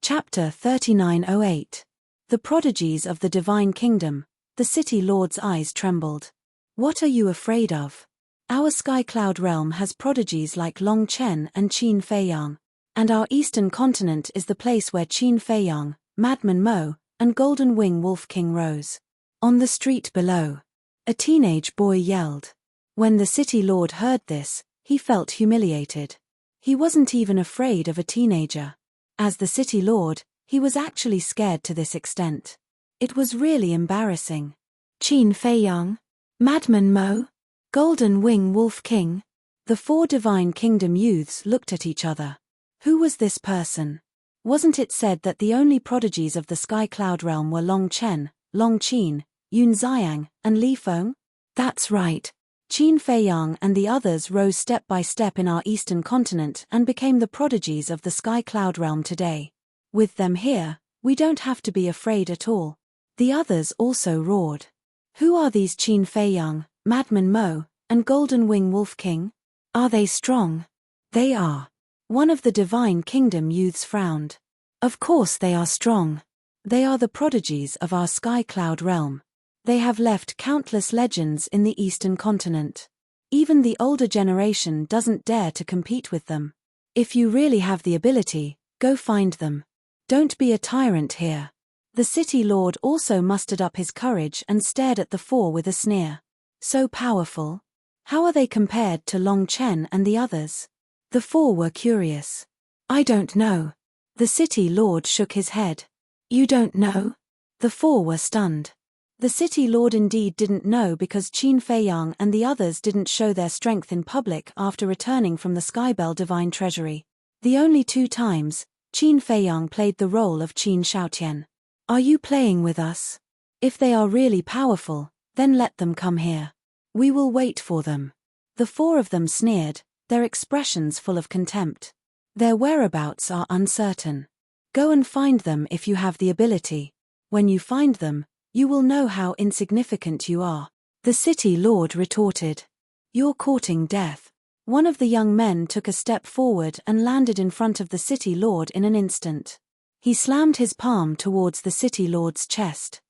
Chapter 3908. The Prodigies of the Divine Kingdom. The City Lord's eyes trembled. What are you afraid of? Our sky cloud realm has prodigies like Long Chen and Qin Feiyang. And our eastern continent is the place where Qin Feiyang, Madman Mo, and Golden Wing Wolf King rose. On the street below, a teenage boy yelled. When the City Lord heard this, he felt humiliated. He wasn't even afraid of a teenager. As the City Lord, he was actually scared to this extent. It was really embarrassing. Qin Feiyang, Madman Mo, Golden Wing Wolf King. The four Divine Kingdom youths looked at each other. Who was this person? Wasn't it said that the only prodigies of the Sky Cloud realm were Long Chen, Long Qin, Yun Xiang, and Li Feng? That's right. Qin Feiyang and the others rose step by step in our eastern continent and became the prodigies of the Sky Cloud realm today. With them here, we don't have to be afraid at all. The others also roared. Who are these Qin Feiyang, Madman Mo, and Golden Wing Wolf King? Are they strong? They are. One of the Divine Kingdom youths frowned. Of course they are strong. They are the prodigies of our Sky Cloud realm. They have left countless legends in the eastern continent. Even the older generation doesn't dare to compete with them. If you really have the ability, go find them. Don't be a tyrant here. The City Lord also mustered up his courage and stared at the four with a sneer. So powerful? How are they compared to Long Chen and the others? The four were curious. I don't know. The City Lord shook his head. You don't know? The four were stunned. The City Lord indeed didn't know because Qin Feiyang and the others didn't show their strength in public after returning from the Skybell Divine Treasury. The only two times, Qin Feiyang played the role of Qin Shaotian. Are you playing with us? If they are really powerful, then let them come here. We will wait for them. The four of them sneered, their expressions full of contempt. Their whereabouts are uncertain. Go and find them if you have the ability. When you find them, you will know how insignificant you are. The City Lord retorted. You're courting death. One of the young men took a step forward and landed in front of the City Lord in an instant. He slammed his palm towards the City Lord's chest.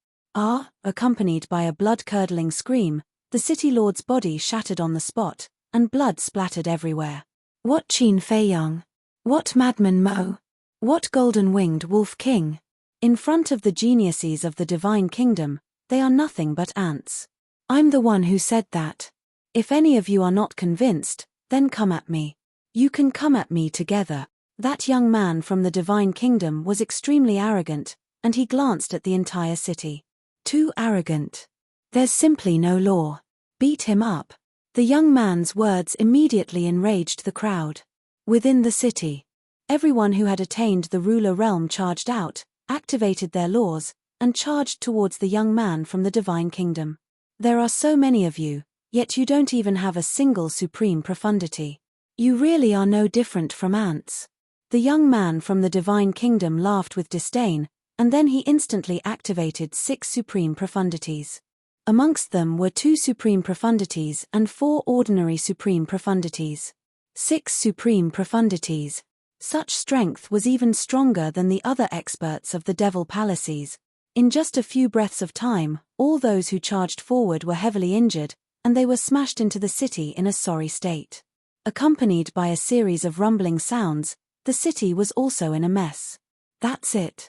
Accompanied by a blood-curdling scream, the City Lord's body shattered on the spot, and blood splattered everywhere. What Qin Feiyang? What Madman Mo? What Golden-Winged Wolf King? In front of the geniuses of the Divine Kingdom, they are nothing but ants. I'm the one who said that. If any of you are not convinced, then come at me. You can come at me together. That young man from the Divine Kingdom was extremely arrogant, and he glanced at the entire city. Too arrogant. There's simply no law. Beat him up. The young man's words immediately enraged the crowd. Within the city, everyone who had attained the ruler realm charged out, activated their laws, and charged towards the young man from the Divine Kingdom. There are so many of you, yet you don't even have a single supreme profundity. You really are no different from ants. The young man from the Divine Kingdom laughed with disdain, and then he instantly activated 6 supreme profundities. Amongst them were 2 supreme profundities and 4 ordinary supreme profundities. 6 supreme profundities. Such strength was even stronger than the other experts of the Devil Palaces. In just a few breaths of time, all those who charged forward were heavily injured, and they were smashed into the city in a sorry state. Accompanied by a series of rumbling sounds, the city was also in a mess. That's it.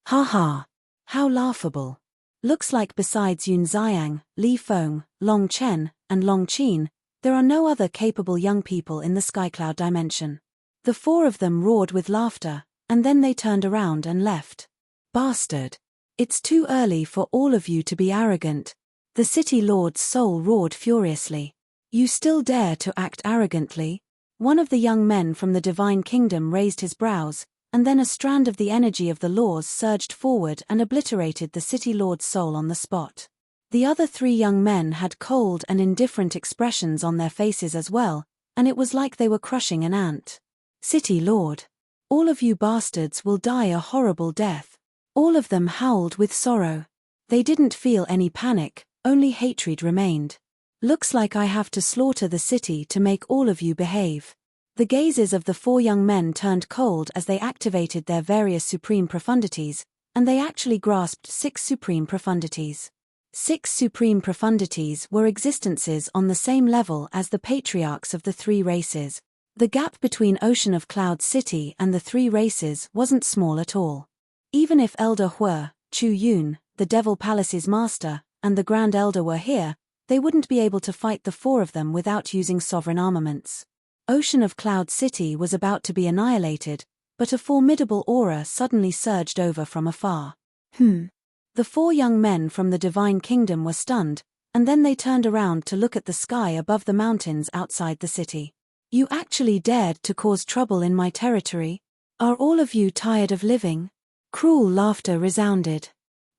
Ha ha. How laughable. Looks like besides Yun Xiang, Li Feng, Long Chen, and Long Qin, there are no other capable young people in the Skycloud dimension. The four of them roared with laughter, and then they turned around and left. Bastard. It's too early for all of you to be arrogant. The City Lord's soul roared furiously. You still dare to act arrogantly? One of the young men from the Divine Kingdom raised his brows, and then a strand of the energy of the laws surged forward and obliterated the City Lord's soul on the spot. The other 3 young men had cold and indifferent expressions on their faces as well, and it was like they were crushing an ant. City Lord. All of you bastards will die a horrible death. All of them howled with sorrow. They didn't feel any panic, only hatred remained. Looks like I have to slaughter the city to make all of you behave. The gazes of the four young men turned cold as they activated their various supreme profundities, and they actually grasped 6 supreme profundities. 6 supreme profundities were existences on the same level as the patriarchs of the 3 races. The gap between Ocean of Cloud City and the 3 races wasn't small at all. Even if Elder Hue, Chu Yun, the Devil Palace's master, and the Grand Elder were here, they wouldn't be able to fight the 4 of them without using sovereign armaments. Ocean of Cloud City was about to be annihilated, but a formidable aura suddenly surged over from afar. The 4 young men from the Divine Kingdom were stunned, and then they turned around to look at the sky above the mountains outside the city. You actually dared to cause trouble in my territory? Are all of you tired of living? Cruel laughter resounded.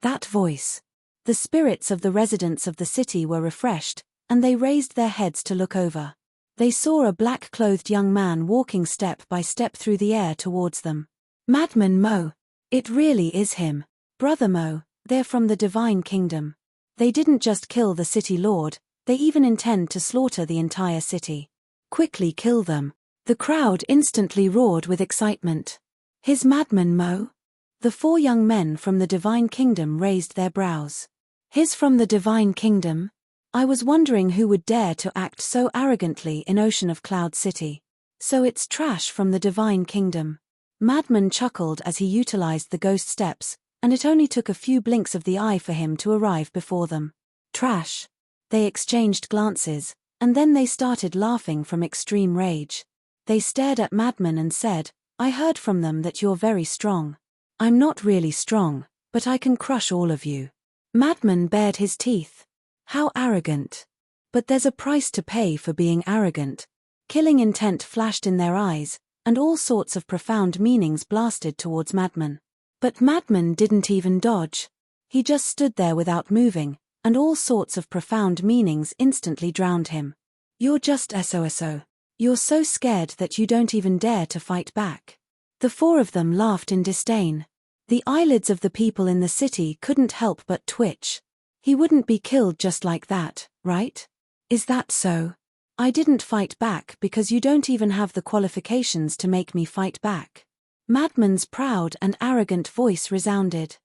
That voice. The spirits of the residents of the city were refreshed, and they raised their heads to look over. They saw a black-clothed young man walking step by step through the air towards them. Madman Mo. It really is him. Brother Mo, they're from the Divine Kingdom. They didn't just kill the city lord, they even intend to slaughter the entire city. Quickly kill them. The crowd instantly roared with excitement. His Madman Mo? The 4 young men from the Divine Kingdom raised their brows. His from the Divine Kingdom? I was wondering who would dare to act so arrogantly in Ocean of Cloud City. So it's Trash from the Divine Kingdom. Madman chuckled as he utilized the ghost steps, and it only took a few blinks of the eye for him to arrive before them. Trash. They exchanged glances, and then they started laughing from extreme rage. They stared at Madman and said, I heard from them that you're very strong. I'm not really strong, but I can crush all of you. Madman bared his teeth. How arrogant. But there's a price to pay for being arrogant. Killing intent flashed in their eyes, and all sorts of profound meanings blasted towards Madman. But Madman didn't even dodge. He just stood there without moving, and all sorts of profound meanings instantly drowned him. You're just SOSO. You're so scared that you don't even dare to fight back. The 4 of them laughed in disdain. The eyelids of the people in the city couldn't help but twitch. He wouldn't be killed just like that, right? Is that so? I didn't fight back because you don't even have the qualifications to make me fight back. Madman's proud and arrogant voice resounded.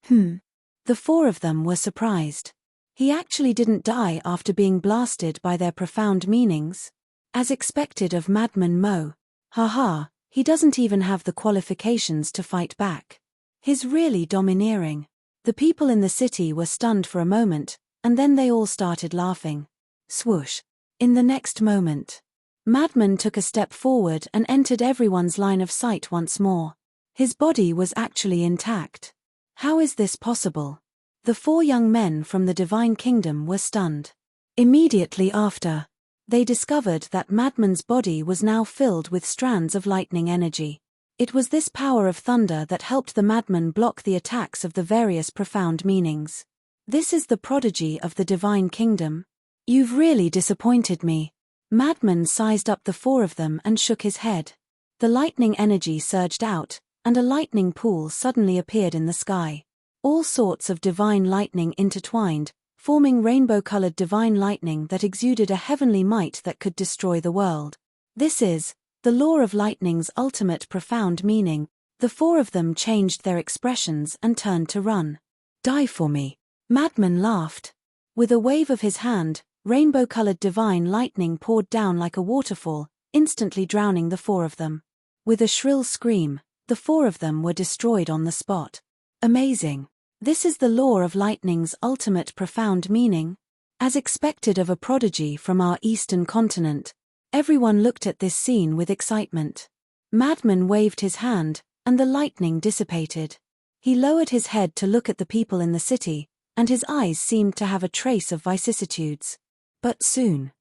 The 4 of them were surprised. He actually didn't die after being blasted by their profound meanings. As expected of Madman Mo. Haha, he doesn't even have the qualifications to fight back. He's really domineering. The people in the city were stunned for a moment, and then they all started laughing. Swoosh. In the next moment, Madman took a step forward and entered everyone's line of sight once more. His body was actually intact. How is this possible? The 4 young men from the Divine Kingdom were stunned. Immediately after, they discovered that Madman's body was now filled with strands of lightning energy. It was this power of thunder that helped the Madman block the attacks of the various profound meanings. This is the prodigy of the Divine Kingdom. You've really disappointed me. Madman sized up the 4 of them and shook his head. The lightning energy surged out, and a lightning pool suddenly appeared in the sky. All sorts of divine lightning intertwined, forming rainbow-colored divine lightning that exuded a heavenly might that could destroy the world. This is the law of lightning's ultimate profound meaning. The 4 of them changed their expressions and turned to run. Die for me. Madman laughed. With a wave of his hand, rainbow-colored divine lightning poured down like a waterfall, instantly drowning the 4 of them. With a shrill scream, the 4 of them were destroyed on the spot. Amazing. This is the law of lightning's ultimate profound meaning. As expected of a prodigy from our eastern continent, everyone looked at this scene with excitement. Madman waved his hand, and the lightning dissipated. He lowered his head to look at the people in the city, and his eyes seemed to have a trace of vicissitudes. But soon,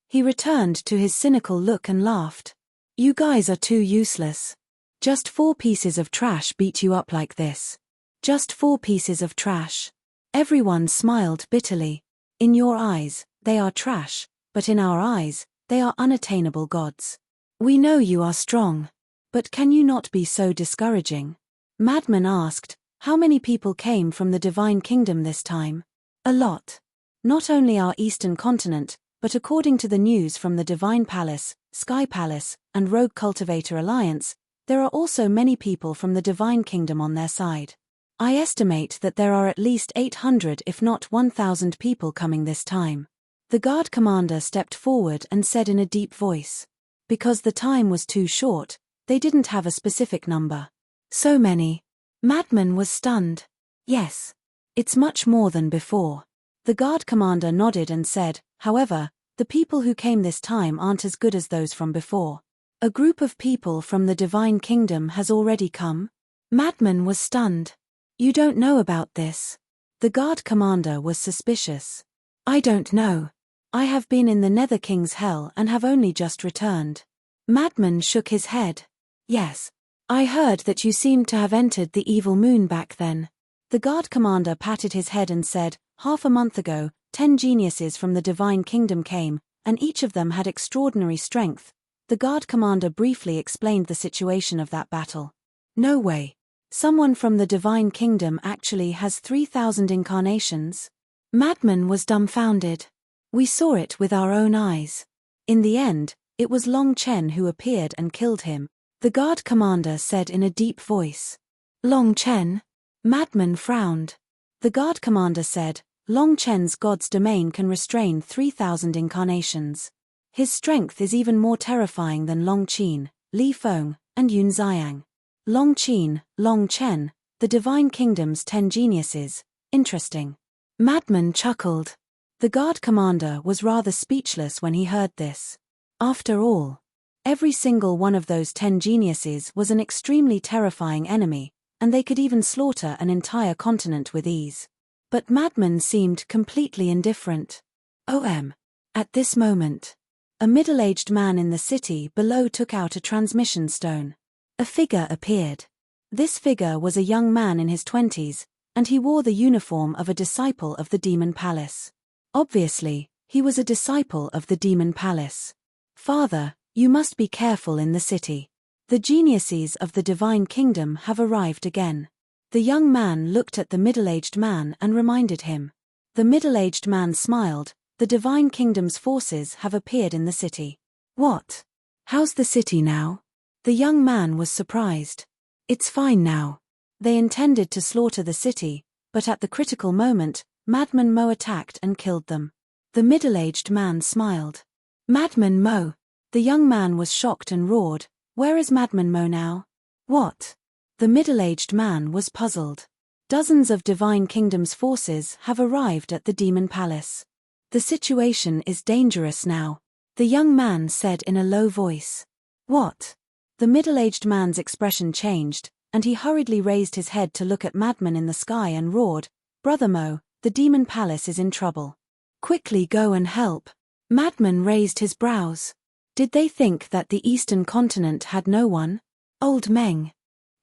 he returned to his cynical look and laughed. You guys are too useless. Just 4 pieces of trash beat you up like this. Just 4 pieces of trash. Everyone smiled bitterly. In your eyes, they are trash, but in our eyes, they are unattainable gods. We know you are strong. But can you not be so discouraging? Madman asked, how many people came from the Divine Kingdom this time? A lot. Not only our eastern continent, but according to the news from the Divine Palace, Sky Palace, and Rogue Cultivator Alliance, there are also many people from the Divine Kingdom on their side. I estimate that there are at least 800 if not 1,000 people coming this time. The guard commander stepped forward and said in a deep voice. Because the time was too short, they didn't have a specific number. So many. Madman was stunned. Yes. It's much more than before. The guard commander nodded and said, however, the people who came this time aren't as good as those from before. A group of people from the Divine Kingdom has already come? Madman was stunned. You don't know about this? The guard commander was suspicious. I don't know. I have been in the Nether King's hell and have only just returned. Madman shook his head. Yes. I heard that you seemed to have entered the evil moon back then. The guard commander patted his head and said, half a month ago, 10 geniuses from the Divine Kingdom came, and each of them had extraordinary strength. The guard commander briefly explained the situation of that battle. No way. Someone from the Divine Kingdom actually has 3,000 incarnations? Madman was dumbfounded. We saw it with our own eyes. In the end, it was Long Chen who appeared and killed him, the guard commander said in a deep voice. Long Chen? Madman frowned. The guard commander said, Long Chen's god's domain can restrain 3,000 incarnations. His strength is even more terrifying than Long Qin, Li Feng, and Yun Xiang. Long Qin, Long Chen, the Divine Kingdom's 10 geniuses. Interesting. Madman chuckled. The guard commander was rather speechless when he heard this. After all, every single one of those 10 geniuses was an extremely terrifying enemy, and they could even slaughter an entire continent with ease. But Madman seemed completely indifferent. At this moment, a middle-aged man in the city below took out a transmission stone. A figure appeared. This figure was a young man in his 20s, and he wore the uniform of a disciple of the Demon Palace. Obviously, he was a disciple of the Demon Palace. Father, you must be careful in the city. The geniuses of the Divine Kingdom have arrived again. The young man looked at the middle-aged man and reminded him. The middle-aged man smiled. The Divine Kingdom's forces have appeared in the city. What? How's the city now? The young man was surprised. It's fine now. They intended to slaughter the city, but at the critical moment, Madman Mo attacked and killed them. The middle-aged man smiled. Madman Mo? The young man was shocked and roared, where is Madman Mo now? What? The middle-aged man was puzzled. Dozens of Divine Kingdom's forces have arrived at the Demon Palace. The situation is dangerous now, the young man said in a low voice. What? The middle-aged man's expression changed, and he hurriedly raised his head to look at Madman in the sky and roared, Brother Mo, the Demon Palace is in trouble. Quickly go and help. Madman raised his brows. Did they think that the Eastern continent had no one? Old Meng.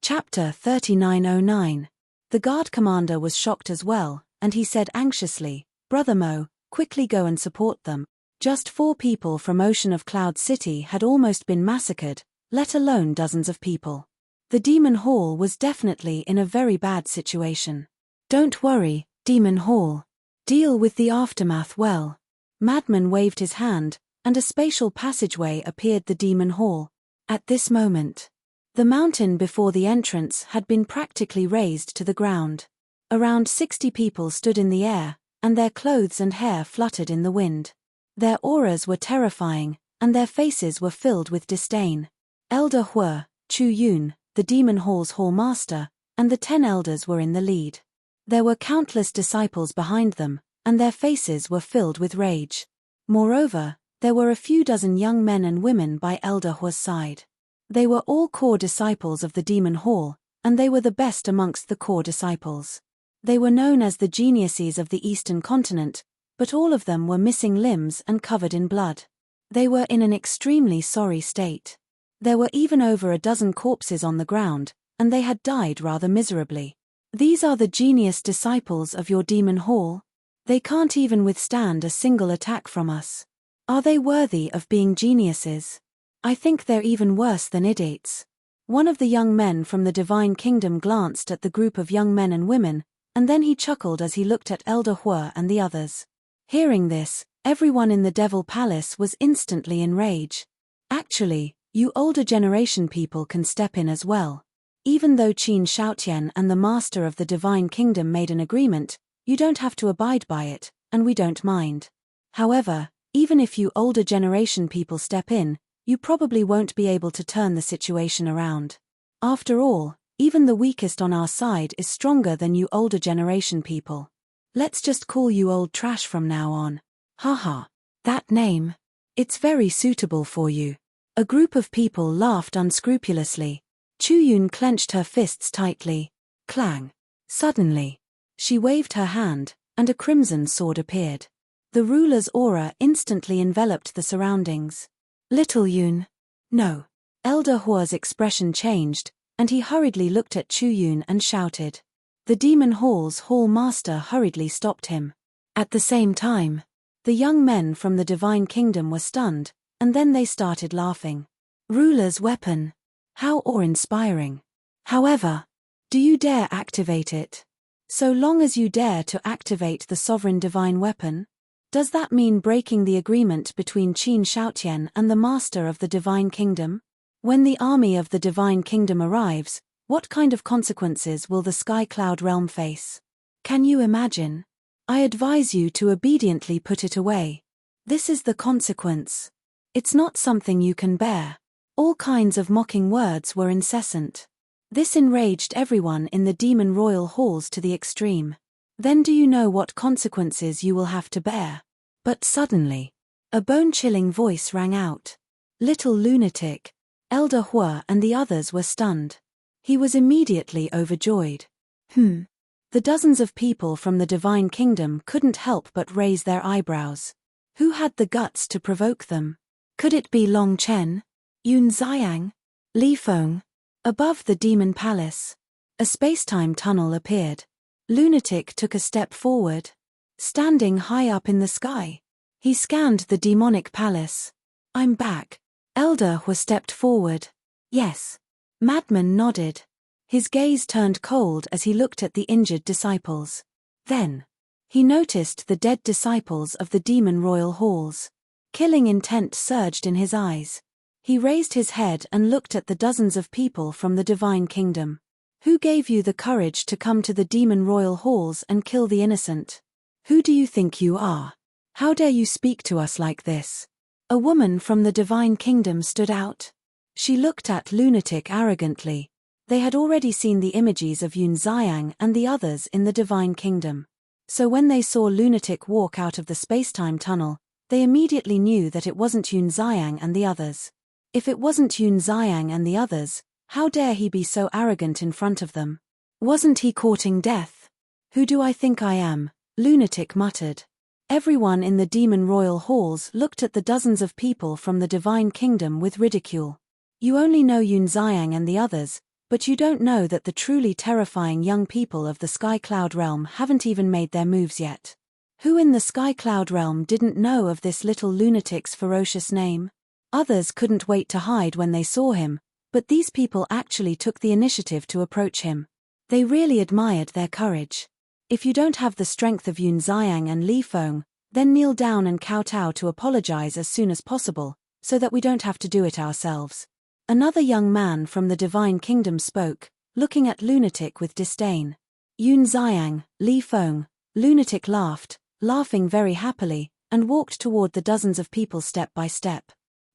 Chapter 3909. The guard commander was shocked as well, and he said anxiously, Brother Mo, quickly go and support them. Just 4 people from Ocean of Cloud City had almost been massacred, let alone dozens of people. The Demon Hall was definitely in a very bad situation. Don't worry, Demon Hall. Deal with the aftermath well. Madman waved his hand, and a spatial passageway appeared the Demon Hall. At this moment, the mountain before the entrance had been practically razed to the ground. Around 60 people stood in the air, and their clothes and hair fluttered in the wind. Their auras were terrifying, and their faces were filled with disdain. Elder Hue, Chu Yun, the Demon Hall's Hall Master, and the 10 elders were in the lead. There were countless disciples behind them, and their faces were filled with rage. Moreover, there were a few dozen young men and women by Elder Hue's side. They were all core disciples of the Demon Hall, and they were the best amongst the core disciples. They were known as the geniuses of the Eastern continent, but all of them were missing limbs and covered in blood. They were in an extremely sorry state. There were even over a dozen corpses on the ground, and they had died rather miserably. These are the genius disciples of your Demon Hall? They can't even withstand a single attack from us. Are they worthy of being geniuses? I think they're even worse than idiots. One of the young men from the Divine Kingdom glanced at the group of young men and women, and then he chuckled as he looked at Elder Hue and the others. Hearing this, everyone in the Devil Palace was instantly in rage. Actually, you older generation people can step in as well. Even though Qin Shaotian and the Master of the Divine Kingdom made an agreement, you don't have to abide by it, and we don't mind. However, even if you older generation people step in, you probably won't be able to turn the situation around. After all, even the weakest on our side is stronger than you older generation people. Let's just call you old trash from now on. Haha. That name. It's very suitable for you. A group of people laughed unscrupulously. Chu Yun clenched her fists tightly. Clang. Suddenly, she waved her hand, and a crimson sword appeared. The ruler's aura instantly enveloped the surroundings. Little Yun. No. Elder Hua's expression changed, and he hurriedly looked at Chu Yun and shouted. The Demon Hall's hall master hurriedly stopped him. At the same time, the young men from the Divine Kingdom were stunned, and then they started laughing. Ruler's weapon. How awe-inspiring. However, do you dare activate it? So long as you dare to activate the sovereign divine weapon? Does that mean breaking the agreement between Qin Shaotian and the Master of the Divine Kingdom? When the army of the Divine Kingdom arrives, what kind of consequences will the Sky Cloud realm face? Can you imagine? I advise you to obediently put it away. This is the consequence. It's not something you can bear. All kinds of mocking words were incessant. This enraged everyone in the demon royal halls to the extreme. Then do you know what consequences you will have to bear? But suddenly, a bone-chilling voice rang out. Little lunatic. Elder Hua and the others were stunned. He was immediately overjoyed. The dozens of people from the Divine Kingdom couldn't help but raise their eyebrows. Who had the guts to provoke them? Could it be Long Chen? Yun Xiang? Li Feng? Above the Demon Palace, a space-time tunnel appeared. Lunatic took a step forward. Standing high up in the sky, he scanned the demonic palace. I'm back. Elder Hua stepped forward. Yes. Madman nodded. His gaze turned cold as he looked at the injured disciples. Then, he noticed the dead disciples of the demon royal halls. Killing intent surged in his eyes. He raised his head and looked at the dozens of people from the Divine Kingdom. Who gave you the courage to come to the demon royal halls and kill the innocent? Who do you think you are? How dare you speak to us like this? A woman from the Divine Kingdom stood out. She looked at Lunatic arrogantly. They had already seen the images of Yun Xiang and the others in the Divine Kingdom. So when they saw Lunatic walk out of the space-time tunnel, they immediately knew that it wasn't Yun Xiang and the others. If it wasn't Yun Xiang and the others, how dare he be so arrogant in front of them? Wasn't he courting death? Who do I think I am? Lunatic muttered. Everyone in the demon royal halls looked at the dozens of people from the Divine Kingdom with ridicule. You only know Yun Xiang and the others, but you don't know that the truly terrifying young people of the Sky Cloud realm haven't even made their moves yet. Who in the Sky Cloud realm didn't know of this little lunatic's ferocious name? Others couldn't wait to hide when they saw him, but these people actually took the initiative to approach him. They really admired their courage. If you don't have the strength of Yun Xiang and Li Feng, then kneel down and kowtow to apologize as soon as possible, so that we don't have to do it ourselves. Another young man from the Divine Kingdom spoke, looking at Lunatic with disdain. Yun Xiang, Li Feng. Lunatic laughed, laughing very happily, and walked toward the dozens of people step by step.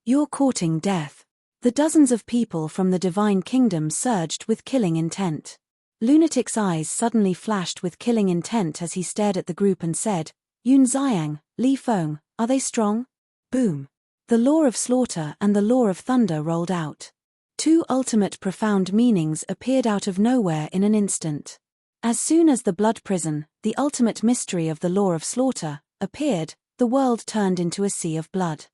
You're courting death. The dozens of people from the Divine Kingdom surged with killing intent. Lunatic's eyes suddenly flashed with killing intent as he stared at the group and said, Yun Xiang, Li Feng, are they strong? Boom. The law of slaughter and the law of thunder rolled out. Two ultimate profound meanings appeared out of nowhere in an instant. As soon as the blood prison, the ultimate mystery of the law of slaughter, appeared, the world turned into a sea of blood.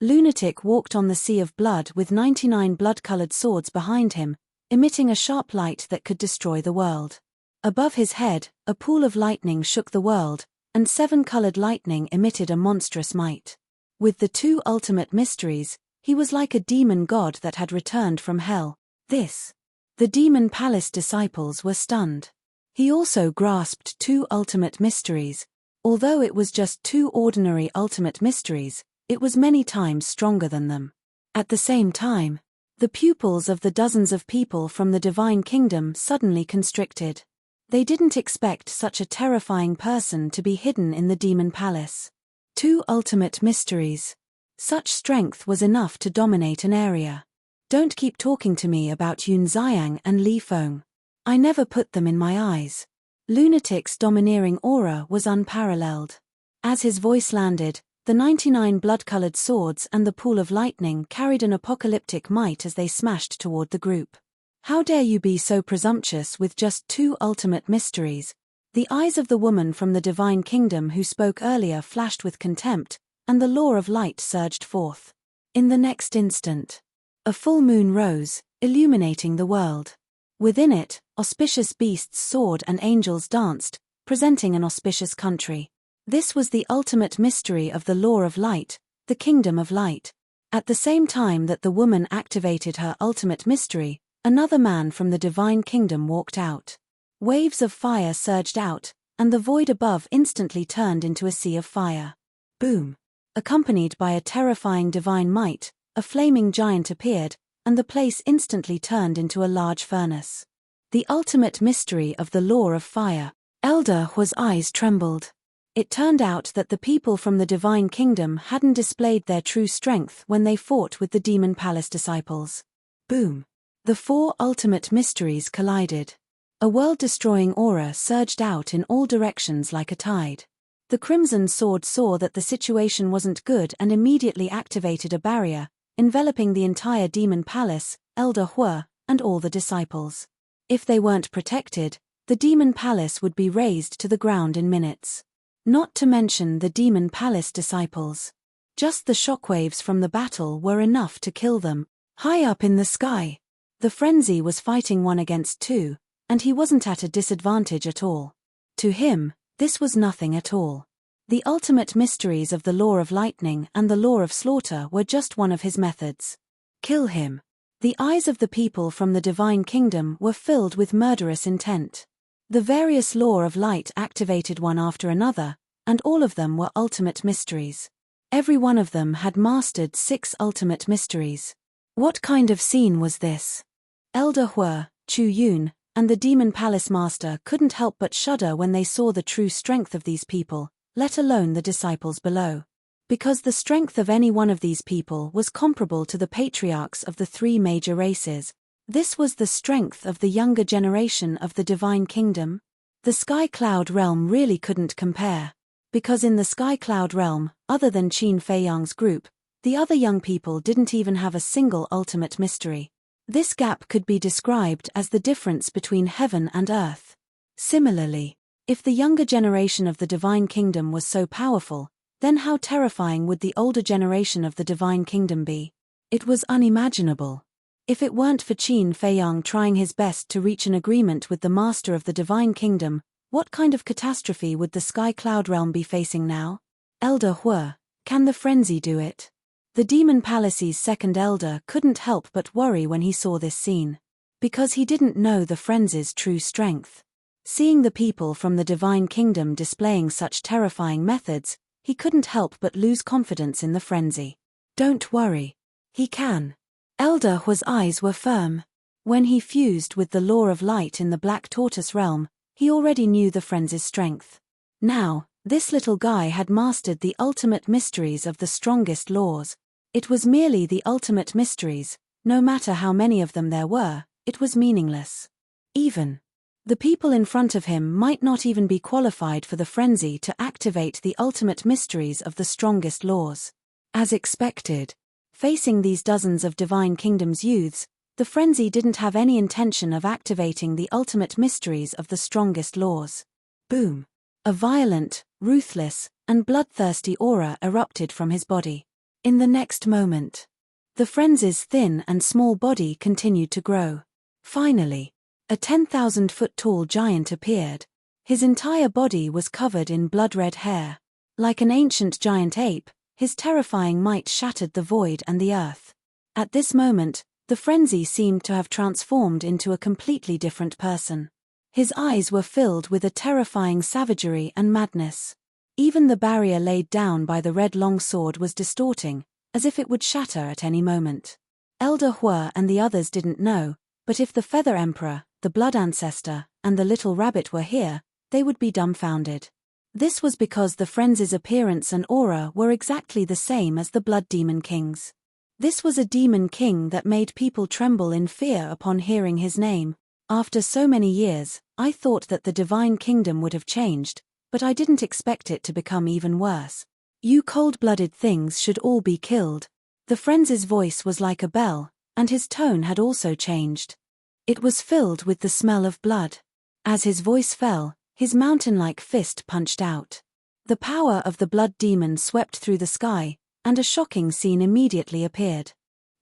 Lunatic walked on the sea of blood with 99 blood-colored swords behind him, emitting a sharp light that could destroy the world. Above his head, a pool of lightning shook the world, and 7-colored lightning emitted a monstrous might. With the two ultimate mysteries, he was like a demon god that had returned from hell. The demon palace disciples were stunned. He also grasped two ultimate mysteries. Although it was just two ordinary ultimate mysteries, it was many times stronger than them. At the same time, the pupils of the dozens of people from the divine kingdom suddenly constricted. They didn't expect such a terrifying person to be hidden in the demon palace. 2 ultimate mysteries. Such strength was enough to dominate an area. Don't keep talking to me about Yun Xiang and Li Feng. I never put them in my eyes. Lunatic's domineering aura was unparalleled. As his voice landed, the 99 blood-colored swords and the pool of lightning carried an apocalyptic might as they smashed toward the group. How dare you be so presumptuous with just 2 ultimate mysteries? The eyes of the woman from the divine kingdom who spoke earlier flashed with contempt, and the law of light surged forth. In the next instant, a full moon rose, illuminating the world. Within it, auspicious beasts soared and angels danced, presenting an auspicious country. This was the ultimate mystery of the law of light, the kingdom of light. At the same time that the woman activated her ultimate mystery, another man from the divine kingdom walked out. Waves of fire surged out, and the void above instantly turned into a sea of fire. Boom! Accompanied by a terrifying divine might, a flaming giant appeared, and the place instantly turned into a large furnace. The ultimate mystery of the law of fire. Elder Hua's eyes trembled. It turned out that the people from the divine kingdom hadn't displayed their true strength when they fought with the demon palace disciples. Boom! The 4 ultimate mysteries collided. A world-destroying aura surged out in all directions like a tide. The Crimson Sword saw that the situation wasn't good and immediately activated a barrier, enveloping the entire demon palace, Elder Hua, and all the disciples. If they weren't protected, the demon palace would be razed to the ground in minutes. Not to mention the demon palace disciples. Just the shockwaves from the battle were enough to kill them. High up in the sky, the frenzy was fighting 1 against 2, and he wasn't at a disadvantage at all. To him, this was nothing at all. The ultimate mysteries of the law of lightning and the law of slaughter were just one of his methods. Kill him. The eyes of the people from the divine kingdom were filled with murderous intent. The various law of light activated one after another, and all of them were ultimate mysteries. Every one of them had mastered 6 ultimate mysteries. What kind of scene was this? Elder Hua, Chu Yun, and the Demon Palace Master couldn't help but shudder when they saw the true strength of these people, let alone the disciples below. Because the strength of any one of these people was comparable to the patriarchs of the 3 major races. This was the strength of the younger generation of the divine kingdom. The Sky Cloud realm really couldn't compare. Because in the Sky Cloud realm, other than Qin Feiyang's group, the other young people didn't even have a single ultimate mystery. This gap could be described as the difference between heaven and earth. Similarly, if the younger generation of the divine kingdom was so powerful, then how terrifying would the older generation of the divine kingdom be? It was unimaginable. If it weren't for Qin Feiyang trying his best to reach an agreement with the master of the divine kingdom, what kind of catastrophe would the Sky Cloud realm be facing now? Elder Hua, can the frenzy do it? The Demon Palace's second elder couldn't help but worry when he saw this scene. Because he didn't know the frenzy's true strength. Seeing the people from the divine kingdom displaying such terrifying methods, he couldn't help but lose confidence in the frenzy. Don't worry. He can. Elder Hua's eyes were firm. When he fused with the law of light in the Black Tortoise realm, he already knew the frenzy's strength. Now, this little guy had mastered the ultimate mysteries of the strongest laws. It was merely the ultimate mysteries, no matter how many of them there were, it was meaningless. Even the people in front of him might not even be qualified for the frenzy to activate the ultimate mysteries of the strongest laws. As expected, facing these dozens of Divine Kingdom's youths, the frenzy didn't have any intention of activating the ultimate mysteries of the strongest laws. Boom! A violent, ruthless, and bloodthirsty aura erupted from his body. In the next moment, the frenzy's thin and small body continued to grow. Finally, a 10,000-foot-tall giant appeared. His entire body was covered in blood-red hair. Like an ancient giant ape, his terrifying might shattered the void and the earth. At this moment, the frenzy seemed to have transformed into a completely different person. His eyes were filled with a terrifying savagery and madness. Even the barrier laid down by the red longsword was distorting, as if it would shatter at any moment. Elder Hua and the others didn't know, but if the Feather Emperor, the Blood Ancestor, and the Little Rabbit were here, they would be dumbfounded. This was because the Friends' appearance and aura were exactly the same as the Blood Demon King's. This was a demon king that made people tremble in fear upon hearing his name. After so many years, I thought that the Divine Kingdom would have changed, but I didn't expect it to become even worse. You cold-blooded things should all be killed. The Friends' voice was like a bell, and his tone had also changed. It was filled with the smell of blood. As his voice fell, his mountain-like fist punched out. The power of the blood demon swept through the sky, and a shocking scene immediately appeared.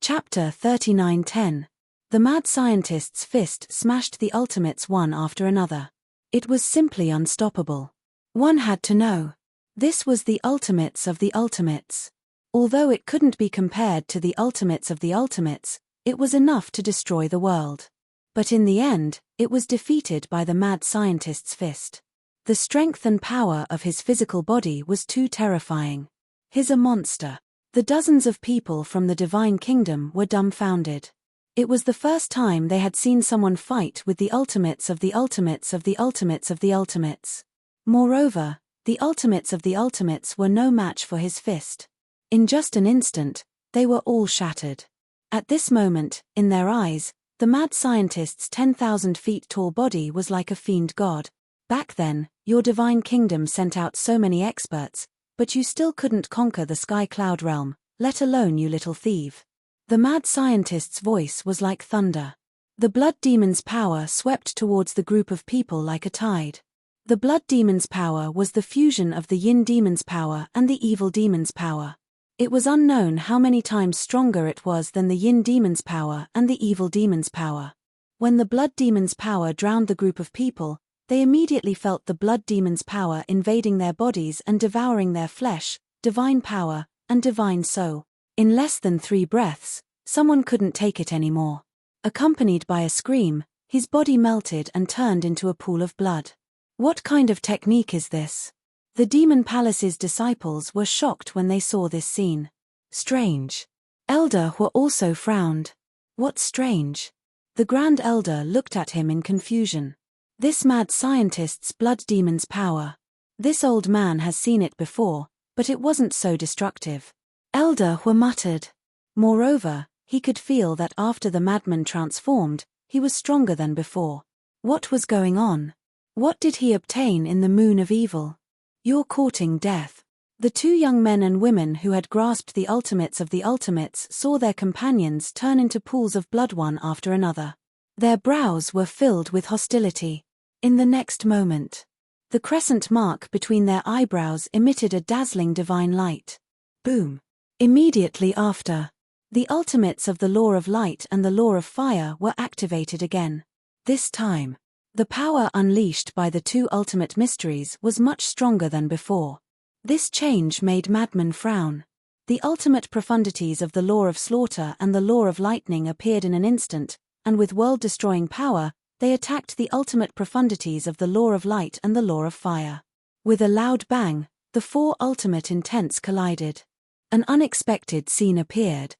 Chapter 39:10. The mad scientist's fist smashed the ultimates one after another. It was simply unstoppable. One had to know. This was the ultimates of the ultimates. Although it couldn't be compared to the ultimates of the ultimates, it was enough to destroy the world. But in the end, it was defeated by the mad scientist's fist. The strength and power of his physical body was too terrifying. He's a monster. The dozens of people from the Divine Kingdom were dumbfounded. It was the first time they had seen someone fight with the ultimates of the ultimates of the ultimates of the ultimates. Moreover, the ultimates of the ultimates were no match for his fist. In just an instant, they were all shattered. At this moment, in their eyes, the mad scientist's 10,000 feet tall body was like a fiend god. Back then, your Divine Kingdom sent out so many experts, but you still couldn't conquer the Sky Cloud realm, let alone you little thief. The mad scientist's voice was like thunder. The blood demon's power swept towards the group of people like a tide. The blood demon's power was the fusion of the yin demon's power and the evil demon's power. It was unknown how many times stronger it was than the yin demon's power and the evil demon's power. When the blood demon's power drowned the group of people, they immediately felt the blood demon's power invading their bodies and devouring their flesh, divine power, and divine soul. In less than 3 breaths, someone couldn't take it anymore. Accompanied by a scream, his body melted and turned into a pool of blood. What kind of technique is this? The Demon Palace's disciples were shocked when they saw this scene. Strange. Elder Hua also frowned. What's strange? The Grand Elder looked at him in confusion. This mad scientist's blood demon's power. This old man has seen it before, but it wasn't so destructive. Elder Hua muttered. Moreover, he could feel that after the madman transformed, he was stronger than before. What was going on? What did he obtain in the Moon of Evil? You're courting death. The 2 young men and women who had grasped the ultimates of the ultimates saw their companions turn into pools of blood one after another. Their brows were filled with hostility. In the next moment, the crescent mark between their eyebrows emitted a dazzling divine light. Boom. Immediately after, the ultimates of the Law of Light and the Law of Fire were activated again. This time, the power unleashed by the 2 ultimate mysteries was much stronger than before. This change made Madman frown. The ultimate profundities of the Law of Slaughter and the Law of Lightning appeared in an instant, and with world-destroying power, they attacked the ultimate profundities of the Law of Light and the Law of Fire. With a loud bang, the 4 ultimate intents collided. An unexpected scene appeared.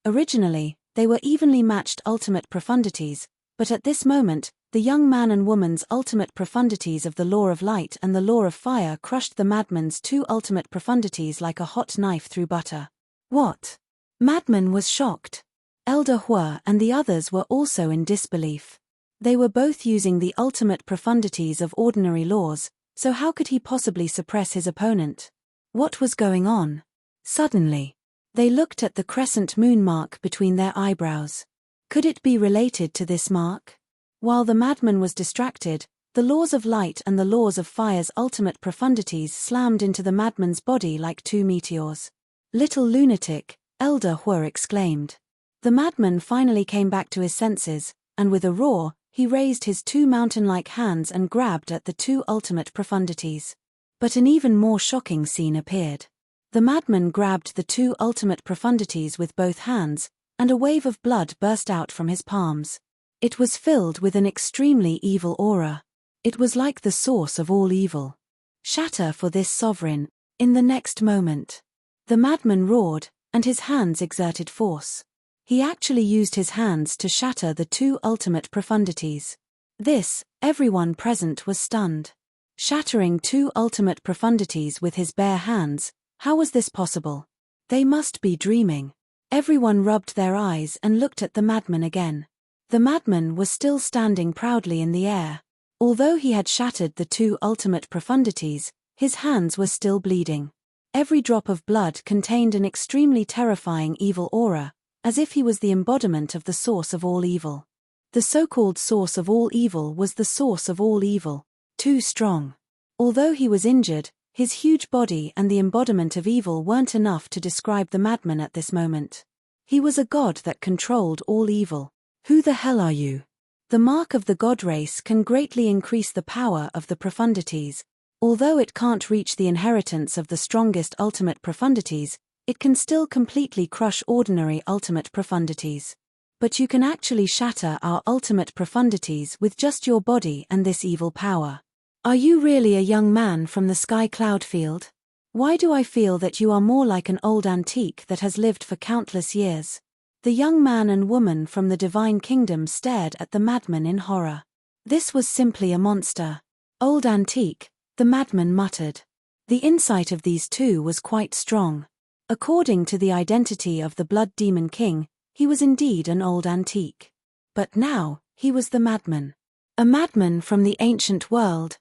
Originally, they were evenly matched ultimate profundities, but at this moment, the young man and woman's ultimate profundities of the Law of Light and the Law of Fire crushed the madman's 2 ultimate profundities like a hot knife through butter. What? Madman was shocked. Elder Hua and the others were also in disbelief. They were both using the ultimate profundities of ordinary laws, so how could he possibly suppress his opponent? What was going on? Suddenly, they looked at the crescent moon mark between their eyebrows. Could it be related to this mark? While the madman was distracted, the laws of light and the laws of fire's ultimate profundities slammed into the madman's body like 2 meteors. Little lunatic, Elder Hua exclaimed. The madman finally came back to his senses, and with a roar, he raised his 2 mountain-like hands and grabbed at the 2 ultimate profundities. But an even more shocking scene appeared. The madman grabbed the 2 ultimate profundities with both hands, and a wave of blood burst out from his palms. It was filled with an extremely evil aura. It was like the source of all evil. Shatter for this sovereign. In the next moment, the madman roared, and his hands exerted force. He actually used his hands to shatter the two ultimate profundities. This, everyone present was stunned. Shattering two ultimate profundities with his bare hands, how was this possible? They must be dreaming. Everyone rubbed their eyes and looked at the madman again. The madman was still standing proudly in the air. Although he had shattered the two ultimate profundities, his hands were still bleeding. Every drop of blood contained an extremely terrifying evil aura, as if he was the embodiment of the source of all evil. The so-called source of all evil was the source of all evil, too strong. Although he was injured, his huge body and the embodiment of evil weren't enough to describe the madman at this moment. He was a god that controlled all evil. Who the hell are you? The mark of the god race can greatly increase the power of the profundities. Although it can't reach the inheritance of the strongest ultimate profundities, it can still completely crush ordinary ultimate profundities. But you can actually shatter our ultimate profundities with just your body and this evil power. Are you really a young man from the sky cloud field? Why do I feel that you are more like an old antique that has lived for countless years? The young man and woman from the divine kingdom stared at the madman in horror. This was simply a monster. Old antique, the madman muttered. The insight of these two was quite strong. According to the identity of the Blood Demon King, he was indeed an old antique. But now, he was the madman. A madman from the ancient world.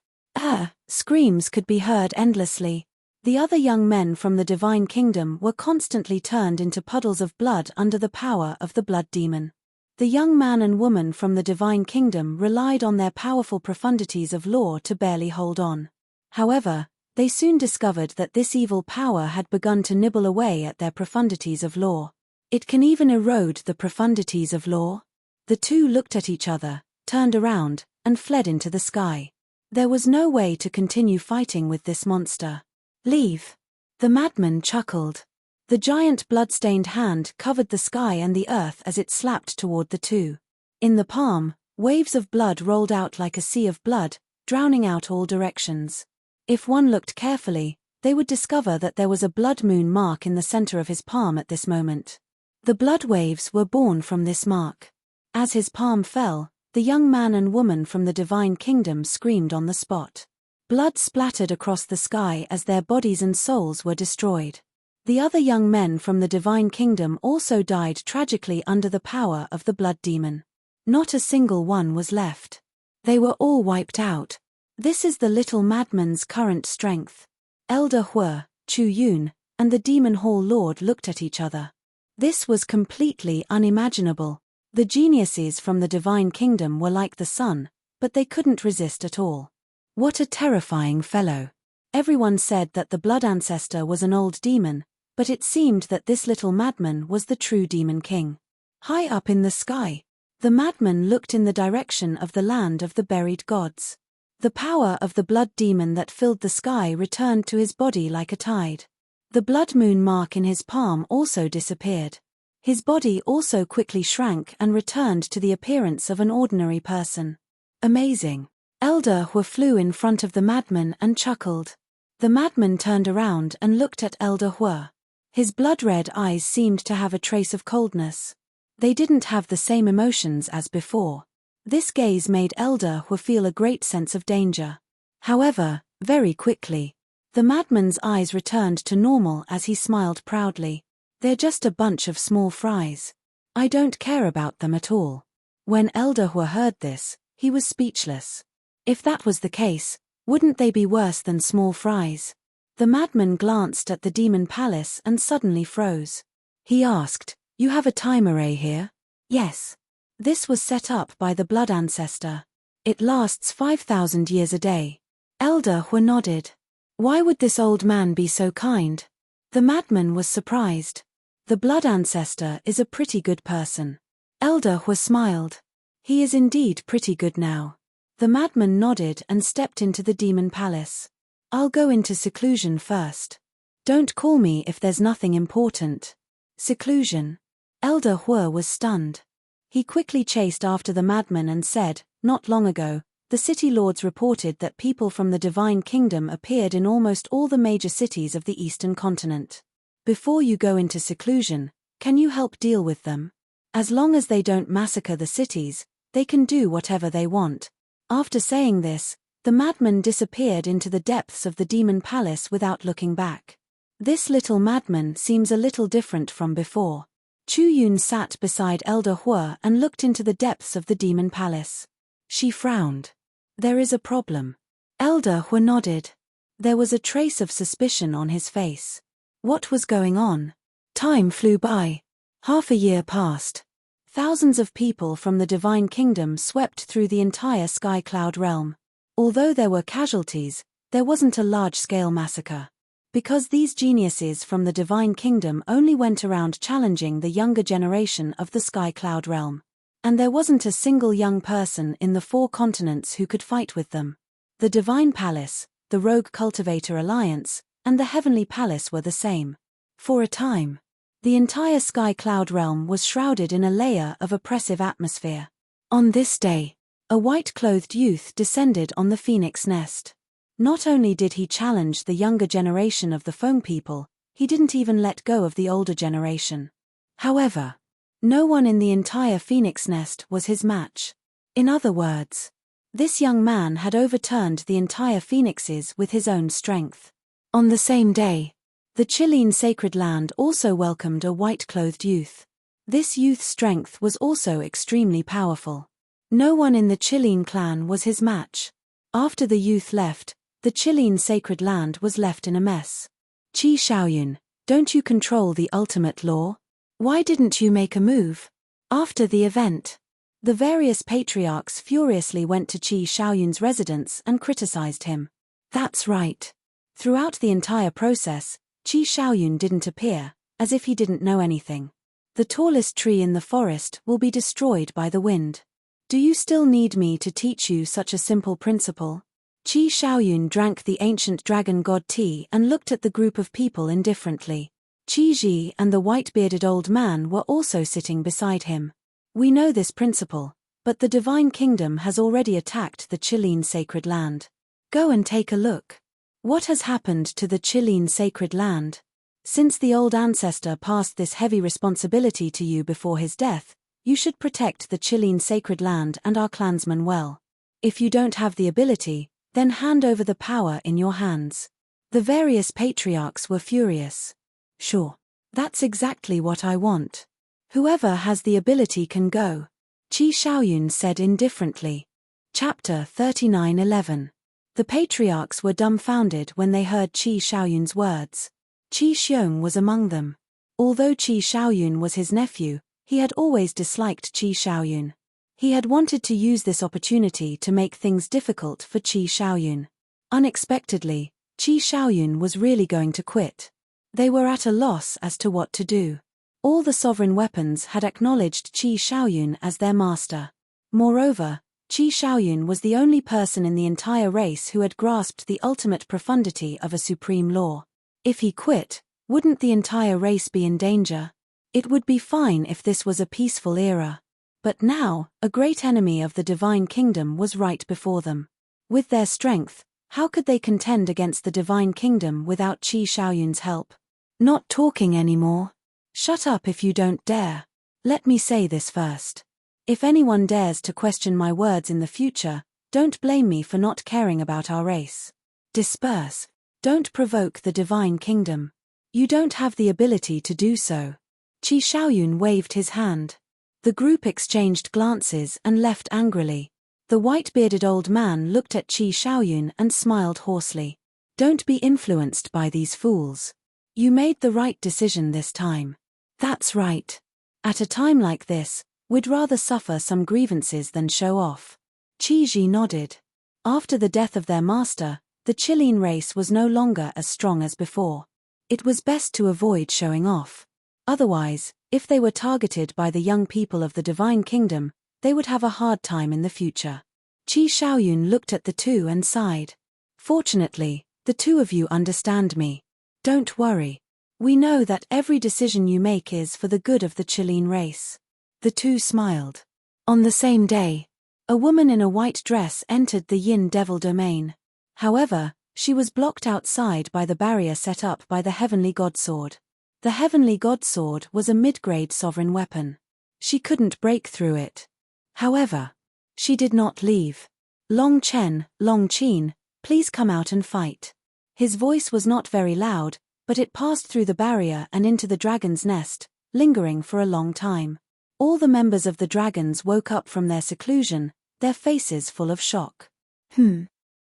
Screams could be heard endlessly. The other young men from the divine kingdom were constantly turned into puddles of blood under the power of the blood demon. The young man and woman from the divine kingdom relied on their powerful profundities of law to barely hold on. However, they soon discovered that this evil power had begun to nibble away at their profundities of law. It can even erode the profundities of law. The two looked at each other, turned around, and fled into the sky. There was no way to continue fighting with this monster. Leave. The madman chuckled. The giant blood-stained hand covered the sky and the earth as it slapped toward the two. In the palm, waves of blood rolled out like a sea of blood, drowning out all directions. If one looked carefully, they would discover that there was a blood moon mark in the center of his palm at this moment. The blood waves were born from this mark. As his palm fell, the young man and woman from the divine kingdom screamed on the spot. Blood splattered across the sky as their bodies and souls were destroyed. The other young men from the divine kingdom also died tragically under the power of the blood demon. Not a single one was left. They were all wiped out. This is the little madman's current strength. Elder Hua, Chu Yun, and the demon hall lord looked at each other. This was completely unimaginable. The geniuses from the divine kingdom were like the sun, but they couldn't resist at all. What a terrifying fellow. Everyone said that the blood ancestor was an old demon, but it seemed that this little madman was the true demon king. High up in the sky, the madman looked in the direction of the land of the buried gods. The power of the blood demon that filled the sky returned to his body like a tide. The blood moon mark in his palm also disappeared. His body also quickly shrank and returned to the appearance of an ordinary person. Amazing. Elder Hua flew in front of the madman and chuckled. The madman turned around and looked at Elder Hua. His blood-red eyes seemed to have a trace of coldness. They didn't have the same emotions as before. This gaze made Elder Hua feel a great sense of danger. However, very quickly, the madman's eyes returned to normal as he smiled proudly. They're just a bunch of small fries. I don't care about them at all. When Elder Hua heard this, he was speechless. If that was the case, wouldn't they be worse than small fries? The madman glanced at the demon palace and suddenly froze. He asked, "You have a time array here?" "Yes." This was set up by the blood ancestor. It lasts 5,000 years a day. Elder Hua nodded. Why would this old man be so kind? The madman was surprised. The blood ancestor is a pretty good person. Elder Hua smiled. He is indeed pretty good now. The madman nodded and stepped into the demon palace. I'll go into seclusion first. Don't call me if there's nothing important. Seclusion. Elder Hua was stunned. He quickly chased after the madman and said, not long ago, the city lords reported that people from the divine kingdom appeared in almost all the major cities of the eastern continent. Before you go into seclusion, can you help deal with them? As long as they don't massacre the cities, they can do whatever they want. After saying this, the madman disappeared into the depths of the demon palace without looking back. This little madman seems a little different from before. Chu Yun sat beside Elder Hua and looked into the depths of the demon palace. She frowned. There is a problem. Elder Hua nodded. There was a trace of suspicion on his face. What was going on? Time flew by. Half a year passed. Thousands of people from the Divine Kingdom swept through the entire Sky Cloud realm. Although there were casualties, there wasn't a large-scale massacre. Because these geniuses from the Divine Kingdom only went around challenging the younger generation of the Sky Cloud realm. And there wasn't a single young person in the 4 continents who could fight with them. The Divine Palace, the Rogue Cultivator Alliance, and the Heavenly Palace were the same. For a time, the entire Sky Cloud realm was shrouded in a layer of oppressive atmosphere. On this day, a white-clothed youth descended on the Phoenix Nest. Not only did he challenge the younger generation of the Feng people, he didn't even let go of the older generation. However, no one in the entire Phoenix Nest was his match. In other words, this young man had overturned the entire phoenixes with his own strength. On the same day, the Chilean sacred land also welcomed a white-clothed youth. This youth's strength was also extremely powerful. No one in the Chilean clan was his match. After the youth left, the Chilean sacred land was left in a mess. Qi Shaoyun, don't you control the ultimate law? Why didn't you make a move? After the event, the various patriarchs furiously went to Qi Shaoyun's residence and criticized him. That's right. Throughout the entire process, Qi Shaoyun didn't appear, as if he didn't know anything. The tallest tree in the forest will be destroyed by the wind. Do you still need me to teach you such a simple principle? Qi Shaoyun drank the ancient dragon god tea and looked at the group of people indifferently. Qi Ji and the white-bearded old man were also sitting beside him. We know this principle, but the Divine Kingdom has already attacked the Chilean sacred land. Go and take a look. What has happened to the Chilean sacred land? Since the old ancestor passed this heavy responsibility to you before his death, you should protect the Chilean sacred land and our clansmen well. If you don't have the ability, then hand over the power in your hands. The various patriarchs were furious. Sure. That's exactly what I want. Whoever has the ability can go. Qi Shaoyun said indifferently. Chapter 39:11. The patriarchs were dumbfounded when they heard Qi Shaoyun's words. Qi Xiong was among them. Although Qi Shaoyun was his nephew, he had always disliked Qi Shaoyun. He had wanted to use this opportunity to make things difficult for Qi Shaoyun. Unexpectedly, Qi Shaoyun was really going to quit. They were at a loss as to what to do. All the sovereign weapons had acknowledged Qi Shaoyun as their master. Moreover, Qi Shaoyun was the only person in the entire race who had grasped the ultimate profundity of a supreme law. If he quit, wouldn't the entire race be in danger? It would be fine if this was a peaceful era. But now, a great enemy of the Divine Kingdom was right before them. With their strength, how could they contend against the Divine Kingdom without Qi Shaoyun's help? Not talking anymore. Shut up if you don't dare. Let me say this first. If anyone dares to question my words in the future, don't blame me for not caring about our race. Disperse. Don't provoke the Divine Kingdom. You don't have the ability to do so. Qi Shaoyun waved his hand. The group exchanged glances and left angrily. The white-bearded old man looked at Qi Shaoyun and smiled hoarsely. Don't be influenced by these fools. You made the right decision this time. That's right. At a time like this, we'd rather suffer some grievances than show off. Qi Ji nodded. After the death of their master, the Chilean race was no longer as strong as before. It was best to avoid showing off. Otherwise, if they were targeted by the young people of the Divine Kingdom, they would have a hard time in the future. Qi Shaoyun looked at the two and sighed. Fortunately, the two of you understand me. Don't worry. We know that every decision you make is for the good of the Chilean race. The two smiled. On the same day, a woman in a white dress entered the Yin Devil domain. However, she was blocked outside by the barrier set up by the Heavenly God Sword. The heavenly god sword was a mid-grade sovereign weapon. She couldn't break through it. However, she did not leave. Long Qin, please come out and fight. His voice was not very loud, but it passed through the barrier and into the dragon's nest, lingering for a long time. All the members of the dragons woke up from their seclusion, their faces full of shock.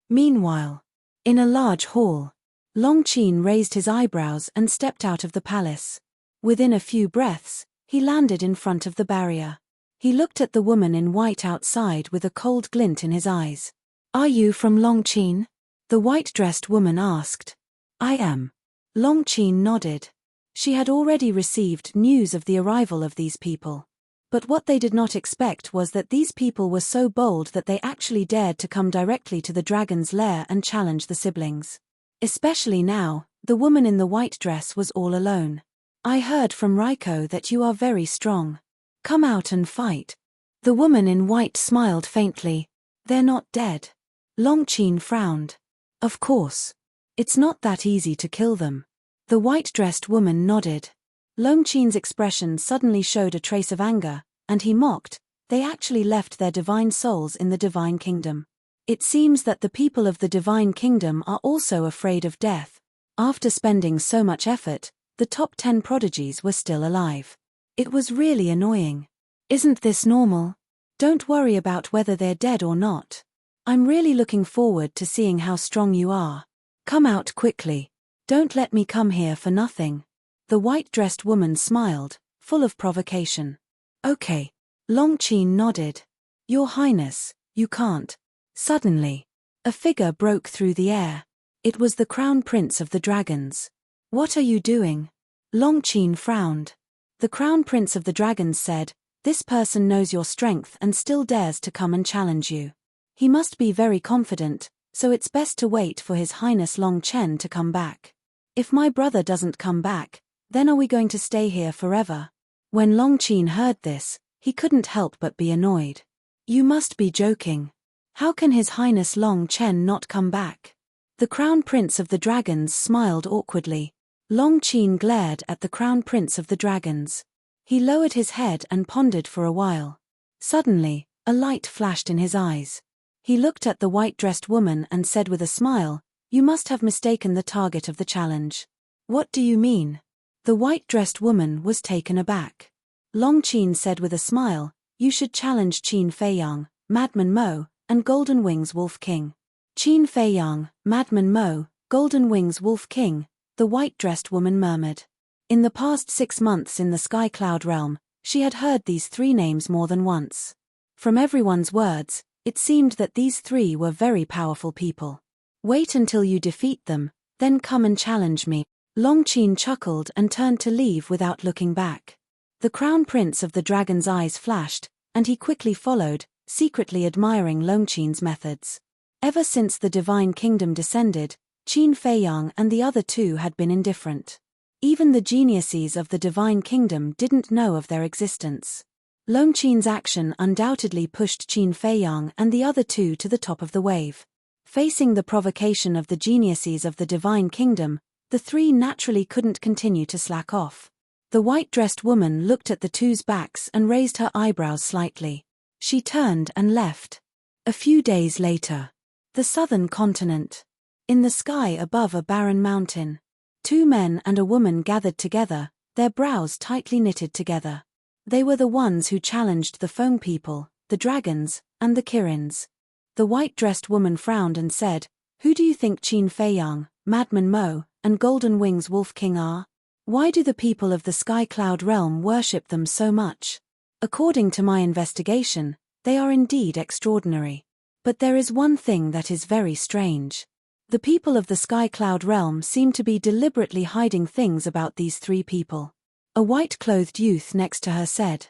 Meanwhile, in a large hall, Long Qin raised his eyebrows and stepped out of the palace. Within a few breaths, he landed in front of the barrier. He looked at the woman in white outside with a cold glint in his eyes. "Are you from Long Qin?" the white-dressed woman asked. "I am." Long Qin nodded. She had already received news of the arrival of these people. But what they did not expect was that these people were so bold that they actually dared to come directly to the dragon's lair and challenge the siblings. Especially now, the woman in the white dress was all alone. "I heard from Raiko that you are very strong. Come out and fight." The woman in white smiled faintly. "They're not dead." Long Qin frowned. "Of course. It's not that easy to kill them." The white-dressed woman nodded. Long Qin's expression suddenly showed a trace of anger, and he mocked. "They actually left their divine souls in the divine kingdom. It seems that the people of the divine kingdom are also afraid of death." After spending so much effort, the top 10 prodigies were still alive. It was really annoying. "Isn't this normal? Don't worry about whether they're dead or not. I'm really looking forward to seeing how strong you are. Come out quickly. Don't let me come here for nothing." The white-dressed woman smiled, full of provocation. "Okay." Long Qin nodded. "Your Highness, you can't." Suddenly, a figure broke through the air. It was the Crown Prince of the Dragons. "What are you doing?" Long Qin frowned. The Crown Prince of the Dragons said, "This person knows your strength and still dares to come and challenge you. He must be very confident, so it's best to wait for His Highness Long Chen to come back. If my brother doesn't come back, then are we going to stay here forever?" When Long Qin heard this, he couldn't help but be annoyed. "You must be joking. How can His Highness Long Chen not come back?" The Crown Prince of the Dragons smiled awkwardly. Long Qin glared at the Crown Prince of the Dragons. He lowered his head and pondered for a while. Suddenly, a light flashed in his eyes. He looked at the white-dressed woman and said with a smile, "You must have mistaken the target of the challenge." "What do you mean?" The white-dressed woman was taken aback. Long Qin said with a smile, "You should challenge Qin Feiyang, Madman Mo, and Golden Wings Wolf King." "Qin Feiyang, Madman Mo, Golden Wings Wolf King," the white-dressed woman murmured. In the past 6 months in the Sky Cloud realm, she had heard these 3 names more than once. From everyone's words, it seemed that these 3 were very powerful people. "Wait until you defeat them, then come and challenge me." Long Qin chuckled and turned to leave without looking back. The Crown Prince of the Dragon's eyes flashed, and he quickly followed, secretly admiring Long Qin's methods. Ever since the Divine Kingdom descended, Qin Feiyang and the other 2 had been indifferent. Even the geniuses of the Divine Kingdom didn't know of their existence. Long Qin's action undoubtedly pushed Qin Feiyang and the other 2 to the top of the wave. Facing the provocation of the geniuses of the Divine Kingdom, the 3 naturally couldn't continue to slack off. The white-dressed woman looked at the 2's backs and raised her eyebrows slightly. She turned and left. A few days later, the southern continent. In the sky above a barren mountain, 2 men and a woman gathered together, their brows tightly knitted together. They were the ones who challenged the Foam People, the dragons, and the Kirins. The white-dressed woman frowned and said, "Who do you think Qin Feiyang, Madman Mo, and Golden Wings Wolf King are? Why do the people of the Sky Cloud realm worship them so much? According to my investigation, they are indeed extraordinary. But there is one thing that is very strange. The people of the Sky Cloud realm seem to be deliberately hiding things about these 3 people." A white-clothed youth next to her said.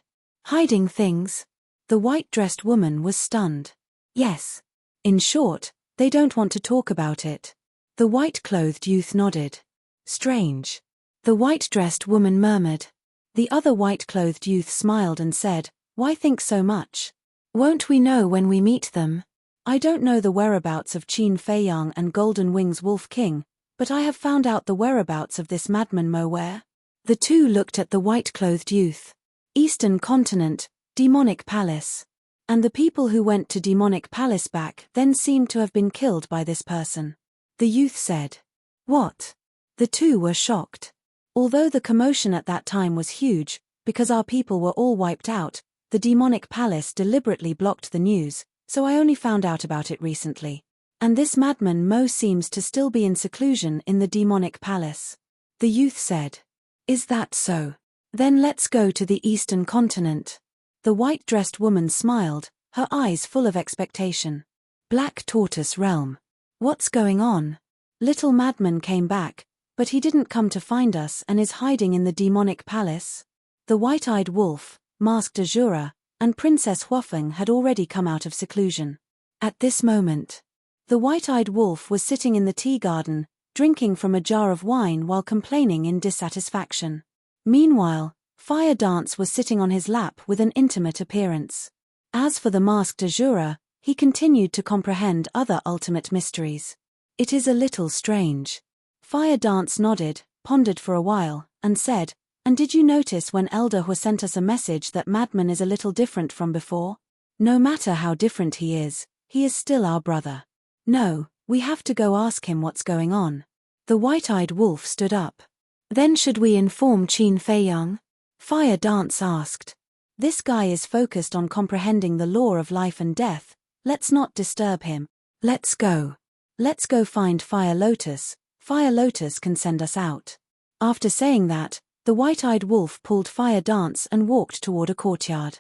"Hiding things?" The white-dressed woman was stunned. "Yes. In short, they don't want to talk about it." The white-clothed youth nodded. "Strange." The white-dressed woman murmured. The other white-clothed youth smiled and said, "Why think so much? Won't we know when we meet them? I don't know the whereabouts of Qin Feiyang and Golden Wings Wolf King, but I have found out the whereabouts of this Madman Mo where." The two looked at the white-clothed youth. Eastern continent, demonic palace. And the people who went to demonic palace back then seemed to have been killed by this person. The youth said. What? The two were shocked. Although the commotion at that time was huge, because our people were all wiped out, the demonic palace deliberately blocked the news, so I only found out about it recently. And this madman Mo seems to still be in seclusion in the demonic palace. The youth said. Is that so? Then let's go to the eastern continent. The white-dressed woman smiled, her eyes full of expectation. Black Tortoise Realm. What's going on? Little Madman came back, but he didn't come to find us and is hiding in the demonic palace. The white-eyed wolf, masked Azura, and Princess Huafeng had already come out of seclusion. At this moment, the white-eyed wolf was sitting in the tea garden, drinking from a jar of wine while complaining in dissatisfaction. Meanwhile, Fire Dance was sitting on his lap with an intimate appearance. As for the masked Azura, he continued to comprehend other ultimate mysteries. It is a little strange. Fire Dance nodded, pondered for a while, and said, And did you notice when Elder Hu sent us a message that Madman is a little different from before? No matter how different he is still our brother. No, we have to go ask him what's going on. The white-eyed wolf stood up. Then should we inform Qin Feiyang? Fire Dance asked. This guy is focused on comprehending the law of life and death, let's not disturb him. Let's go. Let's go find Fire Lotus. Fire Lotus can send us out. After saying that, the white-eyed wolf pulled Fire Dance and walked toward a courtyard.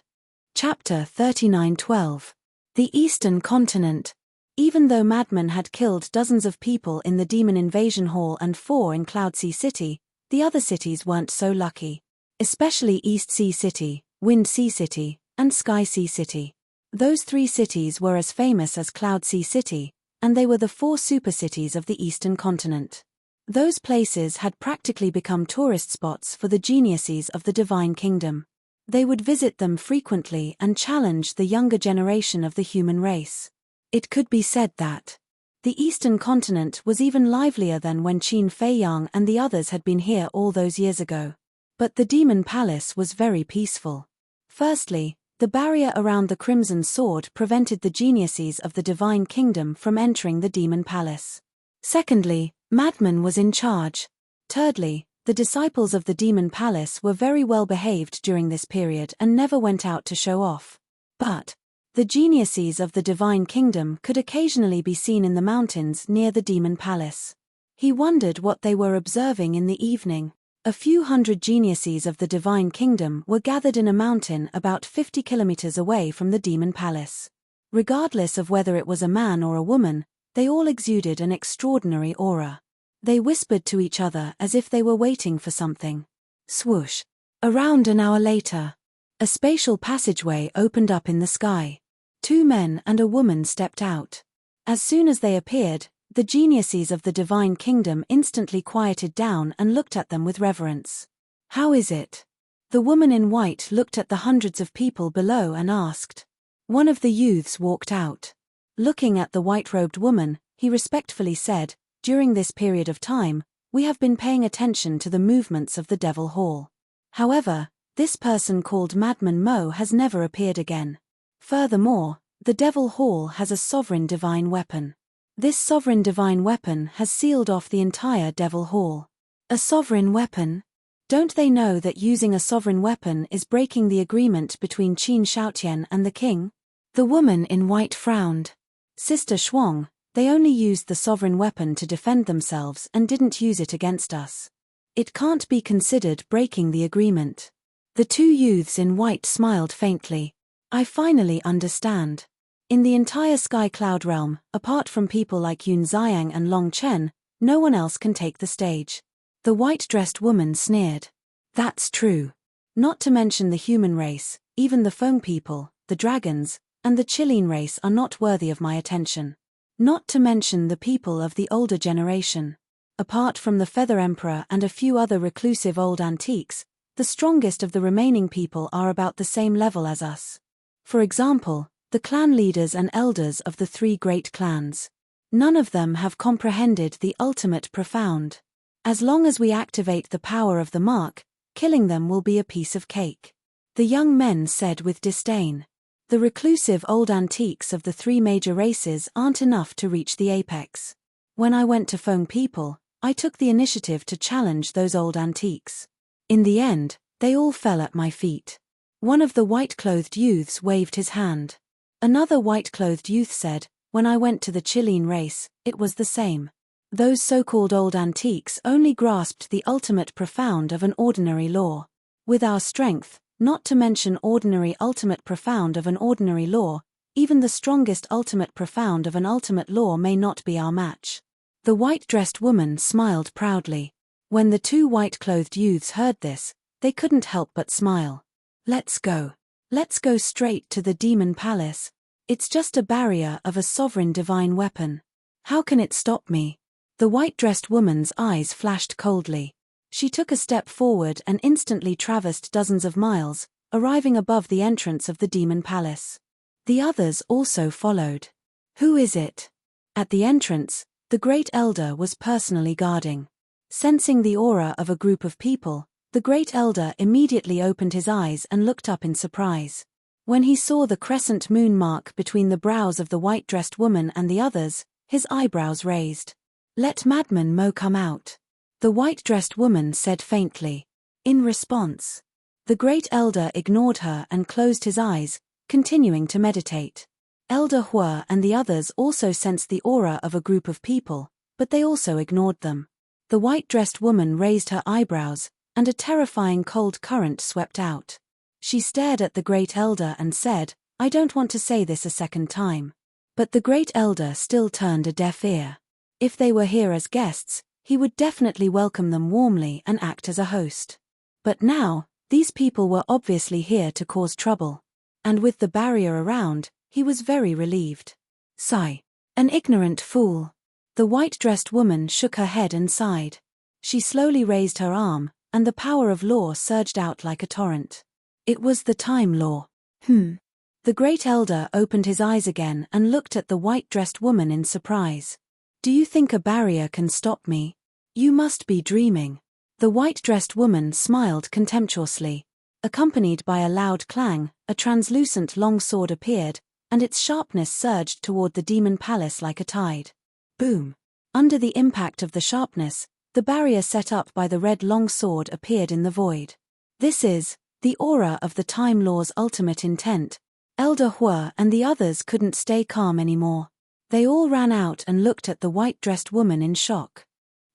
Chapter 39:12. The Eastern Continent. Even though Madman had killed dozens of people in the Demon Invasion Hall and 4 in Cloudsea City, the other cities weren't so lucky. Especially East Sea City, Wind Sea City, and Sky Sea City. Those 3 cities were as famous as Cloudsea City, and they were the 4 super cities of the Eastern Continent. Those places had practically become tourist spots for the geniuses of the Divine Kingdom. They would visit them frequently and challenge the younger generation of the human race. It could be said that the Eastern Continent was even livelier than when Qin Feiyang and the others had been here all those years ago. But the Demon Palace was very peaceful. Firstly, the barrier around the Crimson Sword prevented the geniuses of the Divine Kingdom from entering the Demon Palace. Secondly, Madman was in charge. Thirdly, the disciples of the Demon Palace were very well behaved during this period and never went out to show off. But the geniuses of the Divine Kingdom could occasionally be seen in the mountains near the Demon Palace. He wondered what they were observing in the evening. A few hundred geniuses of the Divine Kingdom were gathered in a mountain about 50 kilometers away from the Demon Palace. Regardless of whether it was a man or a woman, they all exuded an extraordinary aura. They whispered to each other as if they were waiting for something. Swoosh! Around an hour later, a spatial passageway opened up in the sky. 2 men and a woman stepped out. As soon as they appeared, the geniuses of the Divine Kingdom instantly quieted down and looked at them with reverence. How is it? The woman in white looked at the hundreds of people below and asked. One of the youths walked out. Looking at the white-robed woman, he respectfully said, During this period of time, we have been paying attention to the movements of the Devil Hall. However, this person called Madman Mo has never appeared again. Furthermore, the Devil Hall has a sovereign divine weapon. This sovereign divine weapon has sealed off the entire Devil Hall. A sovereign weapon? Don't they know that using a sovereign weapon is breaking the agreement between Qin Shaotian and the king? The woman in white frowned. Sister Shuang, they only used the sovereign weapon to defend themselves and didn't use it against us. It can't be considered breaking the agreement. The 2 youths in white smiled faintly. I finally understand. In the entire Sky Cloud realm, apart from people like Yun Xiang and Long Chen, no one else can take the stage. The white-dressed woman sneered. That's true. Not to mention the human race, even the Feng people, the dragons, and the Qilin race are not worthy of my attention. Not to mention the people of the older generation. Apart from the Feather Emperor and a few other reclusive old antiques, the strongest of the remaining people are about the same level as us. For example, the clan leaders and elders of the 3 great clans. None of them have comprehended the ultimate profound. As long as we activate the power of the mark, Killing them will be a piece of cake. The young men said with disdain. The reclusive old antiques of the three major races aren't enough to reach the apex. When I went to phone people, I took the initiative to challenge those old antiques. In the end, they all fell at my feet. One of the white-clothed youths waved his hand. Another white-clothed youth said, when I went to the Chilean race, it was the same. Those so-called old antiques only grasped the ultimate profound of an ordinary law. With our strength, not to mention ordinary ultimate profound of an ordinary law, even the strongest ultimate profound of an ultimate law may not be our match. The white-dressed woman smiled proudly. When the two white-clothed youths heard this, they couldn't help but smile. Let's go. Let's go straight to the demon palace. It's just a barrier of a sovereign divine weapon. How can it stop me? The white-dressed woman's eyes flashed coldly. She took a step forward and instantly traversed dozens of miles, arriving above the entrance of the demon palace. The others also followed. Who is it? At the entrance, the great elder was personally guarding. Sensing the aura of a group of people, the great elder immediately opened his eyes and looked up in surprise. When he saw the crescent moon mark between the brows of the white-dressed woman and the others, his eyebrows raised. Let Madman Mo come out. The white-dressed woman said faintly. In response, the great elder ignored her and closed his eyes, continuing to meditate. Elder Hua and the others also sensed the aura of a group of people, but they also ignored them. The white-dressed woman raised her eyebrows, and a terrifying cold current swept out. She stared at the great elder and said, I don't want to say this a second time. But the great elder still turned a deaf ear. If they were here as guests, he would definitely welcome them warmly and act as a host. But now, these people were obviously here to cause trouble. And with the barrier around, he was very relieved. Sigh. An ignorant fool. The white-dressed woman shook her head and sighed. She slowly raised her arm, and the power of law surged out like a torrent. It was the time law. The great elder opened his eyes again and looked at the white-dressed woman in surprise. Do you think a barrier can stop me? You must be dreaming. The white-dressed woman smiled contemptuously. Accompanied by a loud clang, a translucent long sword appeared, and its sharpness surged toward the demon palace like a tide. Boom! Under the impact of the sharpness, the barrier set up by the red long sword appeared in the void. This is the aura of the time law's ultimate intent. Elder Hua and the others couldn't stay calm anymore. They all ran out and looked at the white-dressed woman in shock.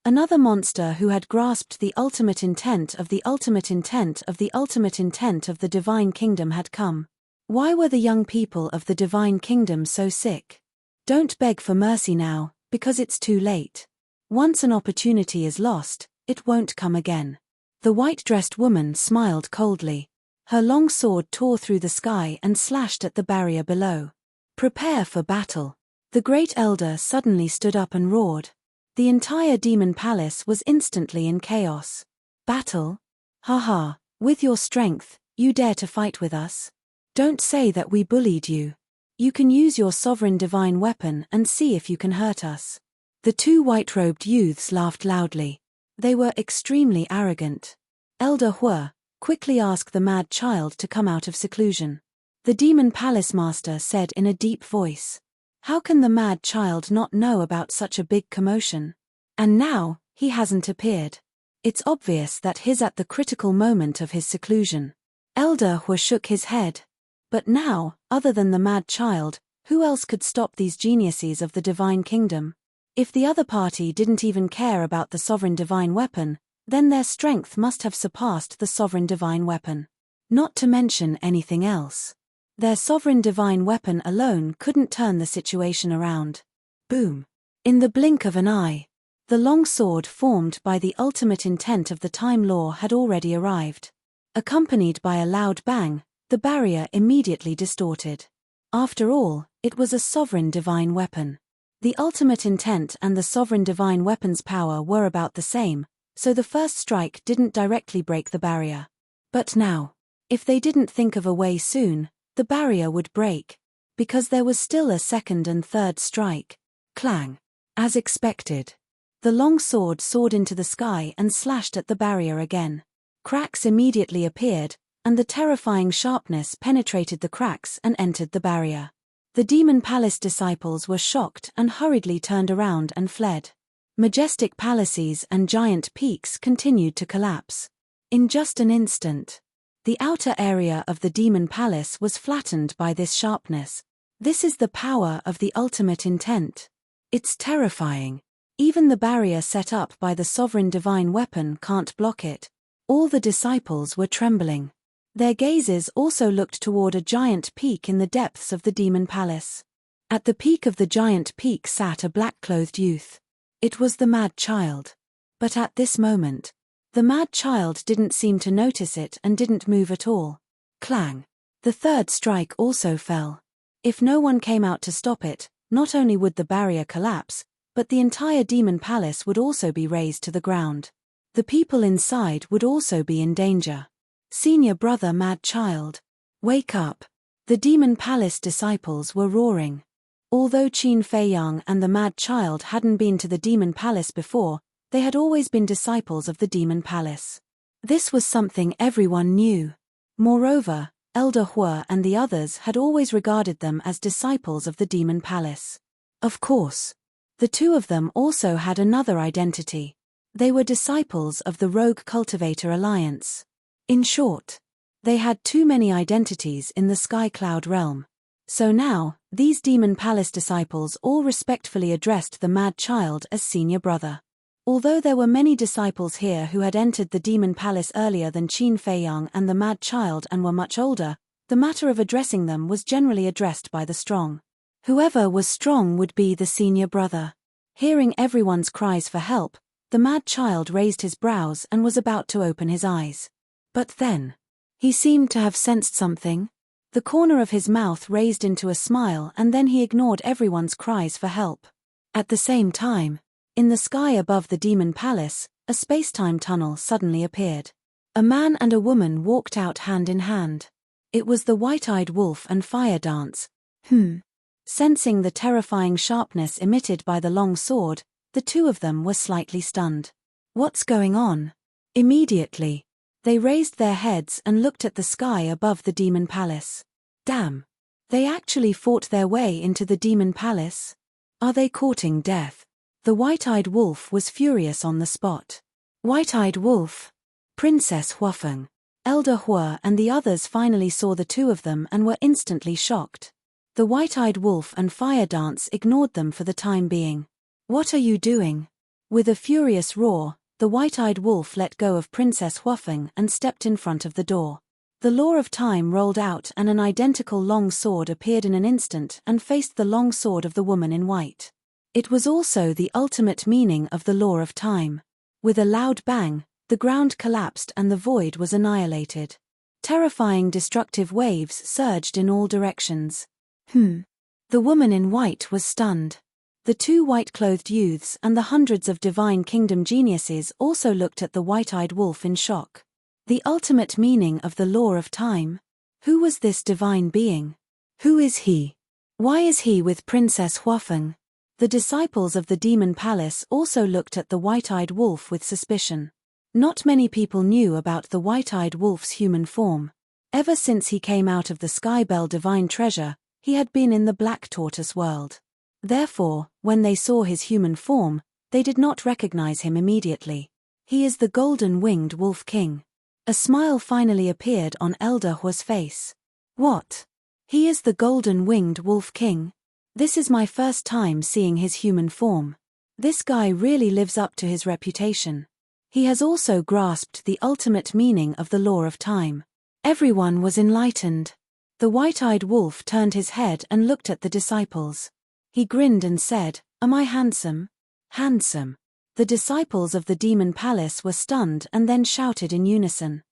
Another monster who had grasped the ultimate intent of the ultimate intent of the ultimate intent of the divine kingdom had come. Why were the young people of the divine kingdom so sick? Don't beg for mercy now, because it's too late. Once an opportunity is lost, it won't come again. The white-dressed woman smiled coldly. Her long sword tore through the sky and slashed at the barrier below. Prepare for battle. The great elder suddenly stood up and roared. The entire demon palace was instantly in chaos. Battle? Ha, with your strength, you dare to fight with us? Don't say that we bullied you. You can use your sovereign divine weapon and see if you can hurt us. The two white-robed youths laughed loudly. They were extremely arrogant. Elder Hua, quickly ask the mad child to come out of seclusion. The demon palace master said in a deep voice. How can the mad child not know about such a big commotion? And now, he hasn't appeared. It's obvious that he's at the critical moment of his seclusion. Elder Hua shook his head. But now, other than the mad child, who else could stop these geniuses of the divine kingdom? If the other party didn't even care about the sovereign divine weapon, then their strength must have surpassed the sovereign divine weapon. Not to mention anything else. Their sovereign divine weapon alone couldn't turn the situation around. Boom! In the blink of an eye, the long sword formed by the ultimate intent of the time law had already arrived. Accompanied by a loud bang, the barrier immediately distorted. After all, it was a sovereign divine weapon. The ultimate intent and the sovereign divine weapon's power were about the same, so the first strike didn't directly break the barrier. But now, if they didn't think of a way soon, the barrier would break, because there was still a second and third strike. Clang. As expected. The long sword soared into the sky and slashed at the barrier again. Cracks immediately appeared, and the terrifying sharpness penetrated the cracks and entered the barrier. The Demon Palace disciples were shocked and hurriedly turned around and fled. Majestic palaces and giant peaks continued to collapse. In just an instant, the outer area of the Demon Palace was flattened by this sharpness. This is the power of the ultimate intent. It's terrifying. Even the barrier set up by the sovereign divine weapon can't block it. All the disciples were trembling. Their gazes also looked toward a giant peak in the depths of the Demon Palace. At the peak of the giant peak sat a black-clothed youth. It was the Mad Child. But at this moment, the Mad Child didn't seem to notice it and didn't move at all. Clang! The third strike also fell. If no one came out to stop it, not only would the barrier collapse, but the entire Demon Palace would also be razed to the ground. The people inside would also be in danger. Senior brother Mad Child, wake up! The Demon Palace disciples were roaring. Although Qin Feiyang and the Mad Child hadn't been to the Demon Palace before, they had always been disciples of the Demon Palace. This was something everyone knew. Moreover, Elder Hua and the others had always regarded them as disciples of the Demon Palace. Of course, the two of them also had another identity. They were disciples of the Rogue Cultivator Alliance. In short, they had too many identities in the Sky Cloud realm. So now, these Demon Palace disciples all respectfully addressed the Mad Child as senior brother. Although there were many disciples here who had entered the Demon Palace earlier than Qin Feiyang and the Mad Child and were much older, the matter of addressing them was generally addressed by the strong. Whoever was strong would be the senior brother. Hearing everyone's cries for help, the Mad Child raised his brows and was about to open his eyes. But then, he seemed to have sensed something. The corner of his mouth raised into a smile and then he ignored everyone's cries for help. At the same time, in the sky above the Demon Palace, a space-time tunnel suddenly appeared. A man and a woman walked out hand in hand. It was the White-Eyed Wolf and Fire Dance. Sensing the terrifying sharpness emitted by the long sword, the two of them were slightly stunned. What's going on? Immediately, they raised their heads and looked at the sky above the Demon Palace. Damn! They actually fought their way into the Demon Palace? Are they courting death? The White-Eyed Wolf was furious on the spot. White-Eyed Wolf? Princess Huafeng, Elder Hua and the others finally saw the two of them and were instantly shocked. The White-Eyed Wolf and Fire Dance ignored them for the time being. What are you doing? With a furious roar, the White-Eyed Wolf let go of Princess Huafeng and stepped in front of the door. The Law of Time rolled out and an identical long sword appeared in an instant and faced the long sword of the woman in white. It was also the ultimate meaning of the Law of Time. With a loud bang, the ground collapsed and the void was annihilated. Terrifying destructive waves surged in all directions. The woman in white was stunned. The two white-clothed youths and the hundreds of Divine Kingdom geniuses also looked at the White-Eyed Wolf in shock. The ultimate meaning of the Law of Time? Who was this divine being? Who is he? Why is he with Princess Huafeng? The disciples of the Demon Palace also looked at the White-Eyed Wolf with suspicion. Not many people knew about the White-Eyed Wolf's human form. Ever since he came out of the Skybell Divine Treasure, he had been in the Black Tortoise world. Therefore, when they saw his human form, they did not recognize him immediately. He is the Golden-Winged Wolf King. A smile finally appeared on Elder Hua's face. What? He is the Golden-Winged Wolf King? This is my first time seeing his human form. This guy really lives up to his reputation. He has also grasped the ultimate meaning of the Law of Time. Everyone was enlightened. The White-Eyed Wolf turned his head and looked at the disciples. He grinned and said, "Am I handsome?" Handsome. The disciples of the Demon Palace were stunned and then shouted in unison.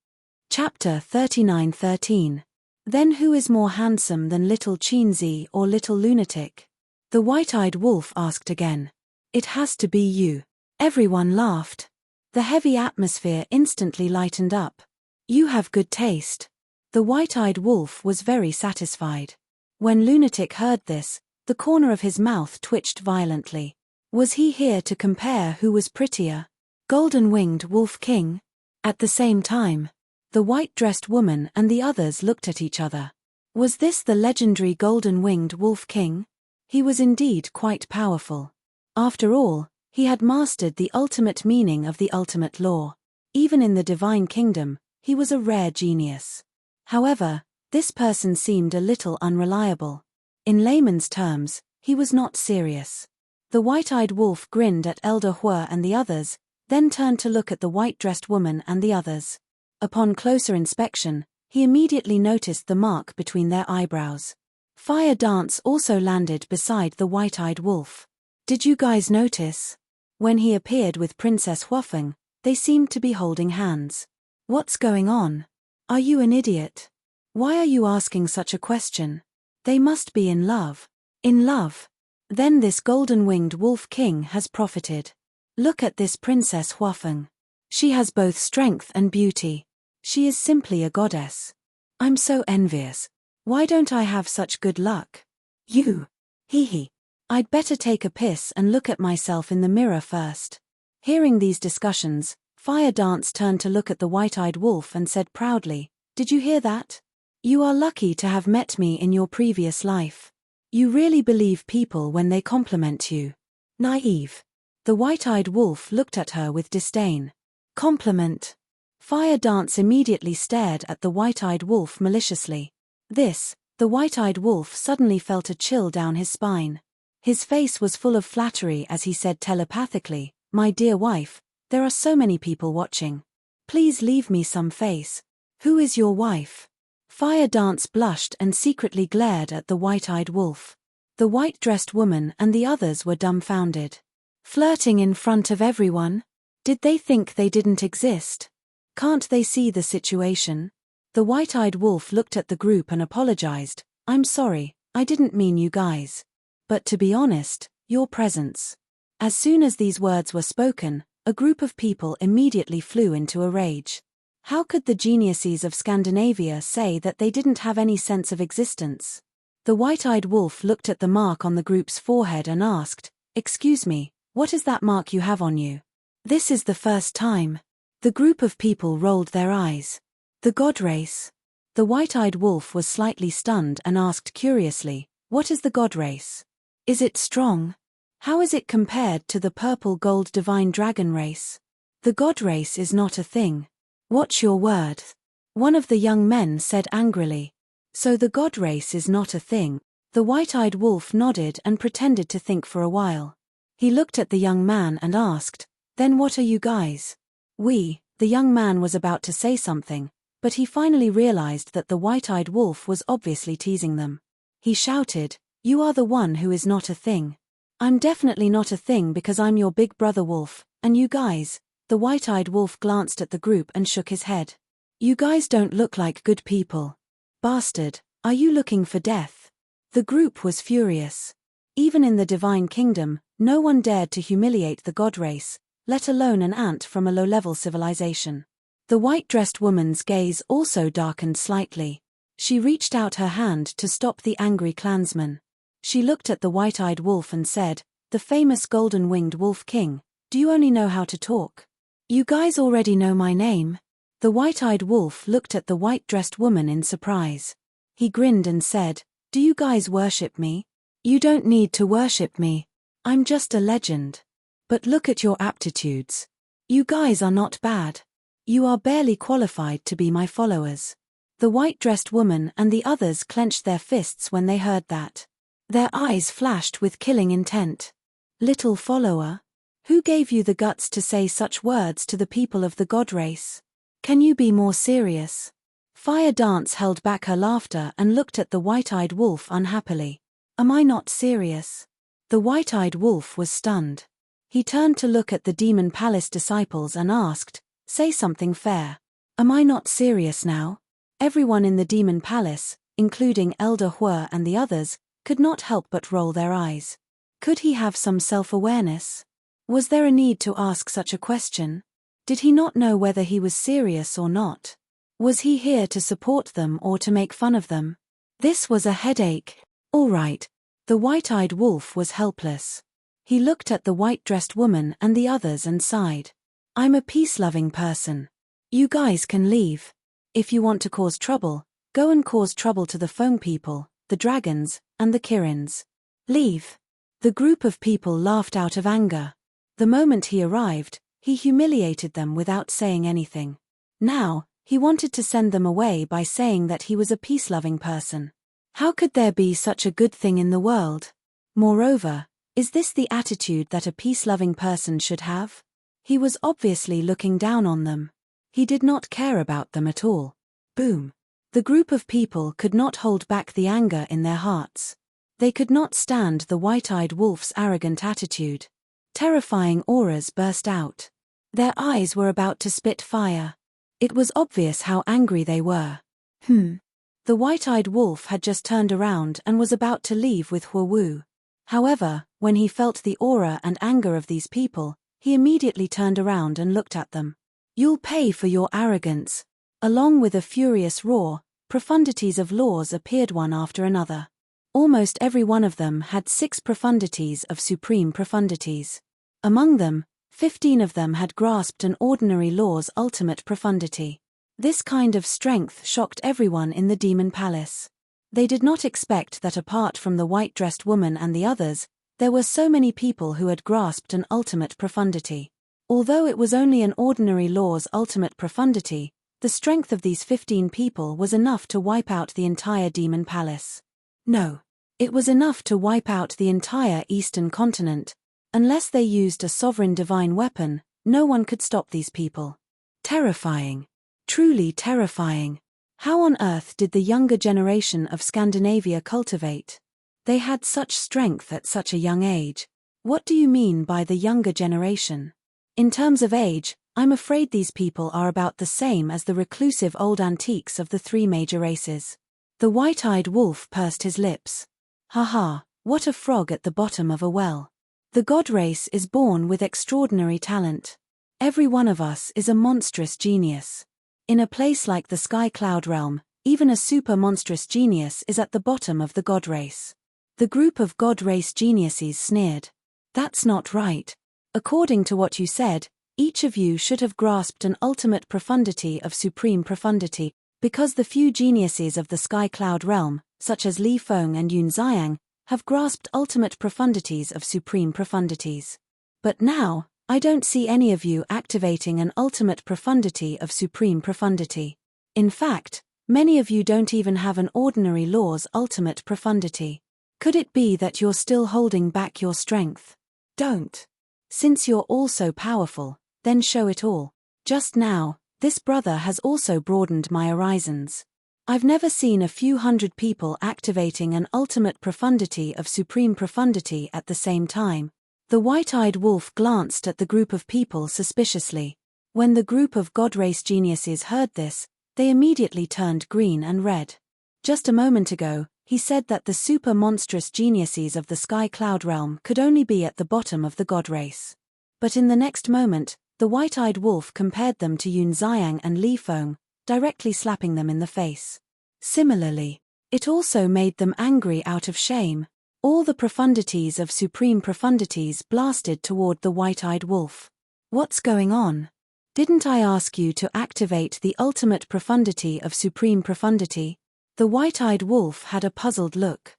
Chapter 39:13. Then who is more handsome than Little Chinzi or Little Lunatic? The White-Eyed Wolf asked again. It has to be you. Everyone laughed. The heavy atmosphere instantly lightened up. You have good taste. The White-Eyed Wolf was very satisfied. When Lunatic heard this, the corner of his mouth twitched violently. Was he here to compare who was prettier? Golden-Winged Wolf King? At the same time, the white-dressed woman and the others looked at each other. Was this the legendary golden-winged Wolf King? He was indeed quite powerful. After all, he had mastered the ultimate meaning of the ultimate law. Even in the divine kingdom, he was a rare genius. However, this person seemed a little unreliable. In layman's terms, he was not serious. The white-eyed wolf grinned at Elder Hua and the others, then turned to look at the white-dressed woman and the others. Upon closer inspection, he immediately noticed the mark between their eyebrows. Fire Dance also landed beside the white-eyed wolf. Did you guys notice? When he appeared with Princess Huafeng, they seemed to be holding hands. What's going on? Are you an idiot? Why are you asking such a question? They must be in love. In love? Then this golden-winged Wolf King has profited. Look at this Princess Huafeng. She has both strength and beauty. She is simply a goddess. I'm so envious. Why don't I have such good luck? You. Hee. I'd better take a piss and look at myself in the mirror first. Hearing these discussions, Fire Dance turned to look at the white-eyed wolf and said proudly, "Did you hear that? You are lucky to have met me in your previous life. You really believe people when they compliment you. Naive." The white-eyed wolf looked at her with disdain. Compliment. Fire Dance immediately stared at the white-eyed wolf maliciously. The white-eyed wolf suddenly felt a chill down his spine. His face was full of flattery as he said telepathically, "My dear wife, there are so many people watching. Please leave me some face. Who is your wife?" Fire Dance blushed and secretly glared at the white-eyed wolf. The white-dressed woman and the others were dumbfounded. Flirting in front of everyone? Did they think they didn't exist? Can't they see the situation? The white-eyed wolf looked at the group and apologized. "I'm sorry, I didn't mean you guys. But to be honest, your presence." As soon as these words were spoken, a group of people immediately flew into a rage. How could the geniuses of Scandinavia say that they didn't have any sense of existence? The white-eyed wolf looked at the mark on the group's forehead and asked, "Excuse me, what is that mark you have on you?" "This is the first time." The group of people rolled their eyes. "The god race?" The white-eyed wolf was slightly stunned and asked curiously, "What is the god race? Is it strong? How is it compared to the purple-gold divine dragon race?" "The god race is not a thing." "Watch your word," one of the young men said angrily. "So the god race is not a thing." The white-eyed wolf nodded and pretended to think for a while. He looked at the young man and asked, "Then what are you guys?" The young man was about to say something, but he finally realized that the white-eyed wolf was obviously teasing them. He shouted, "You are the one who is not a thing." "I'm definitely not a thing because I'm your big brother wolf, and you guys." The white-eyed wolf glanced at the group and shook his head. "You guys don't look like good people. Bastard, are you looking for death?" The group was furious. Even in the divine kingdom, no one dared to humiliate the god race, let alone an ant from a low-level civilization. The white-dressed woman's gaze also darkened slightly. She reached out her hand to stop the angry clansman. She looked at the white-eyed wolf and said, "The famous golden-winged Wolf King, do you only know how to talk? You guys already know my name." The white-eyed wolf looked at the white-dressed woman in surprise. He grinned and said, "Do you guys worship me? You don't need to worship me. I'm just a legend. But look at your aptitudes. You guys are not bad. You are barely qualified to be my followers." The white-dressed woman and the others clenched their fists when they heard that. Their eyes flashed with killing intent. "Little follower? Who gave you the guts to say such words to the people of the god race? Can you be more serious?" Fire Dance held back her laughter and looked at the white-eyed wolf unhappily. "Am I not serious?" The white-eyed wolf was stunned. He turned to look at the Demon Palace disciples and asked, "Say something fair. Am I not serious now?" Everyone in the Demon Palace, including Elder Hua and the others, could not help but roll their eyes. Could he have some self-awareness? Was there a need to ask such a question? Did he not know whether he was serious or not? Was he here to support them or to make fun of them? This was a headache. All right. The white-eyed wolf was helpless. He looked at the white-dressed woman and the others and sighed. "I'm a peace-loving person. You guys can leave. If you want to cause trouble, go and cause trouble to the foam people, the dragons, and the Kirins. Leave. The group of people laughed out of anger. The moment he arrived, he humiliated them without saying anything. Now, he wanted to send them away by saying that he was a peace-loving person. How could there be such a good thing in the world? Moreover, is this the attitude that a peace-loving person should have? He was obviously looking down on them. He did not care about them at all. Boom. The group of people could not hold back the anger in their hearts. They could not stand the white-eyed wolf's arrogant attitude. Terrifying auras burst out. Their eyes were about to spit fire. It was obvious how angry they were. The white-eyed wolf had just turned around and was about to leave with Huowu. However, when he felt the aura and anger of these people, he immediately turned around and looked at them. You'll pay for your arrogance. Along with a furious roar, profundities of laws appeared one after another. Almost every one of them had 6 profundities of supreme profundities. Among them, 15 of them had grasped an ordinary law's ultimate profundity. This kind of strength shocked everyone in the demon palace. They did not expect that apart from the white-dressed woman and the others, there were so many people who had grasped an ultimate profundity. Although it was only an ordinary law's ultimate profundity, the strength of these 15 people was enough to wipe out the entire demon palace. No. It was enough to wipe out the entire eastern continent. Unless they used a sovereign divine weapon, no one could stop these people. Terrifying. Truly terrifying. How on earth did the younger generation of Scandinavia cultivate? They had such strength at such a young age. What do you mean by the younger generation? In terms of age, I'm afraid these people are about the same as the reclusive old antiques of the 3 major races. The white-eyed wolf pursed his lips. Haha, what a frog at the bottom of a well. The god race is born with extraordinary talent. Every one of us is a monstrous genius. In a place like the Sky Cloud Realm, even a super monstrous genius is at the bottom of the god race. The group of god race geniuses sneered. That's not right. According to what you said, each of you should have grasped an ultimate profundity of supreme profundity, because the few geniuses of the Sky Cloud Realm, such as Li Feng and Yun Xiang, have grasped ultimate profundities of supreme profundities. But now, I don't see any of you activating an ultimate profundity of supreme profundity. In fact, many of you don't even have an ordinary law's ultimate profundity. Could it be that you're still holding back your strength? Don't. Since you're all so powerful, then show it all. Just now, this brother has also broadened my horizons. I've never seen a few hundred people activating an ultimate profundity of supreme profundity at the same time. The white-eyed wolf glanced at the group of people suspiciously. When the group of god race geniuses heard this, they immediately turned green and red. Just a moment ago, he said that the super monstrous geniuses of the Sky Cloud Realm could only be at the bottom of the god race. But in the next moment, the white-eyed wolf compared them to Yun Xiang and Li Feng, directly slapping them in the face. Similarly, it also made them angry out of shame. All the profundities of supreme profundities blasted toward the white-eyed wolf. What's going on? Didn't I ask you to activate the ultimate profundity of supreme profundity? The white-eyed wolf had a puzzled look.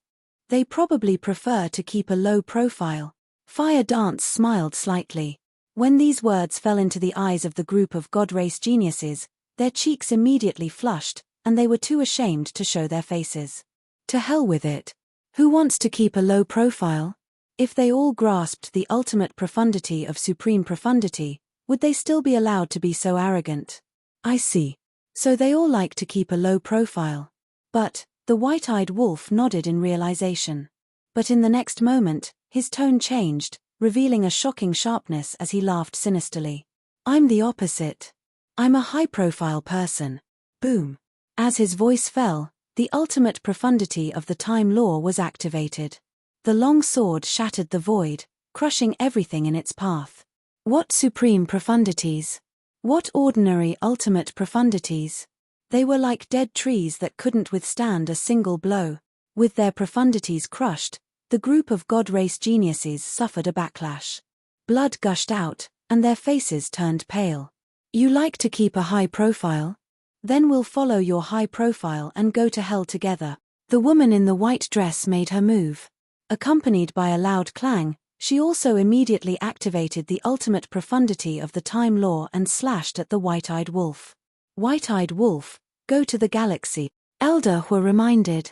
They probably prefer to keep a low profile. Fire Dance smiled slightly. When these words fell into the eyes of the group of god race geniuses, their cheeks immediately flushed, and they were too ashamed to show their faces. To hell with it. Who wants to keep a low profile? If they all grasped the ultimate profundity of supreme profundity, would they still be allowed to be so arrogant? I see. So they all like to keep a low profile. But, the white-eyed wolf nodded in realization. But in the next moment, his tone changed, revealing a shocking sharpness as he laughed sinisterly. I'm the opposite. I'm a high-profile person. Boom. As his voice fell, the ultimate profundity of the time law was activated. The long sword shattered the void, crushing everything in its path. What supreme profundities? What ordinary ultimate profundities? They were like dead trees that couldn't withstand a single blow. With their profundities crushed, the group of god race geniuses suffered a backlash. Blood gushed out, and their faces turned pale. You like to keep a high profile? Then we'll follow your high profile and go to hell together. The woman in the white dress made her move. Accompanied by a loud clang, she also immediately activated the ultimate profundity of the time law and slashed at the white-eyed wolf. White-eyed wolf, go to the galaxy, Elder were reminded.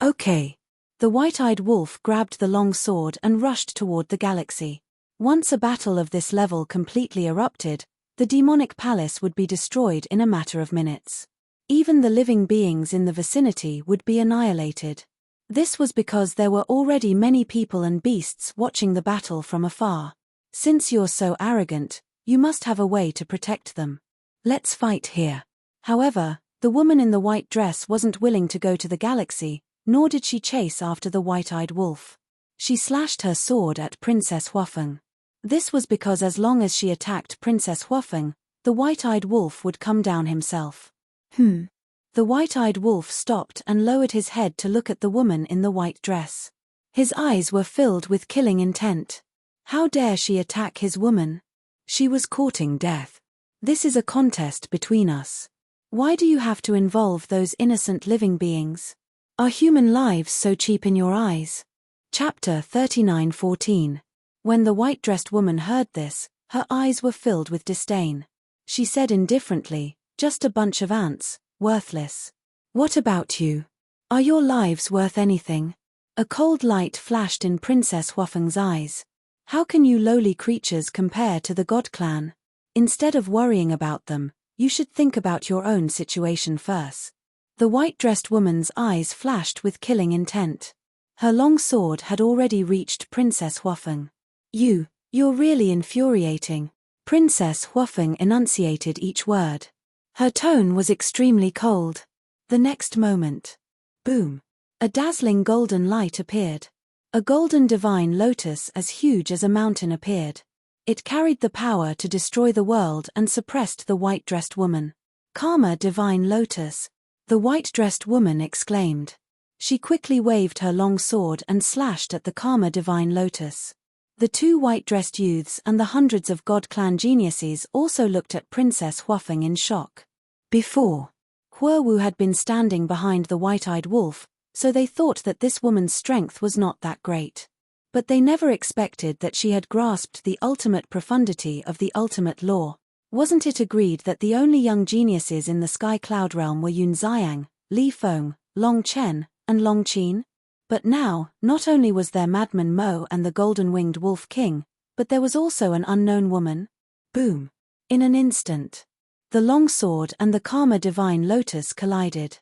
Okay. The white-eyed wolf grabbed the long sword and rushed toward the galaxy. Once a battle of this level completely erupted, the demonic palace would be destroyed in a matter of minutes. Even the living beings in the vicinity would be annihilated. This was because there were already many people and beasts watching the battle from afar. Since you're so arrogant, you must have a way to protect them. Let's fight here. However, the woman in the white dress wasn't willing to go to the galaxy, nor did she chase after the white-eyed wolf. She slashed her sword at Princess Huafeng. This was because as long as she attacked Princess Huafeng, the white-eyed wolf would come down himself. The white-eyed wolf stopped and lowered his head to look at the woman in the white dress. His eyes were filled with killing intent. How dare she attack his woman? She was courting death. This is a contest between us. Why do you have to involve those innocent living beings? Are human lives so cheap in your eyes? Chapter 39:14. When the white-dressed woman heard this, her eyes were filled with disdain. She said indifferently, "Just a bunch of ants, worthless. What about you? Are your lives worth anything?" A cold light flashed in Princess Huafeng's eyes. How can you lowly creatures compare to the God Clan? Instead of worrying about them, you should think about your own situation first. The white-dressed woman's eyes flashed with killing intent. Her long sword had already reached Princess Huafeng. You're really infuriating. Princess Huafeng enunciated each word. Her tone was extremely cold. The next moment, boom! A dazzling golden light appeared. A golden divine lotus as huge as a mountain appeared. It carried the power to destroy the world and suppressed the white-dressed woman. "Karma divine lotus," the white-dressed woman exclaimed. She quickly waved her long sword and slashed at the Karma divine lotus. The two white-dressed youths and the hundreds of God Clan geniuses also looked at Princess Huafeng in shock. Before, Huowu had been standing behind the white-eyed wolf, so they thought that this woman's strength was not that great. But they never expected that she had grasped the ultimate profundity of the ultimate law. Wasn't it agreed that the only young geniuses in the Sky Cloud realm were Yun Xiang, Li Feng, Long Chen, and Long Qin? But now, not only was there Madman Mo and the golden-winged Wolf King, but there was also an unknown woman. Boom! In an instant, the long sword and the Karma divine lotus collided.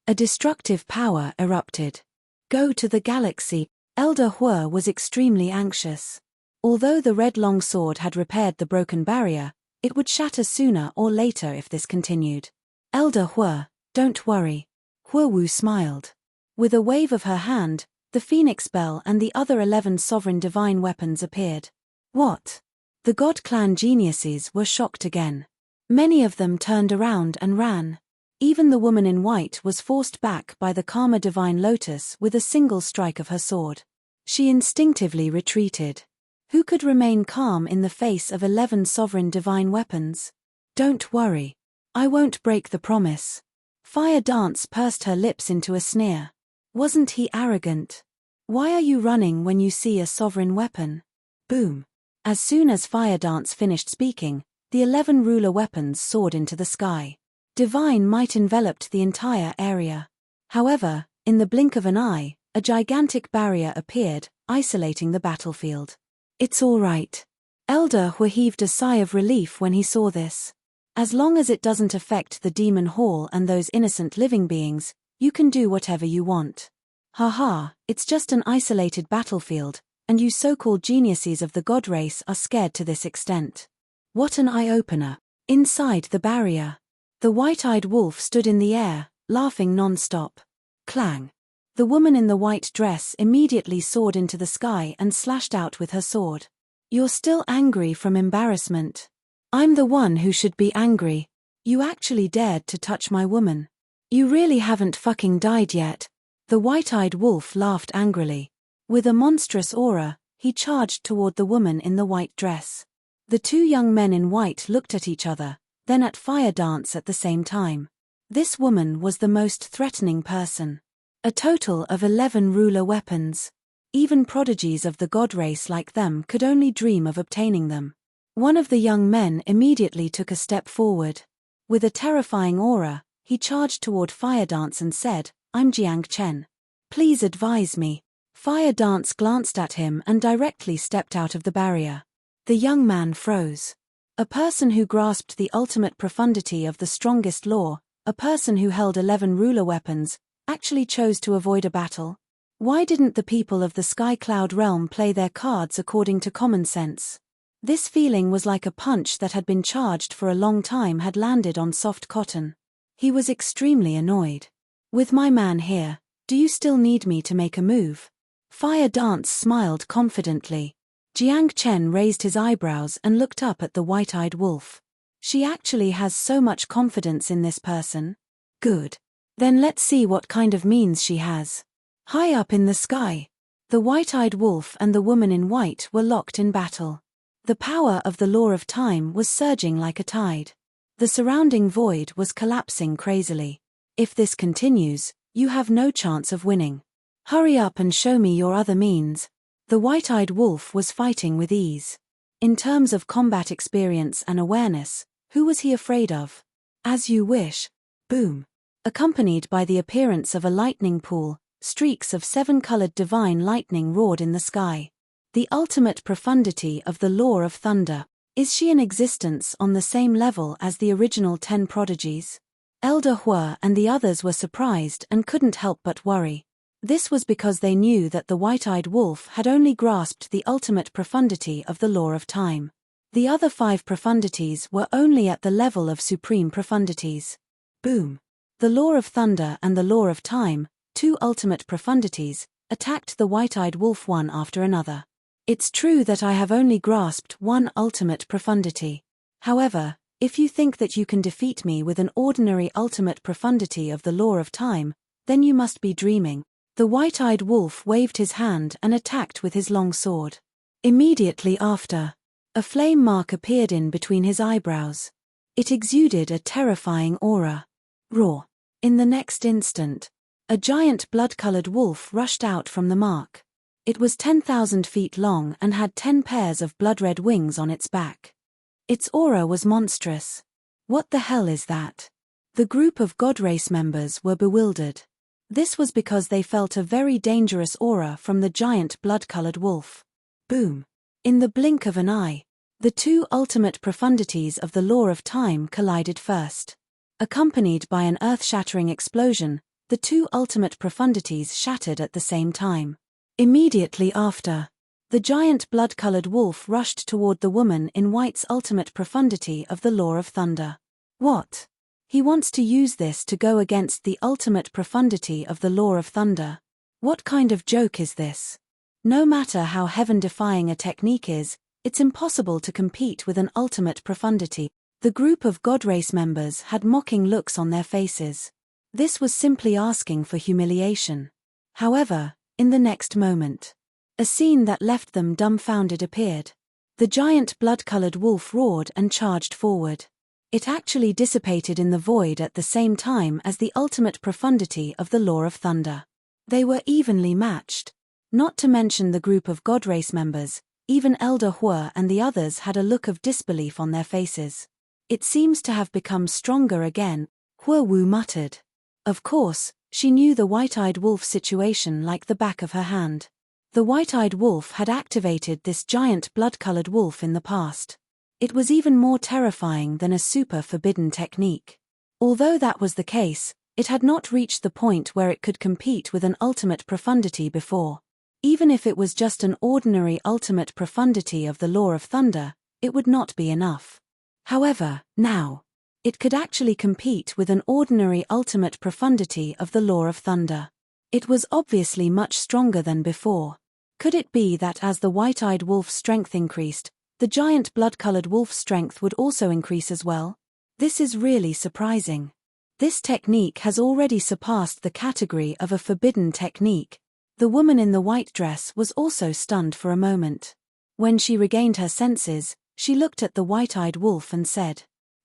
A destructive power erupted. Go to the galaxy. Elder Hue was extremely anxious. Although the red long sword had repaired the broken barrier, it would shatter sooner or later if this continued. Elder Hue, don't worry. Huowu smiled. With a wave of her hand, the Phoenix Bell and the other 11 sovereign divine weapons appeared. What? The God Clan geniuses were shocked again. Many of them turned around and ran. Even the woman in white was forced back by the Karma divine lotus with a single strike of her sword. She instinctively retreated. Who could remain calm in the face of 11 sovereign divine weapons? Don't worry. I won't break the promise. Fire Dance pursed her lips into a sneer. Wasn't he arrogant? Why are you running when you see a sovereign weapon? Boom. As soon as Fire Dance finished speaking, the 11 ruler weapons soared into the sky. Divine might enveloped the entire area. However, in the blink of an eye, a gigantic barrier appeared, isolating the battlefield. It's all right. Elder Hue heaved a sigh of relief when he saw this. As long as it doesn't affect the Demon Hall and those innocent living beings, you can do whatever you want. Haha, it's just an isolated battlefield, and you so-called geniuses of the god race are scared to this extent. What an eye-opener. Inside the barrier, the white-eyed wolf stood in the air, laughing non-stop. Clang. The woman in the white dress immediately soared into the sky and slashed out with her sword. You're still angry from embarrassment. I'm the one who should be angry. You actually dared to touch my woman. You really haven't fucking died yet. The white-eyed wolf laughed angrily. With a monstrous aura, he charged toward the woman in the white dress. The two young men in white looked at each other, then at fire dance at the same time. This woman was the most threatening person. A total of 11 ruler weapons. Even prodigies of the god race like them could only dream of obtaining them. One of the young men immediately took a step forward. With a terrifying aura, he charged toward Fire Dance and said, "I'm Jiang Chen. Please advise me." Fire Dance glanced at him and directly stepped out of the barrier. The young man froze. A person who grasped the ultimate profundity of the strongest law, a person who held 11 ruler weapons, actually chose to avoid a battle? Why didn't the people of the Sky Cloud realm play their cards according to common sense? This feeling was like a punch that had been charged for a long time had landed on soft cotton. He was extremely annoyed. "With my man here, do you still need me to make a move?" Fire Dance smiled confidently. Jiang Chen raised his eyebrows and looked up at the white-eyed wolf. She actually has so much confidence in this person? Good. Then let's see what kind of means she has. High up in the sky, the white-eyed wolf and the woman in white were locked in battle. The power of the law of time was surging like a tide. The surrounding void was collapsing crazily. If this continues, you have no chance of winning. Hurry up and show me your other means. The white-eyed wolf was fighting with ease. In terms of combat experience and awareness, who was he afraid of? As you wish. Boom. Accompanied by the appearance of a lightning pool, streaks of 7-colored divine lightning roared in the sky. The ultimate profundity of the law of thunder. Is she in existence on the same level as the original 10 prodigies? Elder Hua and the others were surprised and couldn't help but worry. This was because they knew that the white-eyed wolf had only grasped the ultimate profundity of the law of time. The other 5 profundities were only at the level of supreme profundities. Boom. The law of thunder and the law of time, 2 ultimate profundities, attacked the white-eyed wolf one after another. It's true that I have only grasped one ultimate profundity. However, if you think that you can defeat me with an ordinary ultimate profundity of the law of time, then you must be dreaming. The white-eyed wolf waved his hand and attacked with his long sword. Immediately after, a flame mark appeared in between his eyebrows. It exuded a terrifying aura. Roar. In the next instant, a giant blood-colored wolf rushed out from the mark. It was 10,000 feet long and had 10 pairs of blood-red wings on its back. Its aura was monstrous. What the hell is that? The group of God Race members were bewildered. This was because they felt a very dangerous aura from the giant blood-colored wolf. Boom. In the blink of an eye, the 2 ultimate profundities of the law of time collided first. Accompanied by an earth-shattering explosion, the 2 ultimate profundities shattered at the same time. Immediately after, the giant blood-colored wolf rushed toward the woman in white's ultimate profundity of the law of thunder. What? He wants to use this to go against the ultimate profundity of the law of thunder. What kind of joke is this? No matter how heaven-defying a technique is, it's impossible to compete with an ultimate profundity. The group of God Race members had mocking looks on their faces. This was simply asking for humiliation. However, in the next moment, a scene that left them dumbfounded appeared. The giant blood-colored wolf roared and charged forward. It actually dissipated in the void at the same time as the ultimate profundity of the law of thunder. They were evenly matched. Not to mention the group of God Race members, even Elder Hua and the others had a look of disbelief on their faces. It seems to have become stronger again, Hua Wu muttered. Of course, she knew the white-eyed wolf situation like the back of her hand. The white-eyed wolf had activated this giant blood-colored wolf in the past. It was even more terrifying than a super forbidden technique. Although that was the case, it had not reached the point where it could compete with an ultimate profundity before. Even if it was just an ordinary ultimate profundity of the law of thunder, it would not be enough. However, now, it could actually compete with an ordinary ultimate profundity of the law of thunder. It was obviously much stronger than before. Could it be that as the white-eyed wolf's strength increased, the giant blood-colored wolf's strength would also increase as well? This is really surprising. This technique has already surpassed the category of a forbidden technique. The woman in the white dress was also stunned for a moment. When she regained her senses, she looked at the white-eyed wolf and said,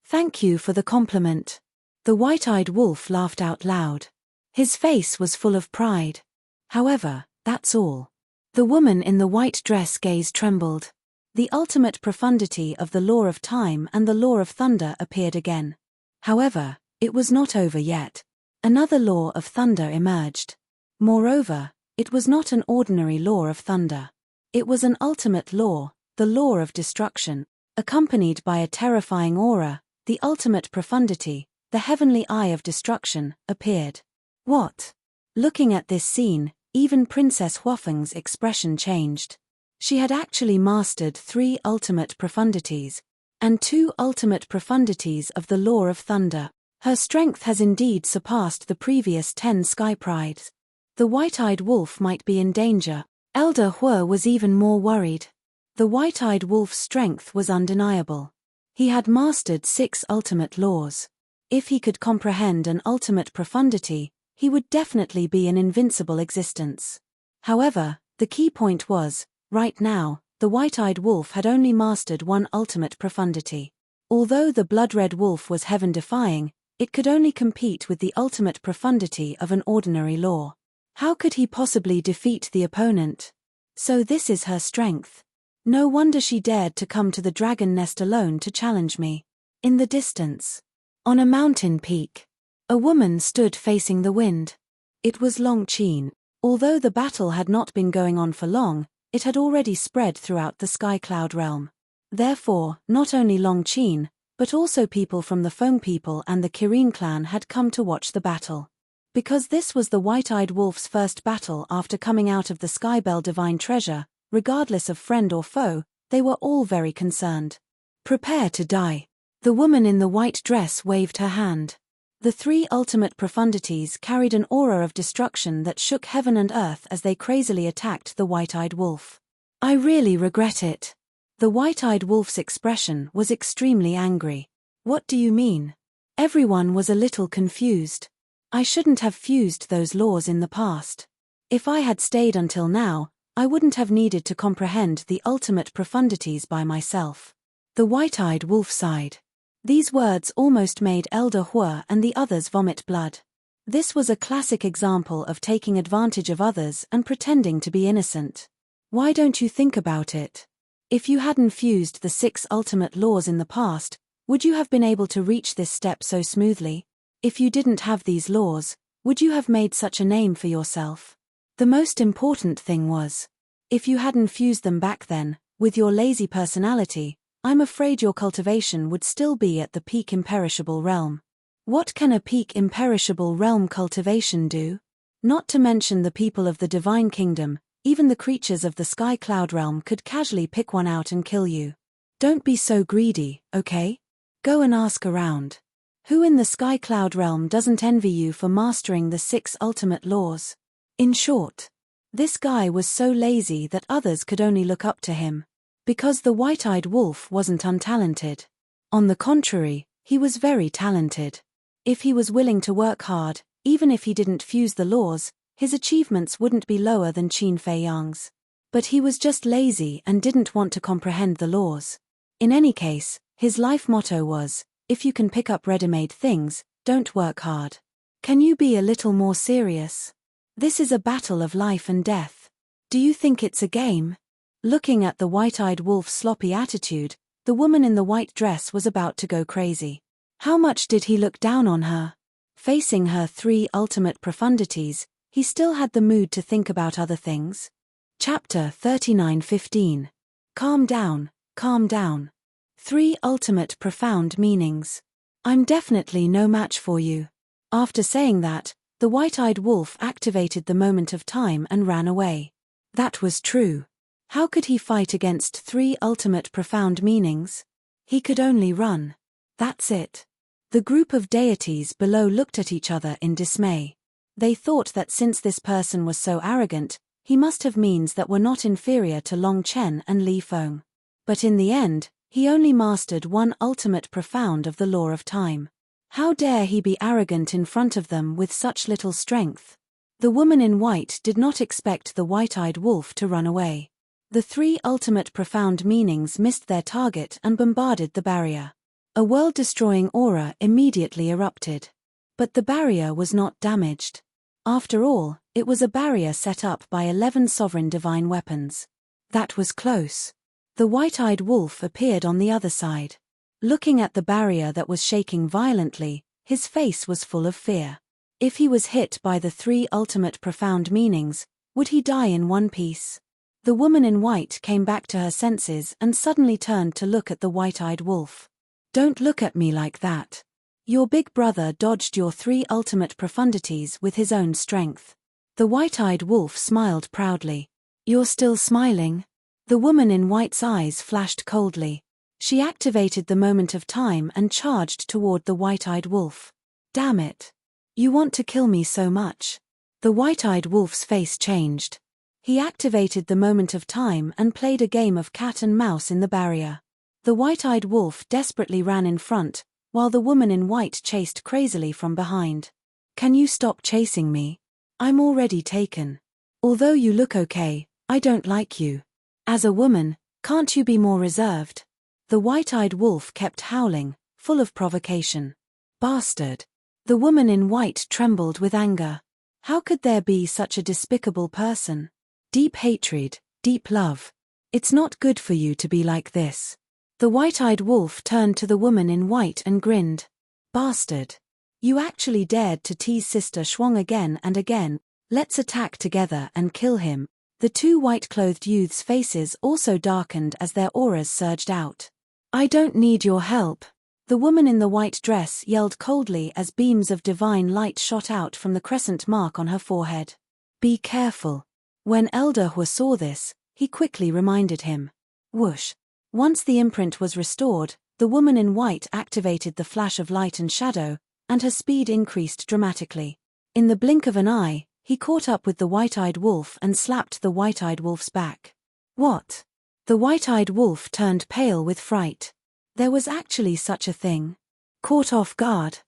Thank you for the compliment. The white-eyed wolf laughed out loud. His face was full of pride. However, that's all. The woman in the white dress gaze trembled. The ultimate profundity of the law of time and the law of thunder appeared again. However, it was not over yet. Another law of thunder emerged. Moreover, it was not an ordinary law of thunder. It was an ultimate law, the law of destruction, accompanied by a terrifying aura. The ultimate profundity, the heavenly eye of destruction, appeared. What? Looking at this scene, even Princess Huafeng's expression changed. She had actually mastered 3 ultimate profundities, and 2 ultimate profundities of the law of thunder. Her strength has indeed surpassed the previous 10 sky prides. The white-eyed wolf might be in danger. Elder Hue was even more worried. The white-eyed wolf's strength was undeniable. He had mastered 6 ultimate laws. If he could comprehend an ultimate profundity, he would definitely be an invincible existence. However, the key point was, right now, the white-eyed wolf had only mastered 1 ultimate profundity. Although the blood-red wolf was heaven-defying, it could only compete with the ultimate profundity of an ordinary law. How could he possibly defeat the opponent? So this is her strength. No wonder she dared to come to the dragon nest alone to challenge me. In the distance, on a mountain peak, a woman stood facing the wind. It was Long Qin. Although the battle had not been going on for long, it had already spread throughout the sky cloud realm. Therefore, not only Long Qin, but also people from the Feng people and the Kirin clan had come to watch the battle. Because this was the white-eyed wolf's first battle after coming out of the Skybell divine treasure, regardless of friend or foe, they were all very concerned. Prepare to die. The woman in the white dress waved her hand. The 3 ultimate profundities carried an aura of destruction that shook heaven and earth as they crazily attacked the white-eyed wolf. I really regret it. The white-eyed wolf's expression was extremely angry. What do you mean? Everyone was a little confused. I shouldn't have fused those laws in the past. If I had stayed until now, I wouldn't have needed to comprehend the ultimate profundities by myself. The white-eyed wolf sighed. These words almost made Elder Hue and the others vomit blood. This was a classic example of taking advantage of others and pretending to be innocent. Why don't you think about it? If you hadn't fused the 6 ultimate laws in the past, would you have been able to reach this step so smoothly? If you didn't have these laws, would you have made such a name for yourself? The most important thing was, if you hadn't fused them back then, with your lazy personality, I'm afraid your cultivation would still be at the peak imperishable realm. What can a peak imperishable realm cultivation do? Not to mention the people of the divine kingdom, even the creatures of the sky cloud realm could casually pick one out and kill you. Don't be so greedy, okay? Go and ask around. Who in the sky cloud realm doesn't envy you for mastering the 6 ultimate laws? In short, this guy was so lazy that others could only look up to him. Because the white-eyed wolf wasn't untalented. On the contrary, he was very talented. If he was willing to work hard, even if he didn't fuse the laws, his achievements wouldn't be lower than Qin Fei Yang's. But he was just lazy and didn't want to comprehend the laws. In any case, his life motto was, if you can pick up ready-made things, don't work hard. Can you be a little more serious? This is a battle of life and death. Do you think it's a game? Looking at the white-eyed wolf's sloppy attitude, the woman in the white dress was about to go crazy. How much did he look down on her? Facing her 3 ultimate profundities, he still had the mood to think about other things. Chapter 39:15. Calm down, calm down. 3 ultimate profound meanings. I'm definitely no match for you. After saying that, the white-eyed wolf activated the moment of time and ran away. That was true. How could he fight against 3 ultimate profound meanings? He could only run. That's it. The group of deities below looked at each other in dismay. They thought that since this person was so arrogant, he must have means that were not inferior to Long Chen and Li Feng. But in the end, he only mastered 1 ultimate profound of the law of time. How dare he be arrogant in front of them with such little strength? The woman in white did not expect the white-eyed wolf to run away. The 3 ultimate profound meanings missed their target and bombarded the barrier. A world-destroying aura immediately erupted. But the barrier was not damaged. After all, it was a barrier set up by 11 sovereign divine weapons. That was close. The white-eyed wolf appeared on the other side. Looking at the barrier that was shaking violently, his face was full of fear. If he was hit by the 3 ultimate profound meanings, would he die in one piece? The woman in white came back to her senses and suddenly turned to look at the white-eyed wolf. "Don't look at me like that. Your big brother dodged your 3 ultimate profundities with his own strength." The white-eyed wolf smiled proudly. "You're still smiling?" The woman in white's eyes flashed coldly. She activated the moment of time and charged toward the white-eyed wolf. "Damn it. You want to kill me so much?" The white-eyed wolf's face changed. He activated the moment of time and played a game of cat and mouse in the barrier. The white-eyed wolf desperately ran in front, while the woman in white chased crazily from behind. "Can you stop chasing me? I'm already taken. Although you look okay, I don't like you. As a woman, can't you be more reserved?" The white-eyed wolf kept howling, full of provocation. "Bastard." The woman in white trembled with anger. How could there be such a despicable person? Deep hatred, deep love. It's not good for you to be like this. The white-eyed wolf turned to the woman in white and grinned. "Bastard. You actually dared to tease Sister Schwang again and again. Let's attack together and kill him." The 2 white-clothed youths' faces also darkened as their auras surged out. "I don't need your help." The woman in the white dress yelled coldly as beams of divine light shot out from the crescent mark on her forehead. "Be careful." When Elder Hua saw this, he quickly reminded him. Whoosh. Once the imprint was restored, the woman in white activated the flash of light and shadow, and her speed increased dramatically. In the blink of an eye, he caught up with the white-eyed wolf and slapped the white-eyed wolf's back. "What?" The white-eyed wolf turned pale with fright. There was actually such a thing. Caught off guard.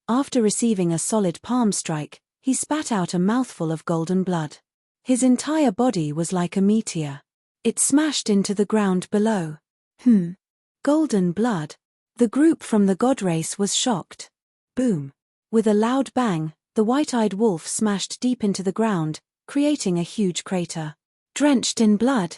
After receiving a solid palm strike, he spat out a mouthful of golden blood. His entire body was like a meteor. It smashed into the ground below. Golden blood. The group from the god race was shocked. Boom. With a loud bang, the white-eyed wolf smashed deep into the ground, creating a huge crater. Drenched in blood.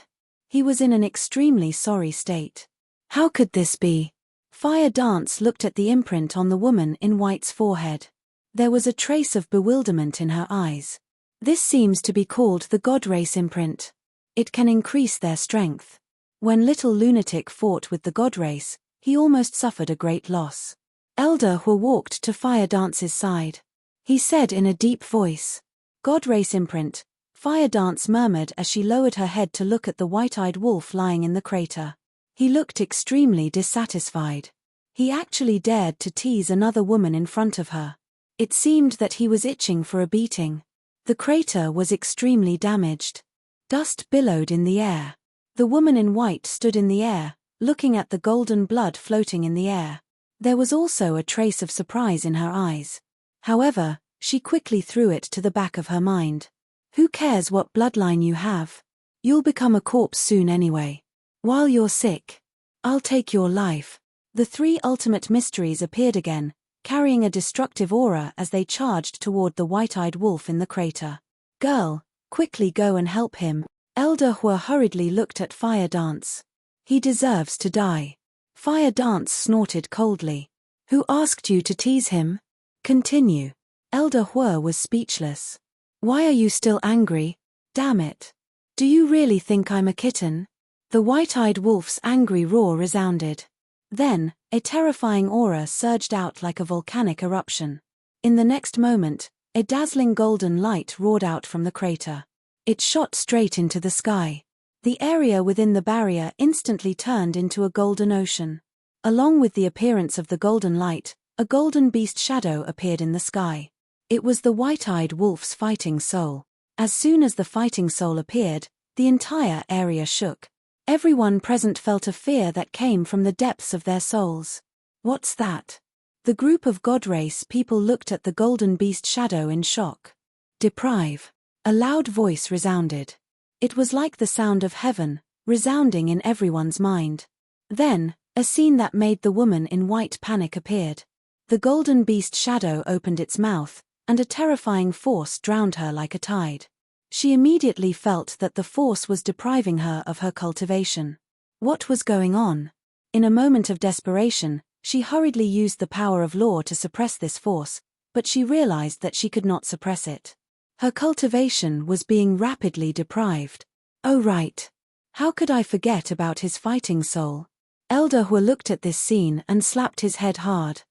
He was in an extremely sorry state. How could this be? Fire Dance looked at the imprint on the woman in white's forehead. There was a trace of bewilderment in her eyes. This seems to be called the god race imprint. It can increase their strength. When Little Lunatic fought with the god race, he almost suffered a great loss. Elder Hua walked to Fire Dance's side. He said in a deep voice, "God race imprint." Fire Dance murmured as she lowered her head to look at the white-eyed wolf lying in the crater. He looked extremely dissatisfied. He actually dared to tease another woman in front of her. It seemed that he was itching for a beating. The crater was extremely damaged. Dust billowed in the air. The woman in white stood in the air, looking at the golden blood floating in the air. There was also a trace of surprise in her eyes. However, she quickly threw it to the back of her mind. Who cares what bloodline you have? You'll become a corpse soon anyway. While you're sick, I'll take your life. The 3 ultimate mysteries appeared again, carrying a destructive aura as they charged toward the white-eyed wolf in the crater. "Girl, quickly go and help him." Elder Hua hurriedly looked at Fire Dance. "He deserves to die." Fire Dance snorted coldly. "Who asked you to tease him?" "Continue." Elder Hua was speechless. "Why are you still angry? Damn it. Do you really think I'm a kitten?" The white-eyed wolf's angry roar resounded. Then, a terrifying aura surged out like a volcanic eruption. In the next moment, a dazzling golden light roared out from the crater. It shot straight into the sky. The area within the barrier instantly turned into a golden ocean. Along with the appearance of the golden light, a golden beast shadow appeared in the sky. It was the white-eyed wolf's fighting soul. As soon as the fighting soul appeared, the entire area shook. Everyone present felt a fear that came from the depths of their souls. What's that? The group of god race people looked at the golden beast shadow in shock. Deprive. A loud voice resounded. It was like the sound of heaven, resounding in everyone's mind. Then, A scene that made the woman in white panic appeared. The golden beast shadow opened its mouth, and a terrifying force drowned her like a tide. She immediately felt that the force was depriving her of her cultivation. What was going on? In a moment of desperation, she hurriedly used the power of law to suppress this force, but she realized that she could not suppress it. Her cultivation was being rapidly deprived. Oh right. How could I forget about his fighting soul? Elder Hua looked at this scene and slapped his head hard.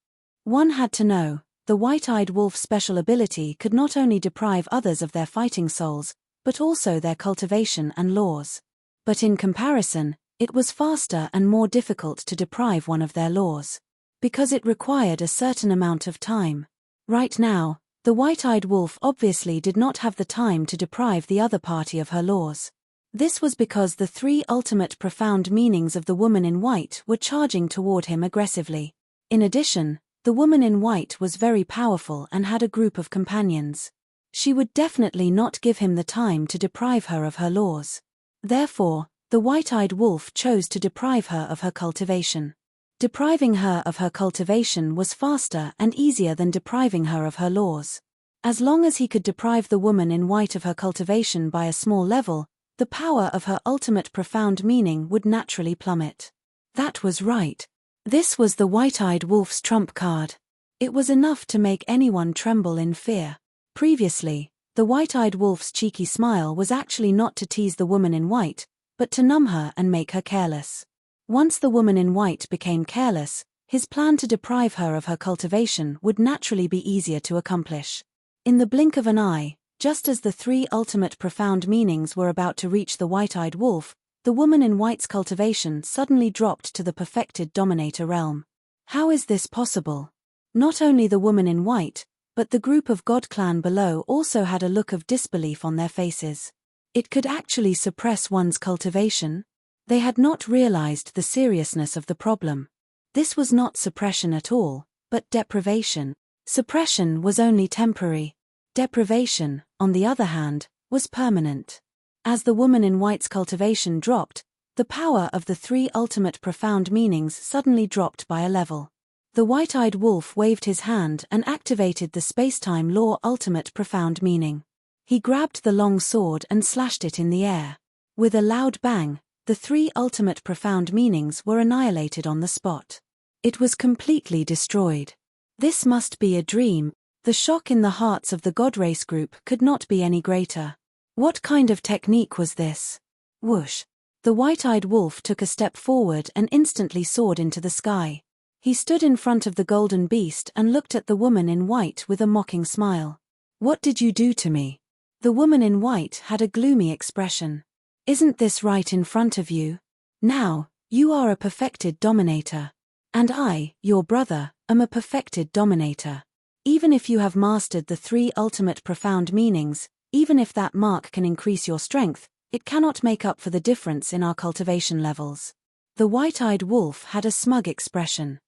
One had to know, the white-eyed wolf's special ability could not only deprive others of their fighting souls, but also their cultivation and laws. But in comparison, it was faster and more difficult to deprive one of their laws. Because it required a certain amount of time. Right now, the white-eyed wolf obviously did not have the time to deprive the other party of her laws. This was because the three ultimate profound meanings of the woman in white were charging toward him aggressively. In addition, the woman in white was very powerful and had a group of companions. She would definitely not give him the time to deprive her of her laws. Therefore, the white-eyed wolf chose to deprive her of her cultivation. Depriving her of her cultivation was faster and easier than depriving her of her laws. As long as he could deprive the woman in white of her cultivation by a small level, the power of her ultimate profound meaning would naturally plummet. That was right. This was the white-eyed wolf's trump card. It was enough to make anyone tremble in fear. Previously, the white-eyed wolf's cheeky smile was actually not to tease the woman in white, but to numb her and make her careless. Once the woman in white became careless, his plan to deprive her of her cultivation would naturally be easier to accomplish. In the blink of an eye, just as the three ultimate profound meanings were about to reach the white-eyed wolf, the woman in white's cultivation suddenly dropped to the perfected dominator realm. How is this possible? Not only the woman in white, but the group of God clan below also had a look of disbelief on their faces. It could actually suppress one's cultivation? They had not realized the seriousness of the problem. This was not suppression at all, but deprivation. Suppression was only temporary. Deprivation, on the other hand, was permanent. As the woman in white's cultivation dropped, the power of the three ultimate profound meanings suddenly dropped by a level. The white-eyed wolf waved his hand and activated the space-time law ultimate profound meaning. He grabbed the long sword and slashed it in the air. With a loud bang, the three ultimate profound meanings were annihilated on the spot. It was completely destroyed. This must be a dream. The shock in the hearts of the God Race group could not be any greater. What kind of technique was this? Whoosh! The white-eyed wolf took a step forward and instantly soared into the sky. He stood in front of the golden beast and looked at the woman in white with a mocking smile. What did you do to me? The woman in white had a gloomy expression. Isn't this right in front of you? Now, you are a perfected dominator. And I, your brother, am a perfected dominator. Even if you have mastered the three ultimate profound meanings, even if that mark can increase your strength, it cannot make up for the difference in our cultivation levels. The white-eyed wolf had a smug expression.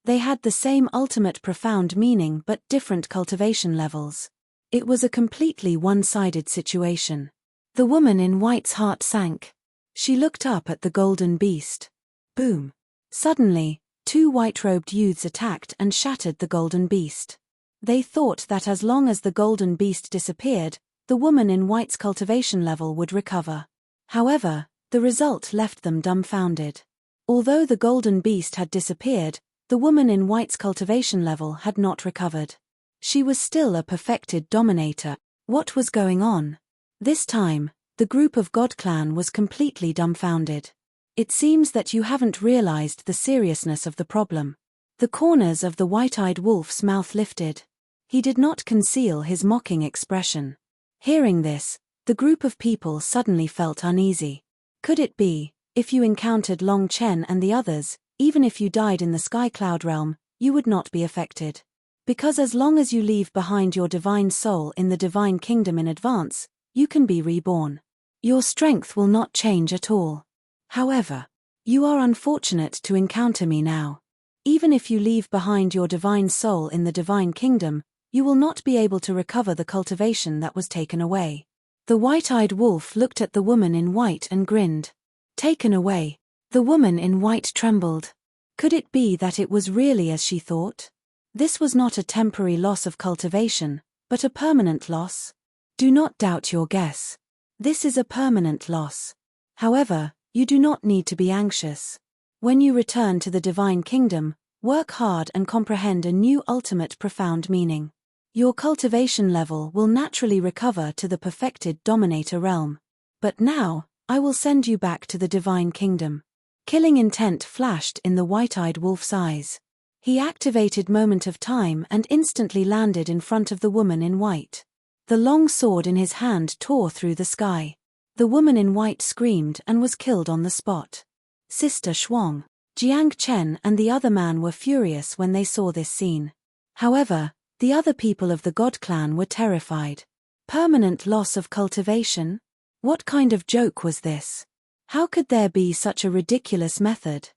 They had the same ultimate profound meaning but different cultivation levels. It was a completely one-sided situation. The woman in white's heart sank. She looked up at the golden beast. Boom! Suddenly, two white-robed youths attacked and shattered the golden beast. They thought that as long as the golden beast disappeared, the woman in white's cultivation level would recover. However, the result left them dumbfounded. Although the golden beast had disappeared, the woman in white's cultivation level had not recovered. She was still a perfected dominator. What was going on? This time, the group of God clan was completely dumbfounded. It seems that you haven't realized the seriousness of the problem. The corners of the white-eyed wolf's mouth lifted. He did not conceal his mocking expression. Hearing this, the group of people suddenly felt uneasy. Could it be, if you encountered Long Chen and the others, even if you died in the Sky Cloud realm, you would not be affected? Because as long as you leave behind your divine soul in the divine kingdom in advance, you can be reborn. Your strength will not change at all. However, you are unfortunate to encounter me now. Even if you leave behind your divine soul in the divine kingdom, you will not be able to recover the cultivation that was taken away. The white-eyed wolf looked at the woman in white and grinned. Taken away. The woman in white trembled. Could it be that it was really as she thought? This was not a temporary loss of cultivation, but a permanent loss. Do not doubt your guess. This is a permanent loss. However, you do not need to be anxious. When you return to the divine kingdom, work hard and comprehend a new ultimate profound meaning. Your cultivation level will naturally recover to the perfected dominator realm. But now, I will send you back to the divine kingdom. Killing intent flashed in the white-eyed wolf's eyes. He activated Moment of Time and instantly landed in front of the woman in white. The long sword in his hand tore through the sky. The woman in white screamed and was killed on the spot. Sister Shuang, Jiang Chen and the other man were furious when they saw this scene. However, the other people of the God clan were terrified. Permanent loss of cultivation? What kind of joke was this? How could there be such a ridiculous method?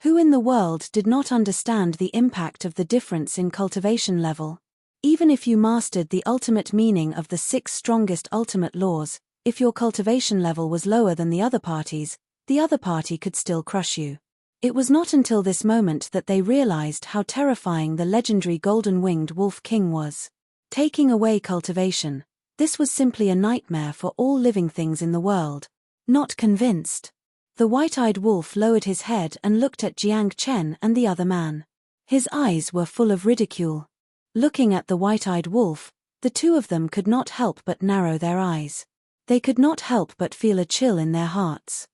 Who in the world did not understand the impact of the difference in cultivation level? Even if you mastered the ultimate meaning of the 6 strongest ultimate laws, if your cultivation level was lower than the other party could still crush you. It was not until this moment that they realized how terrifying the legendary golden-winged Wolf King was. Taking away cultivation, this was simply a nightmare for all living things in the world. Not convinced. The white-eyed wolf lowered his head and looked at Jiang Chen and the other man. His eyes were full of ridicule. Looking at the white-eyed wolf, the two of them could not help but narrow their eyes. They could not help but feel a chill in their hearts.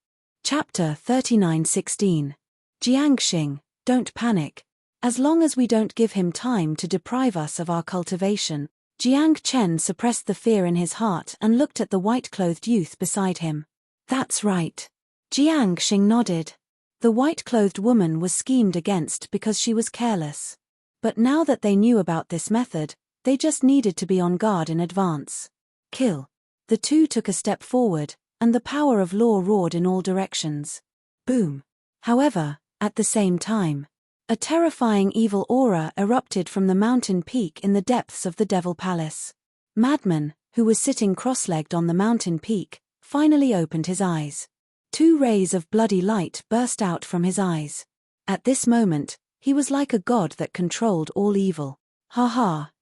Chapter 39:16. Jiang Xing, don't panic. As long as we don't give him time to deprive us of our cultivation. Jiang Chen suppressed the fear in his heart and looked at the white-clothed youth beside him. That's right. Jiang Xing nodded. The white-clothed woman was schemed against because she was careless. But now that they knew about this method, they just needed to be on guard in advance. Kill. The two took a step forward, and the power of law roared in all directions. Boom. However, at the same time, a terrifying evil aura erupted from the mountain peak in the depths of the Devil Palace. Madman, who was sitting cross-legged on the mountain peak, finally opened his eyes. 2 rays of bloody light burst out from his eyes. At this moment, he was like a god that controlled all evil.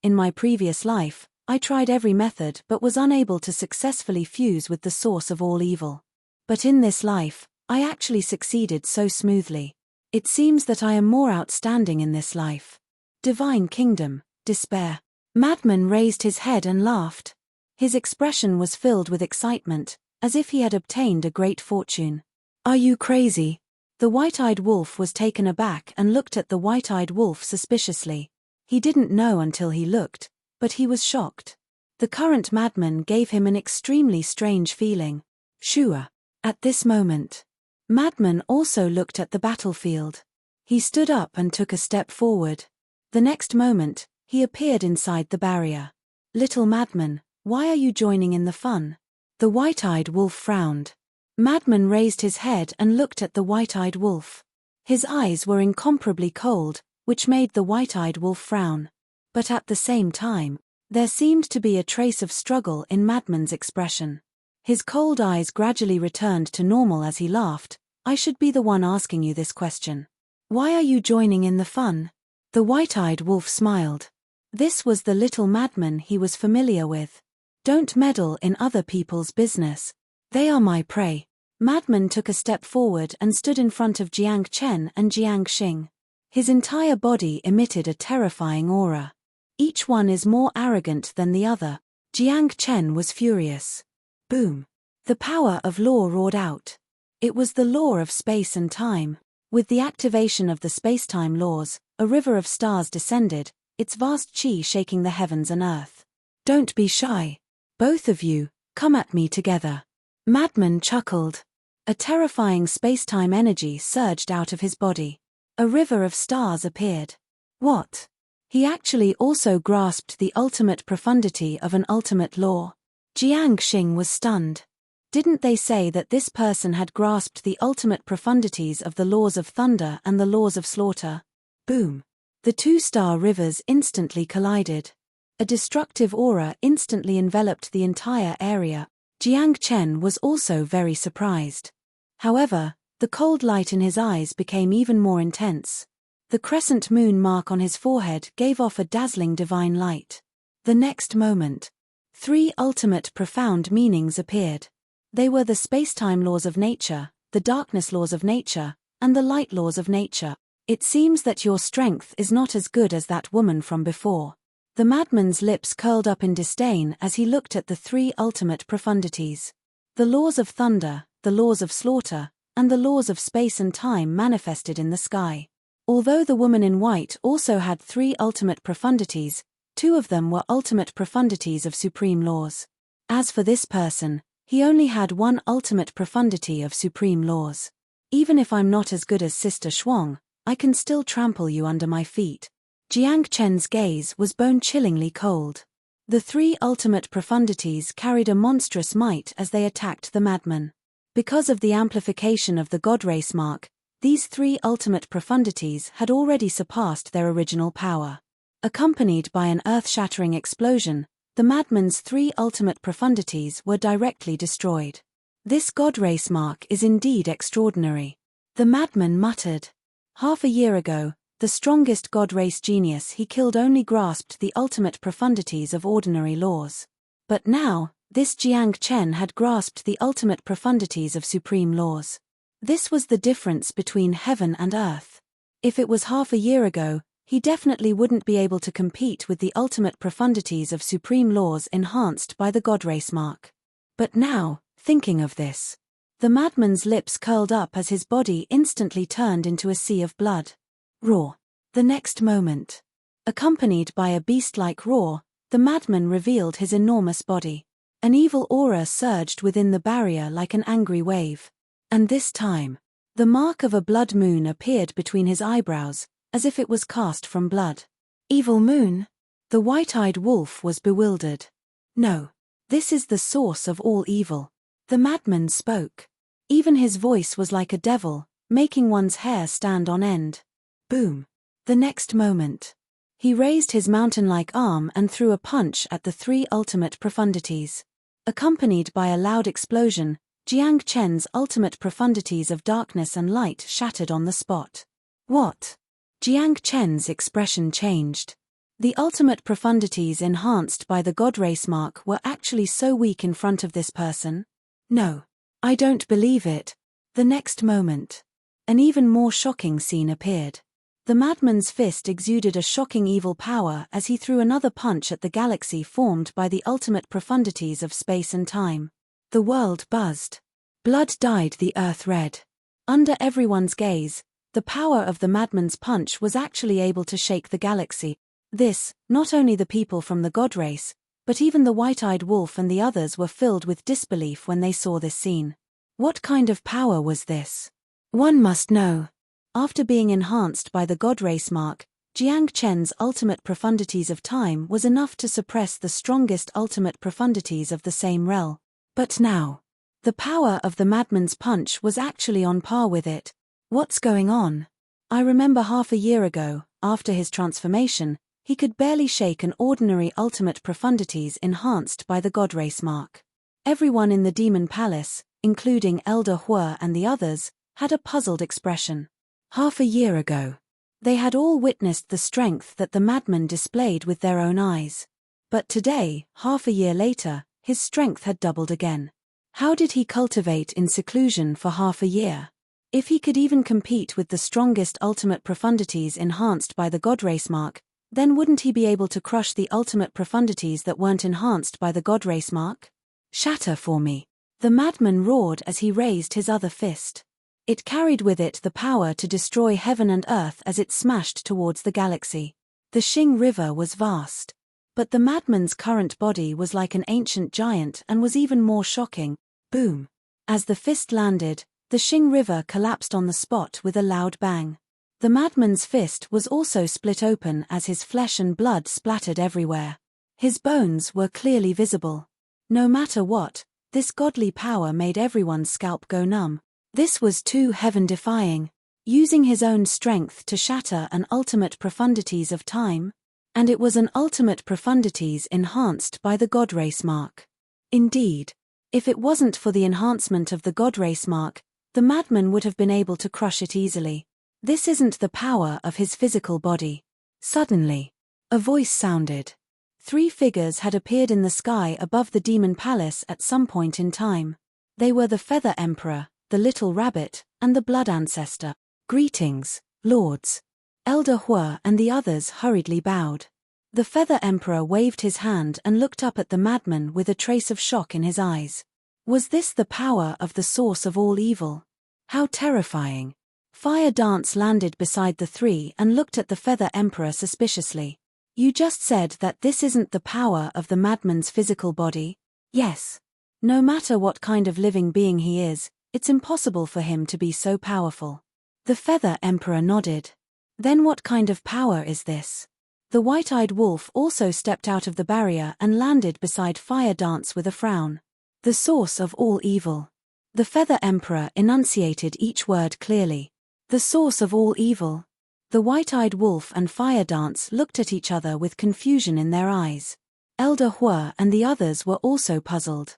In my previous life, I tried every method but was unable to successfully fuse with the source of all evil. But in this life, I actually succeeded so smoothly. It seems that I am more outstanding in this life. Divine Kingdom, despair. Madman raised his head and laughed. His expression was filled with excitement, as if he had obtained a great fortune. Are you crazy? The white-eyed wolf was taken aback and looked at the white-eyed wolf suspiciously. He didn't know until he looked, but he was shocked. The current madman gave him an extremely strange feeling. Shua. At this moment, Madman also looked at the battlefield. He stood up and took a step forward. The next moment, he appeared inside the barrier. Little Madman, why are you joining in the fun? The white-eyed wolf frowned. Madman raised his head and looked at the white-eyed wolf. His eyes were incomparably cold, which made the white-eyed wolf frown. But at the same time, there seemed to be a trace of struggle in Madman's expression. His cold eyes gradually returned to normal as he laughed. I should be the one asking you this question. Why are you joining in the fun? The white-eyed wolf smiled. This was the little madman he was familiar with. Don't meddle in other people's business. They are my prey. Madman took a step forward and stood in front of Jiang Chen and Jiang Xing. His entire body emitted a terrifying aura. Each one is more arrogant than the other. Jiang Chen was furious. Boom. The power of law roared out. It was the law of space and time. With the activation of the space-time laws, a river of stars descended, its vast chi shaking the heavens and earth. Don't be shy. Both of you, come at me together. Madman chuckled. A terrifying space-time energy surged out of his body. A river of stars appeared. What? He actually also grasped the ultimate profundity of an ultimate law. Jiang Xing was stunned. Didn't they say that this person had grasped the ultimate profundities of the laws of thunder and the laws of slaughter? Boom. The 2-star rivers instantly collided. A destructive aura instantly enveloped the entire area. Jiang Chen was also very surprised. However, the cold light in his eyes became even more intense. The crescent moon mark on his forehead gave off a dazzling divine light. The next moment, 3 ultimate profound meanings appeared. They were the space-time laws of nature, the darkness laws of nature, and the light laws of nature. It seems that your strength is not as good as that woman from before. The madman's lips curled up in disdain as he looked at the 3 ultimate profundities. The laws of thunder, the laws of slaughter, and the laws of space and time manifested in the sky. Although the woman in white also had 3 ultimate profundities, 2 of them were ultimate profundities of supreme laws. As for this person, he only had 1 ultimate profundity of supreme laws. Even if I'm not as good as Sister Shuang, I can still trample you under my feet. Jiang Chen's gaze was bone-chillingly cold. The 3 ultimate profundities carried a monstrous might as they attacked the madman. Because of the amplification of the God race mark, these 3 ultimate profundities had already surpassed their original power. Accompanied by an earth-shattering explosion, the madman's 3 ultimate profundities were directly destroyed. This God race mark is indeed extraordinary. The madman muttered. Half a year ago, the strongest God race genius he killed only grasped the ultimate profundities of ordinary laws. But now, this Jiang Chen had grasped the ultimate profundities of supreme laws. This was the difference between heaven and earth. If it was half a year ago, he definitely wouldn't be able to compete with the ultimate profundities of supreme laws enhanced by the God race mark. But now, thinking of this, the madman's lips curled up as his body instantly turned into a sea of blood. Roar. The next moment, accompanied by a beast-like roar, the madman revealed his enormous body. An evil aura surged within the barrier like an angry wave. And this time, the mark of a blood moon appeared between his eyebrows, as if it was cast from blood. Evil moon? The white-eyed wolf was bewildered. No. This is the source of all evil. The madman spoke. Even his voice was like a devil, making one's hair stand on end. Boom. The next moment, he raised his mountain-like arm and threw a punch at the 3 ultimate profundities. Accompanied by a loud explosion, Jiang Chen's ultimate profundities of darkness and light shattered on the spot. What? Jiang Chen's expression changed. The ultimate profundities enhanced by the God race mark were actually so weak in front of this person? No. I don't believe it. The next moment, an even more shocking scene appeared. The madman's fist exuded a shocking evil power as he threw another punch at the galaxy formed by the ultimate profundities of space and time. The world buzzed. Blood dyed the earth red. Under everyone's gaze, the power of the madman's punch was actually able to shake the galaxy. This, not only the people from the God race, but even the white-eyed wolf and the others were filled with disbelief when they saw this scene. What kind of power was this? One must know. After being enhanced by the God race mark, Jiang Chen's ultimate profundities of time was enough to suppress the strongest ultimate profundities of the same realm. But now, the power of the madman's punch was actually on par with it. What's going on? I remember half a year ago, after his transformation, he could barely shake an ordinary ultimate profundities enhanced by the God race mark. Everyone in the Demon Palace, including Elder Hua and the others, had a puzzled expression. Half a year ago, they had all witnessed the strength that the madman displayed with their own eyes. But today, half a year later, his strength had doubled again. How did he cultivate in seclusion for half a year? If he could even compete with the strongest ultimate profundities enhanced by the God race mark, then wouldn't he be able to crush the ultimate profundities that weren't enhanced by the God race mark? Shatter for me. The madman roared as he raised his other fist. It carried with it the power to destroy heaven and earth as it smashed towards the galaxy. The Xing River was vast. But the madman's current body was like an ancient giant and was even more shocking. Boom. As the fist landed, the Xing River collapsed on the spot with a loud bang. The madman's fist was also split open as his flesh and blood splattered everywhere. His bones were clearly visible. No matter what, this godly power made everyone's scalp go numb. This was too heaven-defying. Using his own strength to shatter an ultimate profundities of time? And it was an ultimate profundities enhanced by the God race mark. Indeed, if it wasn't for the enhancement of the God race mark, the madman would have been able to crush it easily. This isn't the power of his physical body. Suddenly, a voice sounded. 3 figures had appeared in the sky above the demon palace at some point in time. They were the Feather Emperor, the Little Rabbit, and the Blood Ancestor. Greetings, lords. Elder Hua and the others hurriedly bowed. The Feather Emperor waved his hand and looked up at the madman with a trace of shock in his eyes. Was this the power of the source of all evil? How terrifying. Fire Dance landed beside the 3 and looked at the Feather Emperor suspiciously. You just said that this isn't the power of the madman's physical body? Yes. No matter what kind of living being he is, it's impossible for him to be so powerful. The Feather Emperor nodded. Then what kind of power is this? The white-eyed wolf also stepped out of the barrier and landed beside Fire Dance with a frown. The source of all evil. The Feather Emperor enunciated each word clearly. The source of all evil. The white-eyed wolf and Fire Dance looked at each other with confusion in their eyes. Elder Hua and the others were also puzzled.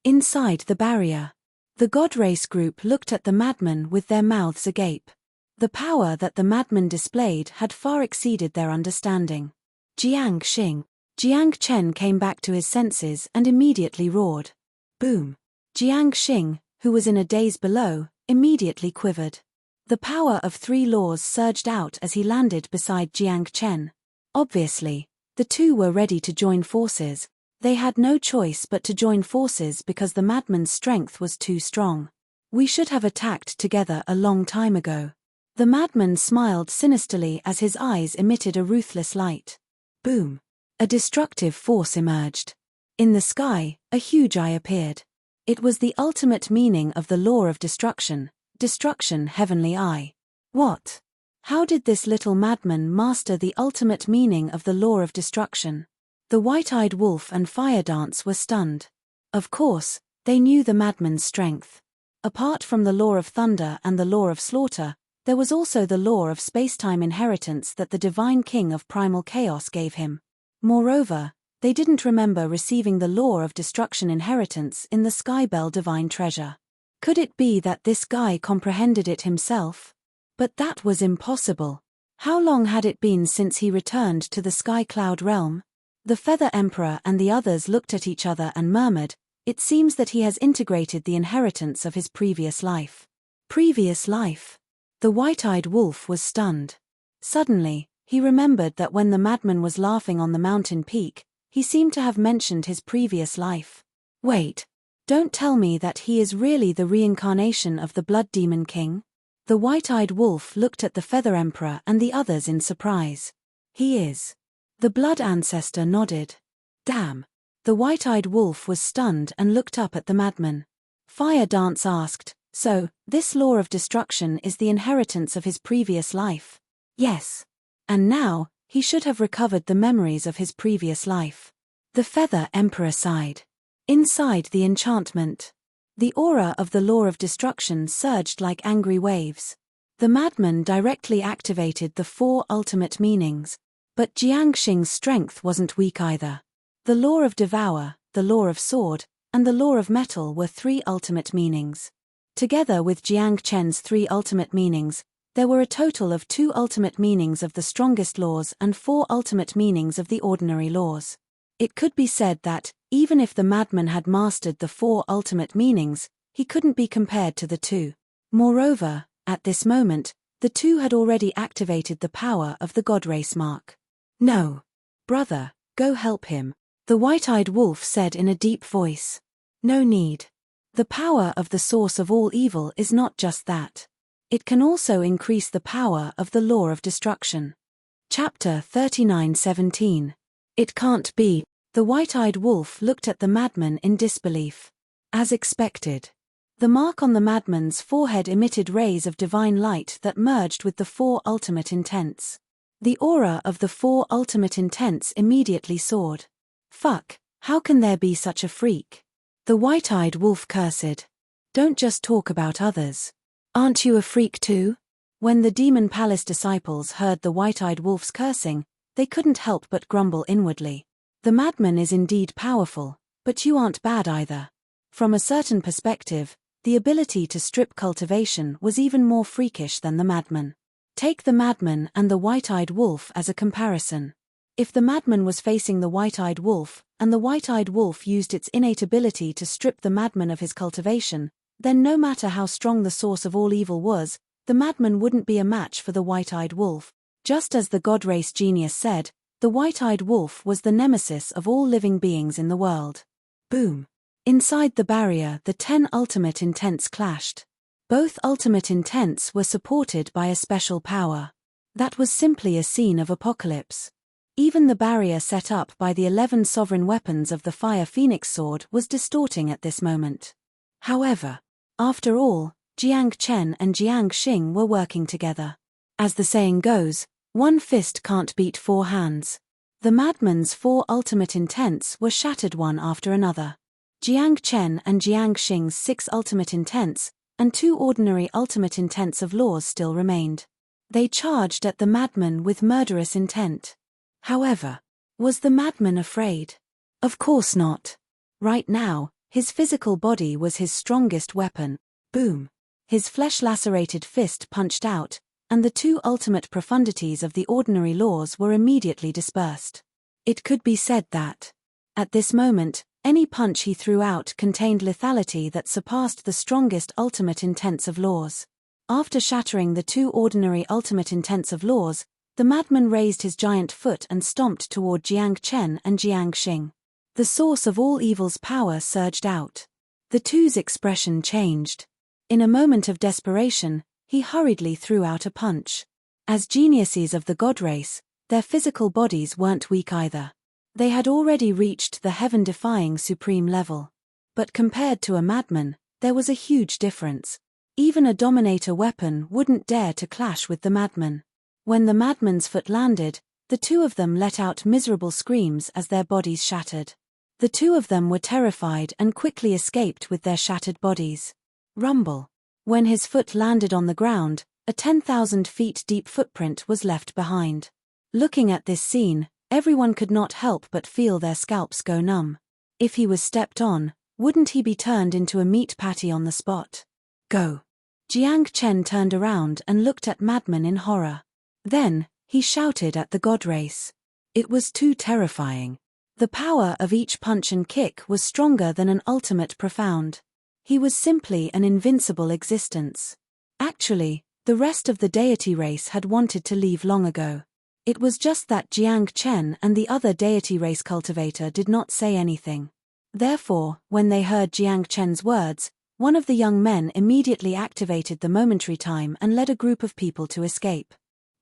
Inside the barrier, the God Race group looked at the madman with their mouths agape. The power that the madman displayed had far exceeded their understanding. Jiang Xing. Jiang Chen came back to his senses and immediately roared. Boom. Jiang Xing, who was in a daze below, immediately quivered. The power of 3 laws surged out as he landed beside Jiang Chen. Obviously, the 2 were ready to join forces. They had no choice but to join forces because the madman's strength was too strong. We should have attacked together a long time ago. The madman smiled sinisterly as his eyes emitted a ruthless light. Boom. A destructive force emerged. In the sky, a huge eye appeared. It was the ultimate meaning of the law of destruction. Destruction, heavenly eye. What? How did this little madman master the ultimate meaning of the law of destruction? The white-eyed wolf and Fire Dance were stunned. Of course, they knew the madman's strength. Apart from the law of thunder and the law of slaughter, there was also the law of space-time inheritance that the divine king of primal chaos gave him. Moreover, they didn't remember receiving the law of destruction inheritance in the Skybell divine treasure. Could it be that this guy comprehended it himself? But that was impossible. How long had it been since he returned to the Sky Cloud realm? The Feather Emperor and the others looked at each other and murmured, it seems that he has integrated the inheritance of his previous life. Previous life? The white-eyed wolf was stunned. Suddenly, he remembered that when the madman was laughing on the mountain peak, he seemed to have mentioned his previous life. Wait. Don't tell me that he is really the reincarnation of the Blood Demon King? The white-eyed wolf looked at the Feather Emperor and the others in surprise. He is. The Blood Ancestor nodded. Damn. The white-eyed wolf was stunned and looked up at the madman. Fire Dance asked, so, this law of destruction is the inheritance of his previous life? Yes. And now, he should have recovered the memories of his previous life. The Feather Emperor sighed. Inside the enchantment, the aura of the law of destruction surged like angry waves. The madman directly activated the 4 ultimate meanings, but Jiangxing's strength wasn't weak either. The law of devour, the law of sword, and the law of metal were 3 ultimate meanings. Together with Jiang Chen's 3 ultimate meanings, there were a total of 2 ultimate meanings of the strongest laws and 4 ultimate meanings of the ordinary laws. It could be said that, even if the madman had mastered the 4 ultimate meanings, he couldn't be compared to the 2. Moreover, at this moment, the 2 had already activated the power of the God Race mark. No. Brother, go help him, the white-eyed wolf said in a deep voice. No need. The power of the source of all evil is not just that. It can also increase the power of the law of destruction. Chapter 39:17. It can't be. The white-eyed wolf looked at the madman in disbelief. As expected. The mark on the madman's forehead emitted rays of divine light that merged with the 4 ultimate intents. The aura of the 4 ultimate intents immediately soared. Fuck, how can there be such a freak? The white-eyed wolf cursed. Don't just talk about others. Aren't you a freak too? When the Demon Palace disciples heard the white-eyed wolf's cursing, they couldn't help but grumble inwardly. The madman is indeed powerful, but you aren't bad either. From a certain perspective, the ability to strip cultivation was even more freakish than the madman. Take the madman and the white-eyed wolf as a comparison. If the madman was facing the white-eyed wolf, and the white-eyed wolf used its innate ability to strip the madman of his cultivation, then no matter how strong the source of all evil was, the madman wouldn't be a match for the white-eyed wolf. Just as the god race genius said, the white-eyed wolf was the nemesis of all living beings in the world. Boom! Inside the barrier, the 10 ultimate intents clashed. Both ultimate intents were supported by a special power. That was simply a scene of apocalypse. Even the barrier set up by the 11 sovereign weapons of the Fire Phoenix sword was distorting at this moment. However, after all, Jiang Chen and Jiang Xing were working together. As the saying goes, one fist can't beat 4 hands. The madman's 4 ultimate intents were shattered one after another. Jiang Chen and Jiang Xing's 6 ultimate intents, and 2 ordinary ultimate intents of laws still remained. They charged at the madman with murderous intent. However, was the madman afraid? Of course not. Right now, his physical body was his strongest weapon. Boom! His flesh-lacerated fist punched out, and the 2 ultimate profundities of the ordinary laws were immediately dispersed. It could be said that, at this moment, any punch he threw out contained lethality that surpassed the strongest ultimate intents of laws. After shattering the 2 ordinary ultimate intents of laws, the madman raised his giant foot and stomped toward Jiang Chen and Jiang Xing. The source of all evil's power surged out. The two's expression changed. In a moment of desperation, he hurriedly threw out a punch. As geniuses of the god race, their physical bodies weren't weak either. They had already reached the heaven-defying supreme level. But compared to a madman, there was a huge difference. Even a dominator weapon wouldn't dare to clash with the madman. When the madman's foot landed, the 2 of them let out miserable screams as their bodies shattered. The 2 of them were terrified and quickly escaped with their shattered bodies. Rumble. When his foot landed on the ground, a 10,000 feet deep footprint was left behind. Looking at this scene, everyone could not help but feel their scalps go numb. If he was stepped on, wouldn't he be turned into a meat patty on the spot? Go! Jiang Chen turned around and looked at madman in horror. Then, he shouted at the god race. It was too terrifying. The power of each punch and kick was stronger than an ultimate profound. He was simply an invincible existence. Actually, the rest of the deity race had wanted to leave long ago. It was just that Jiang Chen and the other deity race cultivator did not say anything. Therefore, when they heard Jiang Chen's words, one of the young men immediately activated the momentary time and led a group of people to escape.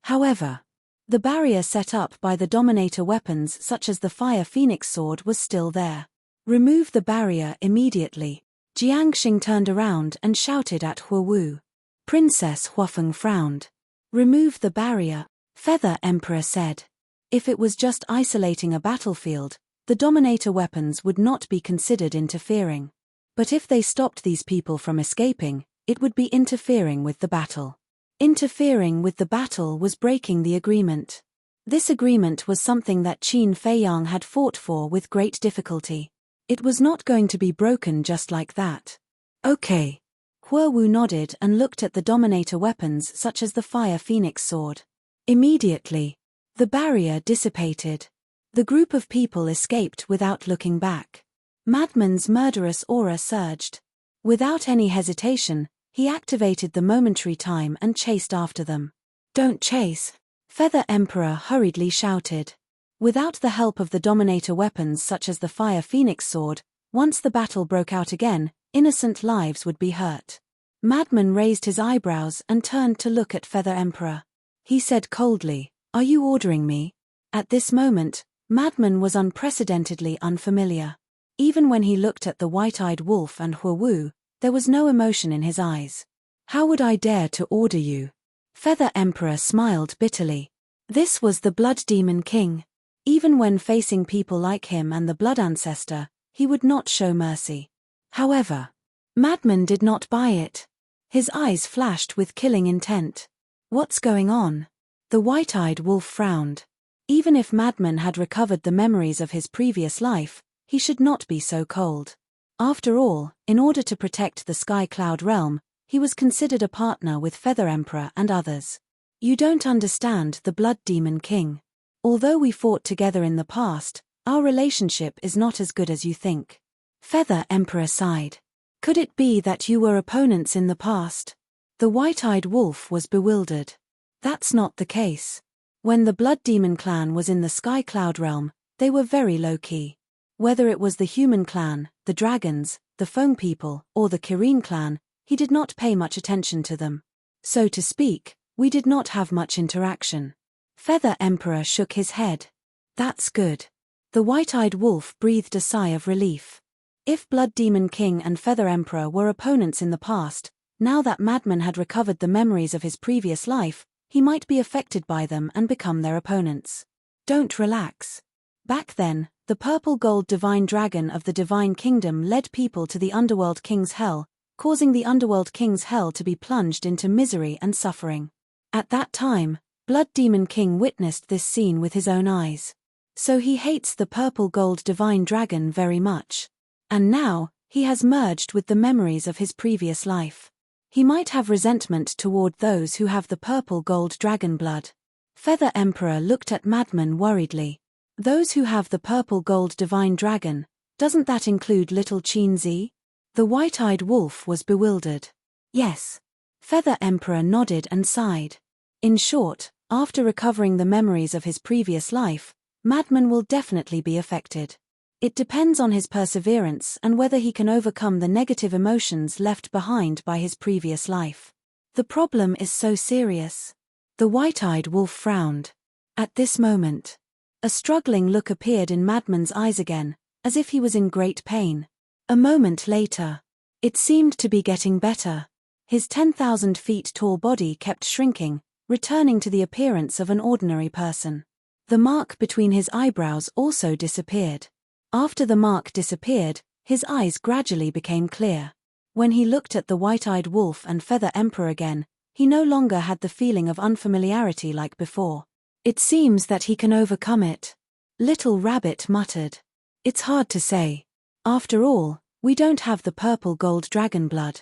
However, the barrier set up by the dominator weapons such as the Fire Phoenix sword was still there. Remove the barrier immediately. Jiang Xing turned around and shouted at Huowu. Princess Huafeng frowned. Remove the barrier, Feather Emperor said. If it was just isolating a battlefield, the dominator weapons would not be considered interfering. But if they stopped these people from escaping, it would be interfering with the battle. Interfering with the battle was breaking the agreement. This agreement was something that Qin Feiyang had fought for with great difficulty. It was not going to be broken just like that. Okay. Huowu nodded and looked at the dominator weapons such as the Fire Phoenix sword. Immediately, the barrier dissipated. The group of people escaped without looking back. Madman's murderous aura surged. Without any hesitation, he activated the momentary time and chased after them. Don't chase, Feather Emperor hurriedly shouted. Without the help of the dominator weapons such as the Fire Phoenix sword, once the battle broke out again, innocent lives would be hurt. Madman raised his eyebrows and turned to look at Feather Emperor. He said coldly, "Are you ordering me?" At this moment, Madman was unprecedentedly unfamiliar. Even when he looked at the white-eyed wolf and Huowu, there was no emotion in his eyes. How would I dare to order you? Feather Emperor smiled bitterly. This was the Blood Demon King. Even when facing people like him and the Blood Ancestor, he would not show mercy. However, Madman did not buy it. His eyes flashed with killing intent. What's going on? The white-eyed wolf frowned. Even if Madman had recovered the memories of his previous life, he should not be so cold. After all, in order to protect the Sky Cloud realm, he was considered a partner with Feather Emperor and others. You don't understand the Blood Demon King. Although we fought together in the past, our relationship is not as good as you think. Feather Emperor sighed. Could it be that you were opponents in the past? The white-eyed wolf was bewildered. That's not the case. When the Blood Demon clan was in the Sky Cloud realm, they were very low-key. Whether it was the human clan, the dragons, the Foam people, or the Kirene clan, he did not pay much attention to them. So to speak, we did not have much interaction. Feather Emperor shook his head. That's good. The white-eyed wolf breathed a sigh of relief. If Blood Demon King and Feather Emperor were opponents in the past, now that Madman had recovered the memories of his previous life, he might be affected by them and become their opponents. Don't relax. Back then, the purple-gold divine dragon of the Divine Kingdom led people to the Underworld King's Hell, causing the Underworld King's Hell to be plunged into misery and suffering. At that time, Blood Demon King witnessed this scene with his own eyes. So he hates the purple-gold divine dragon very much. And now, he has merged with the memories of his previous life. He might have resentment toward those who have the purple-gold dragon blood. Feather Emperor looked at Madman worriedly. Those who have the purple-gold divine dragon, doesn't that include little Qinzi? The white-eyed wolf was bewildered. Yes. Feather Emperor nodded and sighed. In short, after recovering the memories of his previous life, Madman will definitely be affected. It depends on his perseverance and whether he can overcome the negative emotions left behind by his previous life. The problem is so serious. The white-eyed wolf frowned. At this moment, a struggling look appeared in Madman's eyes again, as if he was in great pain. A moment later, it seemed to be getting better. His 10,000 feet tall body kept shrinking, returning to the appearance of an ordinary person. The mark between his eyebrows also disappeared. After the mark disappeared, his eyes gradually became clear. When he looked at the white-eyed wolf and Feather Emperor again, he no longer had the feeling of unfamiliarity like before. It seems that he can overcome it. Little Rabbit muttered. It's hard to say. After all, we don't have the purple gold dragon blood.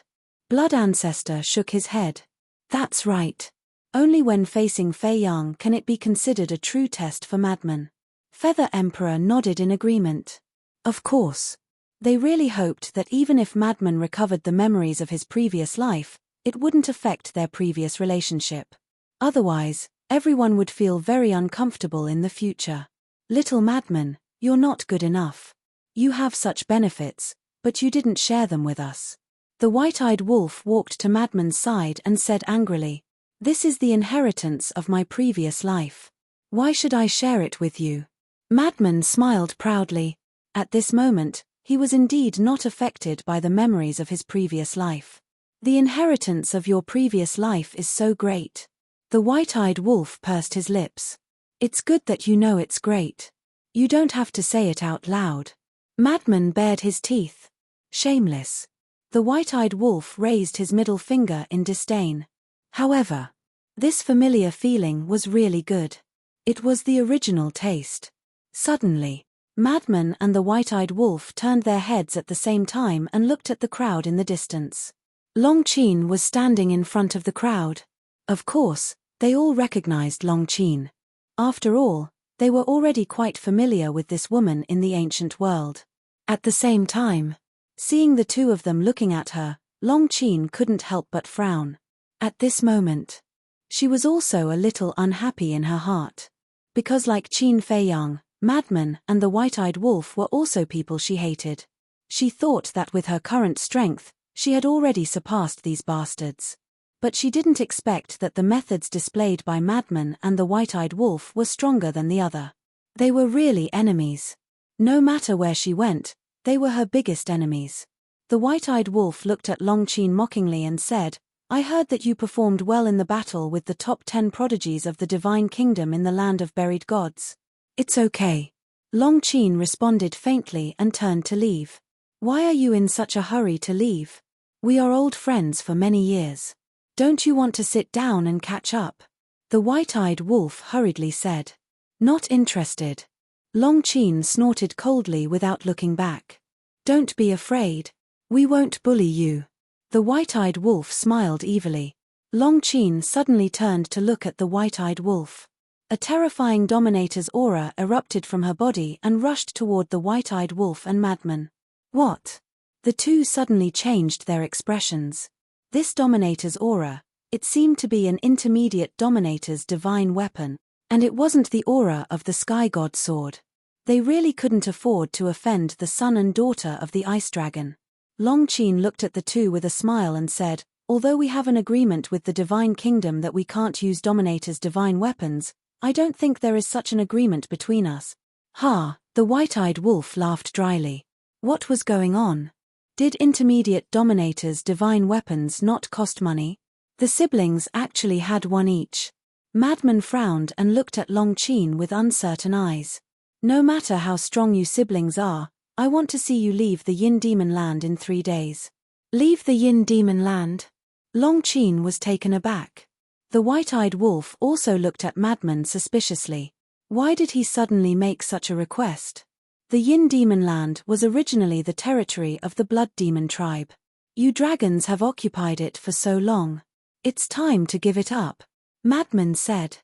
Blood Ancestor shook his head. That's right. Only when facing Fei Yang can it be considered a true test for Madman. Feather Emperor nodded in agreement. Of course. They really hoped that even if Madman recovered the memories of his previous life, it wouldn't affect their previous relationship. Otherwise, everyone would feel very uncomfortable in the future. Little Madman, you're not good enough. You have such benefits, but you didn't share them with us. The white-eyed wolf walked to Madman's side and said angrily, This is the inheritance of my previous life. Why should I share it with you? Madman smiled proudly. At this moment, he was indeed not affected by the memories of his previous life. The inheritance of your previous life is so great. The white-eyed wolf pursed his lips. It's good that you know it's great. You don't have to say it out loud. Madman bared his teeth. Shameless. The white-eyed wolf raised his middle finger in disdain. However, this familiar feeling was really good. It was the original taste. Suddenly, Madman and the white-eyed wolf turned their heads at the same time and looked at the crowd in the distance. Long Qin was standing in front of the crowd. Of course, they all recognized Long Qin. After all, they were already quite familiar with this woman in the ancient world. At the same time, seeing the two of them looking at her, Long Qin couldn't help but frown. At this moment, she was also a little unhappy in her heart. Because like Qin Fei Yang, Madman and the white-eyed wolf were also people she hated. She thought that with her current strength, she had already surpassed these bastards. But she didn't expect that the methods displayed by Madman and the white-eyed wolf were stronger than the other. They were really enemies. No matter where she went, they were her biggest enemies. The white-eyed wolf looked at Long Qin mockingly and said, I heard that you performed well in the battle with the top 10 prodigies of the Divine Kingdom in the land of buried gods. It's okay. Long Qin responded faintly and turned to leave. Why are you in such a hurry to leave? We are old friends for many years. Don't you want to sit down and catch up? The white-eyed wolf hurriedly said. Not interested. Long Qin snorted coldly without looking back. Don't be afraid. We won't bully you. The white-eyed wolf smiled evilly. Long Qin suddenly turned to look at the white-eyed wolf. A terrifying dominator's aura erupted from her body and rushed toward the white-eyed wolf and madman. What? The two suddenly changed their expressions. This dominator's aura, it seemed to be an intermediate dominator's divine weapon, and it wasn't the aura of the sky god sword. They really couldn't afford to offend the son and daughter of the ice dragon. Long Qin looked at the two with a smile and said, "Although we have an agreement with the divine kingdom that we can't use dominators' divine weapons, I don't think there is such an agreement between us." Ha! The white-eyed wolf laughed dryly. What was going on? Did intermediate dominators' divine weapons not cost money? The siblings actually had one each. Madman frowned and looked at Long Qin with uncertain eyes. "No matter how strong you siblings are, I want to see you leave the Yin Demon Land in 3 days. Leave the Yin Demon Land? Long Qin was taken aback. The white-eyed wolf also looked at Madman suspiciously. Why did he suddenly make such a request? The Yin Demon Land was originally the territory of the Blood Demon tribe. You dragons have occupied it for so long. It's time to give it up, Madman said.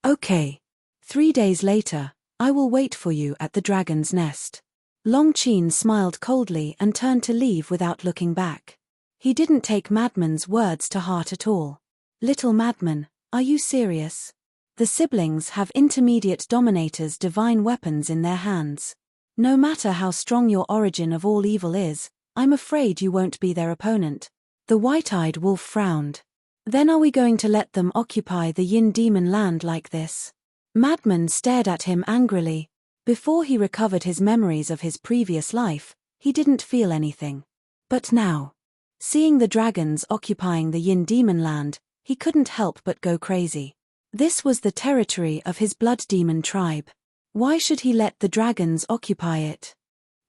Okay. 3 days later, I will wait for you at the dragon's nest. Long Qin smiled coldly and turned to leave without looking back. He didn't take Madman's words to heart at all. Little Madman, are you serious? The siblings have intermediate dominators' divine weapons in their hands. No matter how strong your origin of all evil is, I'm afraid you won't be their opponent. The white-eyed wolf frowned. Then are we going to let them occupy the Yin Demon Land like this? Madman stared at him angrily. Before he recovered his memories of his previous life, he didn't feel anything. But now, seeing the dragons occupying the Yin Demon Land, he couldn't help but go crazy. This was the territory of his blood demon tribe. Why should he let the dragons occupy it?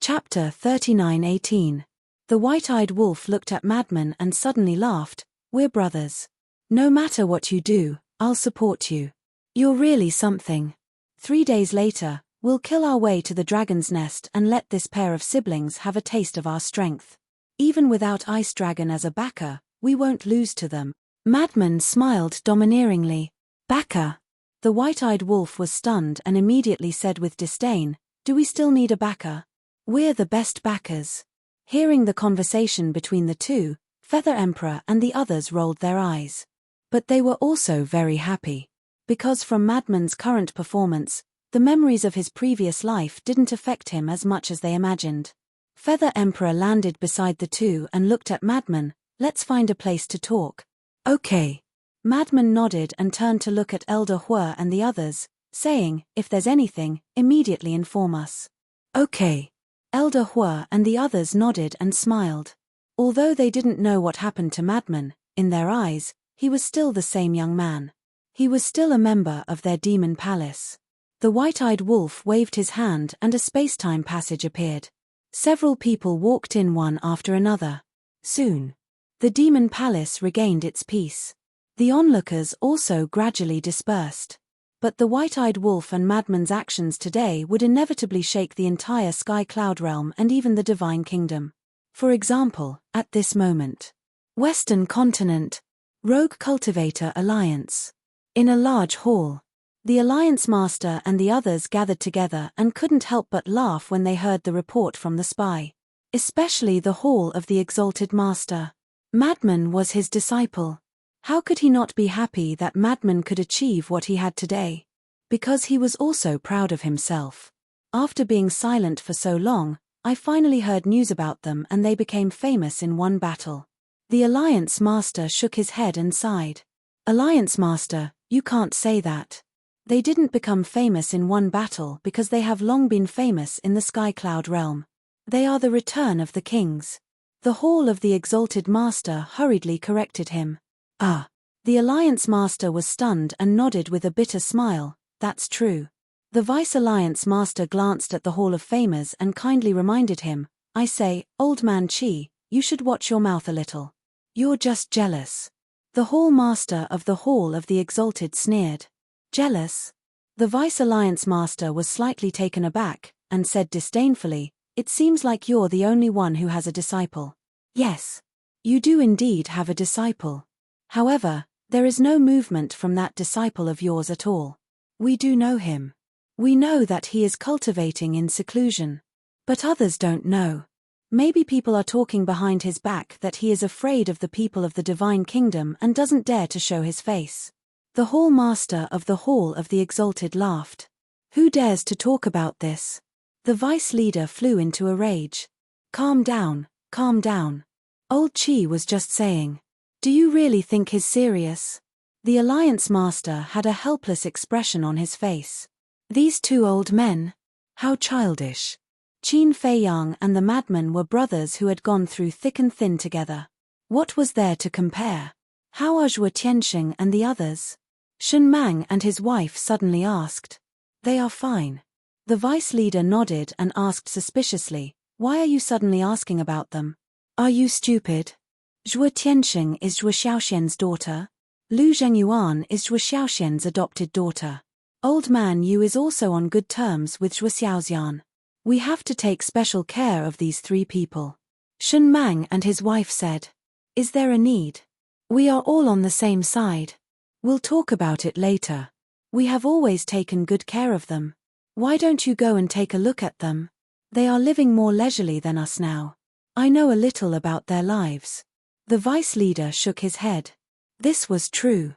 Chapter 39:18. The white-eyed wolf looked at Madman and suddenly laughed. We're brothers. No matter what you do, I'll support you. You're really something. 3 days later, we'll kill our way to the dragon's nest and let this pair of siblings have a taste of our strength. Even without Ice Dragon as a backer, we won't lose to them. Madman smiled domineeringly. Backer? The white-eyed wolf was stunned and immediately said with disdain, "Do we still need a backer? We're the best backers." Hearing the conversation between the two, Feather Emperor and the others rolled their eyes. But they were also very happy. Because from Madman's current performance, the memories of his previous life didn't affect him as much as they imagined. Feather Emperor landed beside the two and looked at Madman. Let's find a place to talk. Okay. Madman nodded and turned to look at Elder Hua and the others, saying, if there's anything, immediately inform us. Okay. Elder Hua and the others nodded and smiled. Although they didn't know what happened to Madman, in their eyes, he was still the same young man. He was still a member of their demon palace. The white-eyed wolf waved his hand and a space-time passage appeared. Several people walked in one after another. Soon, the demon palace regained its peace. The onlookers also gradually dispersed. But the white-eyed wolf and Madman's actions today would inevitably shake the entire Sky Cloud realm and even the Divine Kingdom. For example, at this moment, Western Continent, Rogue Cultivator Alliance. In a large hall, the Alliance Master and the others gathered together and couldn't help but laugh when they heard the report from the spy. Especially the Hall of the Exalted Master. Madman was his disciple. How could he not be happy that Madman could achieve what he had today? Because he was also proud of himself. After being silent for so long, I finally heard news about them and they became famous in one battle. The Alliance Master shook his head and sighed. Alliance Master, you can't say that. They didn't become famous in one battle because they have long been famous in the Sky Cloud realm. They are the return of the kings. The Hall of the Exalted Master hurriedly corrected him. Ah. The Alliance Master was stunned and nodded with a bitter smile. That's true. The Vice Alliance Master glanced at the Hall of Famers and kindly reminded him, I say, Old Man Chi, you should watch your mouth a little. You're just jealous. The Hall Master of the Hall of the Exalted sneered. Jealous? The Vice Alliance Master was slightly taken aback, and said disdainfully, It seems like you're the only one who has a disciple. Yes. You do indeed have a disciple. However, There is no movement from that disciple of yours at all. We do know him. We know that he is cultivating in seclusion. But others don't know. Maybe people are talking behind his back that he is afraid of the people of the divine kingdom and doesn't dare to show his face. The hall master of the Hall of the Exalted laughed. Who dares to talk about this? The vice leader flew into a rage. Calm down, calm down. Old Chi was just saying. Do you really think he's serious? The alliance master had a helpless expression on his face. These two old men? How childish. Qin Feiyang and the madman were brothers who had gone through thick and thin together. What was there to compare? How are Zhuo Tianxing and the others? Shen Mang and his wife suddenly asked. They are fine. The vice leader nodded and asked suspiciously, why are you suddenly asking about them? Are you stupid? Zhuo Tianxing is Zhuo Xiaoxian's daughter. Lu Zhengyuan is Zhuo Xiaoxian's adopted daughter. Old man Yu is also on good terms with Zhuo Xiaoxian. We have to take special care of these three people. Shen Mang and his wife said. Is there a need? We are all on the same side. We'll talk about it later. We have always taken good care of them. Why don't you go and take a look at them? They are living more leisurely than us now. I know a little about their lives. The vice leader shook his head. This was true.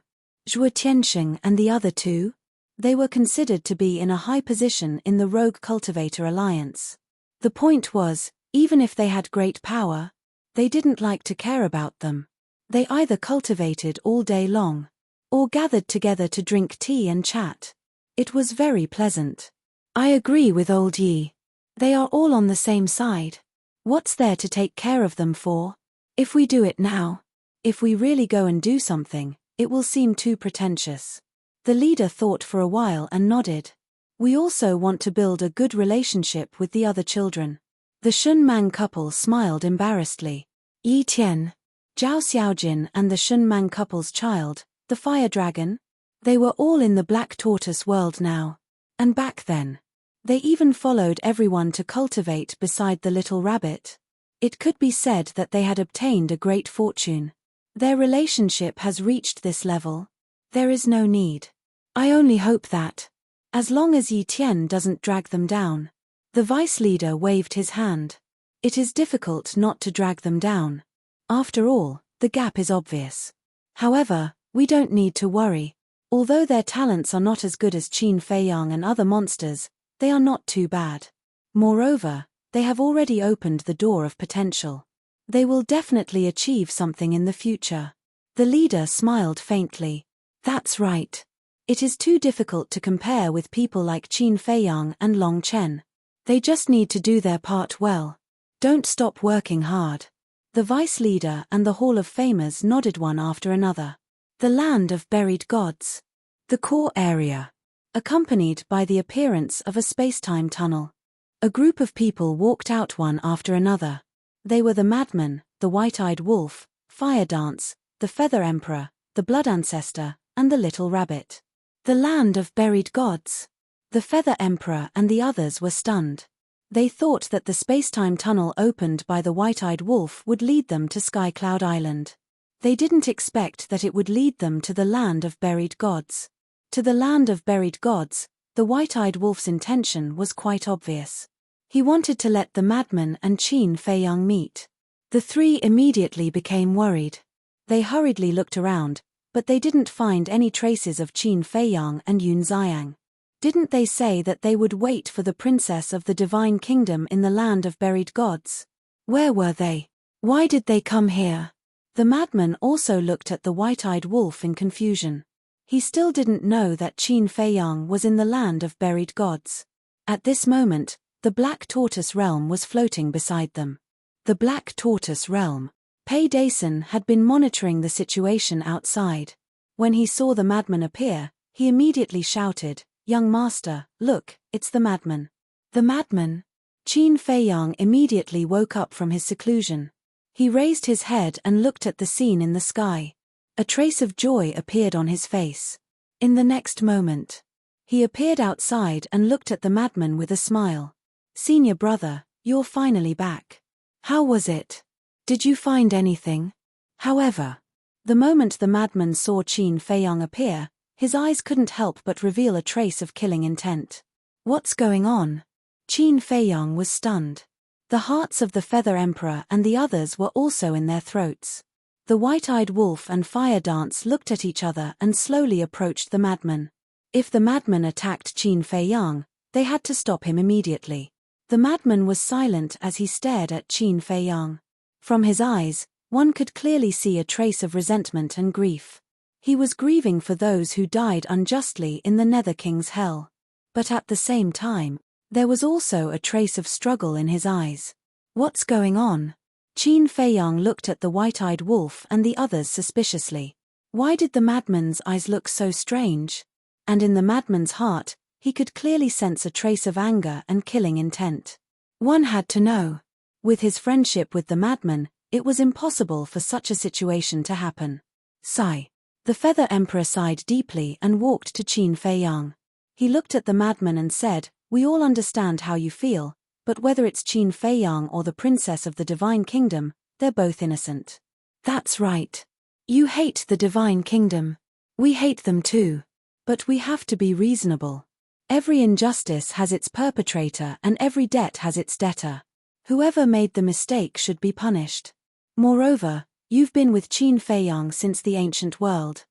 Zhuo Tianxing and the other two? They were considered to be in a high position in the Rogue Cultivator Alliance. The point was, even if they had great power, they didn't like to care about them. They either cultivated all day long, or gathered together to drink tea and chat. It was very pleasant. I agree with old Yi. They are all on the same side. What's there to take care of them for? If we do it now, if we really go and do something, it will seem too pretentious. The leader thought for a while and nodded. We also want to build a good relationship with the other children. The Shun Mang couple smiled embarrassedly. Yi Tian, Zhao Xiaojin and the Shun Mang couple's child, the fire dragon? They were all in the Black Tortoise world now. And back then. They even followed everyone to cultivate beside the little rabbit. It could be said that they had obtained a great fortune. Their relationship has reached this level. There is no need. I only hope that. As long as Yi Tian doesn't drag them down. The vice leader waved his hand. It is difficult not to drag them down. After all, the gap is obvious. However, we don't need to worry. Although their talents are not as good as Qin Feiyang and other monsters, they are not too bad. Moreover, they have already opened the door of potential. They will definitely achieve something in the future. The leader smiled faintly. That's right. It is too difficult to compare with people like Qin Feiyang and Long Chen. They just need to do their part well. Don't stop working hard. The vice leader and the Hall of Famers nodded one after another. The land of buried gods. The core area. Accompanied by the appearance of a space-time tunnel. A group of people walked out one after another. They were the madman, the white-eyed wolf, fire dance, the feather emperor, the blood ancestor, and the little rabbit. The land of buried gods. The feather emperor and the others were stunned. They thought that the space-time tunnel opened by the white-eyed wolf would lead them to Sky Cloud Island. They didn't expect that it would lead them to the land of buried gods. To the land of buried gods, the white-eyed wolf's intention was quite obvious. He wanted to let the madman and Qin Feiyang meet. The three immediately became worried. They hurriedly looked around, but they didn't find any traces of Qin Feiyang and Yun Xiang. Didn't they say that they would wait for the princess of the divine kingdom in the land of buried gods? Where were they? Why did they come here? The madman also looked at the white-eyed wolf in confusion. He still didn't know that Qin Feiyang was in the land of buried gods. At this moment, the Black Tortoise realm was floating beside them. The Black Tortoise realm. Pei Dason had been monitoring the situation outside. When he saw the madman appear, he immediately shouted, "Young master, look, it's the madman." The madman? Qin Feiyang immediately woke up from his seclusion. He raised his head and looked at the scene in the sky. A trace of joy appeared on his face. In the next moment, he appeared outside and looked at the madman with a smile. "Senior brother, you're finally back. How was it? Did you find anything?" However, The moment the madman saw Qin Feiyang appear, his eyes couldn't help but reveal a trace of killing intent. What's going on? Qin Feiyang was stunned. The hearts of the Feather Emperor and the others were also in their throats. The white-eyed wolf and Fire Dance looked at each other and slowly approached the madman. If the madman attacked Qin Feiyang, they had to stop him immediately. The madman was silent as he stared at Qin Feiyang. From his eyes, one could clearly see a trace of resentment and grief. He was grieving for those who died unjustly in the Nether King's hell. But at the same time, there was also a trace of struggle in his eyes. What's going on? Qin Feiyang looked at the white-eyed wolf and the others suspiciously. Why did the madman's eyes look so strange? And in the madman's heart, he could clearly sense a trace of anger and killing intent. One had to know. With his friendship with the madman, it was impossible for such a situation to happen. Sigh. The Feather Emperor sighed deeply and walked to Qin Feiyang. He looked at the madman and said, "We all understand how you feel, but whether it's Qin Feiyang or the princess of the Divine Kingdom, they're both innocent." That's right. You hate the Divine Kingdom. We hate them too. But we have to be reasonable. Every injustice has its perpetrator and every debt has its debtor. Whoever made the mistake should be punished. Moreover, you've been with Qin Feiyang since the ancient world.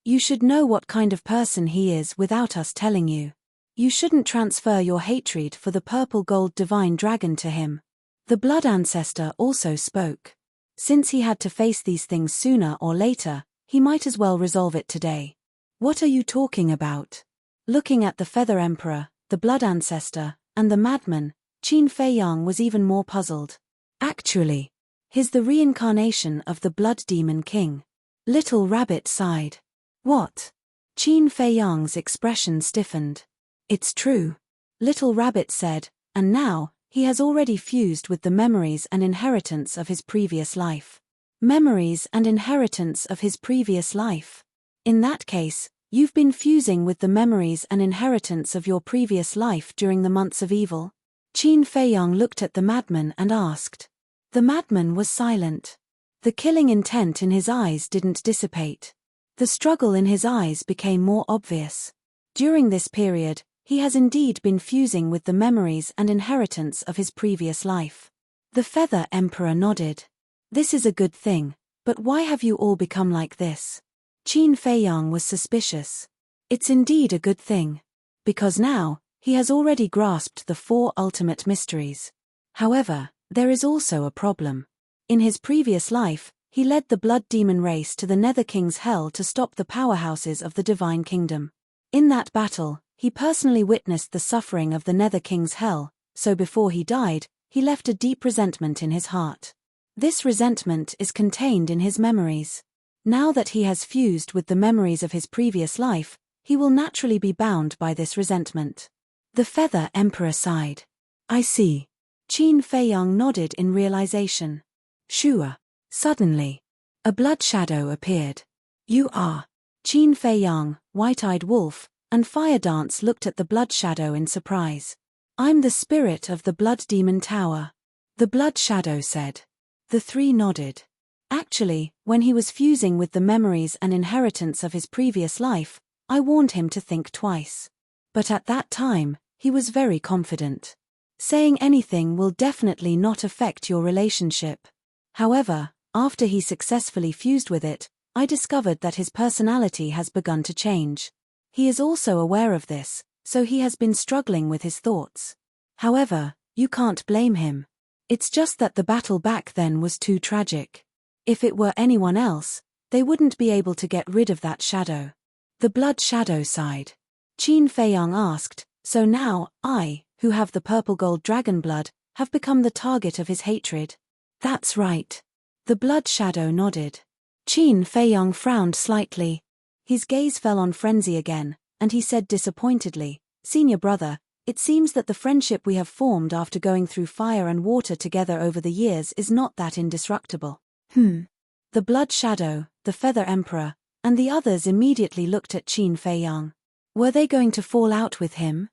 You should know what kind of person he is without us telling you. You shouldn't transfer your hatred for the purple-gold divine dragon to him. The blood ancestor also spoke. Since he had to face these things sooner or later, he might as well resolve it today. What are you talking about? Looking at the Feather Emperor, the blood ancestor, and the madman, Qin Feiyang was even more puzzled. Actually, he's the reincarnation of the Blood Demon King. Little Rabbit sighed. What? Qin Feiyang's expression stiffened. It's true. Little Rabbit said, and now, he has already fused with the memories and inheritance of his previous life. Memories and inheritance of his previous life. In that case, you've been fusing with the memories and inheritance of your previous life during the months of evil? Qin Feiyang looked at the madman and asked. The madman was silent. The killing intent in his eyes didn't dissipate. The struggle in his eyes became more obvious. During this period, he has indeed been fusing with the memories and inheritance of his previous life. The Feather Emperor nodded. This is a good thing, but why have you all become like this? Qin Feiyang was suspicious. It's indeed a good thing. Because now, he has already grasped the 4 ultimate mysteries. However, there is also a problem. In his previous life, he led the Blood Demon race to the Nether King's hell to stop the powerhouses of the Divine Kingdom. In that battle, he personally witnessed the suffering of the Nether King's hell, so before he died, he left a deep resentment in his heart. This resentment is contained in his memories. Now that he has fused with the memories of his previous life, he will naturally be bound by this resentment. The Feather Emperor sighed. I see. Qin Feiyang nodded in realization. Sure. Suddenly, a blood shadow appeared. You are. Qin Feiyang, White-Eyed Wolf, and Fire Dance looked at the blood shadow in surprise. I'm the spirit of the Blood Demon Tower. The blood shadow said. The 3 nodded. Actually, when he was fusing with the memories and inheritance of his previous life, I warned him to think twice. But at that time, he was very confident. Saying anything will definitely not affect your relationship. However, after he successfully fused with it, I discovered that his personality has begun to change. He is also aware of this, so he has been struggling with his thoughts. However, you can't blame him. It's just that the battle back then was too tragic. If it were anyone else, they wouldn't be able to get rid of that shadow. The blood shadow sighed. Qin Feiyang asked, so now, I, who have the purple-gold dragon blood, have become the target of his hatred? That's right. The blood shadow nodded. Qin Feiyang frowned slightly. His gaze fell on Frenzy again, and he said disappointedly, Senior brother, it seems that the friendship we have formed after going through fire and water together over the years is not that indestructible. The blood shadow, the Feather Emperor, and the others immediately looked at Qin Feiyang. Were they going to fall out with him?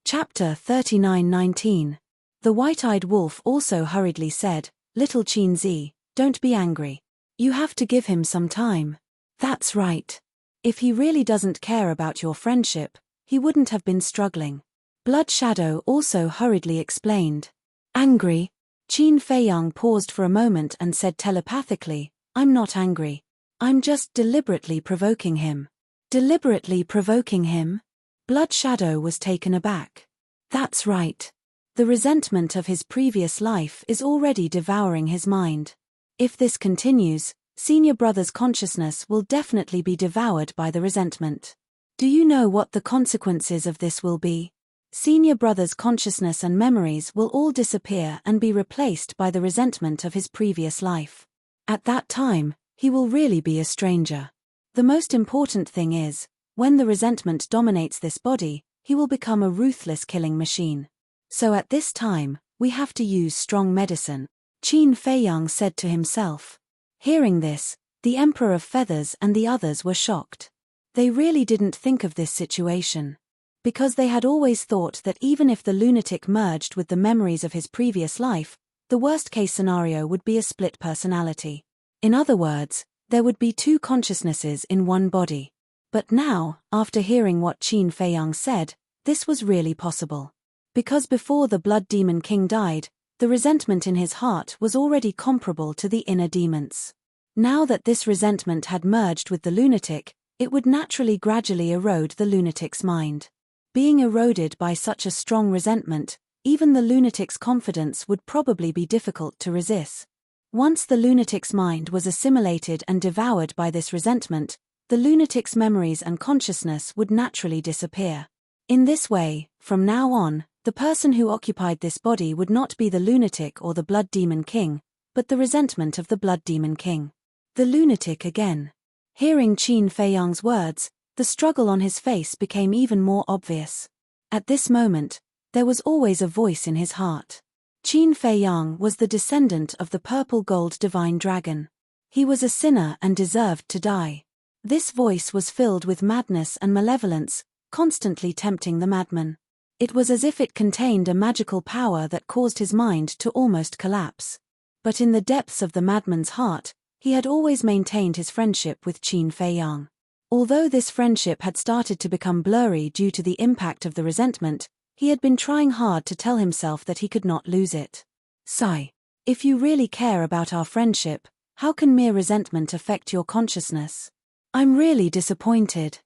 Chapter 39:19. The White-Eyed Wolf also hurriedly said, Little Qin Zi, don't be angry. You have to give him some time. That's right. If he really doesn't care about your friendship, he wouldn't have been struggling. Blood Shadow also hurriedly explained. Angry? Qin Feiyang paused for a moment and said telepathically, I'm not angry. I'm just deliberately provoking him. Deliberately provoking him? Blood Shadow was taken aback. That's right. The resentment of his previous life is already devouring his mind. If this continues, Senior Brother's consciousness will definitely be devoured by the resentment. Do you know what the consequences of this will be? Senior Brother's consciousness and memories will all disappear and be replaced by the resentment of his previous life. At that time, he will really be a stranger. The most important thing is, when the resentment dominates this body, he will become a ruthless killing machine. So at this time, we have to use strong medicine, Qin Feiyang said to himself. Hearing this, the Emperor of Feathers and the others were shocked. They really didn't think of this situation. Because they had always thought that even if the lunatic merged with the memories of his previous life, the worst-case scenario would be a split personality. In other words, there would be two consciousnesses in one body. But now, after hearing what Qin Feiyang said, this was really possible. Because before the Blood Demon King died, the resentment in his heart was already comparable to the inner demons. Now that this resentment had merged with the lunatic, it would naturally gradually erode the lunatic's mind. Being eroded by such a strong resentment, even the lunatic's confidence would probably be difficult to resist. Once the lunatic's mind was assimilated and devoured by this resentment, the lunatic's memories and consciousness would naturally disappear. In this way, from now on, the person who occupied this body would not be the lunatic or the Blood Demon King, but the resentment of the Blood Demon King. The lunatic again. Hearing Qin Feiyang's words, the struggle on his face became even more obvious. At this moment, there was always a voice in his heart. Qin Feiyang was the descendant of the purple-gold divine dragon. He was a sinner and deserved to die. This voice was filled with madness and malevolence, constantly tempting the madman. It was as if it contained a magical power that caused his mind to almost collapse. But in the depths of the madman's heart, he had always maintained his friendship with Qin Feiyang. Although this friendship had started to become blurry due to the impact of the resentment, he had been trying hard to tell himself that he could not lose it. Sigh. If you really care about our friendship, how can mere resentment affect your consciousness? I'm really disappointed.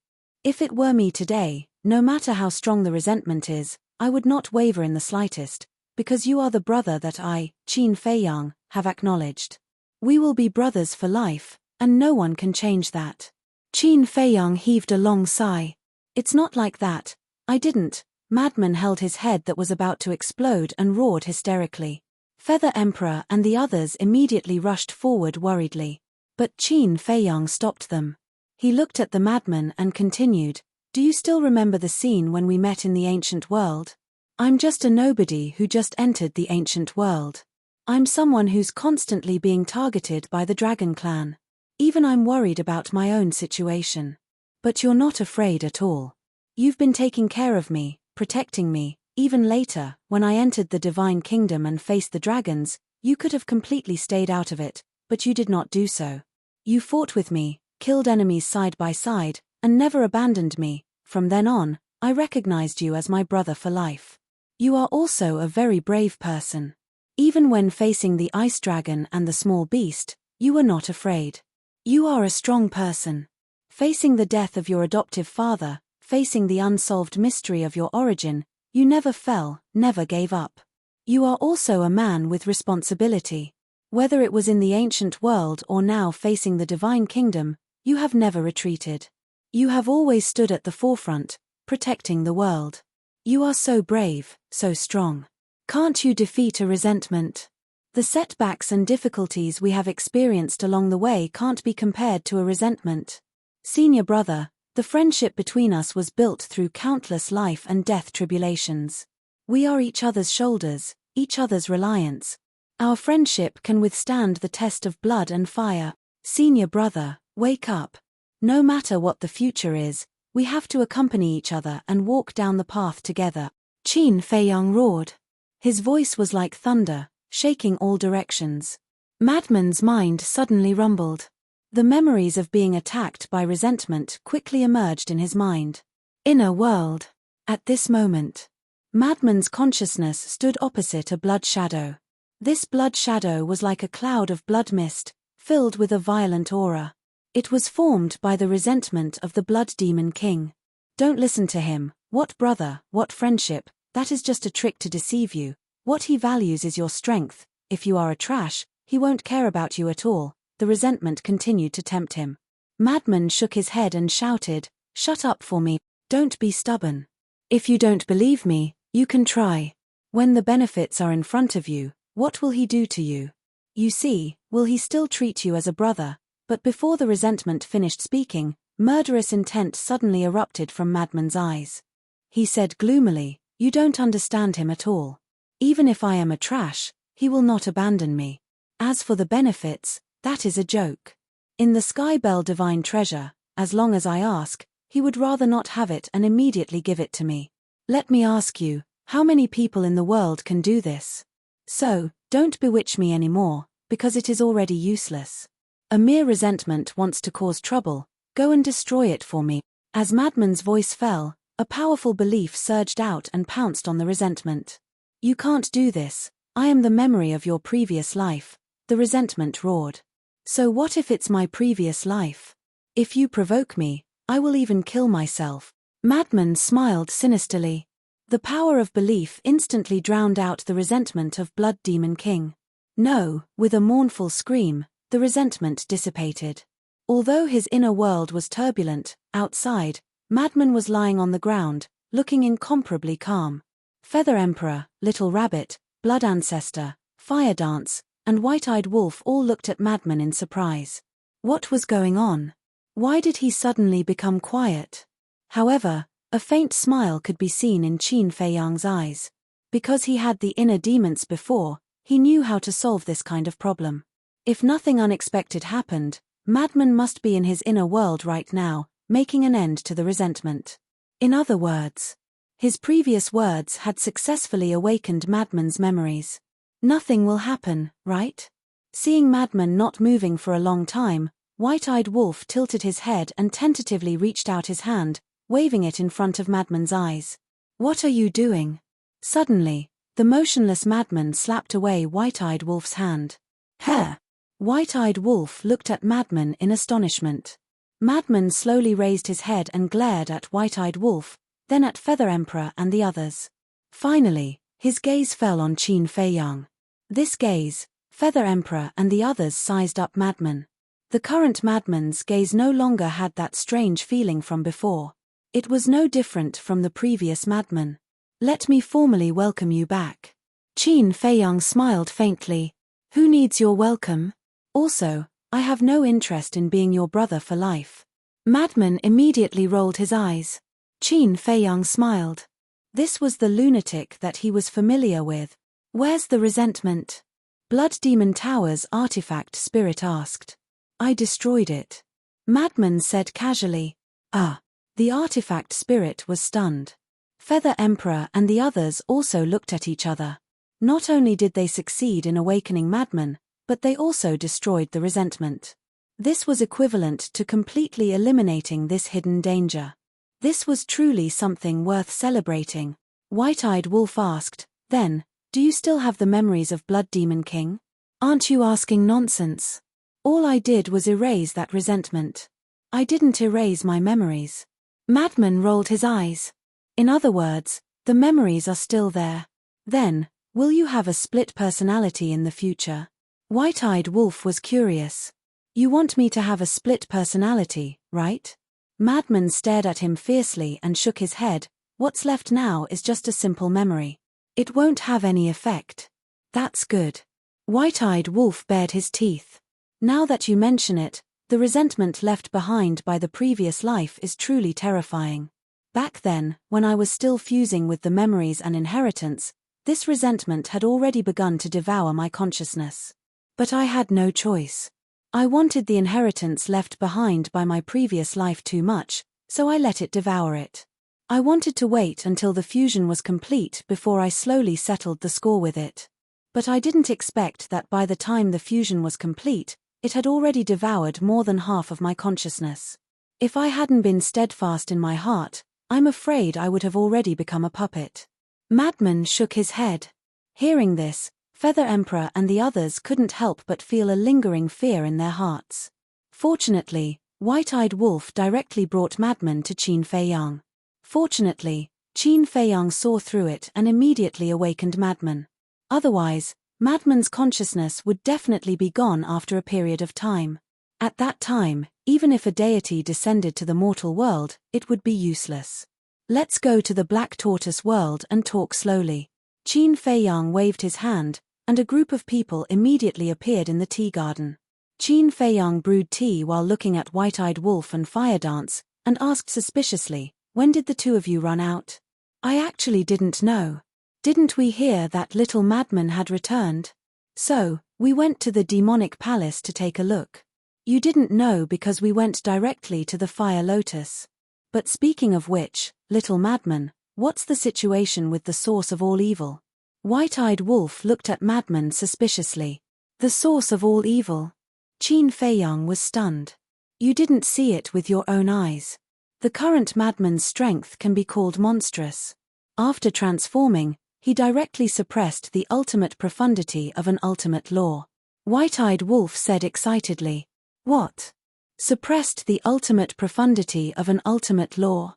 If it were me today, no matter how strong the resentment is, I would not waver in the slightest, because you are the brother that I, Qin Feiyang, have acknowledged. We will be brothers for life, and no one can change that. Qin Feiyang heaved a long sigh. It's not like that, I didn't. Madman held his head that was about to explode and roared hysterically. Feather Emperor and the others immediately rushed forward worriedly. But Qin Feiyang stopped them. He looked at the madman and continued, Do you still remember the scene when we met in the ancient world? I'm just a nobody who just entered the ancient world. I'm someone who's constantly being targeted by the Dragon Clan. Even I'm worried about my own situation. But you're not afraid at all. You've been taking care of me, protecting me. Even later, when I entered the Divine Kingdom and faced the dragons, you could have completely stayed out of it, but you did not do so. You fought with me, killed enemies side by side, and never abandoned me. From then on, I recognized you as my brother for life. You are also a very brave person. Even when facing the ice dragon and the small beast, you were not afraid. You are a strong person. Facing the death of your adoptive father, facing the unsolved mystery of your origin, you never fell, never gave up. You are also a man with responsibility. Whether it was in the ancient world or now facing the Divine Kingdom, you have never retreated. You have always stood at the forefront, protecting the world. You are so brave, so strong. Can't you defeat a resentment? The setbacks and difficulties we have experienced along the way can't be compared to a resentment. Senior brother, the friendship between us was built through countless life and death tribulations. We are each other's shoulders, each other's reliance. Our friendship can withstand the test of blood and fire. Senior brother, wake up. No matter what the future is, we have to accompany each other and walk down the path together. Qin Feiyang roared. His voice was like thunder, shaking all directions. Madman's mind suddenly rumbled. The memories of being attacked by resentment quickly emerged in his mind. Inner world. At this moment, Madman's consciousness stood opposite a blood shadow. This blood shadow was like a cloud of blood mist, filled with a violent aura. It was formed by the resentment of the Blood Demon King. Don't listen to him. What brother, what friendship, that is just a trick to deceive you. What he values is your strength. If you are a trash, he won't care about you at all. The resentment continued to tempt him. Madman shook his head and shouted, "Shut up for me, don't be stubborn. If you don't believe me, you can try. When the benefits are in front of you, what will he do to you? You see, will he still treat you as a brother?" But before the resentment finished speaking, murderous intent suddenly erupted from Madman's eyes. He said gloomily, "You don't understand him at all. Even if I am a trash, he will not abandon me. As for the benefits, that is a joke. In the Sky Bell Divine Treasure, as long as I ask, he would rather not have it and immediately give it to me. Let me ask you, how many people in the world can do this? So, don't bewitch me anymore, because it is already useless. A mere resentment wants to cause trouble, go and destroy it for me." As Madman's voice fell, a powerful belief surged out and pounced on the resentment. "You can't do this, I am the memory of your previous life," the resentment roared. "So what if it's my previous life? If you provoke me, I will even kill myself." Madman smiled sinisterly. The power of belief instantly drowned out the resentment of Blood Demon King. No, with a mournful scream, the resentment dissipated. Although his inner world was turbulent, outside, Madman was lying on the ground, looking incomparably calm. Feather Emperor, Little Rabbit, Blood Ancestor, Fire Dance, and White-Eyed Wolf all looked at Madman in surprise. What was going on? Why did he suddenly become quiet? However, a faint smile could be seen in Qin Fei Yang's eyes. Because he had the inner demons before, he knew how to solve this kind of problem. If nothing unexpected happened, Madman must be in his inner world right now, making an end to the resentment. In other words, his previous words had successfully awakened Madman's memories. Nothing will happen, right? Seeing Madman not moving for a long time, White-Eyed Wolf tilted his head and tentatively reached out his hand, waving it in front of Madman's eyes. "What are you doing?" Suddenly, the motionless Madman slapped away White-Eyed Wolf's hand. "Huh!" White-Eyed Wolf looked at Madman in astonishment. Madman slowly raised his head and glared at White-Eyed Wolf, then at Feather Emperor and the others. Finally, his gaze fell on Qin Fei Yang. This gaze, Feather Emperor and the others sized up Madman. The current Madman's gaze no longer had that strange feeling from before. It was no different from the previous Madman. "Let me formally welcome you back." Qin Fei Yang smiled faintly. "Who needs your welcome? Also, I have no interest in being your brother for life." Madman immediately rolled his eyes. Qin Fei Yang smiled. This was the lunatic that he was familiar with. "Where's the resentment?" Blood Demon Tower's artifact spirit asked. "I destroyed it," Madman said casually. "Ah." The artifact spirit was stunned. Feather Emperor and the others also looked at each other. Not only did they succeed in awakening Madman, but they also destroyed the resentment. This was equivalent to completely eliminating this hidden danger. This was truly something worth celebrating. White-Eyed Wolf asked, "Then, do you still have the memories of Blood Demon King?" "Aren't you asking nonsense? All I did was erase that resentment. I didn't erase my memories." Madman rolled his eyes. "In other words, the memories are still there. Then, will you have a split personality in the future?" White-Eyed Wolf was curious. "You want me to have a split personality, right?" Madman stared at him fiercely and shook his head. "What's left now is just a simple memory. It won't have any effect." "That's good." White-Eyed Wolf bared his teeth. "Now that you mention it, the resentment left behind by the previous life is truly terrifying. Back then, when I was still fusing with the memories and inheritance, this resentment had already begun to devour my consciousness. But I had no choice. I wanted the inheritance left behind by my previous life too much, so I let it devour it. I wanted to wait until the fusion was complete before I slowly settled the score with it. But I didn't expect that by the time the fusion was complete, It had already devoured more than half of my consciousness. If I hadn't been steadfast in my heart, I'm afraid I would have already become a puppet. Madman shook his head. Hearing this, Feather Emperor and the others couldn't help but feel a lingering fear in their hearts. Fortunately, White-Eyed Wolf directly brought Madman to Qin Feiyang. Fortunately, Qin Feiyang saw through it and immediately awakened Madman. Otherwise, Madman's consciousness would definitely be gone after a period of time. At that time, even if a deity descended to the mortal world, it would be useless. Let's go to the Black Tortoise world and talk slowly. Qin Feiyang waved his hand, and a group of people immediately appeared in the tea garden. Qin Feiyang brewed tea while looking at White-Eyed Wolf and Fire Dance, and asked suspiciously, "When did the two of you run out?" "I actually didn't know. Didn't we hear that little Madman had returned? So, we went to the demonic palace to take a look." "You didn't know because we went directly to the Fire Lotus. But speaking of which, little Madman, what's the situation with the source of all evil?" White-Eyed Wolf looked at Madman suspiciously. "The source of all evil?" Qin Feiyang was stunned. "You didn't see it with your own eyes. The current Madman's strength can be called monstrous. After transforming, he directly suppressed the ultimate profundity of an ultimate law." White-Eyed Wolf said excitedly. "What? Suppressed the ultimate profundity of an ultimate law?"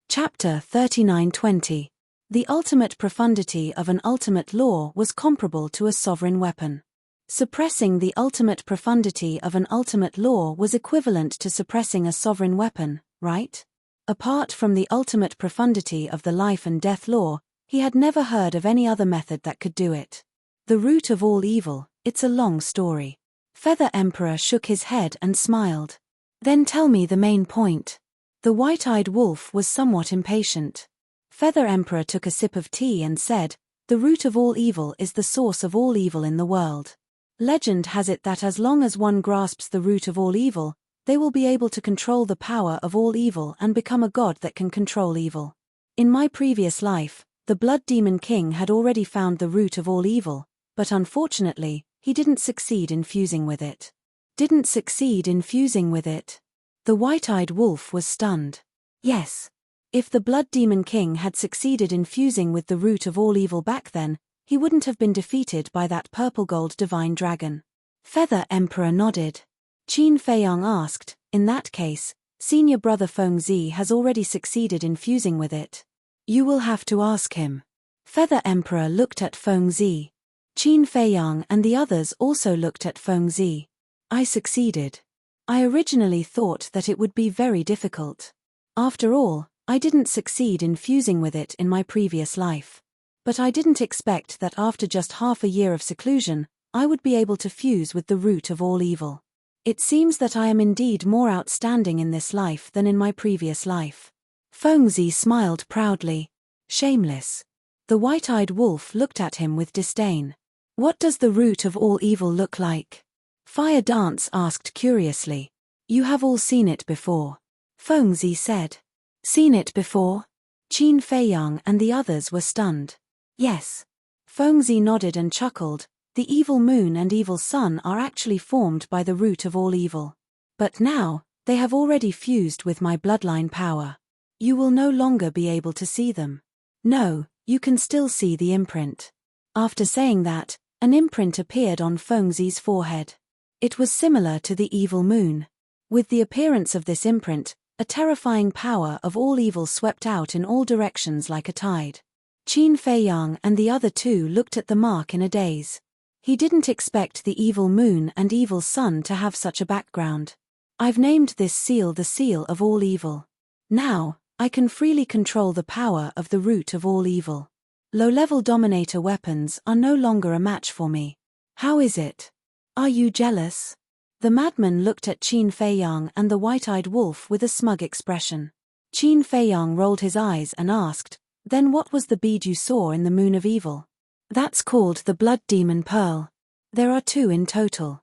Chapter 39:20. The ultimate profundity of an ultimate law was comparable to a sovereign weapon. Suppressing the ultimate profundity of an ultimate law was equivalent to suppressing a sovereign weapon, right? Apart from the ultimate profundity of the life and death law, he had never heard of any other method that could do it. The root of all evil, it's a long story. Feather Emperor shook his head and smiled. "Then tell me the main point." The White-Eyed Wolf was somewhat impatient. Feather Emperor took a sip of tea and said, "The root of all evil is the source of all evil in the world. Legend has it that as long as one grasps the root of all evil, they will be able to control the power of all evil and become a god that can control evil. In my previous life, the Blood Demon King had already found the root of all evil, but unfortunately, he didn't succeed in fusing with it." "Didn't succeed in fusing with it?" The White-Eyed Wolf was stunned. "Yes. If the Blood Demon King had succeeded in fusing with the root of all evil back then, he wouldn't have been defeated by that purple-gold divine dragon." Feather Emperor nodded. Qin Feiyang asked, "In that case, senior brother Fengzi has already succeeded in fusing with it?" "You will have to ask him." Feather Emperor looked at Fengzi. Qin Feiyang and the others also looked at Fengzi. "I succeeded. I originally thought that it would be very difficult. After all, I didn't succeed in fusing with it in my previous life. But I didn't expect that after just half a year of seclusion, I would be able to fuse with the root of all evil. It seems that I am indeed more outstanding in this life than in my previous life." Fengzi smiled proudly. "Shameless." The White-Eyed Wolf looked at him with disdain. "What does the root of all evil look like?" Fire Dance asked curiously. "You have all seen it before," Fengzi said. "Seen it before?" Qin Feiyang and the others were stunned. "Yes." Fengzi nodded and chuckled. "The evil moon and evil sun are actually formed by the root of all evil. But now, they have already fused with my bloodline power. You will no longer be able to see them. No, you can still see the imprint." After saying that, an imprint appeared on Fengzi's forehead. It was similar to the evil moon. With the appearance of this imprint, a terrifying power of all evil swept out in all directions like a tide. Qin Feiyang and the other two looked at the mark in a daze. He didn't expect the evil moon and evil sun to have such a background. "I've named this seal the seal of all evil. Now, I can freely control the power of the root of all evil. Low-level dominator weapons are no longer a match for me. How is it? Are you jealous?" The madman looked at Qin Feiyang and the White-Eyed Wolf with a smug expression. Qin Feiyang rolled his eyes and asked, "Then what was the bead you saw in the moon of evil?" "That's called the Blood Demon Pearl. There are two in total.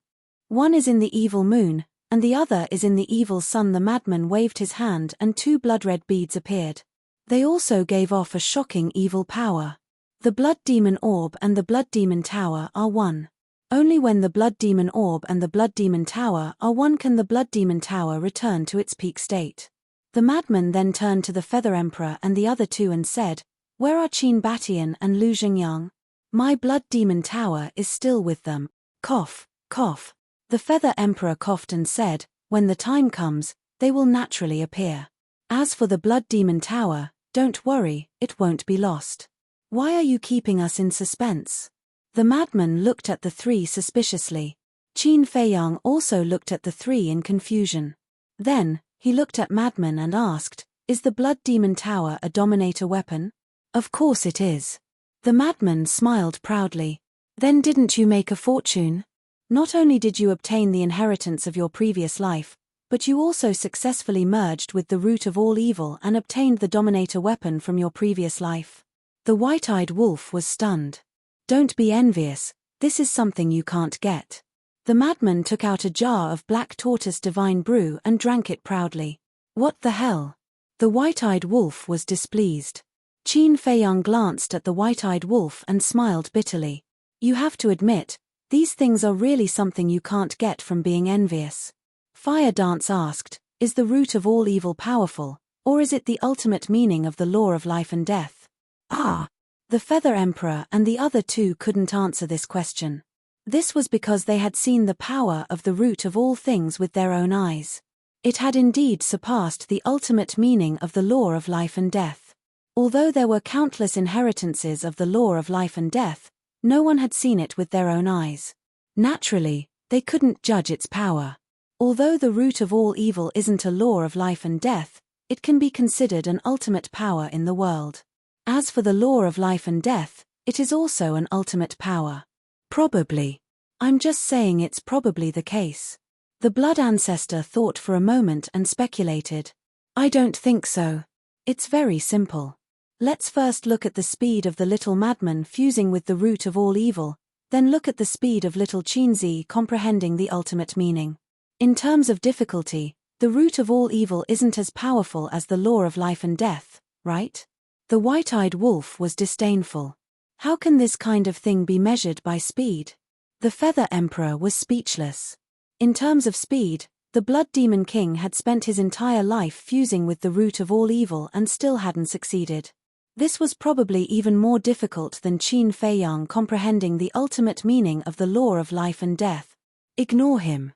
One is in the evil moon, and the other is in the evil sun." The madman waved his hand and two blood-red beads appeared. They also gave off a shocking evil power. The Blood Demon Orb and the Blood Demon Tower are one. Only when the Blood Demon Orb and the Blood Demon Tower are one can the Blood Demon Tower return to its peak state. The madman then turned to the Feather Emperor and the other two and said, "Where are Qin Batian and Lu Xingyang? My Blood Demon Tower is still with them." Cough, cough. The Feather Emperor coughed and said, "When the time comes, they will naturally appear. As for the Blood Demon Tower, don't worry, it won't be lost. Why are you keeping us in suspense?" The madman looked at the three suspiciously. Qin Feiyang also looked at the three in confusion. Then, he looked at Madman and asked, "Is the Blood Demon Tower a Dominator weapon?" "Of course it is." The madman smiled proudly. "Then didn't you make a fortune? Not only did you obtain the inheritance of your previous life, but you also successfully merged with the root of all evil and obtained the Dominator weapon from your previous life." The white-eyed wolf was stunned. "Don't be envious, this is something you can't get." The madman took out a jar of black tortoise divine brew and drank it proudly. "What the hell?" The white-eyed wolf was displeased. Qin Feiyang glanced at the white-eyed wolf and smiled bitterly. "You have to admit, these things are really something you can't get from being envious." Fire Dance asked, "Is the root of all evil powerful, or is it the ultimate meaning of the law of life and death?" Ah! The Feather Emperor and the other two couldn't answer this question. This was because they had seen the power of the root of all things with their own eyes. It had indeed surpassed the ultimate meaning of the law of life and death. Although there were countless inheritances of the law of life and death, no one had seen it with their own eyes. Naturally, they couldn't judge its power. Although the root of all evil isn't a law of life and death, it can be considered an ultimate power in the world. As for the law of life and death, it is also an ultimate power. Probably. I'm just saying it's probably the case. The Blood Ancestor thought for a moment and speculated. I don't think so. It's very simple. Let's first look at the speed of the little madman fusing with the root of all evil, then look at the speed of little Qinzi comprehending the ultimate meaning. In terms of difficulty, the root of all evil isn't as powerful as the law of life and death, right? The white-eyed wolf was disdainful. How can this kind of thing be measured by speed? The Feather Emperor was speechless. In terms of speed, the Blood Demon King had spent his entire life fusing with the root of all evil and still hadn't succeeded. This was probably even more difficult than Qin Feiyang comprehending the ultimate meaning of the law of life and death. Ignore him.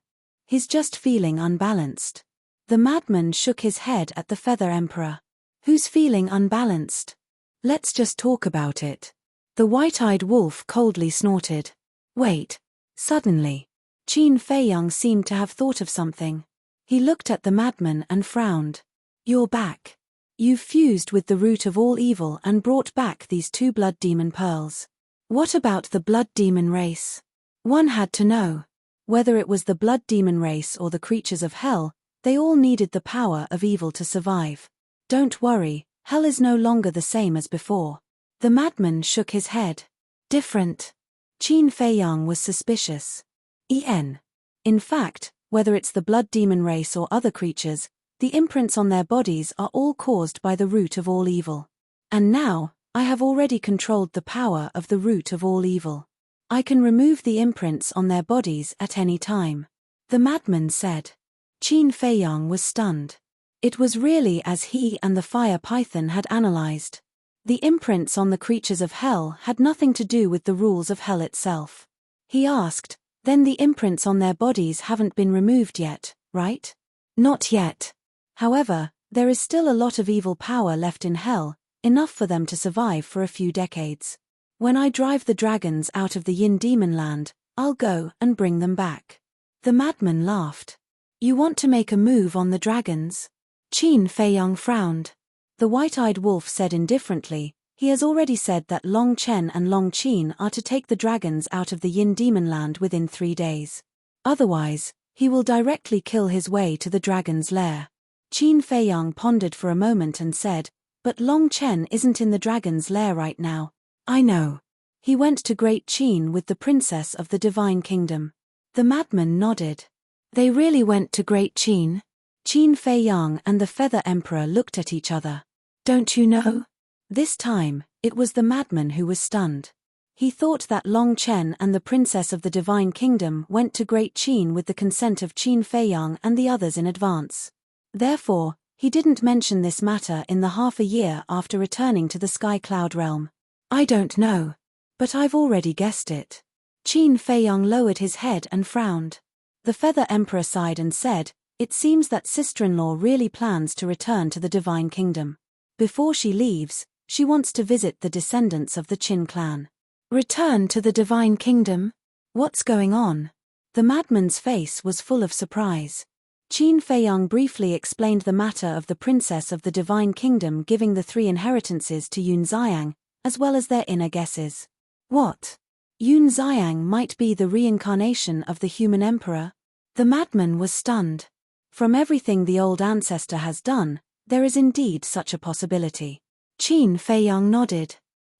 He's just feeling unbalanced. The madman shook his head at the Feather Emperor. Who's feeling unbalanced? Let's just talk about it. The white-eyed wolf coldly snorted. Wait. Suddenly, Qin Feiyang seemed to have thought of something. He looked at the madman and frowned. You're back. You've fused with the root of all evil and brought back these two blood demon pearls. What about the blood demon race? One had to know. Whether it was the blood demon race or the creatures of hell, they all needed the power of evil to survive. Don't worry, hell is no longer the same as before. The madman shook his head. Different. Qin Feiyang was suspicious. In fact, whether it's the blood demon race or other creatures, the imprints on their bodies are all caused by the root of all evil. And now, I have already controlled the power of the root of all evil. I can remove the imprints on their bodies at any time. The madman said. Qin Feiyang was stunned. It was really as he and the fire python had analyzed. The imprints on the creatures of hell had nothing to do with the rules of hell itself. He asked, then the imprints on their bodies haven't been removed yet, right? Not yet. However, there is still a lot of evil power left in hell, enough for them to survive for a few decades. When I drive the dragons out of the Yin Demon Land, I'll go and bring them back. The madman laughed. You want to make a move on the dragons? Qin Feiyang frowned. The white-eyed wolf said indifferently, he has already said that Long Chen and Long Qin are to take the dragons out of the Yin Demon Land within 3 days. Otherwise, he will directly kill his way to the dragon's lair. Qin Feiyang pondered for a moment and said, but Long Chen isn't in the dragon's lair right now. I know. He went to Great Qin with the princess of the Divine Kingdom. The madman nodded. They really went to Great Qin? Qin Feiyang and the Feather Emperor looked at each other. Don't you know? This time, it was the madman who was stunned. He thought that Long Chen and the princess of the Divine Kingdom went to Great Qin with the consent of Qin Feiyang and the others in advance. Therefore, he didn't mention this matter in the half a year after returning to the Sky Cloud realm. I don't know. But I've already guessed it. Qin Feiyang lowered his head and frowned. The Feather Emperor sighed and said, "It seems that sister-in-law really plans to return to the Divine Kingdom. Before she leaves, she wants to visit the descendants of the Qin clan." Return to the Divine Kingdom? What's going on? The madman's face was full of surprise. Qin Feiyang briefly explained the matter of the princess of the Divine Kingdom giving the 3 inheritances to Yun Xiang, as well as their inner guesses. What? Yun Xiang might be the reincarnation of the human emperor? The madman was stunned. From everything the old ancestor has done, there is indeed such a possibility. Qin Feiyang nodded.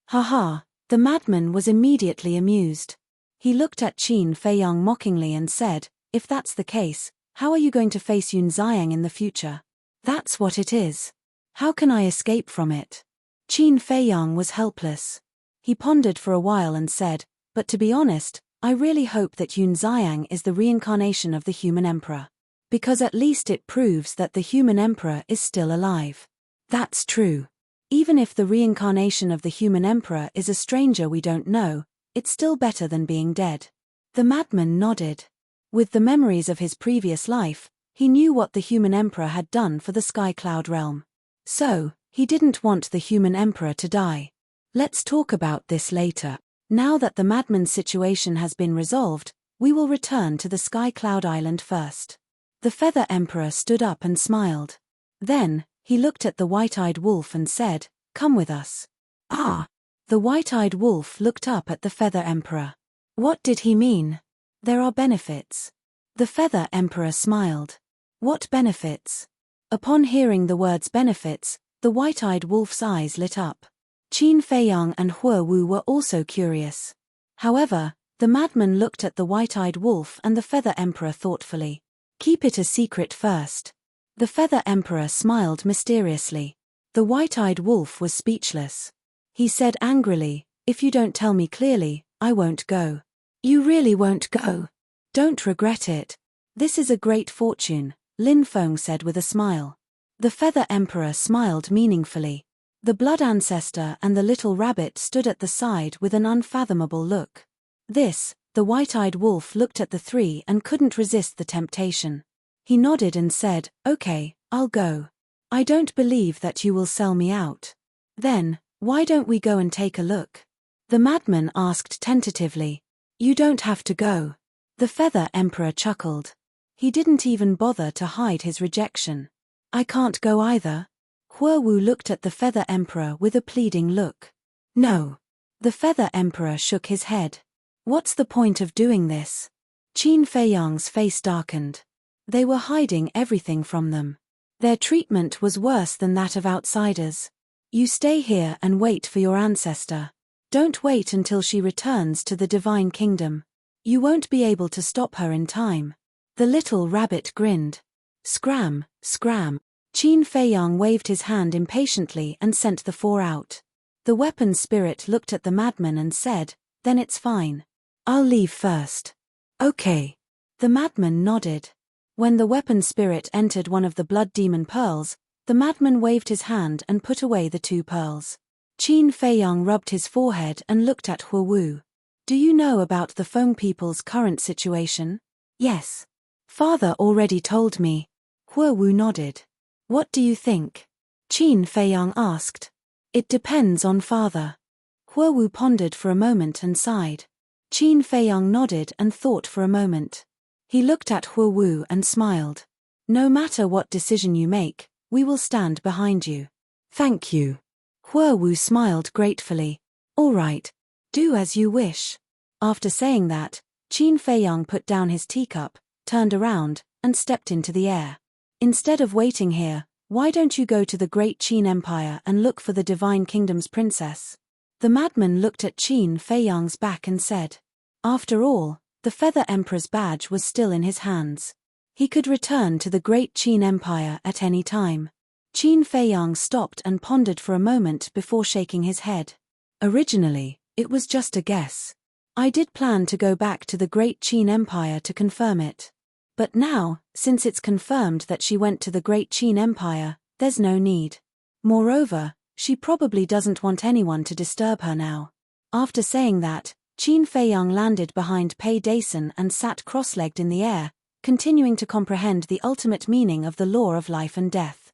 Ha. The madman was immediately amused. He looked at Qin Feiyang mockingly and said, "If that's the case, how are you going to face Yun Xiang in the future?" "That's what it is. How can I escape from it?" Qin Feiyang was helpless. He pondered for a while and said, "But to be honest, I really hope that Yun Xiang is the reincarnation of the human emperor. Because at least it proves that the human emperor is still alive." "That's true. Even if the reincarnation of the human emperor is a stranger we don't know, it's still better than being dead." The madman nodded. With the memories of his previous life, he knew what the human emperor had done for the Sky Cloud realm. So, he didn't want the human emperor to die. Let's talk about this later. Now that the madman's situation has been resolved, we will return to the Sky Cloud Island first. The Feather Emperor stood up and smiled. Then, he looked at the white-eyed wolf and said, "Come with us." "Ah!" The white-eyed wolf looked up at the Feather Emperor. What did he mean? "There are benefits." The Feather Emperor smiled. "What benefits?" Upon hearing the words benefits, the white-eyed wolf's eyes lit up. Qin Feiyang and Hua Wu were also curious. However, the madman looked at the white-eyed wolf and the Feather Emperor thoughtfully. "Keep it a secret first." The Feather Emperor smiled mysteriously. The white-eyed wolf was speechless. He said angrily, "If you don't tell me clearly, I won't go." "You really won't go? Don't regret it. This is a great fortune," Lin Feng said with a smile. The Feather Emperor smiled meaningfully. The blood ancestor and the little rabbit stood at the side with an unfathomable look. The white-eyed wolf looked at the 3 and couldn't resist the temptation. He nodded and said, "Okay, I'll go. I don't believe that you will sell me out." "Then, why don't we go and take a look?" The madman asked tentatively. "You don't have to go." The Feather Emperor chuckled. He didn't even bother to hide his rejection. "I can't go either." Hua Wu looked at the Feather Emperor with a pleading look. "No." The Feather Emperor shook his head. "What's the point of doing this?" Qin Feiyang's face darkened. They were hiding everything from them. Their treatment was worse than that of outsiders. "You stay here and wait for your ancestor. Don't wait until she returns to the Divine Kingdom. You won't be able to stop her in time." The little rabbit grinned. "Scram, scram." Qin Feiyang waved his hand impatiently and sent the 4 out. The weapon spirit looked at the madman and said, "Then it's fine. I'll leave first." "Okay." The madman nodded. When the weapon spirit entered one of the blood demon pearls, the madman waved his hand and put away the 2 pearls. Qin Feiyang rubbed his forehead and looked at Hua Wu. "Do you know about the Feng people's current situation?" "Yes. Father already told me." Hua Wu nodded. "What do you think?" Qin Feiyang asked. "It depends on father." Hua Wu pondered for a moment and sighed. Qin Feiyang nodded and thought for a moment. He looked at Hua Wu and smiled. "No matter what decision you make, we will stand behind you." "Thank you." Hua Wu smiled gratefully. "All right. Do as you wish." After saying that, Qin Feiyang put down his teacup, turned around, and stepped into the air. "Instead of waiting here, why don't you go to the Great Qin Empire and look for the Divine Kingdom's princess?" The madman looked at Qin Feiyang's back and said. After all, the Feather Emperor's badge was still in his hands. He could return to the Great Qin Empire at any time. Qin Feiyang stopped and pondered for a moment before shaking his head. "Originally, It was just a guess. I did plan to go back to the Great Qin Empire to confirm it. But now, since it's confirmed that she went to the Great Qin Empire, there's no need. Moreover, she probably doesn't want anyone to disturb her now. After saying that, Qin Feiyang landed behind Pei Dason and sat cross-legged in the air, continuing to comprehend the ultimate meaning of the law of life and death.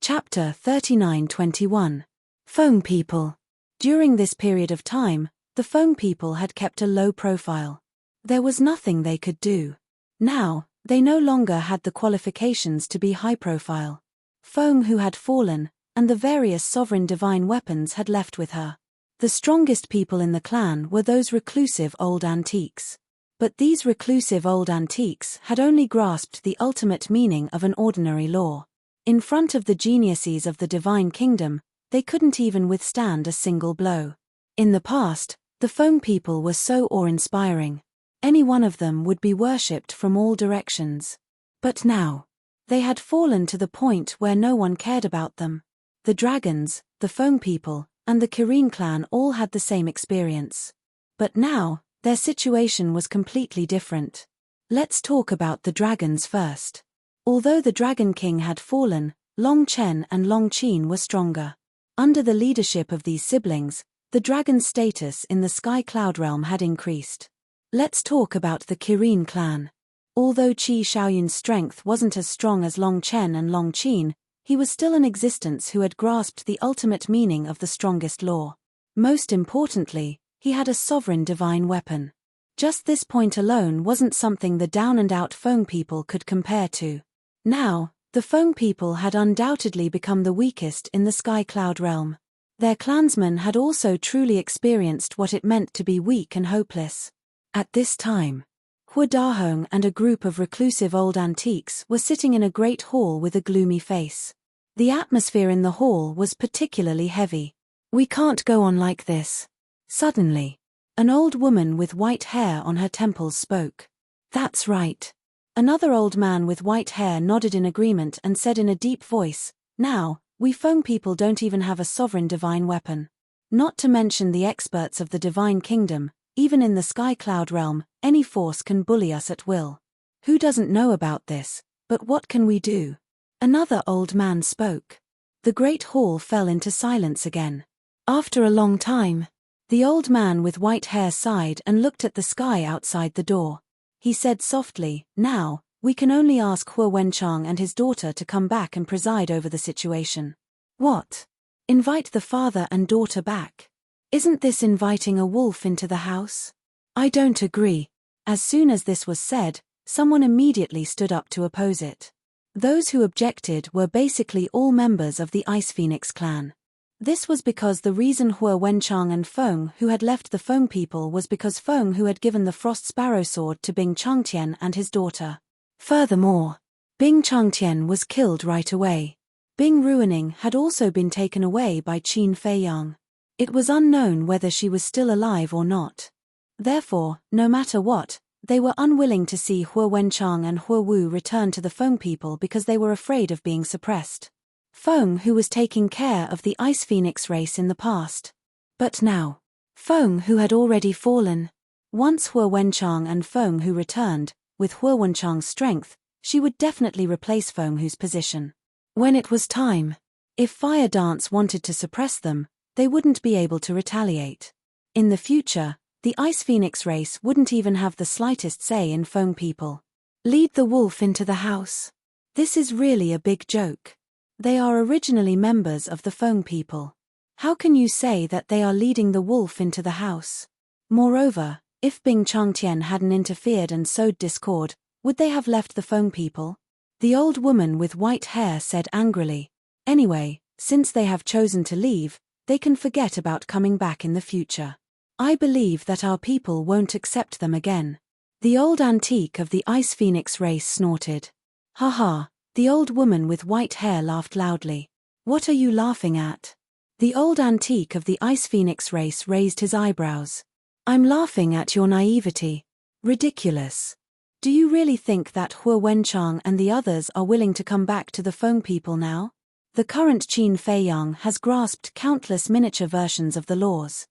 Chapter 39:21. Feng People. During this period of time, the Feng people had kept a low profile. There was nothing they could do. Now, they no longer had the qualifications to be high profile. Feng who had fallen, and the various sovereign divine weapons had left with her. The strongest people in the clan were those reclusive old antiques. But these reclusive old antiques had only grasped the ultimate meaning of an ordinary law. In front of the geniuses of the divine kingdom, they couldn't even withstand a single blow. In the past, the Feng people were so awe-inspiring. Any one of them would be worshipped from all directions. But now, they had fallen to the point where no one cared about them. The dragons, the Feng people, and the Kirin clan all had the same experience. But now, their situation was completely different. Let's talk about the dragons first. Although the Dragon King had fallen, Long Chen and Long Qin were stronger. Under the leadership of these siblings, the dragon's status in the Sky Cloud realm had increased. Let's talk about the Kirin clan. Although Qi Shaoyun's strength wasn't as strong as Long Chen and Long Qin, he was still an existence who had grasped the ultimate meaning of the strongest law. Most importantly, he had a sovereign divine weapon. Just this point alone wasn't something the down-and-out Feng people could compare to. Now, the Feng people had undoubtedly become the weakest in the Sky Cloud realm. Their clansmen had also truly experienced what it meant to be weak and hopeless. At this time, Hua Dahong and a group of reclusive old antiques were sitting in a great hall with a gloomy face. The atmosphere in the hall was particularly heavy. "We can't go on like this." Suddenly, an old woman with white hair on her temples spoke. "That's right." Another old man with white hair nodded in agreement and said in a deep voice, "Now, we Feng people don't even have a sovereign divine weapon. Not to mention the experts of the divine kingdom, even in the Sky Cloud realm, any force can bully us at will. Who doesn't know about this, but what can we do?" Another old man spoke. The great hall fell into silence again. After a long time, the old man with white hair sighed and looked at the sky outside the door. He said softly, "Now, we can only ask Hua Wenchang and his daughter to come back and preside over the situation." "What? Invite the father and daughter back? Isn't this inviting a wolf into the house?" "I don't agree." As soon as this was said, someone immediately stood up to oppose it. Those who objected were basically all members of the Ice Phoenix clan. This was because the reason Hua Wenchang and Feng who had left the Feng people was because Feng who had given the Frost Sparrow sword to Bing Changtian and his daughter. Furthermore, Bing Changtian was killed right away. Bing Ruining had also been taken away by Qin Feiyang. It was unknown whether she was still alive or not. Therefore, no matter what, they were unwilling to see Hua Wenchang and Hua Wu return to the Feng people because they were afraid of being suppressed. Feng who was taking care of the Ice Phoenix race in the past. But now, Feng who had already fallen. Once Hua Wenchang and Feng who returned, with Hua Wenchang's strength, she would definitely replace Feng who's position. When it was time, if Fire Dance wanted to suppress them, they wouldn't be able to retaliate. In the future, the Ice Phoenix race wouldn't even have the slightest say in Feng people. Lead the wolf into the house. This is really a big joke. They are originally members of the Feng people. How can you say that they are leading the wolf into the house? Moreover, if Bing Changtian hadn't interfered and sowed discord, would they have left the Feng people? The old woman with white hair said angrily. Anyway, since they have chosen to leave, they can forget about coming back in the future. I believe that our people won't accept them again. The old antique of the Ice Phoenix race snorted. Haha. The old woman with white hair laughed loudly. What are you laughing at? The old antique of the Ice Phoenix race raised his eyebrows. I'm laughing at your naivety. Ridiculous. Do you really think that Hua Wenchang and the others are willing to come back to the Feng people now? The current Qin Feiyang has grasped countless miniature versions of the laws.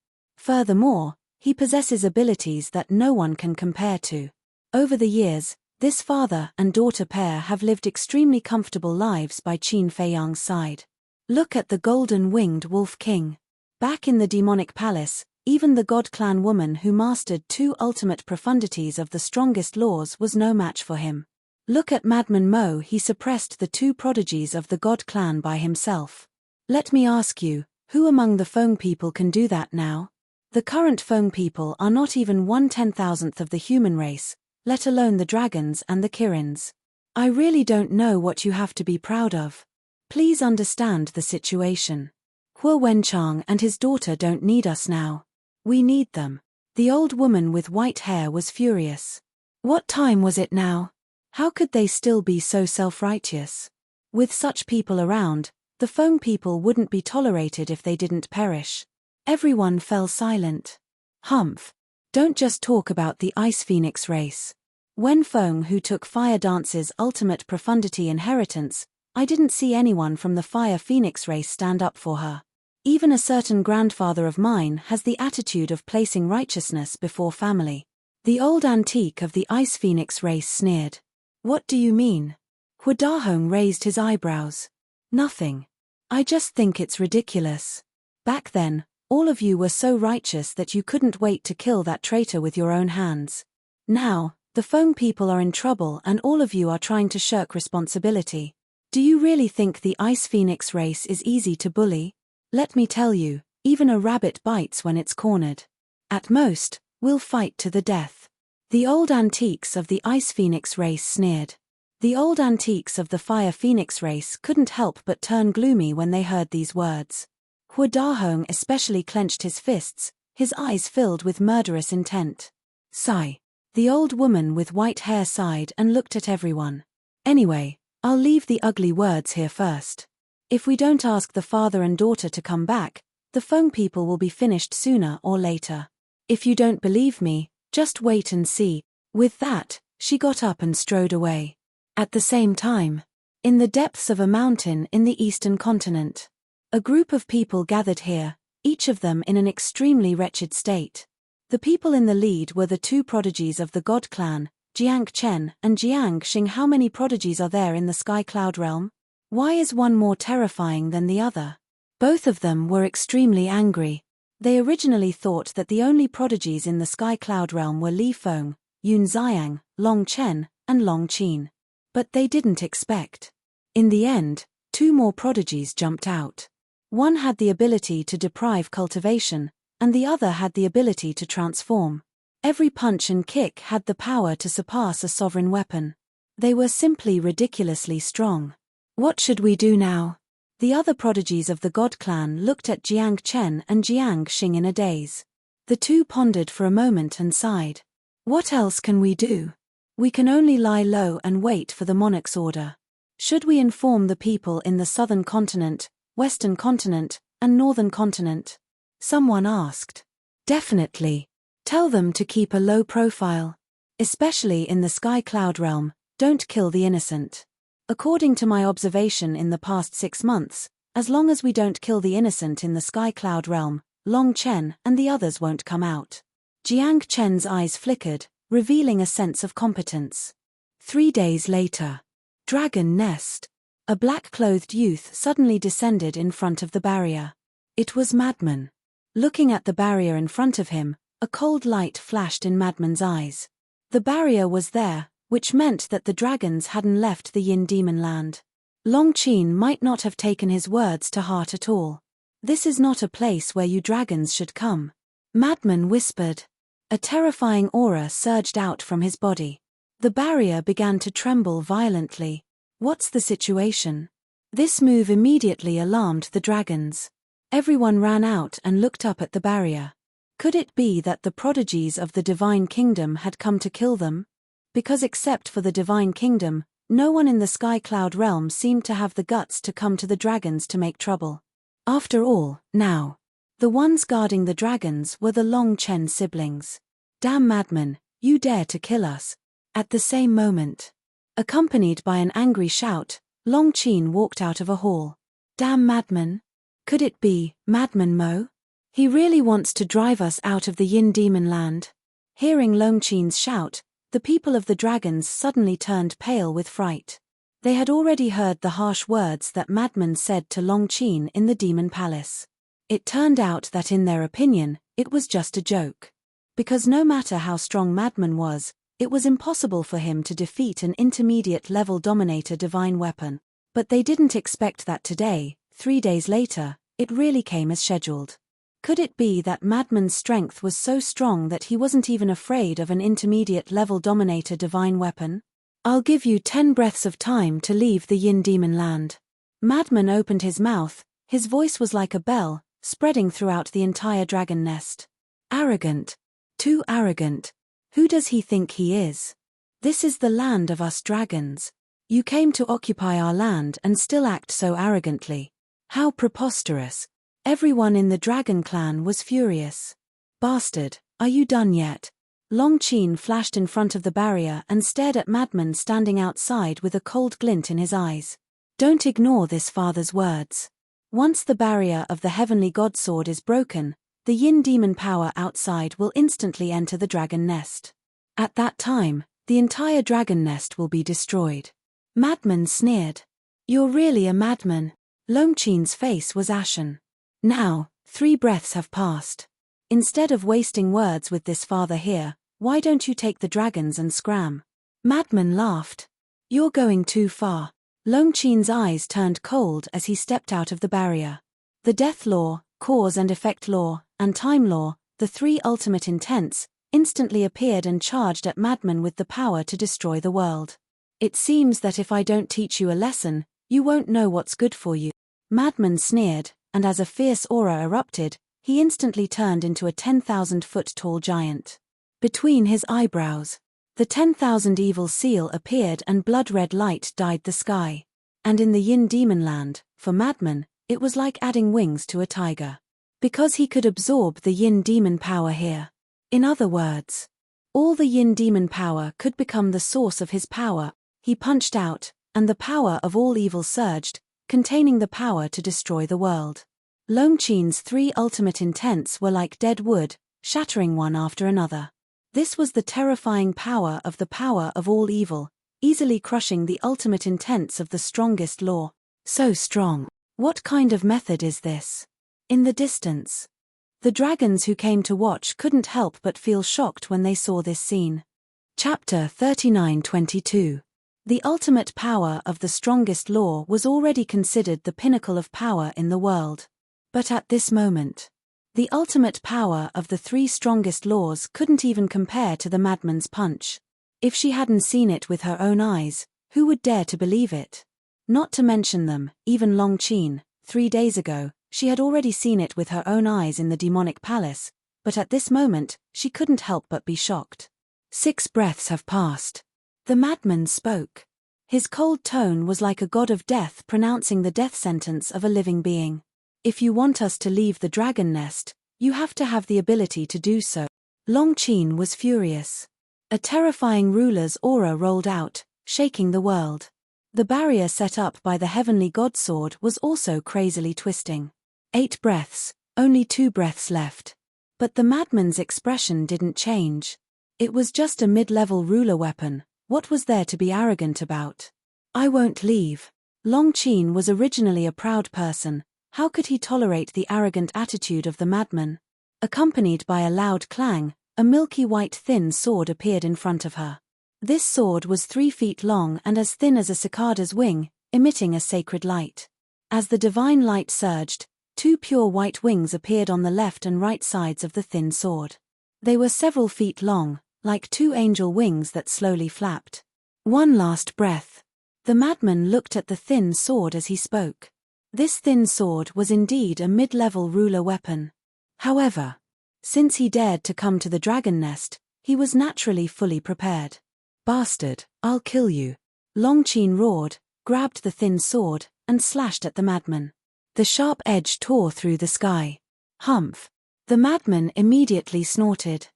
Furthermore, he possesses abilities that no one can compare to. Over the years, this father and daughter pair have lived extremely comfortable lives by Qin Feiyang's side. Look at the golden-winged Wolf King. Back in the demonic palace, even the God Clan woman who mastered two ultimate profundities of the strongest laws was no match for him. Look at Madman Mo, he suppressed the two prodigies of the God Clan by himself. Let me ask you, who among the Feng people can do that now? The current Feng people are not even 1/10,000th of the human race, let alone the dragons and the Kirins. I really don't know what you have to be proud of. Please understand the situation. Hua Wenchang and his daughter don't need us now. We need them. The old woman with white hair was furious. What time was it now? How could they still be so self-righteous? With such people around, the Feng people wouldn't be tolerated if they didn't perish. Everyone fell silent. Humph. Don't just talk about the Ice Phoenix race. Wen Feng, who took Fire Dance's ultimate profundity inheritance, I didn't see anyone from the Fire Phoenix race stand up for her. Even a certain grandfather of mine has the attitude of placing righteousness before family. The old antique of the Ice Phoenix race sneered. What do you mean? Hua Dahong raised his eyebrows. Nothing. I just think it's ridiculous. Back then, all of you were so righteous that you couldn't wait to kill that traitor with your own hands. Now, the Feng people are in trouble and all of you are trying to shirk responsibility. Do you really think the Ice Phoenix race is easy to bully? Let me tell you, even a rabbit bites when it's cornered. At most, we'll fight to the death. The old antiques of the Ice Phoenix race sneered. The old antiques of the Fire Phoenix race couldn't help but turn gloomy when they heard these words. Hua Dahong especially clenched his fists, his eyes filled with murderous intent. Sigh. The old woman with white hair sighed and looked at everyone. Anyway, I'll leave the ugly words here first. If we don't ask the father and daughter to come back, the Feng people will be finished sooner or later. If you don't believe me, just wait and see. With that, she got up and strode away. At the same time, in the depths of a mountain in the eastern continent, a group of people gathered here, each of them in an extremely wretched state. The people in the lead were the two prodigies of the God Clan, Jiang Chen and Jiang Xing. How many prodigies are there in the Sky Cloud realm? Why is one more terrifying than the other? Both of them were extremely angry. They originally thought that the only prodigies in the Sky Cloud realm were Li Feng, Yun Xiang, Long Chen, and Long Qin. But they didn't expect. In the end, two more prodigies jumped out. One had the ability to deprive cultivation, and the other had the ability to transform. Every punch and kick had the power to surpass a sovereign weapon. They were simply ridiculously strong. What should we do now? The other prodigies of the God Clan looked at Jiang Chen and Jiang Xing in a daze. The two pondered for a moment and sighed. What else can we do? We can only lie low and wait for the monarch's order. Should we inform the people in the southern continent, western continent, and northern continent? Someone asked. Definitely. Tell them to keep a low profile. Especially in the Sky Cloud realm, don't kill the innocent. According to my observation in the past 6 months, as long as we don't kill the innocent in the Sky Cloud realm, Long Chen and the others won't come out. Jiang Chen's eyes flickered, revealing a sense of competence. 3 days later. Dragon Nest. A black-clothed youth suddenly descended in front of the barrier. It was Madman. Looking at the barrier in front of him, a cold light flashed in Madman's eyes. The barrier was there, which meant that the dragons hadn't left the Yin Demon Land. Long Qin might not have taken his words to heart at all. This is not a place where you dragons should come. Madman whispered. A terrifying aura surged out from his body. The barrier began to tremble violently. What's the situation? This move immediately alarmed the dragons. Everyone ran out and looked up at the barrier. Could it be that the prodigies of the Divine Kingdom had come to kill them? Because except for the Divine Kingdom, no one in the Sky Cloud realm seemed to have the guts to come to the dragons to make trouble. After all, now, the ones guarding the dragons were the Long Chen siblings. Damn Madman, you dare to kill us. At the same moment, accompanied by an angry shout, Long Qin walked out of a hall. Damn Madman? Could it be Madman Mo? He really wants to drive us out of the Yin demon land. Hearing Longqin's shout, the people of the dragons suddenly turned pale with fright. They had already heard the harsh words that Madman said to Longqin in the demon palace. It turned out that in their opinion, it was just a joke. Because no matter how strong Madman was, it was impossible for him to defeat an intermediate-level Dominator divine weapon. But they didn't expect that today, 3 days later, it really came as scheduled. Could it be that Madman's strength was so strong that he wasn't even afraid of an intermediate-level Dominator divine weapon? I'll give you 10 breaths of time to leave the Yin demon land. Madman opened his mouth, his voice was like a bell, spreading throughout the entire dragon nest. Arrogant. Too arrogant. Who does he think he is? This is the land of us dragons. You came to occupy our land and still act so arrogantly. How preposterous. Everyone in the dragon clan was furious. Bastard, are you done yet? Longqin flashed in front of the barrier and stared at Madman standing outside with a cold glint in his eyes. Don't ignore this father's words. Once the barrier of the heavenly godsword is broken, the Yin demon power outside will instantly enter the dragon nest. At that time, the entire dragon nest will be destroyed. Madman sneered. You're really a madman. Longqin's face was ashen. Now, 3 breaths have passed. Instead of wasting words with this father here, why don't you take the dragons and scram? Madman laughed. You're going too far. Longqin's eyes turned cold as he stepped out of the barrier. The death law, cause and effect law, and time law, the 3 ultimate intents, instantly appeared and charged at Madman with the power to destroy the world. It seems that if I don't teach you a lesson, you won't know what's good for you. Madman sneered, and as a fierce aura erupted, he instantly turned into a 10,000-foot-tall giant. Between his eyebrows, the 10,000 evil seal appeared and blood-red light dyed the sky. And in the Yin demon land, for Madman, it was like adding wings to a tiger. Because he could absorb the Yin demon power here. In other words, all the Yin demon power could become the source of his power. He punched out, and the power of all evil surged, containing the power to destroy the world. Longqin's 3 ultimate intents were like dead wood, shattering one after another. This was the terrifying power of all evil, easily crushing the ultimate intents of the strongest law. So strong. What kind of method is this? In the distance, the dragons who came to watch couldn't help but feel shocked when they saw this scene. Chapter 39:22. The ultimate power of the strongest law was already considered the pinnacle of power in the world. But at this moment, the ultimate power of the 3 strongest laws couldn't even compare to the madman's punch. If she hadn't seen it with her own eyes, who would dare to believe it? Not to mention them, even Longqin, 3 days ago, she had already seen it with her own eyes in the demonic palace, but at this moment, she couldn't help but be shocked. 6 breaths have passed. The madman spoke. His cold tone was like a god of death pronouncing the death sentence of a living being. If you want us to leave the dragon nest, you have to have the ability to do so. Longqin was furious. A terrifying ruler's aura rolled out, shaking the world. The barrier set up by the heavenly godsword was also crazily twisting. 8 breaths, only 2 breaths left. But the madman's expression didn't change. It was just a mid-level ruler weapon. What was there to be arrogant about? I won't leave. Longqin was originally a proud person. How could he tolerate the arrogant attitude of the madman? Accompanied by a loud clang, a milky white thin sword appeared in front of her. This sword was 3 feet long and as thin as a cicada's wing, emitting a sacred light. As the divine light surged, 2 pure white wings appeared on the left and right sides of the thin sword. They were several feet long, like 2 angel wings that slowly flapped. One last breath. The madman looked at the thin sword as he spoke. This thin sword was indeed a mid-level ruler weapon. However, since he dared to come to the dragon nest, he was naturally fully prepared. Bastard, I'll kill you. Longqin roared, grabbed the thin sword, and slashed at the madman. The sharp edge tore through the sky. Humph. The madman immediately snorted.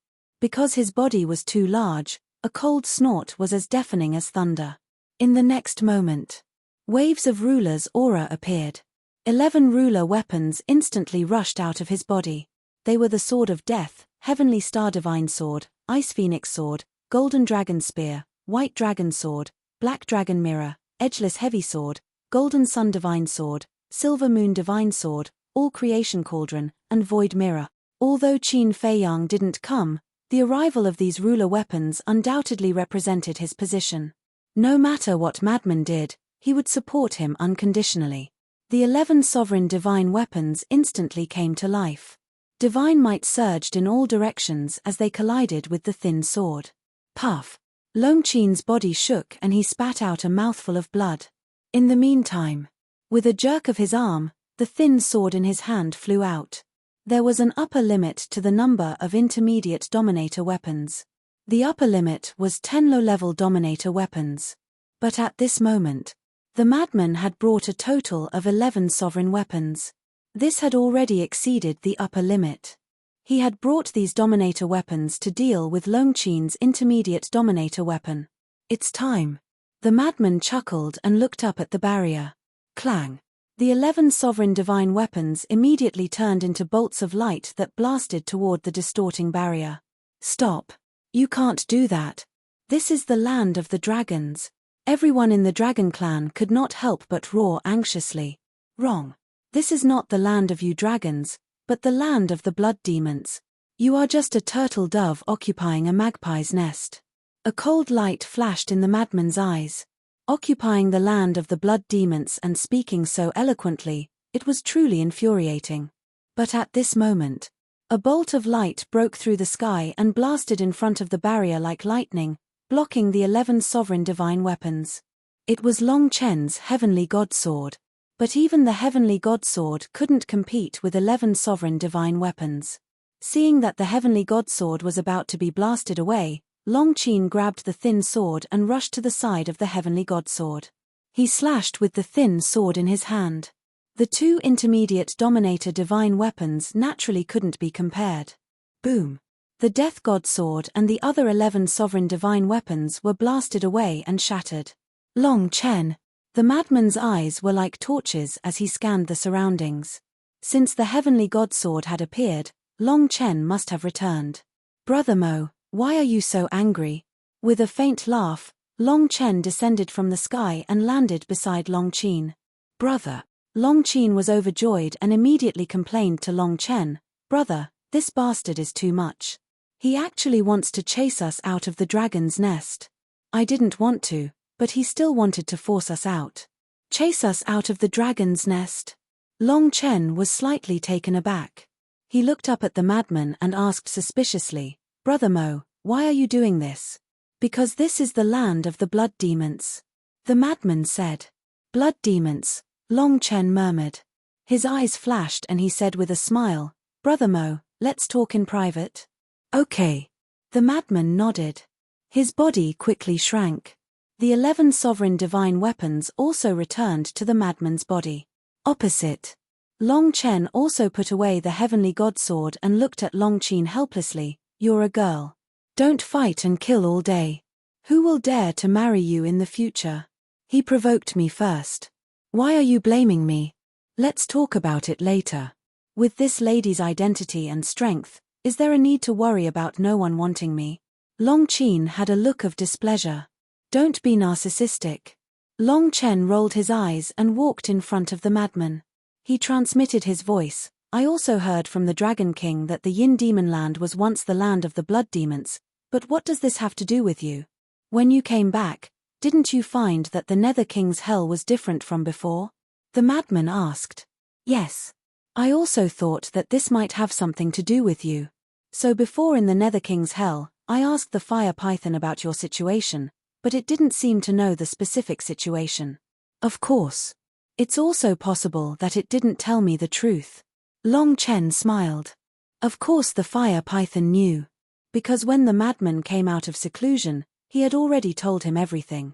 Because his body was too large, a cold snort was as deafening as thunder. In the next moment, waves of ruler's aura appeared. 11 ruler weapons instantly rushed out of his body. They were the Sword of Death, Heavenly Star Divine Sword, Ice Phoenix Sword, Golden Dragon Spear, White Dragon Sword, Black Dragon Mirror, Edgeless Heavy Sword, Golden Sun Divine Sword, Silver Moon Divine Sword, All Creation Cauldron, and Void Mirror. Although Qin Feiyang didn't come, the arrival of these ruler weapons undoubtedly represented his position. No matter what Madman did, he would support him unconditionally. The 11 sovereign divine weapons instantly came to life. Divine might surged in all directions as they collided with the thin sword. Puff! Long Qin's body shook and he spat out a mouthful of blood. In the meantime, with a jerk of his arm, the thin sword in his hand flew out. There was an upper limit to the number of intermediate dominator weapons. The upper limit was 10 low-level dominator weapons. But at this moment, the madman had brought a total of 11 sovereign weapons. This had already exceeded the upper limit. He had brought these dominator weapons to deal with Long Qin's intermediate dominator weapon. It's time. The madman chuckled and looked up at the barrier. Clang! The 11 sovereign divine weapons immediately turned into bolts of light that blasted toward the distorting barrier. Stop! You can't do that. This is the land of the dragons. Everyone in the dragon clan could not help but roar anxiously. Wrong. This is not the land of you dragons, but the land of the blood demons. You are just a turtle dove occupying a magpie's nest. A cold light flashed in the madman's eyes. Occupying the land of the blood demons and speaking so eloquently, it was truly infuriating. But at this moment, a bolt of light broke through the sky and blasted in front of the barrier like lightning, blocking the 11 sovereign divine weapons. It was Long Chen's heavenly god sword. But even the heavenly god sword couldn't compete with 11 sovereign divine weapons. Seeing that the heavenly god sword was about to be blasted away, Long Qin grabbed the thin sword and rushed to the side of the heavenly god sword. He slashed with the thin sword in his hand. The two intermediate dominator divine weapons naturally couldn't be compared. Boom! The death god sword and the other 11 sovereign divine weapons were blasted away and shattered. Long Chen! The madman's eyes were like torches as he scanned the surroundings. Since the heavenly god sword had appeared, Long Chen must have returned. Brother Mo, why are you so angry? With a faint laugh, Long Chen descended from the sky and landed beside Long Qin. Brother. Long Qin was overjoyed and immediately complained to Long Chen, Brother, this bastard is too much. He actually wants to chase us out of the dragon's nest. I didn't want to, but he still wanted to force us out. Chase us out of the dragon's nest? Long Chen was slightly taken aback. He looked up at the madman and asked suspiciously, Brother Mo, why are you doing this? Because this is the land of the blood demons. The madman said. Blood demons, Long Chen murmured. His eyes flashed and he said with a smile, Brother Mo, let's talk in private. Okay. The madman nodded. His body quickly shrank. The 11 sovereign divine weapons also returned to the madman's body. Opposite. Long Chen also put away the heavenly god sword and looked at Long Qin helplessly, You're a girl. Don't fight and kill all day. Who will dare to marry you in the future? He provoked me first. Why are you blaming me? Let's talk about it later. With this lady's identity and strength, is there a need to worry about no one wanting me? Long Qin had a look of displeasure. Don't be narcissistic. Long Chen rolled his eyes and walked in front of the madman. He transmitted his voice. I also heard from the Dragon King that the Yin Demon Land was once the land of the blood demons, but what does this have to do with you? When you came back, didn't you find that the Nether King's hell was different from before? The madman asked. Yes. I also thought that this might have something to do with you. So before in the Nether King's hell, I asked the fire python about your situation, but it didn't seem to know the specific situation. Of course. It's also possible that it didn't tell me the truth. Long Chen smiled. Of course the fire python knew. Because when the madman came out of seclusion, he had already told him everything.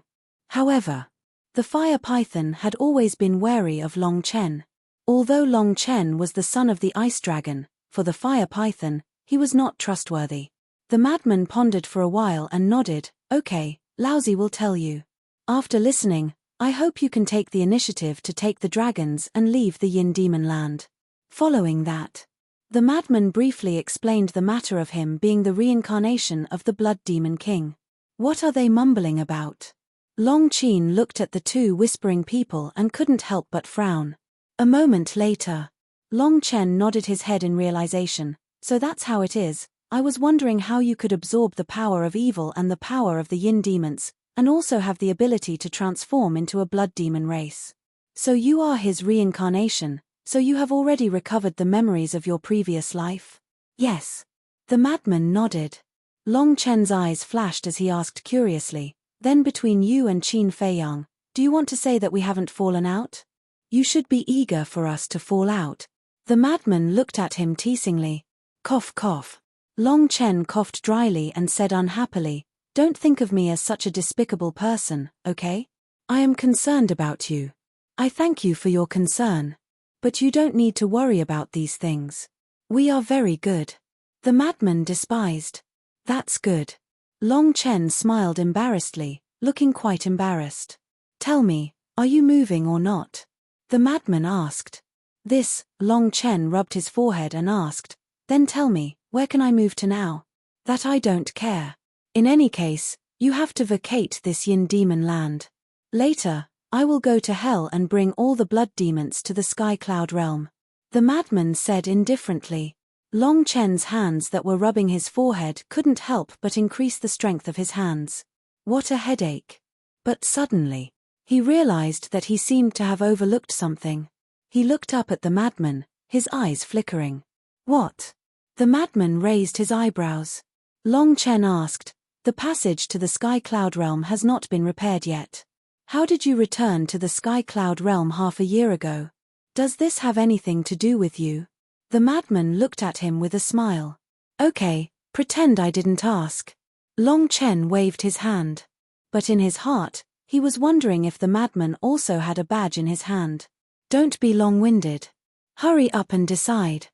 However, the fire python had always been wary of Long Chen. Although Long Chen was the son of the ice dragon, for the fire python, he was not trustworthy. The madman pondered for a while and nodded, Okay, Lousy will tell you. After listening, I hope you can take the initiative to take the dragons and leave the Yin Demon Land. Following that, The madman briefly explained the matter of him being the reincarnation of the Blood Demon King. What are they mumbling about? Long Qin looked at the two whispering people and couldn't help but frown. A moment later, Long Chen nodded his head in realization. So that's how it is. I was wondering how you could absorb the power of evil and the power of the yin demons, and also have the ability to transform into a blood demon race. So you are his reincarnation, so you have already recovered the memories of your previous life? Yes. The madman nodded. Long Chen's eyes flashed as he asked curiously, then between you and Qin Feiyang, do you want to say that we haven't fallen out? You should be eager for us to fall out. The madman looked at him teasingly. Cough cough. Long Chen coughed dryly and said unhappily, don't think of me as such a despicable person, okay? I am concerned about you. I thank you for your concern. But you don't need to worry about these things. We are very good. The madman despised. That's good. Long Chen smiled embarrassedly, looking quite embarrassed. Tell me, are you moving or not? The madman asked. This, Long Chen rubbed his forehead and asked, then tell me, where can I move to now? That I don't care. In any case, you have to vacate this yin demon land. Later, I will go to hell and bring all the blood demons to the sky cloud realm. The madman said indifferently. Long Chen's hands that were rubbing his forehead couldn't help but increase the strength of his hands. What a headache. But suddenly, he realized that he seemed to have overlooked something. He looked up at the madman, his eyes flickering. What? The madman raised his eyebrows. Long Chen asked, the passage to the sky cloud realm has not been repaired yet. How did you return to the sky cloud realm half a year ago? Does this have anything to do with you? The madman looked at him with a smile. Okay, pretend I didn't ask. Long Chen waved his hand. But in his heart, he was wondering if the madman also had a badge in his hand. Don't be long-winded. Hurry up and decide.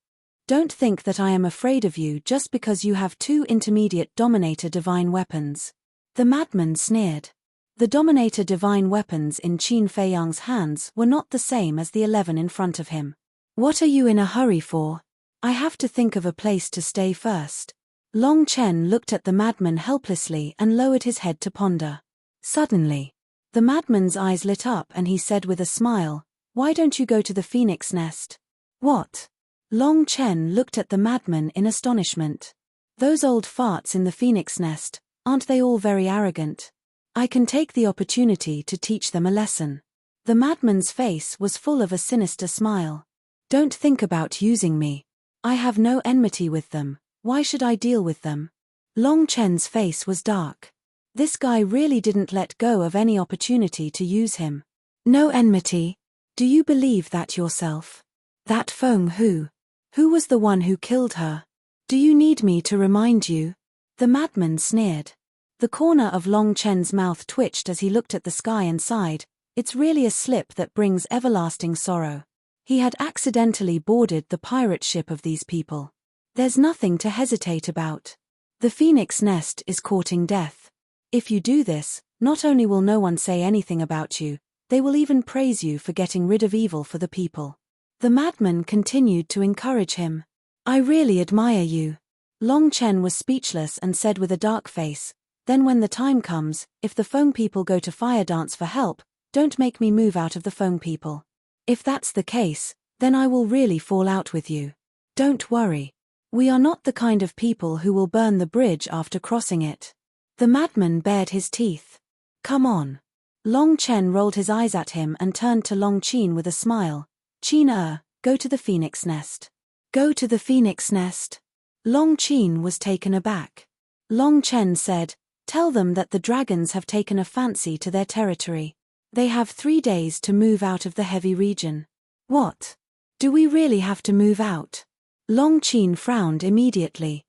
Don't think that I am afraid of you just because you have two intermediate Dominator divine weapons. The madman sneered. The Dominator divine weapons in Qin Feiyang's hands were not the same as the 11 in front of him. What are you in a hurry for? I have to think of a place to stay first. Long Chen looked at the madman helplessly and lowered his head to ponder. Suddenly, the madman's eyes lit up and he said with a smile, why don't you go to the phoenix nest? What? Long Chen looked at the madman in astonishment. Those old farts in the phoenix nest, aren't they all very arrogant? I can take the opportunity to teach them a lesson. The madman's face was full of a sinister smile. Don't think about using me. I have no enmity with them, why should I deal with them? Long Chen's face was dark. This guy really didn't let go of any opportunity to use him. No enmity? Do you believe that yourself? That Feng Hu? Who was the one who killed her? Do you need me to remind you? The madman sneered. The corner of Long Chen's mouth twitched as he looked at the sky and sighed, it's really a slip that brings everlasting sorrow. He had accidentally boarded the pirate ship of these people. There's nothing to hesitate about. The phoenix nest is courting death. If you do this, not only will no one say anything about you, they will even praise you for getting rid of evil for the people. The madman continued to encourage him. I really admire you. Long Chen was speechless and said with a dark face, then when the time comes, if the Feng people go to fire dance for help, don't make me move out of the Feng people. If that's the case, then I will really fall out with you. Don't worry. We are not the kind of people who will burn the bridge after crossing it. The madman bared his teeth. Come on. Long Chen rolled his eyes at him and turned to Long Qin with a smile. Qin, go to the phoenix nest. Go to the phoenix nest. Long Qin was taken aback. Long Chen said, tell them that the dragons have taken a fancy to their territory. They have 3 days to move out of the heavy region. What? Do we really have to move out? Long Qin frowned immediately.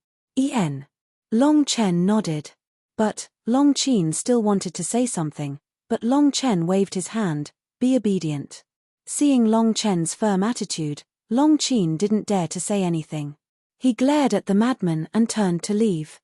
Long Chen nodded. But, Long Qin still wanted to say something, but Long Chen waved his hand, be obedient. Seeing Long Chen's firm attitude, Long Qin didn't dare to say anything. He glared at the madman and turned to leave.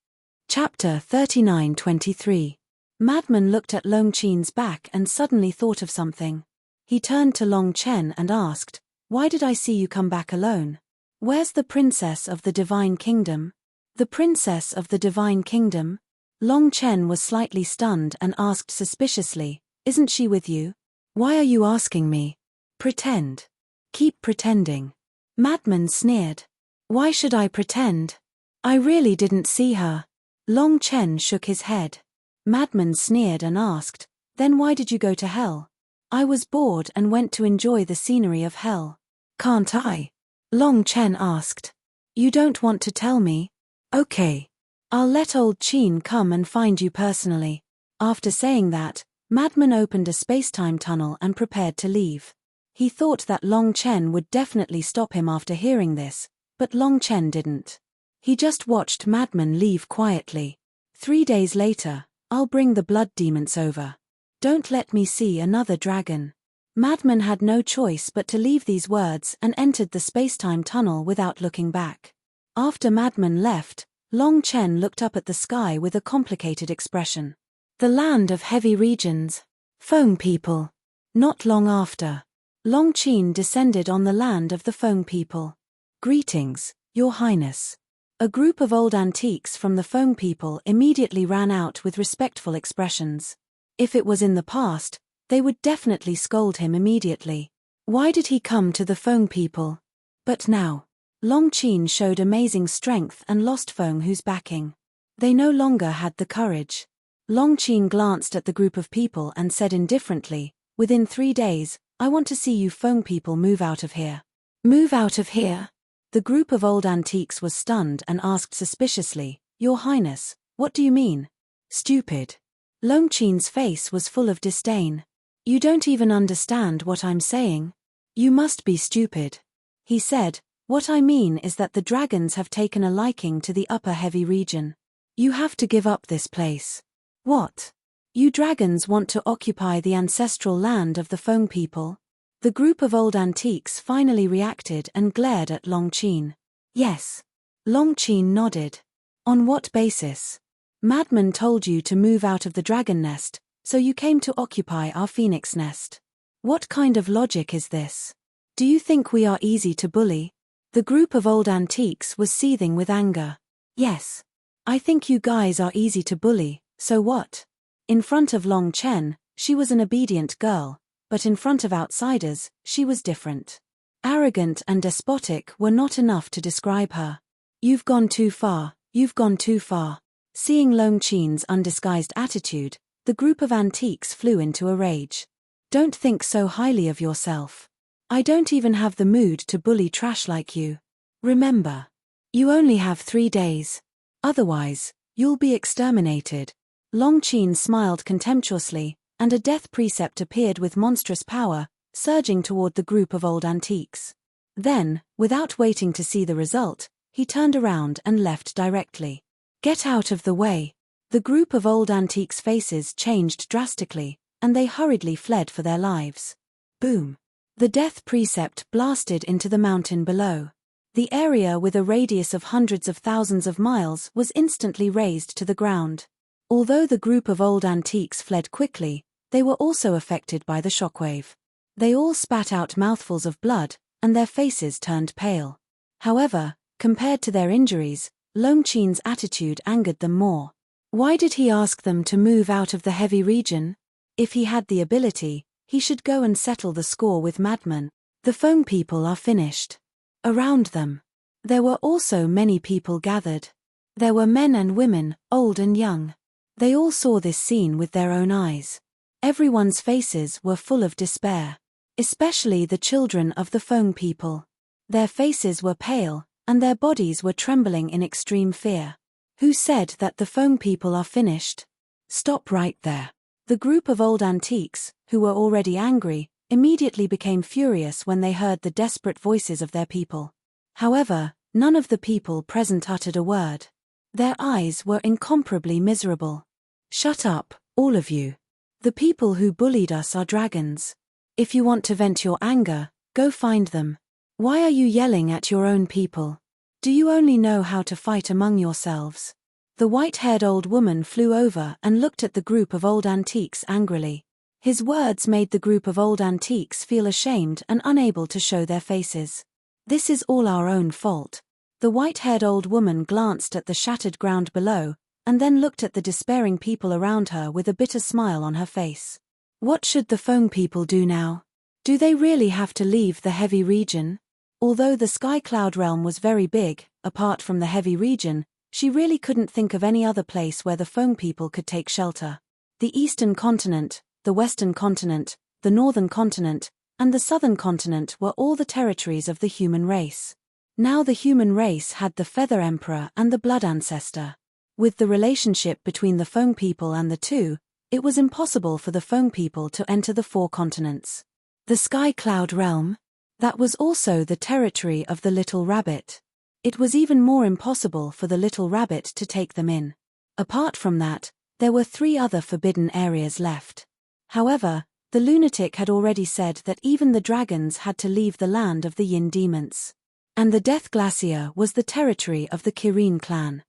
Chapter 39-23. Madman looked at Long Qin's back and suddenly thought of something. He turned to Long Chen and asked, why did I see you come back alone? Where's the princess of the Divine Kingdom? The princess of the Divine Kingdom? Long Chen was slightly stunned and asked suspiciously, "Isn't she with you? Why are you asking me?" "Pretend. Keep pretending." Madman sneered. "Why should I pretend? I really didn't see her." Long Chen shook his head. Madman sneered and asked, "Then why did you go to hell?" "I was bored and went to enjoy the scenery of hell." "Can't I?" Long Chen asked. "You don't want to tell me? Okay. I'll let old Qin come and find you personally." After saying that, Madman opened a space-time tunnel and prepared to leave. He thought that Long Chen would definitely stop him after hearing this, but Long Chen didn't. He just watched Madman leave quietly. 3 days later, "I'll bring the blood demons over. Don't let me see another dragon." Madman had no choice but to leave these words and entered the space-time tunnel without looking back. After Madman left, Long Chen looked up at the sky with a complicated expression. The land of heavy regions. Feng people. Not long after, Long Qin descended on the land of the Feng people. "Greetings, Your Highness." A group of old antiques from the Feng people immediately ran out with respectful expressions. If it was in the past, they would definitely scold him immediately. Why did he come to the Feng people? But now, Long Qin showed amazing strength and lost Feng whose backing. They no longer had the courage. Long Qin glanced at the group of people and said indifferently, "Within 3 days, I want to see you Feng people move out of here." "Move out of here?" The group of old antiques was stunned and asked suspiciously, "Your Highness, what do you mean?" "Stupid." Long Qin's face was full of disdain. "You don't even understand what I'm saying. You must be stupid." He said, "What I mean is that the dragons have taken a liking to the upper heavy region. You have to give up this place." "What? You dragons want to occupy the ancestral land of the Feng people?" The group of old antiques finally reacted and glared at Long Qin. "Yes." Long Qin nodded. "On what basis?" "Madman told you to move out of the dragon nest, so you came to occupy our phoenix nest. What kind of logic is this? Do you think we are easy to bully?" The group of old antiques was seething with anger. "Yes. I think you guys are easy to bully, so what?" In front of Long Chen, she was an obedient girl, but in front of outsiders, she was different. Arrogant and despotic were not enough to describe her. "You've gone too far, you've gone too far." Seeing Long Qin's undisguised attitude, the group of antiques flew into a rage. "Don't think so highly of yourself. I don't even have the mood to bully trash like you. Remember, you only have 3 days. Otherwise, you'll be exterminated." Long Qin smiled contemptuously, and a death precept appeared with monstrous power, surging toward the group of old antiques. Then, without waiting to see the result, he turned around and left directly. "Get out of the way." The group of old antiques' faces changed drastically, and they hurriedly fled for their lives. Boom! The death precept blasted into the mountain below. The area with a radius of hundreds of thousands of miles was instantly razed to the ground. Although the group of old antiques fled quickly, they were also affected by the shockwave. They all spat out mouthfuls of blood, and their faces turned pale. However, compared to their injuries, Long Qin's attitude angered them more. Why did he ask them to move out of the heavy region? If he had the ability, he should go and settle the score with Madman. The Feng people are finished. Around them, there were also many people gathered. There were men and women, old and young. They all saw this scene with their own eyes. Everyone's faces were full of despair. Especially the children of the Feng people. Their faces were pale, and their bodies were trembling in extreme fear. Who said that the Feng people are finished? Stop right there. The group of old antiques, who were already angry, immediately became furious when they heard the desperate voices of their people. However, none of the people present uttered a word. Their eyes were incomparably miserable. "Shut up, all of you. The people who bullied us are dragons. If you want to vent your anger, go find them. Why are you yelling at your own people? Do you only know how to fight among yourselves?" The white-haired old woman flew over and looked at the group of old antiques angrily. His words made the group of old antiques feel ashamed and unable to show their faces. This is all our own fault. The white-haired old woman glanced at the shattered ground below, and then looked at the despairing people around her with a bitter smile on her face. What should the Feng people do now? Do they really have to leave the heavy region? Although the sky cloud realm was very big, apart from the heavy region, she really couldn't think of any other place where the Feng people could take shelter. The eastern continent, the western continent, the northern continent, and the southern continent were all the territories of the human race. Now the human race had the Feather Emperor and the Blood Ancestor. With the relationship between the Feng people and the two, it was impossible for the Feng people to enter the 4 continents. The Sky Cloud Realm? That was also the territory of the Little Rabbit. It was even more impossible for the Little Rabbit to take them in. Apart from that, there were 3 other forbidden areas left. However, the lunatic had already said that even the dragons had to leave the land of the Yin demons. And the Death Glacier was the territory of the Kirin clan.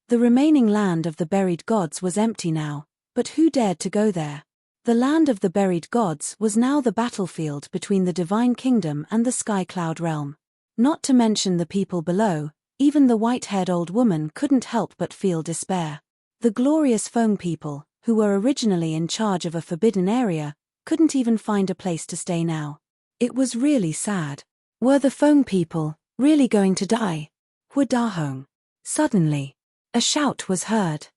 The remaining land of the buried gods was empty now, but who dared to go there? The land of the buried gods was now the battlefield between the Divine Kingdom and the Sky Cloud Realm. Not to mention the people below, even the white-haired old woman couldn't help but feel despair. The glorious Feng people, who were originally in charge of a forbidden area, couldn't even find a place to stay now. It was really sad. Were the Feng people really going to die? Huadahong. Suddenly, a shout was heard.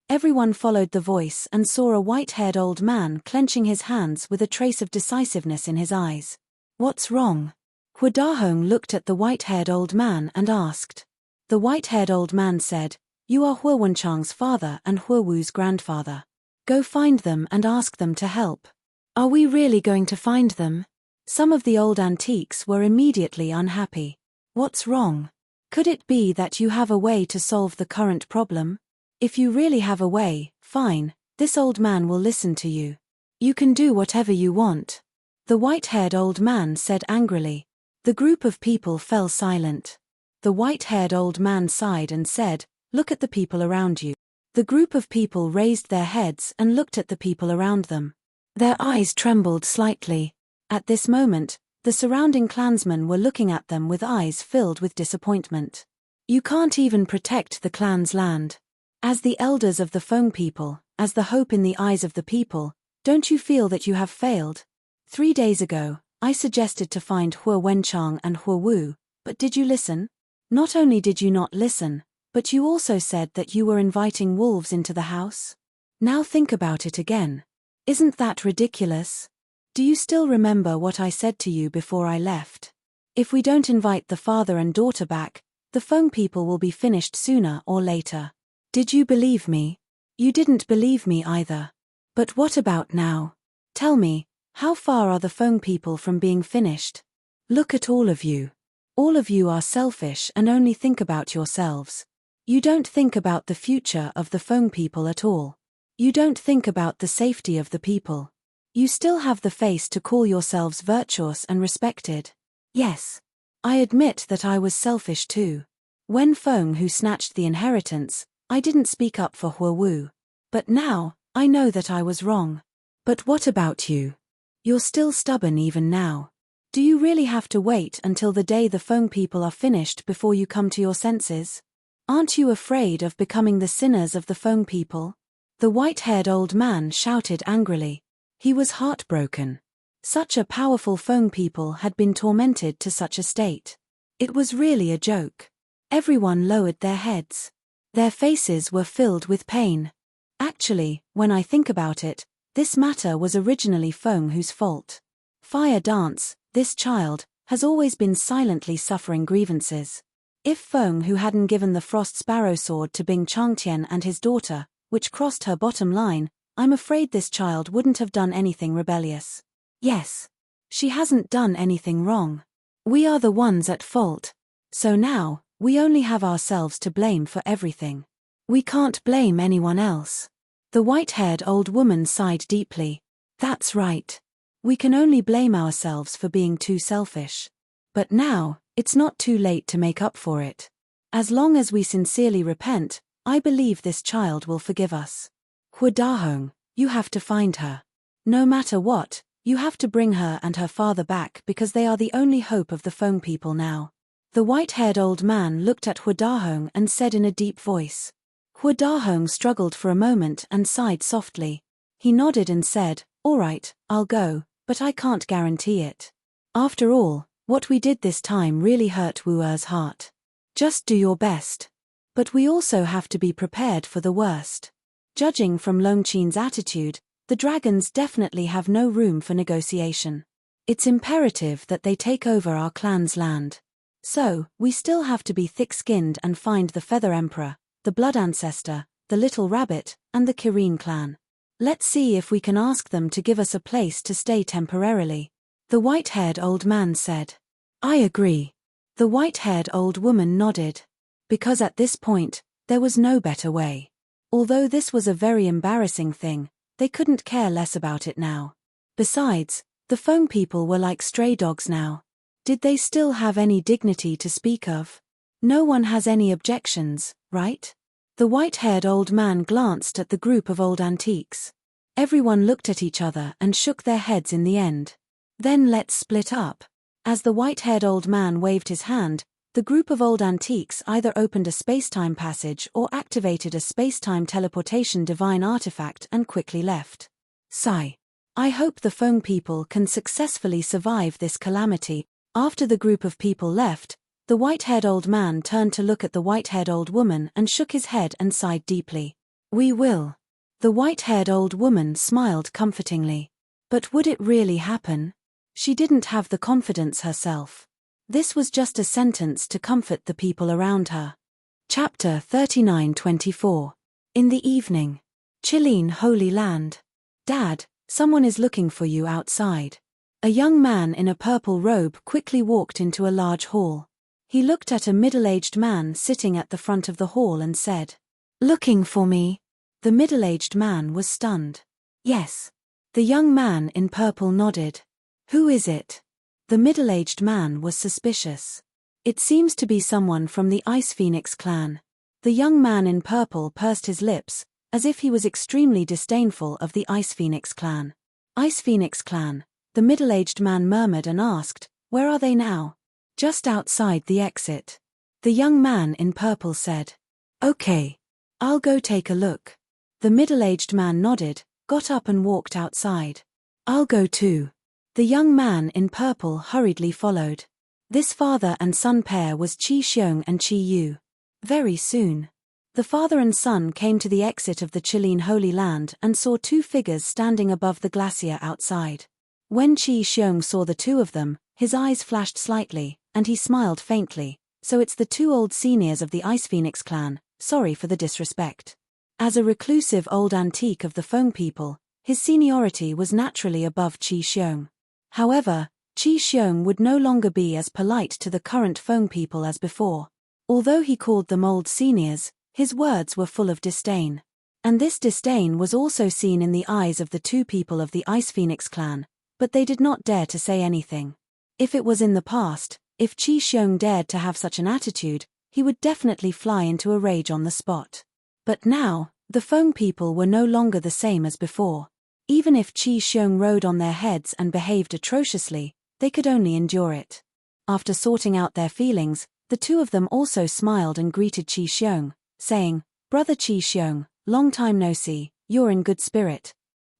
Everyone followed the voice and saw a white-haired old man clenching his hands with a trace of decisiveness in his eyes. What's wrong? Huadahong looked at the white-haired old man and asked. The white-haired old man said, "You are Hua Wenchang's father and Hua Wu's grandfather. Go find them and ask them to help." Are we really going to find them? Some of the old antiques were immediately unhappy. What's wrong? Could it be that you have a way to solve the current problem? If you really have a way, fine, this old man will listen to you. You can do whatever you want. The white-haired old man said angrily. The group of people fell silent. The white-haired old man sighed and said, "Look at the people around you." The group of people raised their heads and looked at the people around them. Their eyes trembled slightly. At this moment, the surrounding clansmen were looking at them with eyes filled with disappointment. You can't even protect the clan's land. As the elders of the Feng people, as the hope in the eyes of the people, don't you feel that you have failed? 3 days ago, I suggested to find Hua Wenchang and Hua Wu, but did you listen? Not only did you not listen, but you also said that you were inviting wolves into the house? Now think about it again. Isn't that ridiculous? Do you still remember what I said to you before I left? If we don't invite the father and daughter back, the Feng people will be finished sooner or later. Did you believe me? You didn't believe me either. But what about now? Tell me, how far are the Feng people from being finished? Look at all of you. All of you are selfish and only think about yourselves. You don't think about the future of the Feng people at all. You don't think about the safety of the people. You still have the face to call yourselves virtuous and respected. Yes. I admit that I was selfish too. When Feng who snatched the inheritance, I didn't speak up for Hua Wu. But now, I know that I was wrong. But what about you? You're still stubborn even now. Do you really have to wait until the day the Feng people are finished before you come to your senses? Aren't you afraid of becoming the sinners of the Feng people? The white-haired old man shouted angrily. He was heartbroken. Such a powerful Feng people had been tormented to such a state. It was really a joke. Everyone lowered their heads. Their faces were filled with pain. Actually, when I think about it, this matter was originally Feng whose fault. Fire Dance, this child, has always been silently suffering grievances. If Feng who hadn't given the Frost Sparrow sword to Bing Changtian and his daughter, which crossed her bottom line, I'm afraid this child wouldn't have done anything rebellious. Yes. She hasn't done anything wrong. We are the ones at fault. So now, we only have ourselves to blame for everything. We can't blame anyone else. The white-haired old woman sighed deeply. That's right. We can only blame ourselves for being too selfish. But now, it's not too late to make up for it. As long as we sincerely repent, I believe this child will forgive us. Huadahong, you have to find her. No matter what, you have to bring her and her father back because they are the only hope of the Feng people now. The white-haired old man looked at Huadahong and said in a deep voice. Huadahong struggled for a moment and sighed softly. He nodded and said, "All right, I'll go, but I can't guarantee it. After all, what we did this time really hurt Wuer's heart. Just do your best. But we also have to be prepared for the worst." Judging from Longqin's attitude, the dragons definitely have no room for negotiation. It's imperative that they take over our clan's land. So, we still have to be thick-skinned and find the Feather Emperor, the Blood Ancestor, the Little Rabbit, and the Kirin clan. Let's see if we can ask them to give us a place to stay temporarily. The white-haired old man said. I agree. The white-haired old woman nodded. Because at this point, there was no better way. Although this was a very embarrassing thing, they couldn't care less about it now. Besides, the Feng people were like stray dogs now. Did they still have any dignity to speak of? No one has any objections, right? The white-haired old man glanced at the group of old antiques. Everyone looked at each other and shook their heads in the end. Then let's split up. As the white-haired old man waved his hand, the group of old antiques either opened a space-time passage or activated a space-time teleportation divine artifact and quickly left. Sigh. I hope the Feng people can successfully survive this calamity. After the group of people left, the white-haired old man turned to look at the white-haired old woman and shook his head and sighed deeply. We will. The white-haired old woman smiled comfortingly. But would it really happen? She didn't have the confidence herself. This was just a sentence to comfort the people around her. Chapter 39-24. In the evening. Qilin Holy Land. Dad, someone is looking for you outside. A young man in a purple robe quickly walked into a large hall. He looked at a middle-aged man sitting at the front of the hall and said, "Looking for me?" The middle-aged man was stunned. Yes. The young man in purple nodded. Who is it? The middle-aged man was suspicious. It seems to be someone from the Ice Phoenix clan. The young man in purple pursed his lips, as if he was extremely disdainful of the Ice Phoenix clan. Ice Phoenix clan, the middle-aged man murmured and asked, where are they now? Just outside the exit. The young man in purple said. Okay. I'll go take a look. The middle-aged man nodded, got up and walked outside. I'll go too. The young man in purple hurriedly followed. This father and son pair was Qi Xiong and Qi Yu. Very soon. The father and son came to the exit of the Qilin Holy Land and saw two figures standing above the glacier outside. When Qi Xiong saw the two of them, his eyes flashed slightly, and he smiled faintly. So it's the two old seniors of the Ice Phoenix clan, sorry for the disrespect. As a reclusive old antique of the Feng people, his seniority was naturally above Qi Xiong. However, Qi Xiong would no longer be as polite to the current Feng people as before. Although he called them old seniors, his words were full of disdain. And this disdain was also seen in the eyes of the two people of the Ice Phoenix clan, but they did not dare to say anything. If it was in the past, if Qi Xiong dared to have such an attitude, he would definitely fly into a rage on the spot. But now, the Feng people were no longer the same as before. Even if Qi Xiong rode on their heads and behaved atrociously, they could only endure it. After sorting out their feelings, the two of them also smiled and greeted Qi Xiong, saying, Brother Qi Xiong, long time no see, you're in good spirit.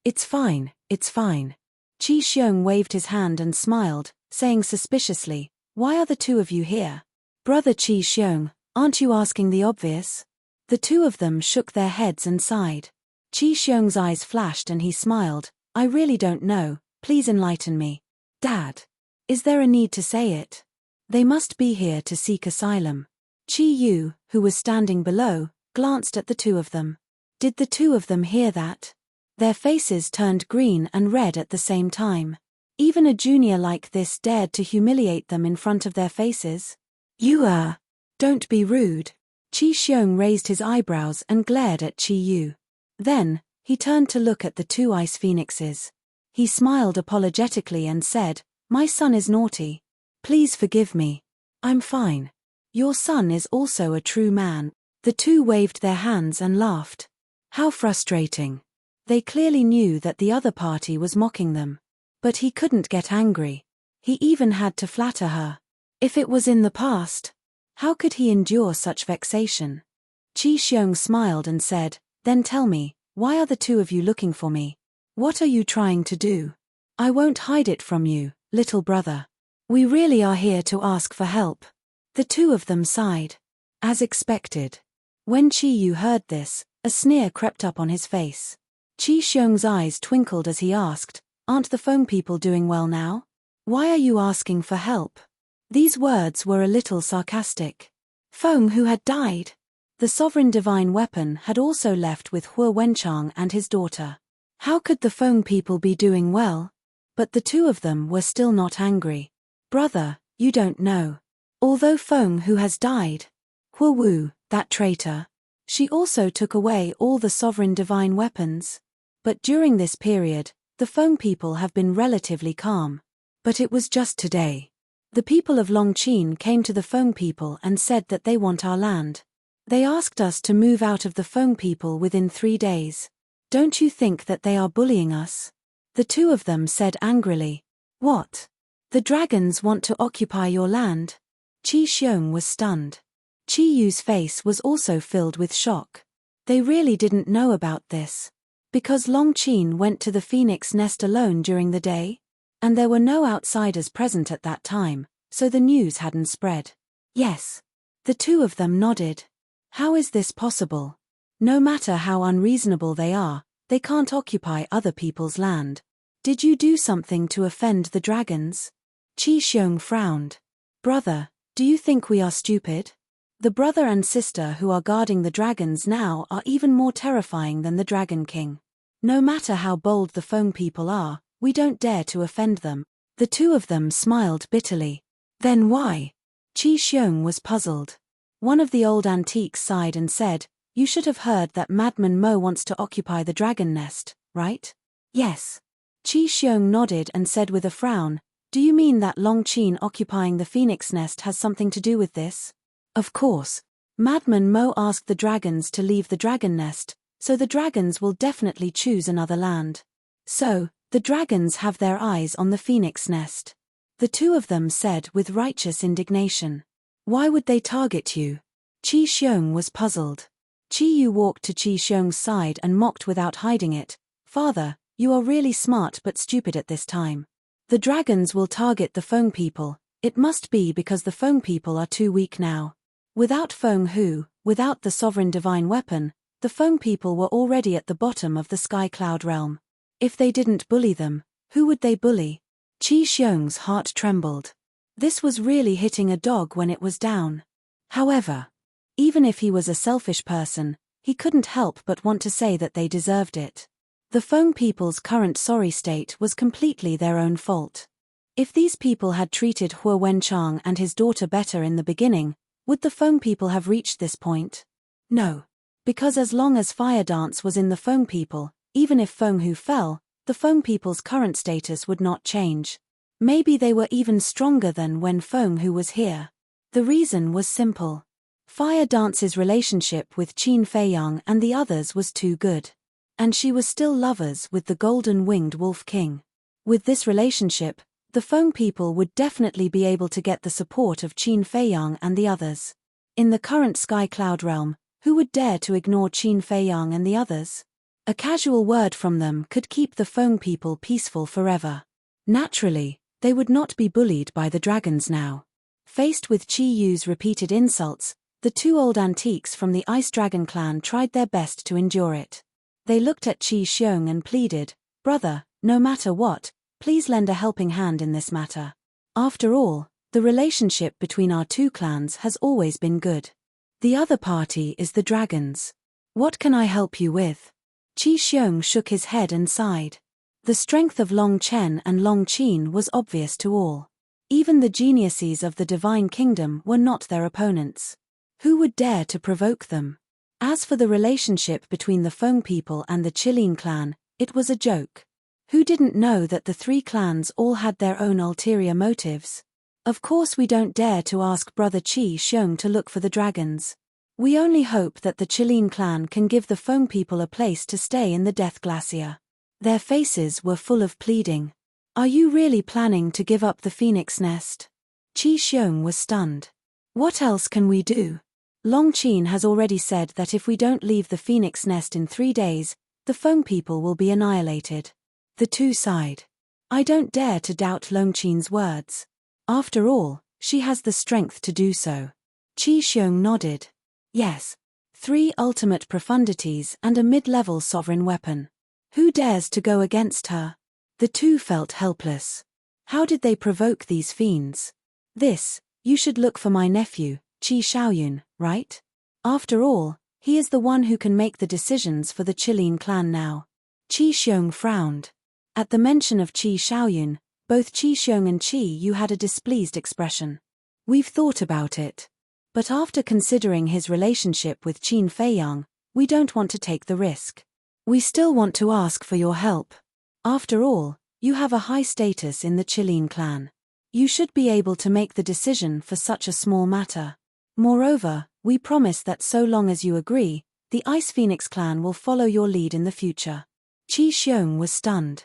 It's fine, it's fine. Qi Xiong waved his hand and smiled, saying suspiciously, why are the two of you here? Brother Qi Xiong, aren't you asking the obvious? The two of them shook their heads and sighed. Qi Xiong's eyes flashed and he smiled, I really don't know, please enlighten me. Dad. Is there a need to say it? They must be here to seek asylum. Qi Yu, who was standing below, glanced at the two of them. Did the two of them hear that? Their faces turned green and red at the same time. Even a junior like this dared to humiliate them in front of their faces? Don't be rude. Qi Xiong raised his eyebrows and glared at Qi Yu. Then, he turned to look at the two ice phoenixes. He smiled apologetically and said, my son is naughty. Please forgive me. I'm fine. Your son is also a true man. The two waved their hands and laughed. How frustrating. They clearly knew that the other party was mocking them. But he couldn't get angry. He even had to flatter her. If it was in the past, how could he endure such vexation? Qi Xiong smiled and said, "Then tell me, why are the two of you looking for me? What are you trying to do? I won't hide it from you, little brother. We really are here to ask for help." The two of them sighed. As expected. When Qi Yu heard this, a sneer crept up on his face. Qi Xiong's eyes twinkled as he asked, "Aren't the Feng people doing well now? Why are you asking for help?" These words were a little sarcastic. Feng who had died. The sovereign divine weapon had also left with Hua Wenchang and his daughter. How could the Feng people be doing well? But the two of them were still not angry. "Brother, you don't know. Although Feng who has died, Hua Wu, that traitor, she also took away all the sovereign divine weapons. But during this period, the Feng people have been relatively calm. But it was just today. The people of Longqin came to the Feng people and said that they want our land. They asked us to move out of the Feng people within 3 days. Don't you think that they are bullying us?" The two of them said angrily. "What? The dragons want to occupy your land?" Qi Xiong was stunned. Qi Yu's face was also filled with shock. They really didn't know about this. Because Longqin went to the phoenix nest alone during the day? And there were no outsiders present at that time, so the news hadn't spread. Yes. The two of them nodded. How is this possible? No matter how unreasonable they can't occupy other people's land. Did you do something to offend the dragons? Qi Xiong frowned. "Brother, do you think we are stupid? The brother and sister who are guarding the dragons now are even more terrifying than the Dragon King. No matter how bold the Feng people are, we don't dare to offend them." The two of them smiled bitterly. "Then why?" Qi Xiong was puzzled. One of the old antiques sighed and said, "You should have heard that Madman Mo wants to occupy the dragon nest, right?" "Yes." Qi Xiong nodded and said with a frown, "Do you mean that Longqin occupying the phoenix nest has something to do with this?" "Of course. Madman Mo asked the dragons to leave the dragon nest, so the dragons will definitely choose another land. So, the dragons have their eyes on the phoenix nest." The two of them said with righteous indignation. "Why would they target you?" Qi Xiong was puzzled. Qi Yu walked to Qi Xiong's side and mocked without hiding it, "Father, you are really smart but stupid at this time. The dragons will target the Feng people. It must be because the Feng people are too weak now. Without Feng Hu, without the sovereign divine weapon, the Feng people were already at the bottom of the sky cloud realm. If they didn't bully them, who would they bully?" Qi Xiong's heart trembled. This was really hitting a dog when it was down. However, even if he was a selfish person, he couldn't help but want to say that they deserved it. The Feng people's current sorry state was completely their own fault. If these people had treated Hua Wenchang and his daughter better in the beginning, would the Feng people have reached this point? No. Because as long as Fire Dance was in the Feng people, even if Feng Hu fell, the Feng people's current status would not change. Maybe they were even stronger than when Feng Hu was here. The reason was simple. Fire Dance's relationship with Qin Feiyang and the others was too good. And she was still lovers with the golden-winged Wolf King. With this relationship, the Feng people would definitely be able to get the support of Qin Feiyang and the others. In the current Sky Cloud realm, who would dare to ignore Qin Feiyang and the others? A casual word from them could keep the Feng people peaceful forever. Naturally, they would not be bullied by the dragons now. Faced with Qi Yu's repeated insults, the two old antiques from the Ice Dragon clan tried their best to endure it. They looked at Qi Xiong and pleaded, "Brother, no matter what, please lend a helping hand in this matter. After all, the relationship between our two clans has always been good. The other party is the dragons. What can I help you with?" Qi Xiong shook his head and sighed. The strength of Long Chen and Long Qin was obvious to all. Even the geniuses of the Divine Kingdom were not their opponents. Who would dare to provoke them? As for the relationship between the Feng people and the Qilin clan, it was a joke. Who didn't know that the three clans all had their own ulterior motives? Of course we don't dare to ask Brother Qi Xiong to look for the dragons. We only hope that the Qilin clan can give the Feng people a place to stay in the Death Glacier. Their faces were full of pleading. "Are you really planning to give up the phoenix nest?" Qi Xiong was stunned. What else can we do? Long Qin has already said that if we don't leave the phoenix nest in 3 days, the Feng people will be annihilated. The two sighed. I don't dare to doubt Long Qin's words. After all, she has the strength to do so. Qi Xiong nodded. Yes. 3 ultimate profundities and a mid-level sovereign weapon. Who dares to go against her? The two felt helpless. How did they provoke these fiends? You should look for my nephew, Qi Xiaoyun, right? After all, he is the one who can make the decisions for the Qilin clan now. Qi Xiong frowned. At the mention of Qi Xiaoyun, both Qi Xiong and Qi Yu had a displeased expression. We've thought about it. But after considering his relationship with Qin Feiyang, we don't want to take the risk. We still want to ask for your help. After all, you have a high status in the Qilin clan. You should be able to make the decision for such a small matter. Moreover, we promise that so long as you agree, the Ice Phoenix clan will follow your lead in the future. Qi Xiong was stunned.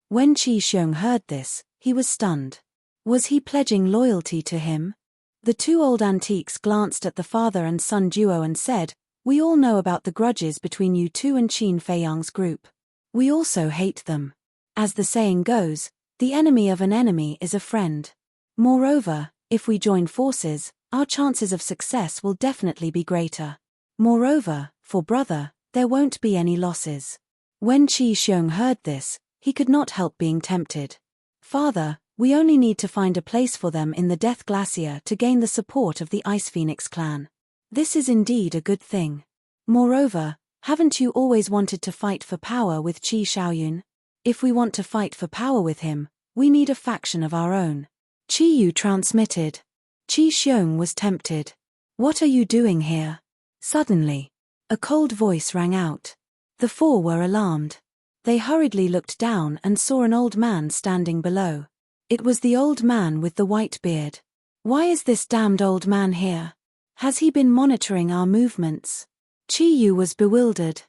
When Qi Xiong heard this, he was stunned. Was he pledging loyalty to him? The two old antiques glanced at the father and son duo and said, we all know about the grudges between you two and Qin Feiyang's group. We also hate them. As the saying goes, the enemy of an enemy is a friend. Moreover, if we join forces, our chances of success will definitely be greater. Moreover, for brother, there won't be any losses. When Qi Xiong heard this, he could not help being tempted. Father, we only need to find a place for them in the Death Glacier to gain the support of the Ice Phoenix clan. This is indeed a good thing. Moreover, haven't you always wanted to fight for power with Qi Xiaoyun? If we want to fight for power with him, we need a faction of our own. Qi Yu transmitted. Qi Xiong was tempted. What are you doing here? Suddenly, a cold voice rang out. The four were alarmed. They hurriedly looked down and saw an old man standing below. It was the old man with the white beard. Why is this damned old man here? Has he been monitoring our movements? Qi Yu was bewildered.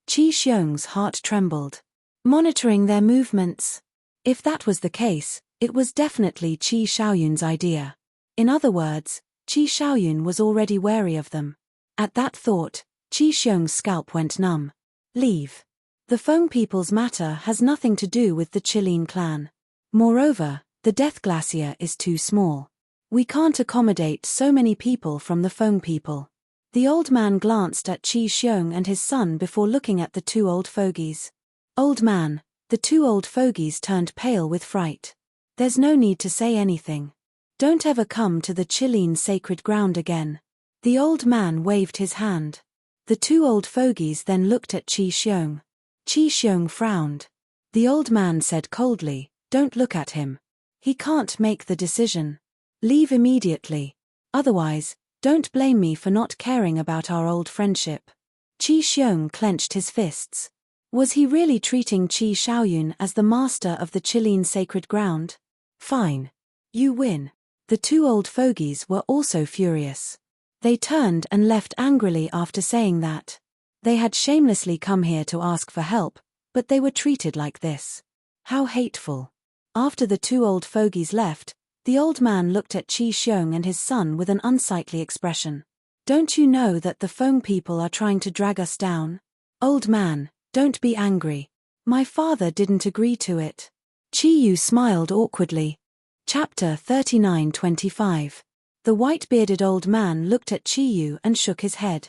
Qi Xiong's heart trembled. Monitoring their movements? If that was the case, it was definitely Qi Xiaoyun's idea. In other words, Qi Xiaoyun was already wary of them. At that thought, Qi Xiong's scalp went numb. Leave. The Feng people's matter has nothing to do with the Qilin clan. Moreover, the Death Glacier is too small. We can't accommodate so many people from the Feng people. The old man glanced at Qi Xiong and his son before looking at the two old fogies. Old man, the two old fogies turned pale with fright. There's no need to say anything. Don't ever come to the Qilin sacred ground again. The old man waved his hand. The two old fogies then looked at Qi Xiong. Qi Xiong frowned. The old man said coldly, don't look at him. He can't make the decision. Leave immediately. Otherwise, don't blame me for not caring about our old friendship. Qi Xiong clenched his fists. Was he really treating Qi Xiaoyun as the master of the Qilin sacred ground? Fine. You win. The two old fogies were also furious. They turned and left angrily after saying that. They had shamelessly come here to ask for help, but they were treated like this. How hateful. After the two old fogies left, the old man looked at Qi Xiong and his son with an unsightly expression. Don't you know that the Feng people are trying to drag us down? Old man, don't be angry. My father didn't agree to it. Qi Yu smiled awkwardly. Chapter 39-25. The white-bearded old man looked at Qi Yu and shook his head.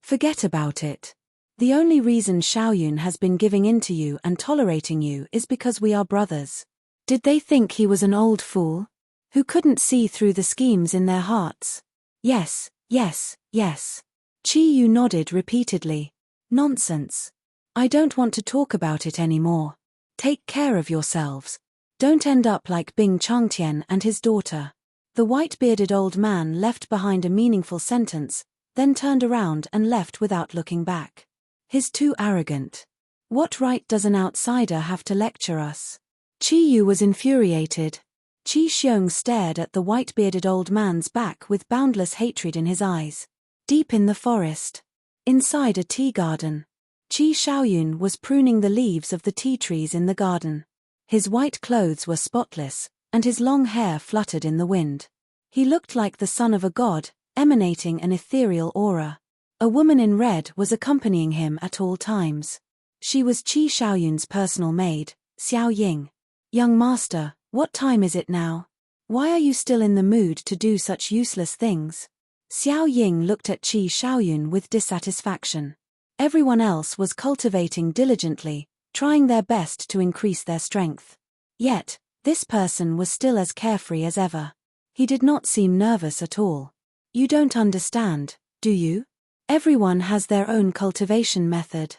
Forget about it. The only reason Xiaoyun has been giving in to you and tolerating you is because we are brothers. Did they think he was an old fool? Who couldn't see through the schemes in their hearts? Yes, yes, yes. Qi Yu nodded repeatedly. Nonsense. I don't want to talk about it anymore. Take care of yourselves. Don't end up like Bing Changtian and his daughter. The white-bearded old man left behind a meaningful sentence, then turned around and left without looking back. He's too arrogant. What right does an outsider have to lecture us? Qi Yu was infuriated. Qi Xiong stared at the white-bearded old man's back with boundless hatred in his eyes. Deep in the forest, inside a tea garden, Qi Xiaoyun was pruning the leaves of the tea trees in the garden. His white clothes were spotless, and his long hair fluttered in the wind. He looked like the son of a god, emanating an ethereal aura. A woman in red was accompanying him at all times. She was Qi Xiaoyun's personal maid, Xiao Ying. Young master, what time is it now? Why are you still in the mood to do such useless things? Xiao Ying looked at Qi Xiaoyun with dissatisfaction. Everyone else was cultivating diligently, trying their best to increase their strength. Yet, this person was still as carefree as ever. He did not seem nervous at all. You don't understand, do you? Everyone has their own cultivation method.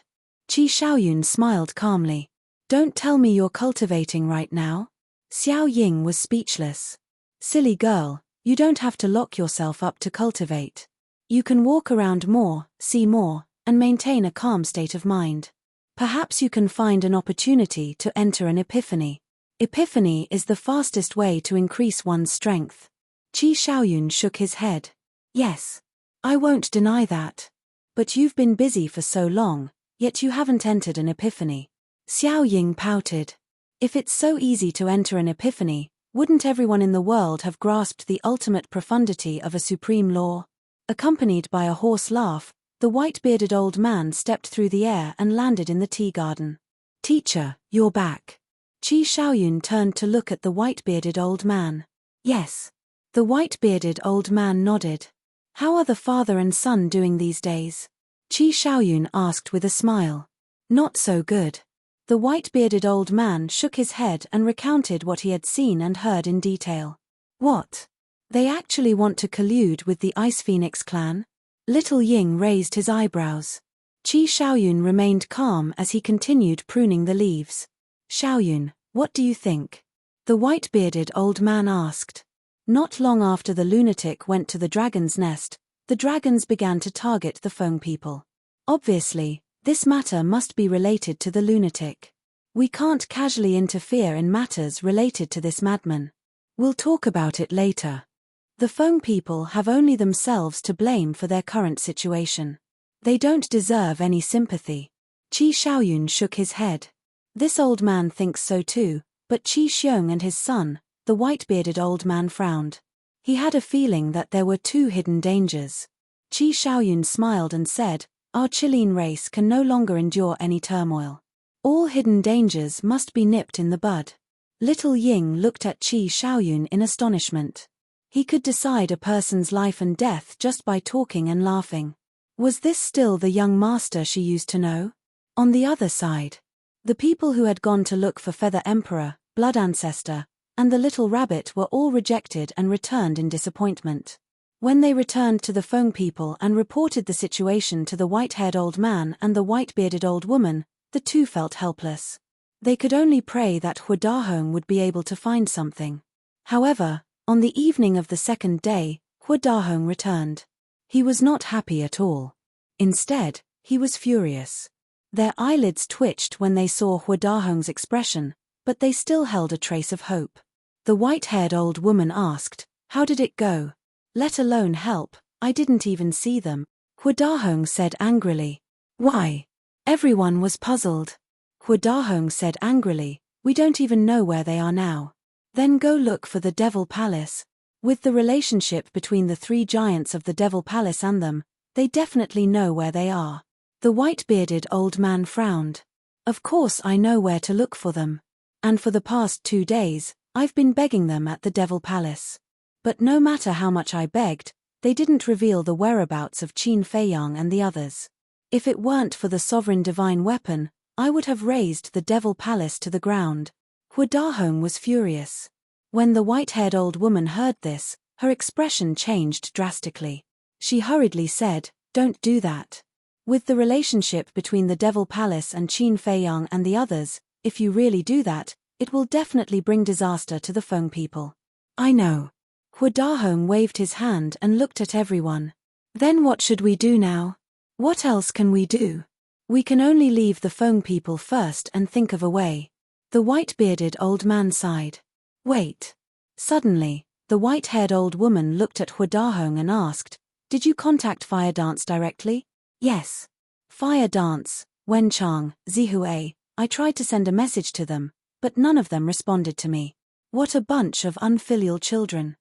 Qi Xiaoyun smiled calmly. Don't tell me you're cultivating right now. Xiao Ying was speechless. Silly girl, you don't have to lock yourself up to cultivate. You can walk around more, see more, and maintain a calm state of mind. Perhaps you can find an opportunity to enter an epiphany. Epiphany is the fastest way to increase one's strength. Qi Xiaoyun shook his head. Yes. I won't deny that. But you've been busy for so long, yet you haven't entered an epiphany. Xiao Ying pouted. If it's so easy to enter an epiphany, wouldn't everyone in the world have grasped the ultimate profundity of a supreme law? Accompanied by a hoarse laugh, the white-bearded old man stepped through the air and landed in the tea garden. Teacher, you're back. Qi Xiaoyun turned to look at the white-bearded old man. Yes. The white-bearded old man nodded. How are the father and son doing these days? Qi Xiaoyun asked with a smile. Not so good. The white-bearded old man shook his head and recounted what he had seen and heard in detail. What? They actually want to collude with the Ice Phoenix clan? Little Ying raised his eyebrows. Qi Xiaoyun remained calm as he continued pruning the leaves. Xiaoyun, what do you think? The white-bearded old man asked. Not long after the lunatic went to the dragon's nest, the dragons began to target the Feng people. Obviously, this matter must be related to the lunatic. We can't casually interfere in matters related to this madman. We'll talk about it later. The Feng people have only themselves to blame for their current situation. They don't deserve any sympathy. Qi Xiaoyun shook his head. This old man thinks so too, but Qi Xiong and his son, the white-bearded old man, frowned. He had a feeling that there were two hidden dangers. Qi Xiaoyun smiled and said, our Chilean race can no longer endure any turmoil. All hidden dangers must be nipped in the bud. Little Ying looked at Qi Xiaoyun in astonishment. He could decide a person's life and death just by talking and laughing. Was this still the young master she used to know? On the other side, the people who had gone to look for Feather Emperor, Blood Ancestor, and the little rabbit were all rejected and returned in disappointment. When they returned to the Feng people and reported the situation to the white-haired old man and the white-bearded old woman, the two felt helpless. They could only pray that Huadahong would be able to find something. However, on the evening of the second day, Huadahong returned. He was not happy at all. Instead, he was furious. Their eyelids twitched when they saw Huadahong's expression, but they still held a trace of hope. The white-haired old woman asked, how did it go? Let alone help, I didn't even see them. Huadahong said angrily. Why? Everyone was puzzled. Huadahong said angrily, we don't even know where they are now. Then go look for the Devil Palace. With the relationship between the three giants of the Devil Palace and them, they definitely know where they are. The white-bearded old man frowned. Of course I know where to look for them. And for the past 2 days, I've been begging them at the Devil Palace. But no matter how much I begged, they didn't reveal the whereabouts of Qin Feiyang and the others. If it weren't for the sovereign divine weapon, I would have razed the Devil Palace to the ground. Huadahong was furious. When the white-haired old woman heard this, her expression changed drastically. She hurriedly said, don't do that. With the relationship between the Devil Palace and Qin Feiyang and the others, if you really do that, it will definitely bring disaster to the Feng people. I know. Huadahong waved his hand and looked at everyone. Then what should we do now? What else can we do? We can only leave the Feng people first and think of a way. The white-bearded old man sighed. Wait. Suddenly, the white-haired old woman looked at Huadahong and asked, did you contact Fire Dance directly? Yes. Fire Dance, Wenchang, Zihue, I tried to send a message to them, but none of them responded to me. What a bunch of unfilial children.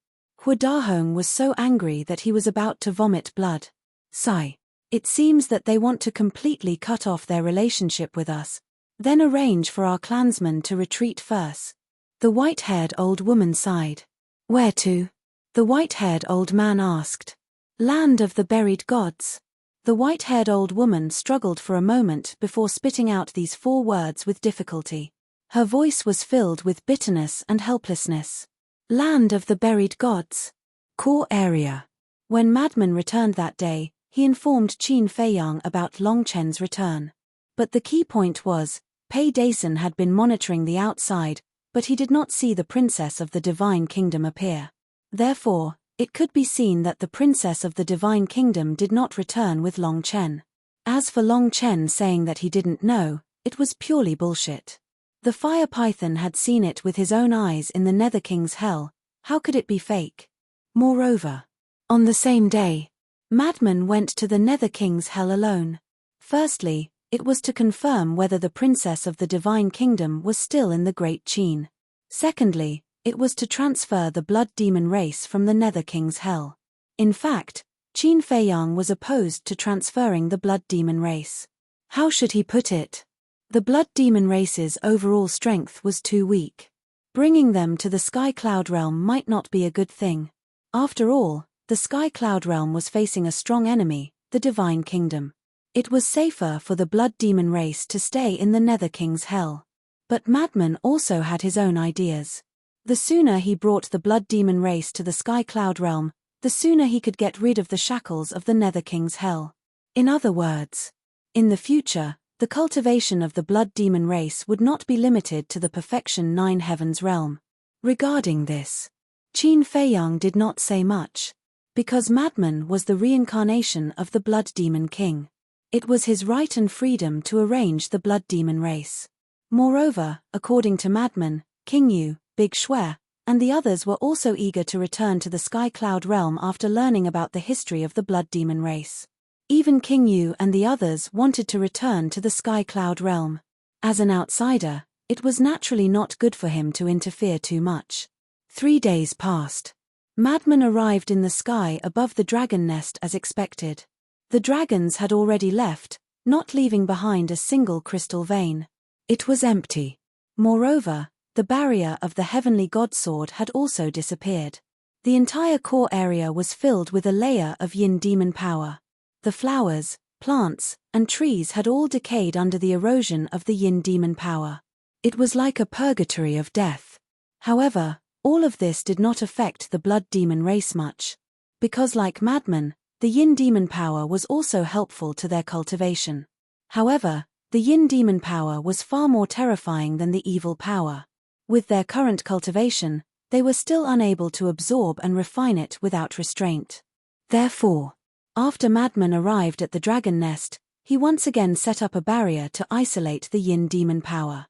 Dahong was so angry that he was about to vomit blood. Sigh. It seems that they want to completely cut off their relationship with us, then arrange for our clansmen to retreat first. The white-haired old woman sighed. Where to? The white-haired old man asked. Land of the buried gods. The white-haired old woman struggled for a moment before spitting out these 4 words with difficulty. Her voice was filled with bitterness and helplessness. Land of the buried gods. Core area. When Madman returned that day, he informed Qin Feiyang about Long Chen's return. But the key point was, Pei Dason had been monitoring the outside, but he did not see the princess of the Divine Kingdom appear. Therefore, it could be seen that the princess of the Divine Kingdom did not return with Long Chen. As for Long Chen saying that he didn't know, it was purely bullshit. The fire python had seen it with his own eyes in the Nether King's hell. How could it be fake? Moreover, on the same day, Madman went to the Nether King's hell alone. Firstly, it was to confirm whether the princess of the Divine Kingdom was still in the Great Qin. Secondly, it was to transfer the blood demon race from the Nether King's hell. In fact, Qin Feiyang was opposed to transferring the blood demon race. How should he put it? The blood demon race's overall strength was too weak. Bringing them to the Sky Cloud Realm might not be a good thing. After all, the Sky Cloud Realm was facing a strong enemy, the Divine Kingdom. It was safer for the blood demon race to stay in the Nether King's hell. But Madman also had his own ideas. The sooner he brought the blood demon race to the Sky Cloud Realm, the sooner he could get rid of the shackles of the Nether King's hell. In other words, in the future, the cultivation of the blood demon race would not be limited to the Perfection 9 Heavens realm. Regarding this, Qin Feiyang did not say much. Because Madman was the reincarnation of the Blood Demon King. It was his right and freedom to arrange the blood demon race. Moreover, according to Madman, King Yu, Big Shui, and the others were also eager to return to the Sky Cloud Realm after learning about the history of the blood demon race. Even King Yu and the others wanted to return to the Sky Cloud Realm. As an outsider, it was naturally not good for him to interfere too much. 3 days passed. Madman arrived in the sky above the dragon nest as expected. The dragons had already left, not leaving behind a single crystal vein. It was empty. Moreover, the barrier of the heavenly god sword had also disappeared. The entire core area was filled with a layer of yin demon power. The flowers, plants, and trees had all decayed under the erosion of the yin demon power. It was like a purgatory of death. However, all of this did not affect the blood demon race much. Because like Madman, the yin demon power was also helpful to their cultivation. However, the yin demon power was far more terrifying than the evil power. With their current cultivation, they were still unable to absorb and refine it without restraint. Therefore, after Madman arrived at the dragon nest, he once again set up a barrier to isolate the yin demon power.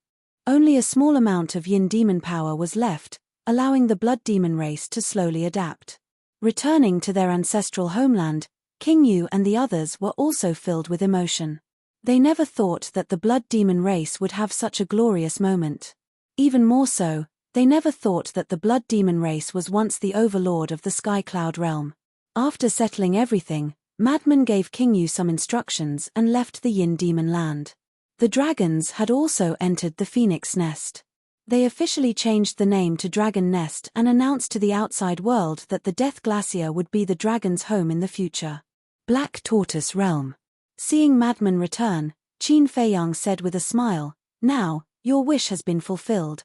Only a small amount of yin demon power was left, allowing the blood demon race to slowly adapt. Returning to their ancestral homeland, King Yu and the others were also filled with emotion. They never thought that the blood demon race would have such a glorious moment. Even more so, they never thought that the blood demon race was once the overlord of the Sky Cloud Realm. After settling everything, Madman gave King Yu some instructions and left the Yin Demon land. The dragons had also entered the Phoenix Nest. They officially changed the name to Dragon Nest and announced to the outside world that the Death Glacier would be the dragon's home in the future. Black Tortoise Realm. Seeing Madman return, Qin Feiyang said with a smile, "Now, your wish has been fulfilled."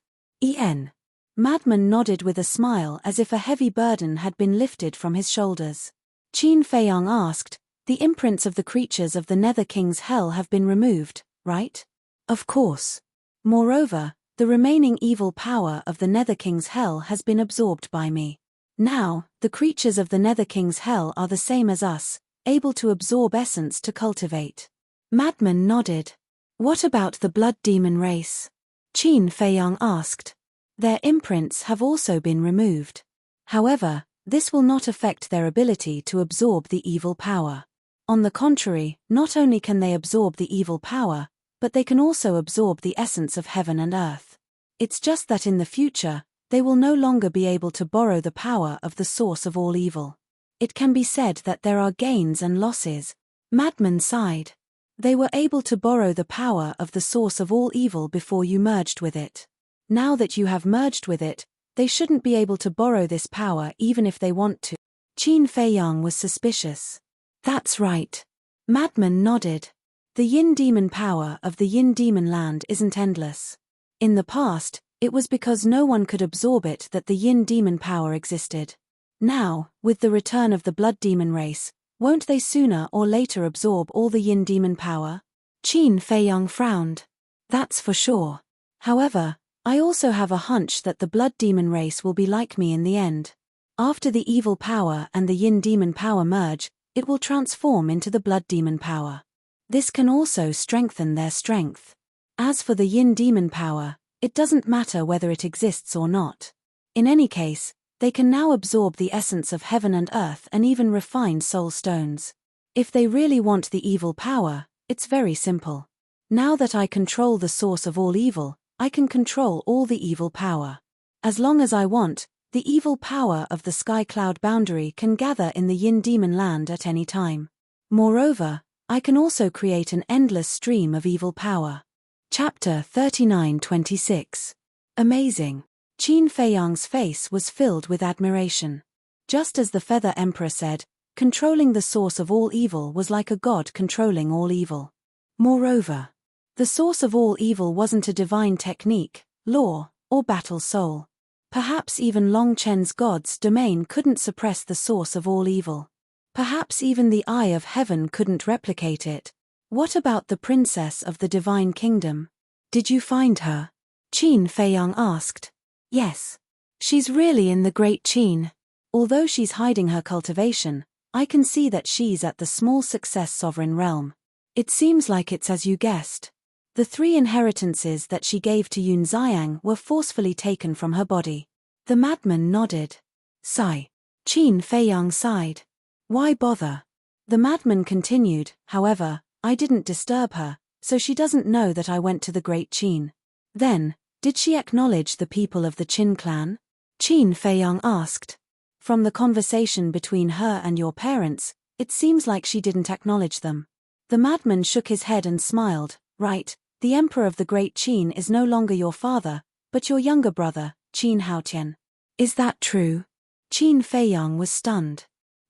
Madman nodded with a smile as if a heavy burden had been lifted from his shoulders. Qin Feiyang asked, "The imprints of the creatures of the Nether King's hell have been removed, right?" "Of course. Moreover, the remaining evil power of the Nether King's hell has been absorbed by me. Now, the creatures of the Nether King's hell are the same as us, able to absorb essence to cultivate." Madman nodded. "What about the blood demon race?" Qin Feiyang asked. "Their imprints have also been removed. However, this will not affect their ability to absorb the evil power. On the contrary, not only can they absorb the evil power, but they can also absorb the essence of heaven and earth. It's just that in the future, they will no longer be able to borrow the power of the source of all evil. It can be said that there are gains and losses. Madman sighed. They were able to borrow the power of the source of all evil before you merged with it. Now that you have merged with it, they shouldn't be able to borrow this power even if they want to. Qin Feiyang was suspicious. That's right. Madman nodded. The yin demon power of the yin demon land isn't endless. In the past, it was because no one could absorb it that the yin demon power existed. Now, with the return of the blood demon race, won't they sooner or later absorb all the yin demon power? Qin Feiyang frowned. That's for sure. However, I also have a hunch that the blood demon race will be like me in the end. After the evil power and the yin demon power merge, it will transform into the blood demon power. This can also strengthen their strength. As for the yin demon power, it doesn't matter whether it exists or not. In any case, they can now absorb the essence of heaven and earth and even refine soul stones. If they really want the evil power, it's very simple. Now that I control the source of all evil, I can control all the evil power. As long as I want, the evil power of the sky cloud boundary can gather in the yin demon land at any time. Moreover, I can also create an endless stream of evil power. Chapter 39-26. Amazing. Qin Feiyang's face was filled with admiration. Just as the Feather Emperor said, controlling the source of all evil was like a god controlling all evil. Moreover, the source of all evil wasn't a divine technique, law, or battle soul. Perhaps even Long Chen's god's domain couldn't suppress the source of all evil. Perhaps even the Eye of Heaven couldn't replicate it. What about the princess of the Divine Kingdom? Did you find her? Qin Feiyang asked. Yes. She's really in the Great Qin. Although she's hiding her cultivation, I can see that she's at the small success sovereign realm. It seems like it's as you guessed. The 3 inheritances that she gave to Yun Xiang were forcefully taken from her body. The madman nodded. Sigh. Qin Feiyang sighed. Why bother? The madman continued, however, I didn't disturb her, so she doesn't know that I went to the Great Qin. Then, did she acknowledge the people of the Qin clan? Qin Feiyang asked. From the conversation between her and your parents, it seems like she didn't acknowledge them. The madman shook his head and smiled. Right, the Emperor of the Great Qin is no longer your father, but your younger brother, Qin Haotian. Is that true? Qin Feiyang was stunned.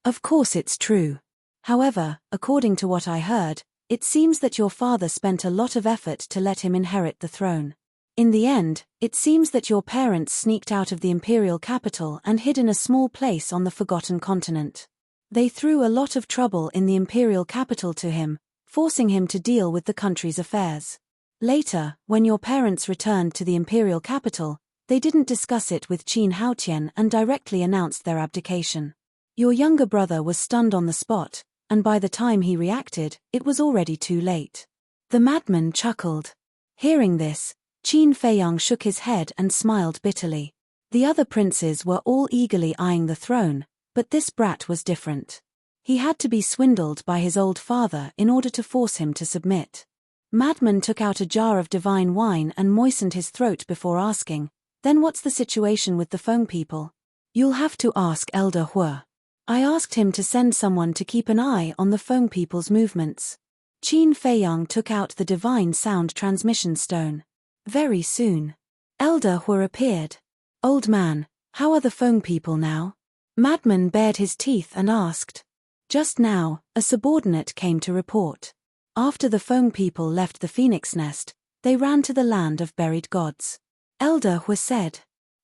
Of course it's true. However, according to what I heard, it seems that your father spent a lot of effort to let him inherit the throne. In the end, it seems that your parents sneaked out of the imperial capital and hid in a small place on the forgotten continent. They threw a lot of trouble in the imperial capital to him, forcing him to deal with the country's affairs. Later, when your parents returned to the imperial capital, they didn't discuss it with Qin Haotian and directly announced their abdication. Your younger brother was stunned on the spot, and by the time he reacted, it was already too late. The madman chuckled. Hearing this, Qin Feiyang shook his head and smiled bitterly. The other princes were all eagerly eyeing the throne, but this brat was different. He had to be swindled by his old father in order to force him to submit. Madman took out a jar of divine wine and moistened his throat before asking, then what's the situation with the Feng people? You'll have to ask Elder Hua. I asked him to send someone to keep an eye on the Feng people's movements. Qin Feiyang took out the divine sound transmission stone. Very soon, Elder Hua appeared. Old man, how are the Feng people now? Madman bared his teeth and asked. Just now, a subordinate came to report. After the Feng people left the phoenix nest, they ran to the land of buried gods. Elder Hua said.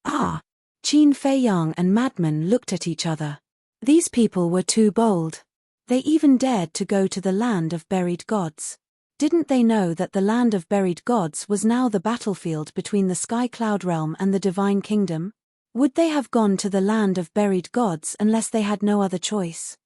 Ah! Qin Feiyang and Madman looked at each other. These people were too bold. They even dared to go to the land of buried gods. Didn't they know that the land of buried gods was now the battlefield between the Sky Cloud realm and the Divine Kingdom? Would they have gone to the land of buried gods unless they had no other choice?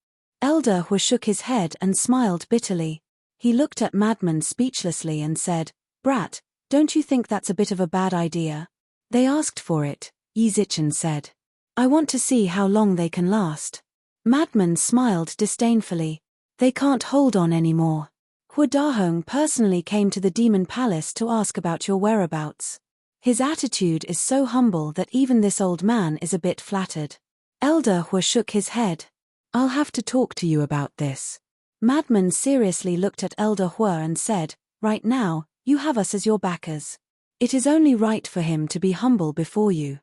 Elder Hua shook his head and smiled bitterly. He looked at Madman speechlessly and said, Brat, don't you think that's a bit of a bad idea? They asked for it, Yi Zichen said. I want to see how long they can last. Madman smiled disdainfully. They can't hold on anymore. Hua Dahong personally came to the Demon Palace to ask about your whereabouts. His attitude is so humble that even this old man is a bit flattered. Elder Hua shook his head. I'll have to talk to you about this. Madman seriously looked at Elder Hua and said, right now, you have us as your backers. It is only right for him to be humble before you.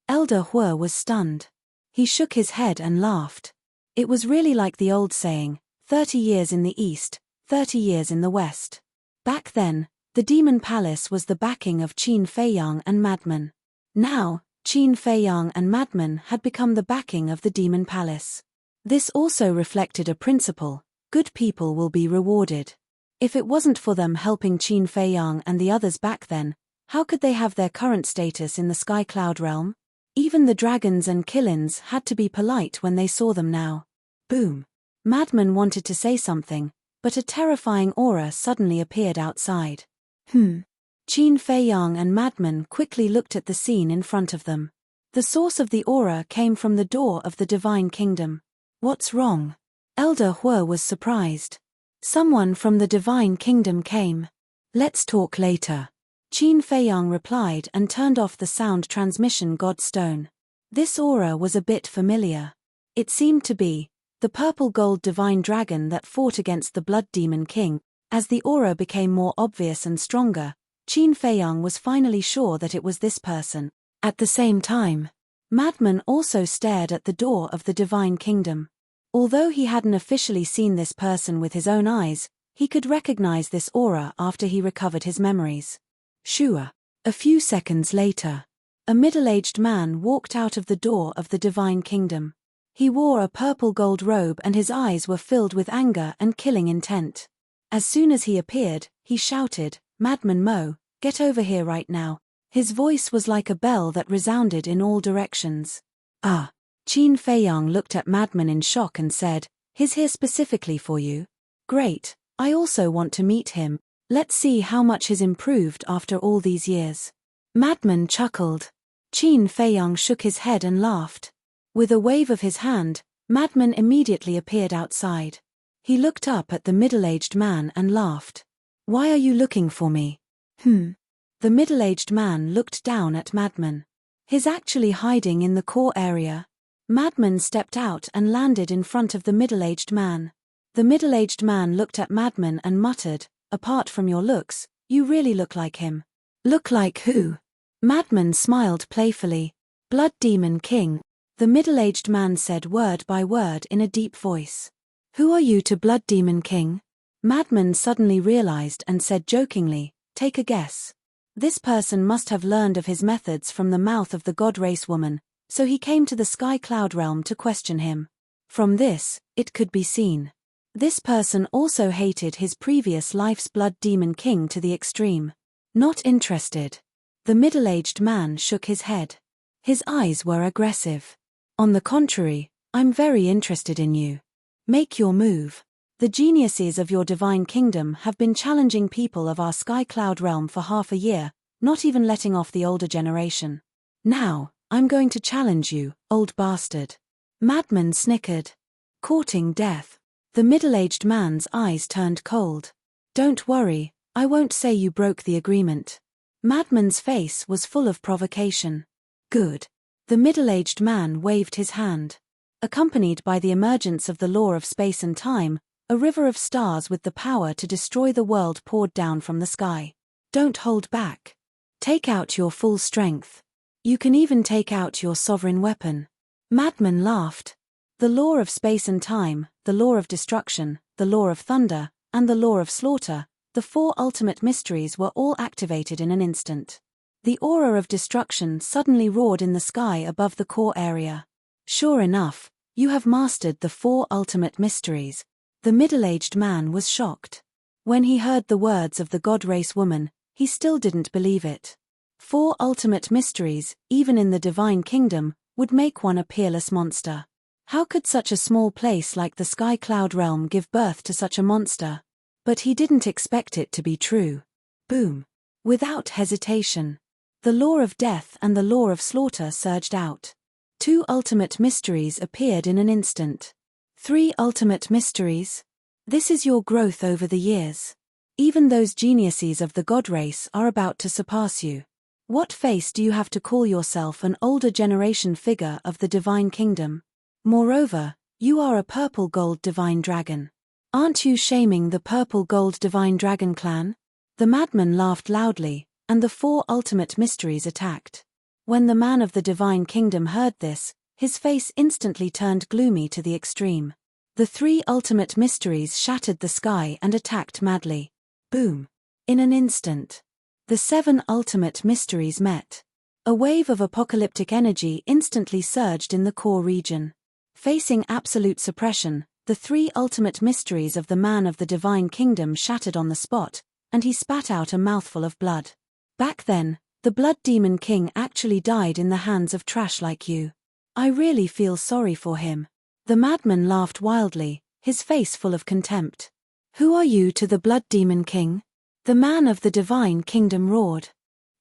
Elder Hua was stunned. He shook his head and laughed. It was really like the old saying, 30 years in the east, 30 years in the west. Back then, the Demon Palace was the backing of Qin Feiyang and Madman. Now, Qin Feiyang and Madman had become the backing of the Demon Palace. This also reflected a principle: good people will be rewarded. If it wasn't for them helping Qin Feiyang and the others back then, how could they have their current status in the Sky Cloud realm? Even the dragons and killins had to be polite when they saw them now. Boom. Madman wanted to say something, but a terrifying aura suddenly appeared outside. Qin Feiyang and Madman quickly looked at the scene in front of them. The source of the aura came from the door of the Divine Kingdom. What's wrong? Elder Hua was surprised. Someone from the Divine Kingdom came. Let's talk later. Qin Feiyang replied and turned off the sound transmission god stone. This aura was a bit familiar. It seemed to be the purple-gold divine dragon that fought against the Blood Demon King. As the aura became more obvious and stronger, Qin Feiyang was finally sure that it was this person. At the same time, Madman also stared at the door of the Divine Kingdom. Although he hadn't officially seen this person with his own eyes, he could recognize this aura after he recovered his memories. Shua. A few seconds later, a middle-aged man walked out of the door of the Divine Kingdom. He wore a purple-gold robe and his eyes were filled with anger and killing intent. As soon as he appeared, he shouted, "Madman Mo, get over here right now." His voice was like a bell that resounded in all directions. Qin Feiyang looked at Madman in shock and said, "He's here specifically for you." "Great, I also want to meet him. Let's see how much he's improved after all these years." Madman chuckled. Qin Feiyang shook his head and laughed. With a wave of his hand, Madman immediately appeared outside. He looked up at the middle-aged man and laughed. "Why are you looking for me?" The middle-aged man looked down at Madman. "He's actually hiding in the core area." Madman stepped out and landed in front of the middle-aged man. The middle-aged man looked at Madman and muttered, "Apart from your looks, you really look like him." "Look like who?" Madman smiled playfully. "Blood Demon King." The middle-aged man said word by word in a deep voice. "Who are you to Blood Demon King?" Madman suddenly realized and said jokingly, "Take a guess." This person must have learned of his methods from the mouth of the god race woman, so he came to the Sky Cloud realm to question him. From this, it could be seen. This person also hated his previous life's Blood Demon King to the extreme. Not interested. The middle-aged man shook his head. His eyes were aggressive. "On the contrary, I'm very interested in you. Make your move. The geniuses of your Divine Kingdom have been challenging people of our Sky Cloud realm for half a year, not even letting off the older generation. Now, I'm going to challenge you, old bastard." Madman snickered. "Courting death." The middle-aged man's eyes turned cold. "Don't worry, I won't say you broke the agreement." Madman's face was full of provocation. "Good." The middle-aged man waved his hand. Accompanied by the emergence of the law of space and time, a river of stars with the power to destroy the world poured down from the sky. "Don't hold back. Take out your full strength. You can even take out your sovereign weapon." Madman laughed. The law of space and time, the law of destruction, the law of thunder, and the law of slaughter, the four ultimate mysteries were all activated in an instant. The aura of destruction suddenly roared in the sky above the core area. "Sure enough, you have mastered the four ultimate mysteries." The middle-aged man was shocked. When he heard the words of the god race woman, he still didn't believe it. 4 ultimate mysteries, even in the Divine Kingdom, would make one a peerless monster. How could such a small place like the Sky Cloud realm give birth to such a monster? But he didn't expect it to be true. Boom. Without hesitation. The law of death and the law of slaughter surged out. 2 ultimate mysteries appeared in an instant. 3 ultimate mysteries? This is your growth over the years. Even those geniuses of the god race are about to surpass you. What face do you have to call yourself an older generation figure of the divine kingdom? Moreover, you are a purple gold divine dragon. Aren't you shaming the purple gold divine dragon clan? The madman laughed loudly, and the four ultimate mysteries attacked. When the man of the divine kingdom heard this, his face instantly turned gloomy to the extreme. The three ultimate mysteries shattered the sky and attacked madly. Boom! In an instant, the seven ultimate mysteries met. A wave of apocalyptic energy instantly surged in the core region. Facing absolute suppression, the three ultimate mysteries of the man of the divine kingdom shattered on the spot, and he spat out a mouthful of blood. Back then, the blood demon king actually died in the hands of trash like you. I really feel sorry for him. The madman laughed wildly, his face full of contempt. Who are you to the blood demon king? The man of the divine kingdom roared.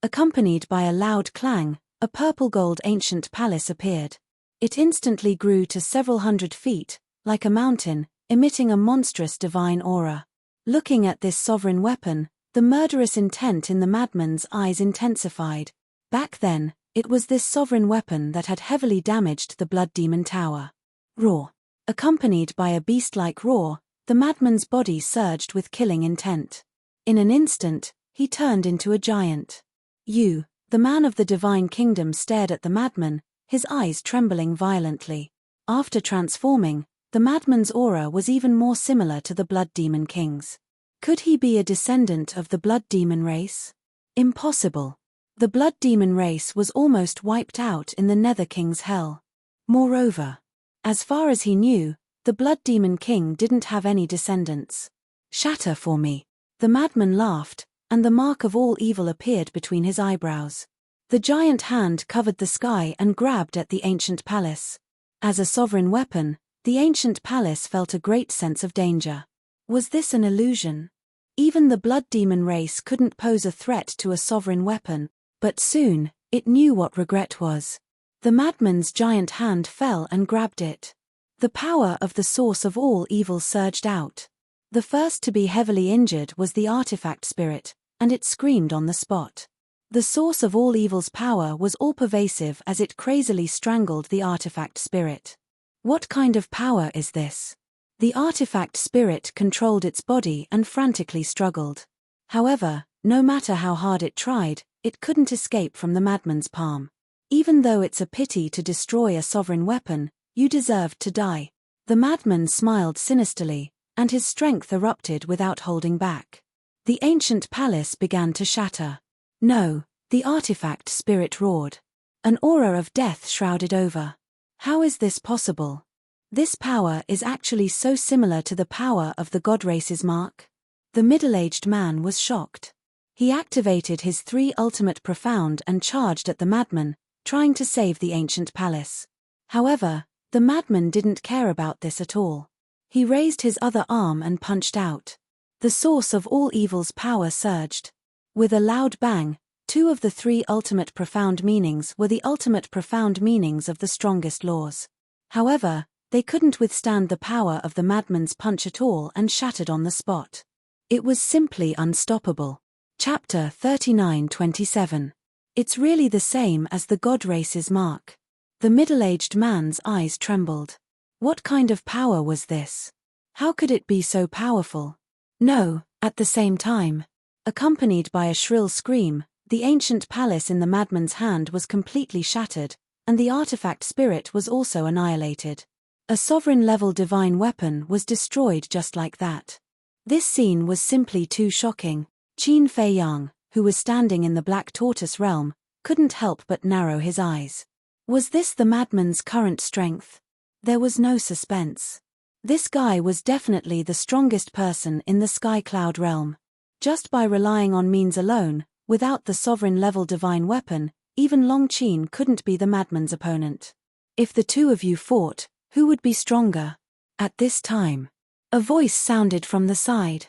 Accompanied by a loud clang, a purple gold ancient palace appeared. It instantly grew to several hundred feet, like a mountain, emitting a monstrous divine aura. Looking at this sovereign weapon, the murderous intent in the madman's eyes intensified. Back then, it was this sovereign weapon that had heavily damaged the blood demon tower. Roar. Accompanied by a beast-like roar, the madman's body surged with killing intent. In an instant, he turned into a giant. You, the man of the divine kingdom, stared at the madman, his eyes trembling violently. After transforming, the madman's aura was even more similar to the blood demon king's. Could he be a descendant of the blood demon race? Impossible. The blood demon race was almost wiped out in the Nether King's hell. Moreover, as far as he knew, the blood demon king didn't have any descendants. Shatter for me. The madman laughed, and the mark of all evil appeared between his eyebrows. The giant hand covered the sky and grabbed at the ancient palace. As a sovereign weapon, the ancient palace felt a great sense of danger. Was this an illusion? Even the blood demon race couldn't pose a threat to a sovereign weapon, but soon, it knew what regret was. The madman's giant hand fell and grabbed it. The power of the source of all evil surged out. The first to be heavily injured was the artifact spirit, and it screamed on the spot. The source of all evil's power was all-pervasive as it crazily strangled the artifact spirit. What kind of power is this? The artifact spirit controlled its body and frantically struggled. However, no matter how hard it tried, it couldn't escape from the madman's palm. Even though it's a pity to destroy a sovereign weapon, you deserved to die. The madman smiled sinisterly, and his strength erupted without holding back. The ancient palace began to shatter. No, the artifact spirit roared. An aura of death shrouded over. How is this possible? This power is actually so similar to the power of the god race's mark. The middle-aged man was shocked. He activated his three ultimate profound and charged at the madman, trying to save the ancient palace. However, the madman didn't care about this at all. He raised his other arm and punched out. The source of all evil's power surged. With a loud bang, two of the three ultimate profound meanings were the ultimate profound meanings of the strongest laws. However, they couldn't withstand the power of the madman's punch at all and shattered on the spot. It was simply unstoppable. Chapter 39:27. It's really the same as the god race's mark. The middle-aged man's eyes trembled. What kind of power was this? How could it be so powerful? No, at the same time. Accompanied by a shrill scream, the ancient palace in the madman's hand was completely shattered, and the artifact spirit was also annihilated. A sovereign-level divine weapon was destroyed just like that. This scene was simply too shocking. Qin Fei Yang, who was standing in the Black Tortoise realm, couldn't help but narrow his eyes. Was this the madman's current strength? There was no suspense. This guy was definitely the strongest person in the Sky Cloud realm. Just by relying on means alone, without the sovereign-level divine weapon, even Long Qin couldn't be the madman's opponent. If the two of you fought, who would be stronger? At this time, a voice sounded from the side.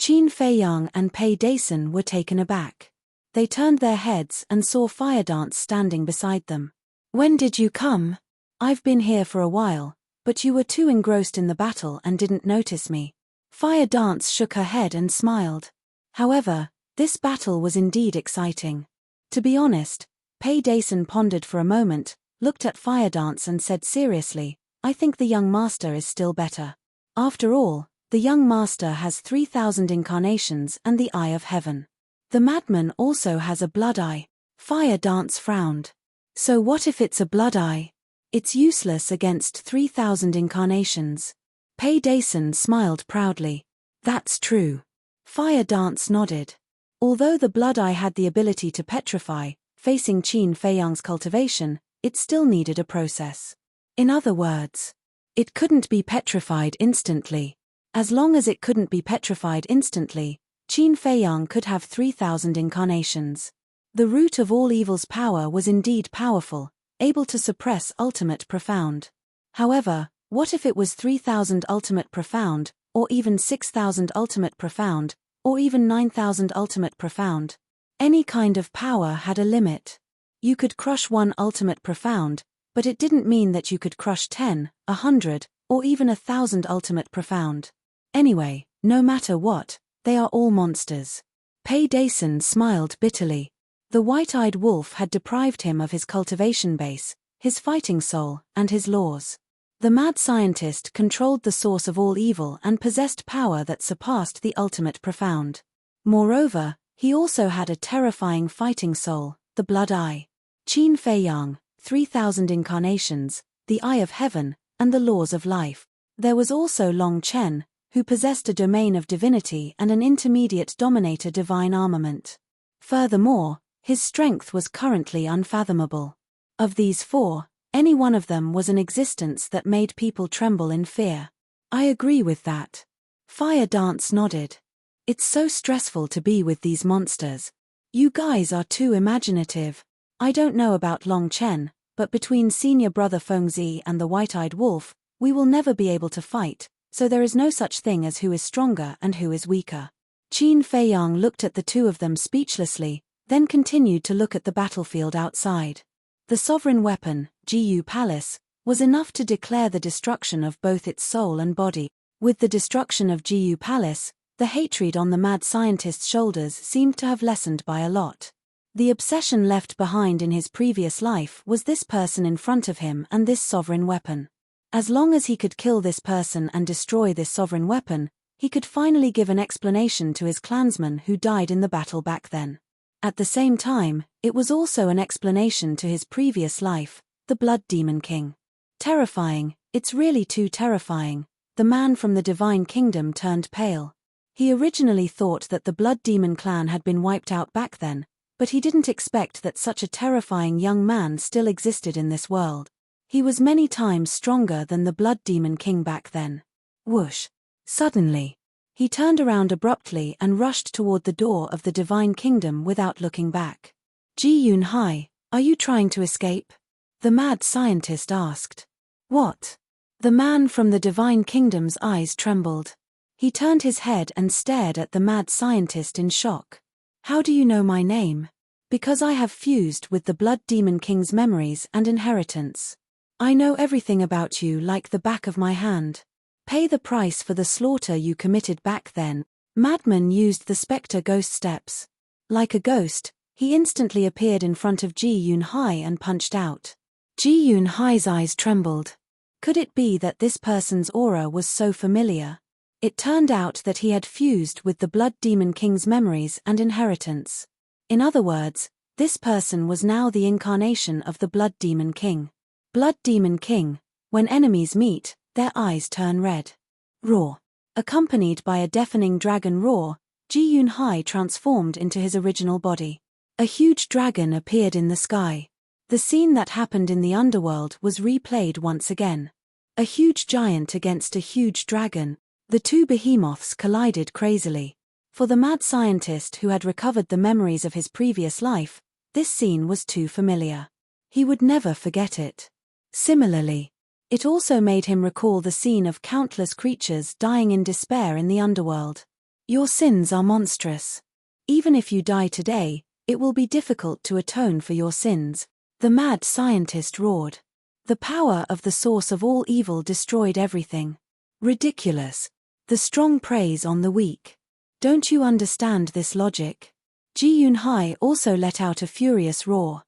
Qin Fei Yang and Pei Dason were taken aback. They turned their heads and saw Fire Dance standing beside them. When did you come? I've been here for a while, but you were too engrossed in the battle and didn't notice me. Fire Dance shook her head and smiled. However, this battle was indeed exciting. To be honest, Pei Dason pondered for a moment, looked at Fire Dance and said seriously, I think the young master is still better. After all, the young master has 3,000 incarnations and the eye of heaven. The madman also has a blood eye. Fire Dance frowned. So what if it's a blood eye? It's useless against 3,000 incarnations. Pei Dason smiled proudly. That's true. Fire Dance nodded. Although the blood eye had the ability to petrify, facing Qin Feiyang's cultivation, it still needed a process. In other words, it couldn't be petrified instantly. As long as it couldn't be petrified instantly, Qin Feiyang could have 3,000 incarnations. The root of all evil's power was indeed powerful, able to suppress ultimate profound. However, what if it was 3,000 ultimate profound, or even 6,000 ultimate profound, or even 9,000 ultimate profound? Any kind of power had a limit. You could crush one ultimate profound, but it didn't mean that you could crush 10, 100, or even 1,000 ultimate profound. Anyway, no matter what, they are all monsters. Pei Dason smiled bitterly. The white-eyed wolf had deprived him of his cultivation base, his fighting soul, and his laws. The mad scientist controlled the source of all evil and possessed power that surpassed the ultimate profound. Moreover, he also had a terrifying fighting soul, the blood eye. Qin Feiyang, 3,000 incarnations, the eye of heaven, and the laws of life. There was also Long Chen, who possessed a domain of divinity and an intermediate dominator divine armament. Furthermore, his strength was currently unfathomable. Of these four, any one of them was an existence that made people tremble in fear. I agree with that. Fire Dance nodded. It's so stressful to be with these monsters. You guys are too imaginative. I don't know about Long Chen, but between senior brother Fengzi and the white-eyed wolf, we will never be able to fight, so there is no such thing as who is stronger and who is weaker. Qin Feiyang looked at the two of them speechlessly, then continued to look at the battlefield outside. The sovereign weapon, Jiyu Palace, was enough to declare the destruction of both its soul and body. With the destruction of Jiyu Palace, the hatred on the mad scientist's shoulders seemed to have lessened by a lot. The obsession left behind in his previous life was this person in front of him and this sovereign weapon. As long as he could kill this person and destroy this sovereign weapon, he could finally give an explanation to his clansmen who died in the battle back then. At the same time, it was also an explanation to his previous life, the Blood Demon King. Terrifying, it's really too terrifying. The man from the Divine Kingdom turned pale. He originally thought that the Blood Demon clan had been wiped out back then, but he didn't expect that such a terrifying young man still existed in this world. He was many times stronger than the Blood Demon King back then. Whoosh! Suddenly, he turned around abruptly and rushed toward the door of the Divine Kingdom without looking back. Ji Yunhai, are you trying to escape? The mad scientist asked. What? The man from the Divine Kingdom's eyes trembled. He turned his head and stared at the mad scientist in shock. How do you know my name? Because I have fused with the Blood Demon King's memories and inheritance. I know everything about you like the back of my hand. Pay the price for the slaughter you committed back then. Madman used the spectre ghost steps. Like a ghost, he instantly appeared in front of Ji Yunhai and punched out. Ji Yunhai's eyes trembled. Could it be that this person's aura was so familiar? It turned out that he had fused with the Blood Demon King's memories and inheritance. In other words, this person was now the incarnation of the Blood Demon King. Blood Demon King, when enemies meet, their eyes turn red. Roar. Accompanied by a deafening dragon roar, Ji Yunhai transformed into his original body. A huge dragon appeared in the sky. The scene that happened in the underworld was replayed once again. A huge giant against a huge dragon. The two behemoths collided crazily. For the mad scientist who had recovered the memories of his previous life, this scene was too familiar. He would never forget it. Similarly, it also made him recall the scene of countless creatures dying in despair in the underworld. Your sins are monstrous. Even if you die today, it will be difficult to atone for your sins, the mad scientist roared. The power of the source of all evil destroyed everything. Ridiculous. The strong preys on the weak. Don't you understand this logic? Ji Yunhai also let out a furious roar.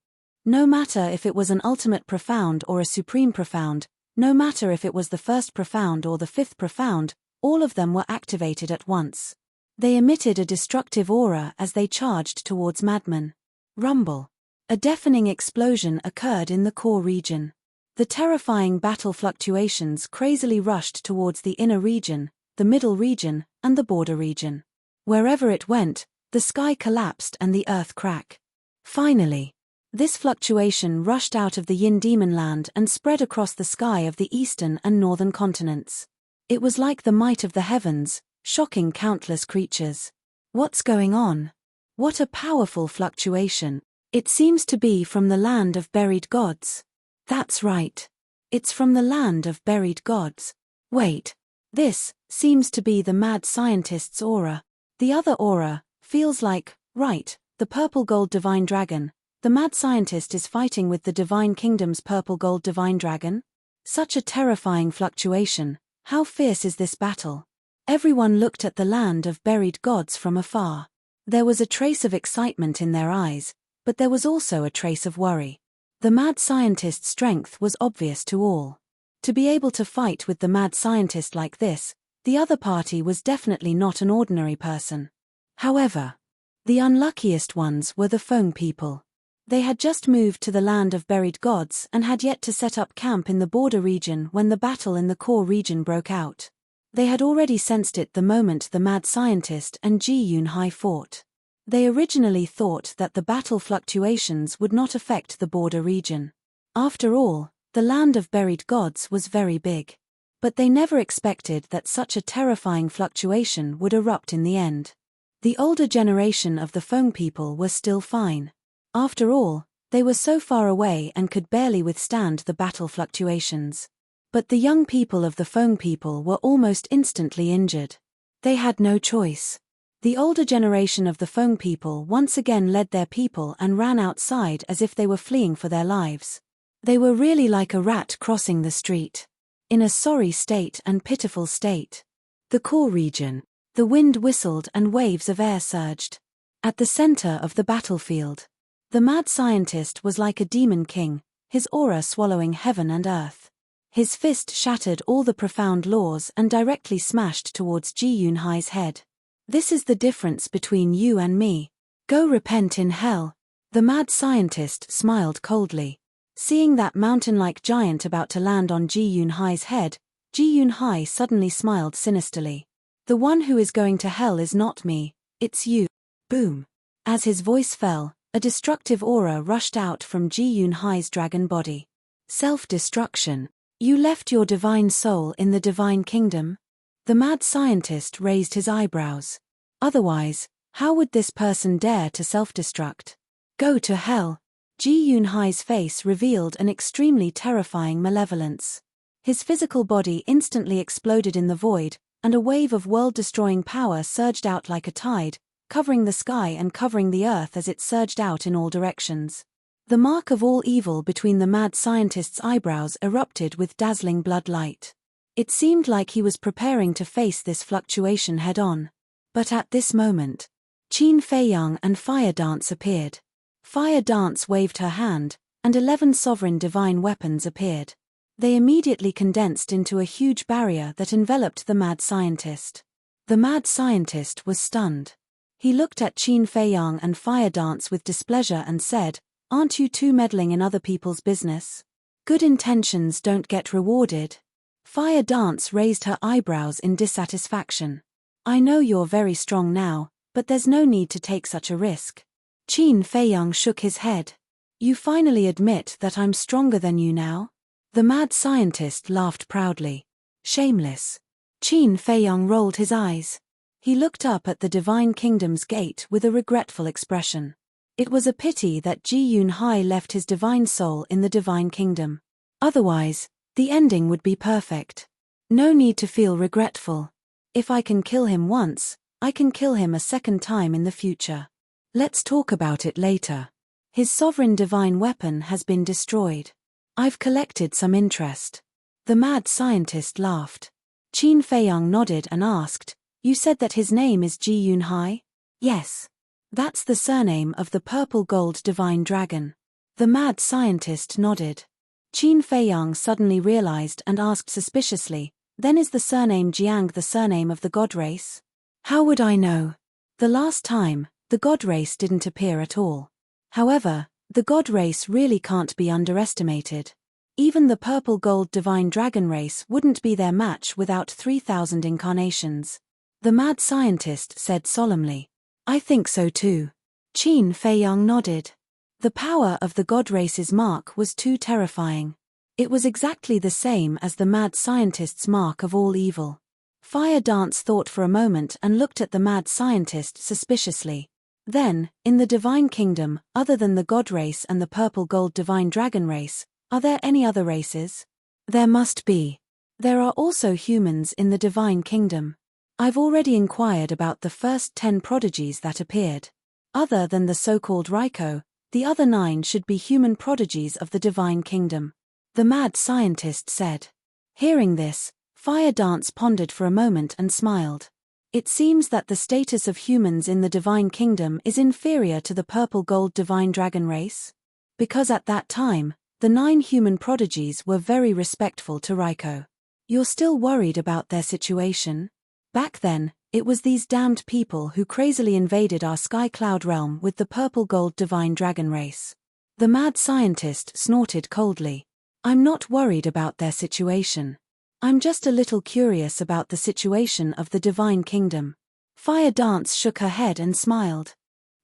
No matter if it was an ultimate profound or a supreme profound, no matter if it was the first profound or the fifth profound, all of them were activated at once. They emitted a destructive aura as they charged towards Madman. Rumble. A deafening explosion occurred in the core region. The terrifying battle fluctuations crazily rushed towards the inner region, the middle region, and the border region. Wherever it went, the sky collapsed and the earth cracked. Finally, this fluctuation rushed out of the Yin Demon Land and spread across the sky of the eastern and northern continents. It was like the might of the heavens, shocking countless creatures. What's going on? What a powerful fluctuation. It seems to be from the land of buried gods. That's right. It's from the land of buried gods. Wait. This seems to be the mad scientist's aura. The other aura feels like, right, the purple gold divine dragon. The mad scientist is fighting with the divine kingdom's purple gold divine dragon? Such a terrifying fluctuation. How fierce is this battle? Everyone looked at the land of buried gods from afar. There was a trace of excitement in their eyes, but there was also a trace of worry. The mad scientist's strength was obvious to all. To be able to fight with the mad scientist like this, the other party was definitely not an ordinary person. However, the unluckiest ones were the Feng people. They had just moved to the land of buried gods and had yet to set up camp in the border region when the battle in the core region broke out. They had already sensed it the moment the mad scientist and Ji Yunhai fought. They originally thought that the battle fluctuations would not affect the border region. After all, the land of buried gods was very big. But they never expected that such a terrifying fluctuation would erupt in the end. The older generation of the Feng people were still fine. After all, they were so far away and could barely withstand the battle fluctuations. But the young people of the Feng people were almost instantly injured. They had no choice. The older generation of the Feng people once again led their people and ran outside as if they were fleeing for their lives. They were really like a rat crossing the street. In a sorry state and pitiful state. The core region. The wind whistled and waves of air surged. At the center of the battlefield. The mad scientist was like a demon king, his aura swallowing heaven and earth. His fist shattered all the profound laws and directly smashed towards Ji Yunhai's head. This is the difference between you and me. Go repent in hell. The mad scientist smiled coldly. Seeing that mountain-like giant about to land on Ji Yunhai's head, Ji Yunhai suddenly smiled sinisterly. The one who is going to hell is not me, it's you. Boom. As his voice fell, a destructive aura rushed out from Ji Yunhai's dragon body. Self-destruction. You left your divine soul in the divine kingdom? The mad scientist raised his eyebrows. Otherwise, how would this person dare to self-destruct? Go to hell. Ji Yunhai's face revealed an extremely terrifying malevolence. His physical body instantly exploded in the void, and a wave of world-destroying power surged out like a tide, covering the sky and covering the earth as it surged out in all directions. The mark of all evil between the mad scientist's eyebrows erupted with dazzling blood light. It seemed like he was preparing to face this fluctuation head-on. But at this moment, Qin Feiyang and Fire Dance appeared. Fire Dance waved her hand, and 11 sovereign divine weapons appeared. They immediately condensed into a huge barrier that enveloped the mad scientist. The mad scientist was stunned. He looked at Qin Feiyang and Fire Dance with displeasure and said, "Aren't you two meddling in other people's business? Good intentions don't get rewarded." Fire Dance raised her eyebrows in dissatisfaction. "I know you're very strong now, but there's no need to take such a risk." Qin Feiyang shook his head. "You finally admit that I'm stronger than you now?" The mad scientist laughed proudly. "Shameless." Qin Feiyang rolled his eyes. He looked up at the Divine Kingdom's gate with a regretful expression. It was a pity that Ji Yunhai left his divine soul in the Divine Kingdom. Otherwise, the ending would be perfect. No need to feel regretful. If I can kill him once, I can kill him a second time in the future. Let's talk about it later. His sovereign divine weapon has been destroyed. I've collected some interest. The mad scientist laughed. Qin Feiyang nodded and asked, "You said that his name is Ji Yunhai?" "Yes." That's the surname of the purple gold divine dragon. The mad scientist nodded. Qin Feiyang suddenly realized and asked suspiciously, then is the surname Jiang the surname of the god race? How would I know? The last time, the god race didn't appear at all. However, the god race really can't be underestimated. Even the purple gold divine dragon race wouldn't be their match without 3,000 incarnations. The mad scientist said solemnly. I think so too. Qin Feiyang nodded. The power of the god race's mark was too terrifying. It was exactly the same as the mad scientist's mark of all evil. Fire Dance thought for a moment and looked at the mad scientist suspiciously. Then, in the divine kingdom, other than the god race and the purple gold divine dragon race, are there any other races? There must be. There are also humans in the divine kingdom. I've already inquired about the first 10 prodigies that appeared. Other than the so-called Raiko, the other 9 should be human prodigies of the divine kingdom. The mad scientist said. Hearing this, Fire Dance pondered for a moment and smiled. It seems that the status of humans in the divine kingdom is inferior to the purple gold divine dragon race. Because at that time, the 9 human prodigies were very respectful to Raiko. You're still worried about their situation? Back then, it was these damned people who crazily invaded our sky cloud realm with the purple gold divine dragon race. The mad scientist snorted coldly. I'm not worried about their situation. I'm just a little curious about the situation of the divine kingdom. Fire Dance shook her head and smiled.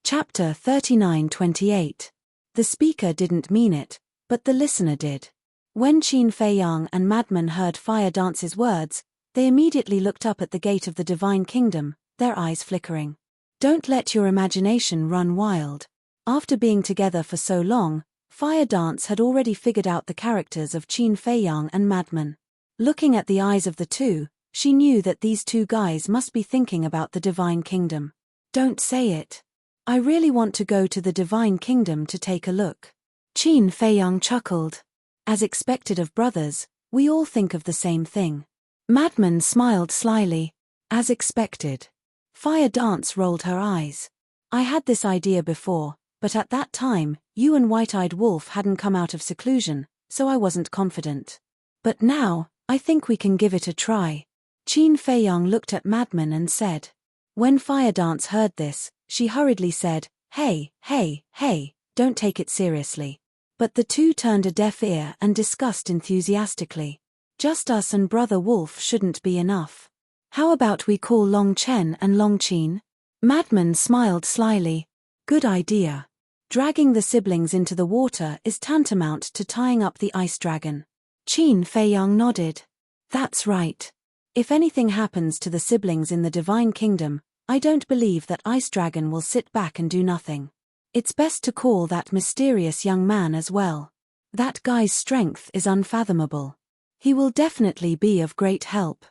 Chapter 39:28. The speaker didn't mean it, but the listener did. When Qin Feiyang and Madman heard Fire Dance's words, they immediately looked up at the gate of the divine kingdom, their eyes flickering. Don't let your imagination run wild. After being together for so long, Fire Dance had already figured out the characters of Qin Feiyang and Madman. Looking at the eyes of the two, she knew that these two guys must be thinking about the divine kingdom. Don't say it. I really want to go to the divine kingdom to take a look. Qin Feiyang chuckled. As expected of brothers, we all think of the same thing. Madman smiled slyly. As expected. Fire Dance rolled her eyes. I had this idea before, but at that time, you and White-Eyed Wolf hadn't come out of seclusion, so I wasn't confident. But now, I think we can give it a try. Qin Feiyang looked at Madman and said. When Fire Dance heard this, she hurriedly said, Hey, don't take it seriously. But the two turned a deaf ear and discussed enthusiastically. Just us and Brother Wolf shouldn't be enough. How about we call Long Chen and Long Qin? Madman smiled slyly. Good idea. Dragging the siblings into the water is tantamount to tying up the ice dragon. Qin Feiyang nodded. That's right. If anything happens to the siblings in the divine kingdom, I don't believe that Ice Dragon will sit back and do nothing. It's best to call that mysterious young man as well. That guy's strength is unfathomable. He will definitely be of great help.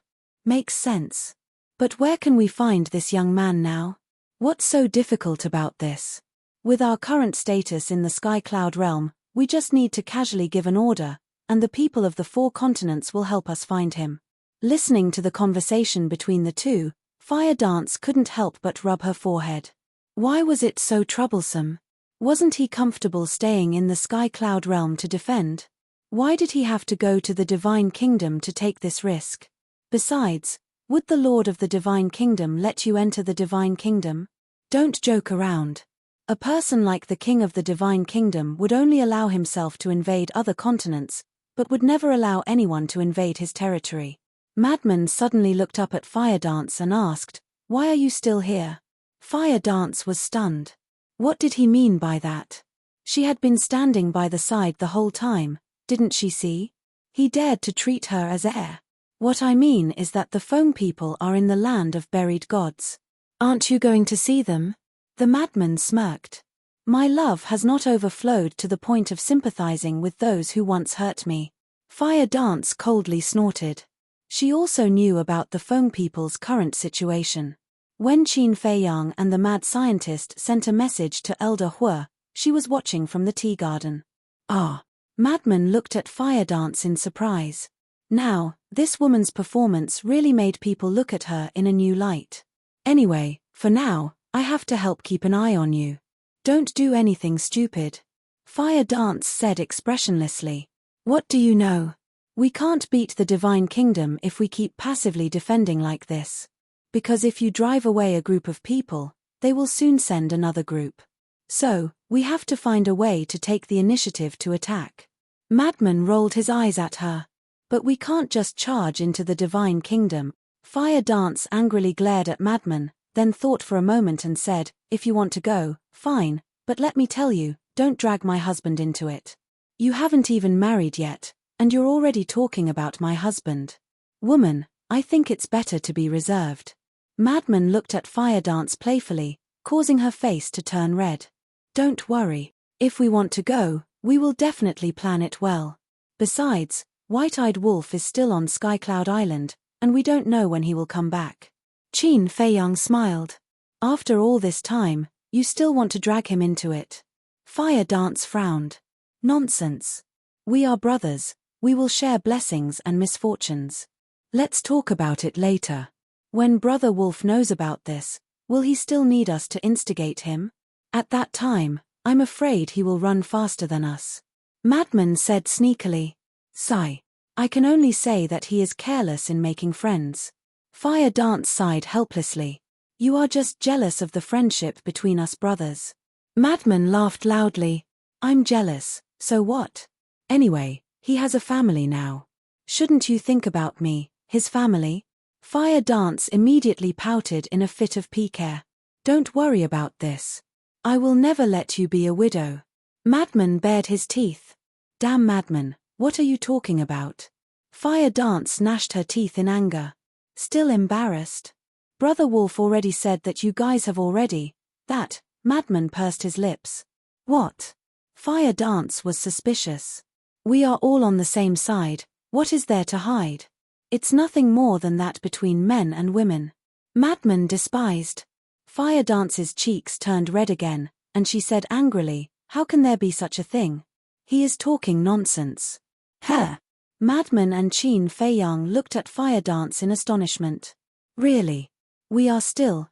Makes sense. But where can we find this young man now? What's so difficult about this? With our current status in the Sky Cloud realm, we just need to casually give an order, and the people of the 4 continents will help us find him. Listening to the conversation between the two, Fire Dance couldn't help but rub her forehead. Why was it so troublesome? Wasn't he comfortable staying in the Sky Cloud realm to defend? Why did he have to go to the Divine Kingdom to take this risk? Besides, would the Lord of the Divine Kingdom let you enter the Divine Kingdom? Don't joke around. A person like the King of the Divine Kingdom would only allow himself to invade other continents, but would never allow anyone to invade his territory. Madman suddenly looked up at Fire Dance and asked, Why are you still here? Fire Dance was stunned. What did he mean by that? She had been standing by the side the whole time, didn't she see? He dared to treat her as heir. What I mean is that the foam people are in the land of buried gods. Aren't you going to see them? The madman smirked. My love has not overflowed to the point of sympathizing with those who once hurt me. Fire Dance coldly snorted. She also knew about the foam people's current situation. When Qin Feiyang and the mad scientist sent a message to Elder Hua, she was watching from the tea garden. Ah! Madman looked at Fire Dance in surprise. Now, this woman's performance really made people look at her in a new light. Anyway, for now, I have to help keep an eye on you. Don't do anything stupid. Fire Dance said expressionlessly. What do you know? We can't beat the Divine Kingdom if we keep passively defending like this. Because if you drive away a group of people, they will soon send another group. So, we have to find a way to take the initiative to attack. Madman rolled his eyes at her. But we can't just charge into the Divine Kingdom. Fire Dance angrily glared at Madman, then thought for a moment and said, if you want to go, fine, but let me tell you, don't drag my husband into it. You haven't even married yet, and you're already talking about my husband. Woman, I think it's better to be reserved. Madman looked at Fire Dance playfully, causing her face to turn red. Don't worry. If we want to go, we will definitely plan it well. Besides, White-Eyed Wolf is still on Skycloud Island, and we don't know when he will come back. Qin Feiyang smiled. After all this time, you still want to drag him into it. Fire Dance frowned. Nonsense. We are brothers, we will share blessings and misfortunes. Let's talk about it later. When Brother Wolf knows about this, will he still need us to instigate him? At that time, I'm afraid he will run faster than us. Madman said sneakily. Sigh. I can only say that he is careless in making friends. Fire Dance sighed helplessly. You are just jealous of the friendship between us brothers. Madman laughed loudly. I'm jealous, so what? Anyway, he has a family now. Shouldn't you think about me, his family? Fire Dance immediately pouted in a fit of pique. Don't worry about this. I will never let you be a widow. Madman bared his teeth. Damn Madman, what are you talking about? Fire Dance gnashed her teeth in anger. Still embarrassed? Brother Wolf already said that you guys have already. That, Madman pursed his lips. What? Fire Dance was suspicious. We are all on the same side, what is there to hide? It's nothing more than that between men and women. Madman despised. Fire Dance's cheeks turned red again, and she said angrily, how can there be such a thing? He is talking nonsense. Huh? Madman and Qin Feiyang looked at Fire Dance in astonishment. Really? We are still,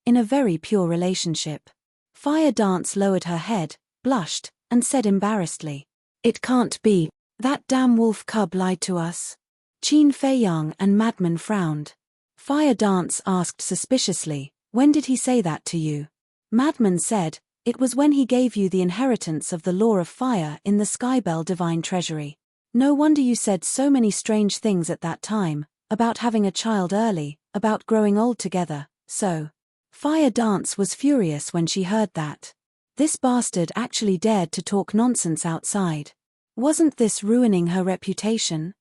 in a very pure relationship. Fire Dance lowered her head, blushed, and said embarrassedly. It can't be. That damn wolf cub lied to us. Qin Feiyang and Madman frowned. Fire Dance asked suspiciously, when did he say that to you? Madman said, it was when he gave you the inheritance of the law of fire in the Skybell Divine Treasury. No wonder you said so many strange things at that time, about having a child early, about growing old together, so. Fire Dance was furious when she heard that. This bastard actually dared to talk nonsense outside. Wasn't this ruining her reputation?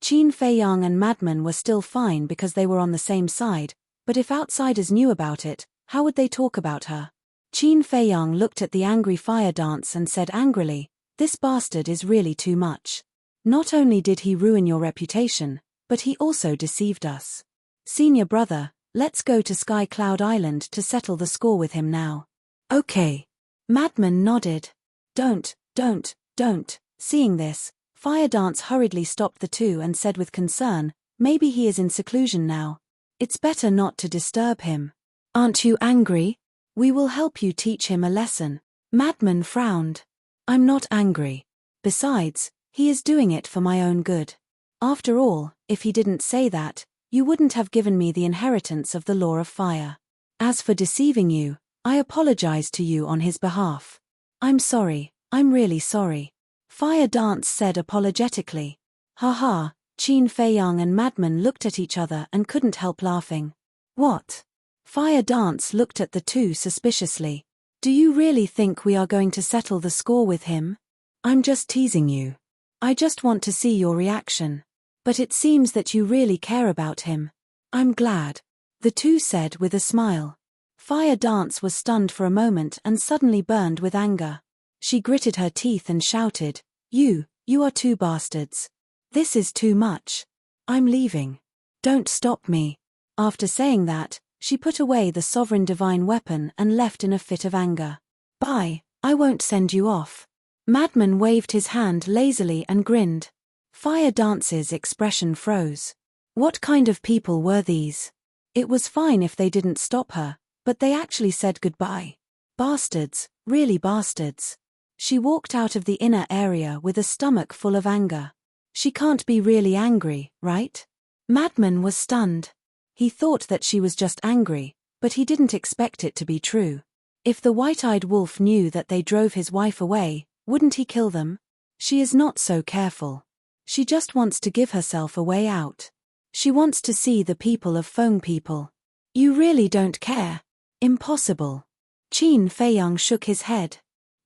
Qin Feiyang and Madman were still fine because they were on the same side, but if outsiders knew about it, how would they talk about her? Qin Feiyang looked at the angry Fire Dance and said angrily, this bastard is really too much. Not only did he ruin your reputation, but he also deceived us. Senior brother, let's go to Sky Cloud Island to settle the score with him now. Okay. Madman nodded. Don't. Seeing this, Fire Dance hurriedly stopped the two and said with concern, maybe he is in seclusion now. It's better not to disturb him. Aren't you angry? We will help you teach him a lesson. Madman frowned. I'm not angry. Besides, he is doing it for my own good. After all, if he didn't say that, you wouldn't have given me the inheritance of the law of fire. As for deceiving you, I apologize to you on his behalf. I'm sorry, I'm really sorry. Fire Dance said apologetically. Ha. Qin Feiyang and Madman looked at each other and couldn't help laughing. What? Fire Dance looked at the two suspiciously. Do you really think we are going to settle the score with him? I'm just teasing you. I just want to see your reaction. But it seems that you really care about him. I'm glad. The two said with a smile. Fire Dance was stunned for a moment and suddenly burned with anger. She gritted her teeth and shouted, You are two bastards. This is too much. I'm leaving. Don't stop me. After saying that, she put away the sovereign divine weapon and left in a fit of anger. Bye, I won't send you off. Madman waved his hand lazily and grinned. Fire Dance's expression froze. What kind of people were these? It was fine if they didn't stop her, But they actually said goodbye. Bastards, really bastards. She walked out of the inner area with a stomach full of anger. She can't be really angry, right? Madman was stunned. He thought that she was just angry, but he didn't expect it to be true. If the white-eyed wolf knew that they drove his wife away, wouldn't he kill them? She is not so careful. She just wants to give herself a way out. She wants to see the people of Feng people. You really don't care? Impossible. Qin Feiyang shook his head.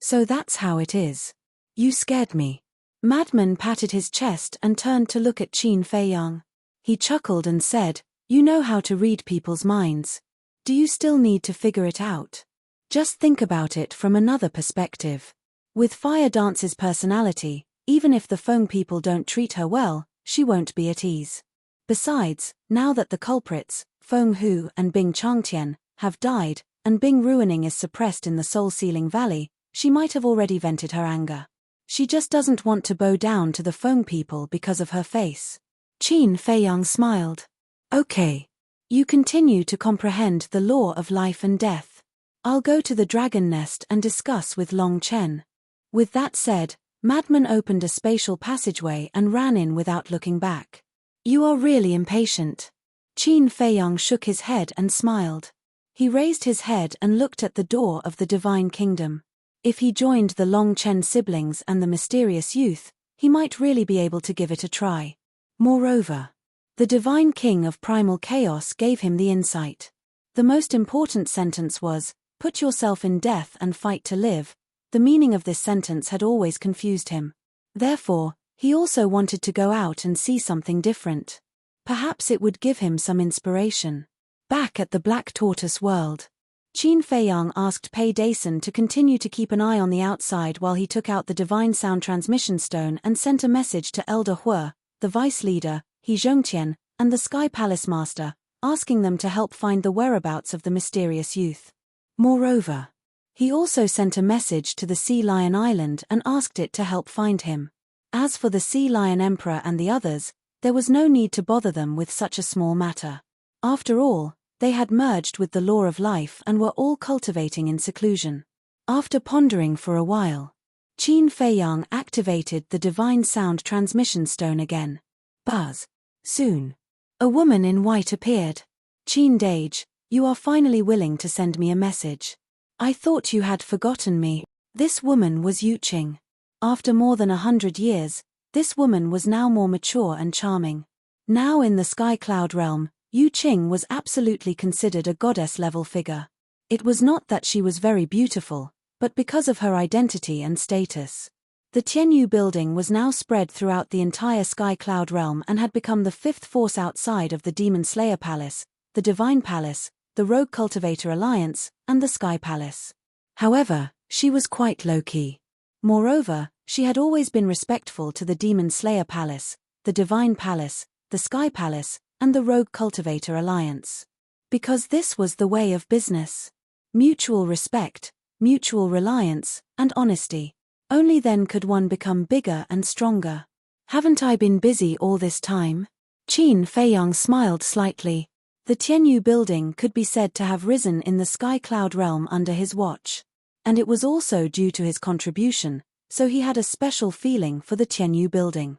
So that's how it is. You scared me. Madman patted his chest and turned to look at Qin Feiyang. He chuckled and said, "You know how to read people's minds. Do you still need to figure it out? Just think about it from another perspective. With Fire Dance's personality, even if the Feng people don't treat her well, she won't be at ease. Besides, now that the culprits, Feng Hu and Bing Changtian, have died, and Bing Ruining is suppressed in the Soul-Sealing Valley, she might have already vented her anger. She just doesn't want to bow down to the Feng people because of her face." Qin Feiyang smiled. "Okay. You continue to comprehend the law of life and death. I'll go to the dragon nest and discuss with Long Chen." With that said, Madman opened a spatial passageway and ran in without looking back. "You are really impatient." Qin Feiyang shook his head and smiled. He raised his head and looked at the door of the Divine Kingdom. If he joined the Long Chen siblings and the mysterious youth, he might really be able to give it a try. Moreover, the Divine King of Primal Chaos gave him the insight. The most important sentence was, "Put yourself in death and fight to live." The meaning of this sentence had always confused him. Therefore, he also wanted to go out and see something different. Perhaps it would give him some inspiration. Back at the Black Tortoise world, Qin Feiyang asked Pei Dason to continue to keep an eye on the outside while he took out the Divine Sound Transmission Stone and sent a message to Elder Hua, the Vice Leader, He Zhongqian, and the Sky Palace Master, asking them to help find the whereabouts of the mysterious youth. Moreover, he also sent a message to the Sea Lion Island and asked it to help find him. As for the Sea Lion Emperor and the others, there was no need to bother them with such a small matter. After all, they had merged with the law of life and were all cultivating in seclusion. After pondering for a while, Qin Feiyang activated the Divine Sound Transmission Stone again. Buzz. Soon, a woman in white appeared. "Qin Dage, you are finally willing to send me a message. I thought you had forgotten me." This woman was Yu Qing. After more than 100 years, this woman was now more mature and charming. Now in the Sky Cloud realm, Yu Qing was absolutely considered a goddess-level figure. It was not that she was very beautiful, but because of her identity and status. The Tianyu building was now spread throughout the entire Sky Cloud realm and had become the fifth force outside of the Demon Slayer Palace, the Divine Palace, the Rogue Cultivator Alliance, and the Sky Palace. However, she was quite low-key. Moreover, she had always been respectful to the Demon Slayer Palace, the Divine Palace, the Sky Palace, and the Rogue Cultivator Alliance. Because this was the way of business. Mutual respect, mutual reliance, and honesty. Only then could one become bigger and stronger. "Haven't I been busy all this time?" Qin Feiyang smiled slightly. The Tianyu building could be said to have risen in the Sky Cloud realm under his watch. And it was also due to his contribution, so he had a special feeling for the Tianyu building.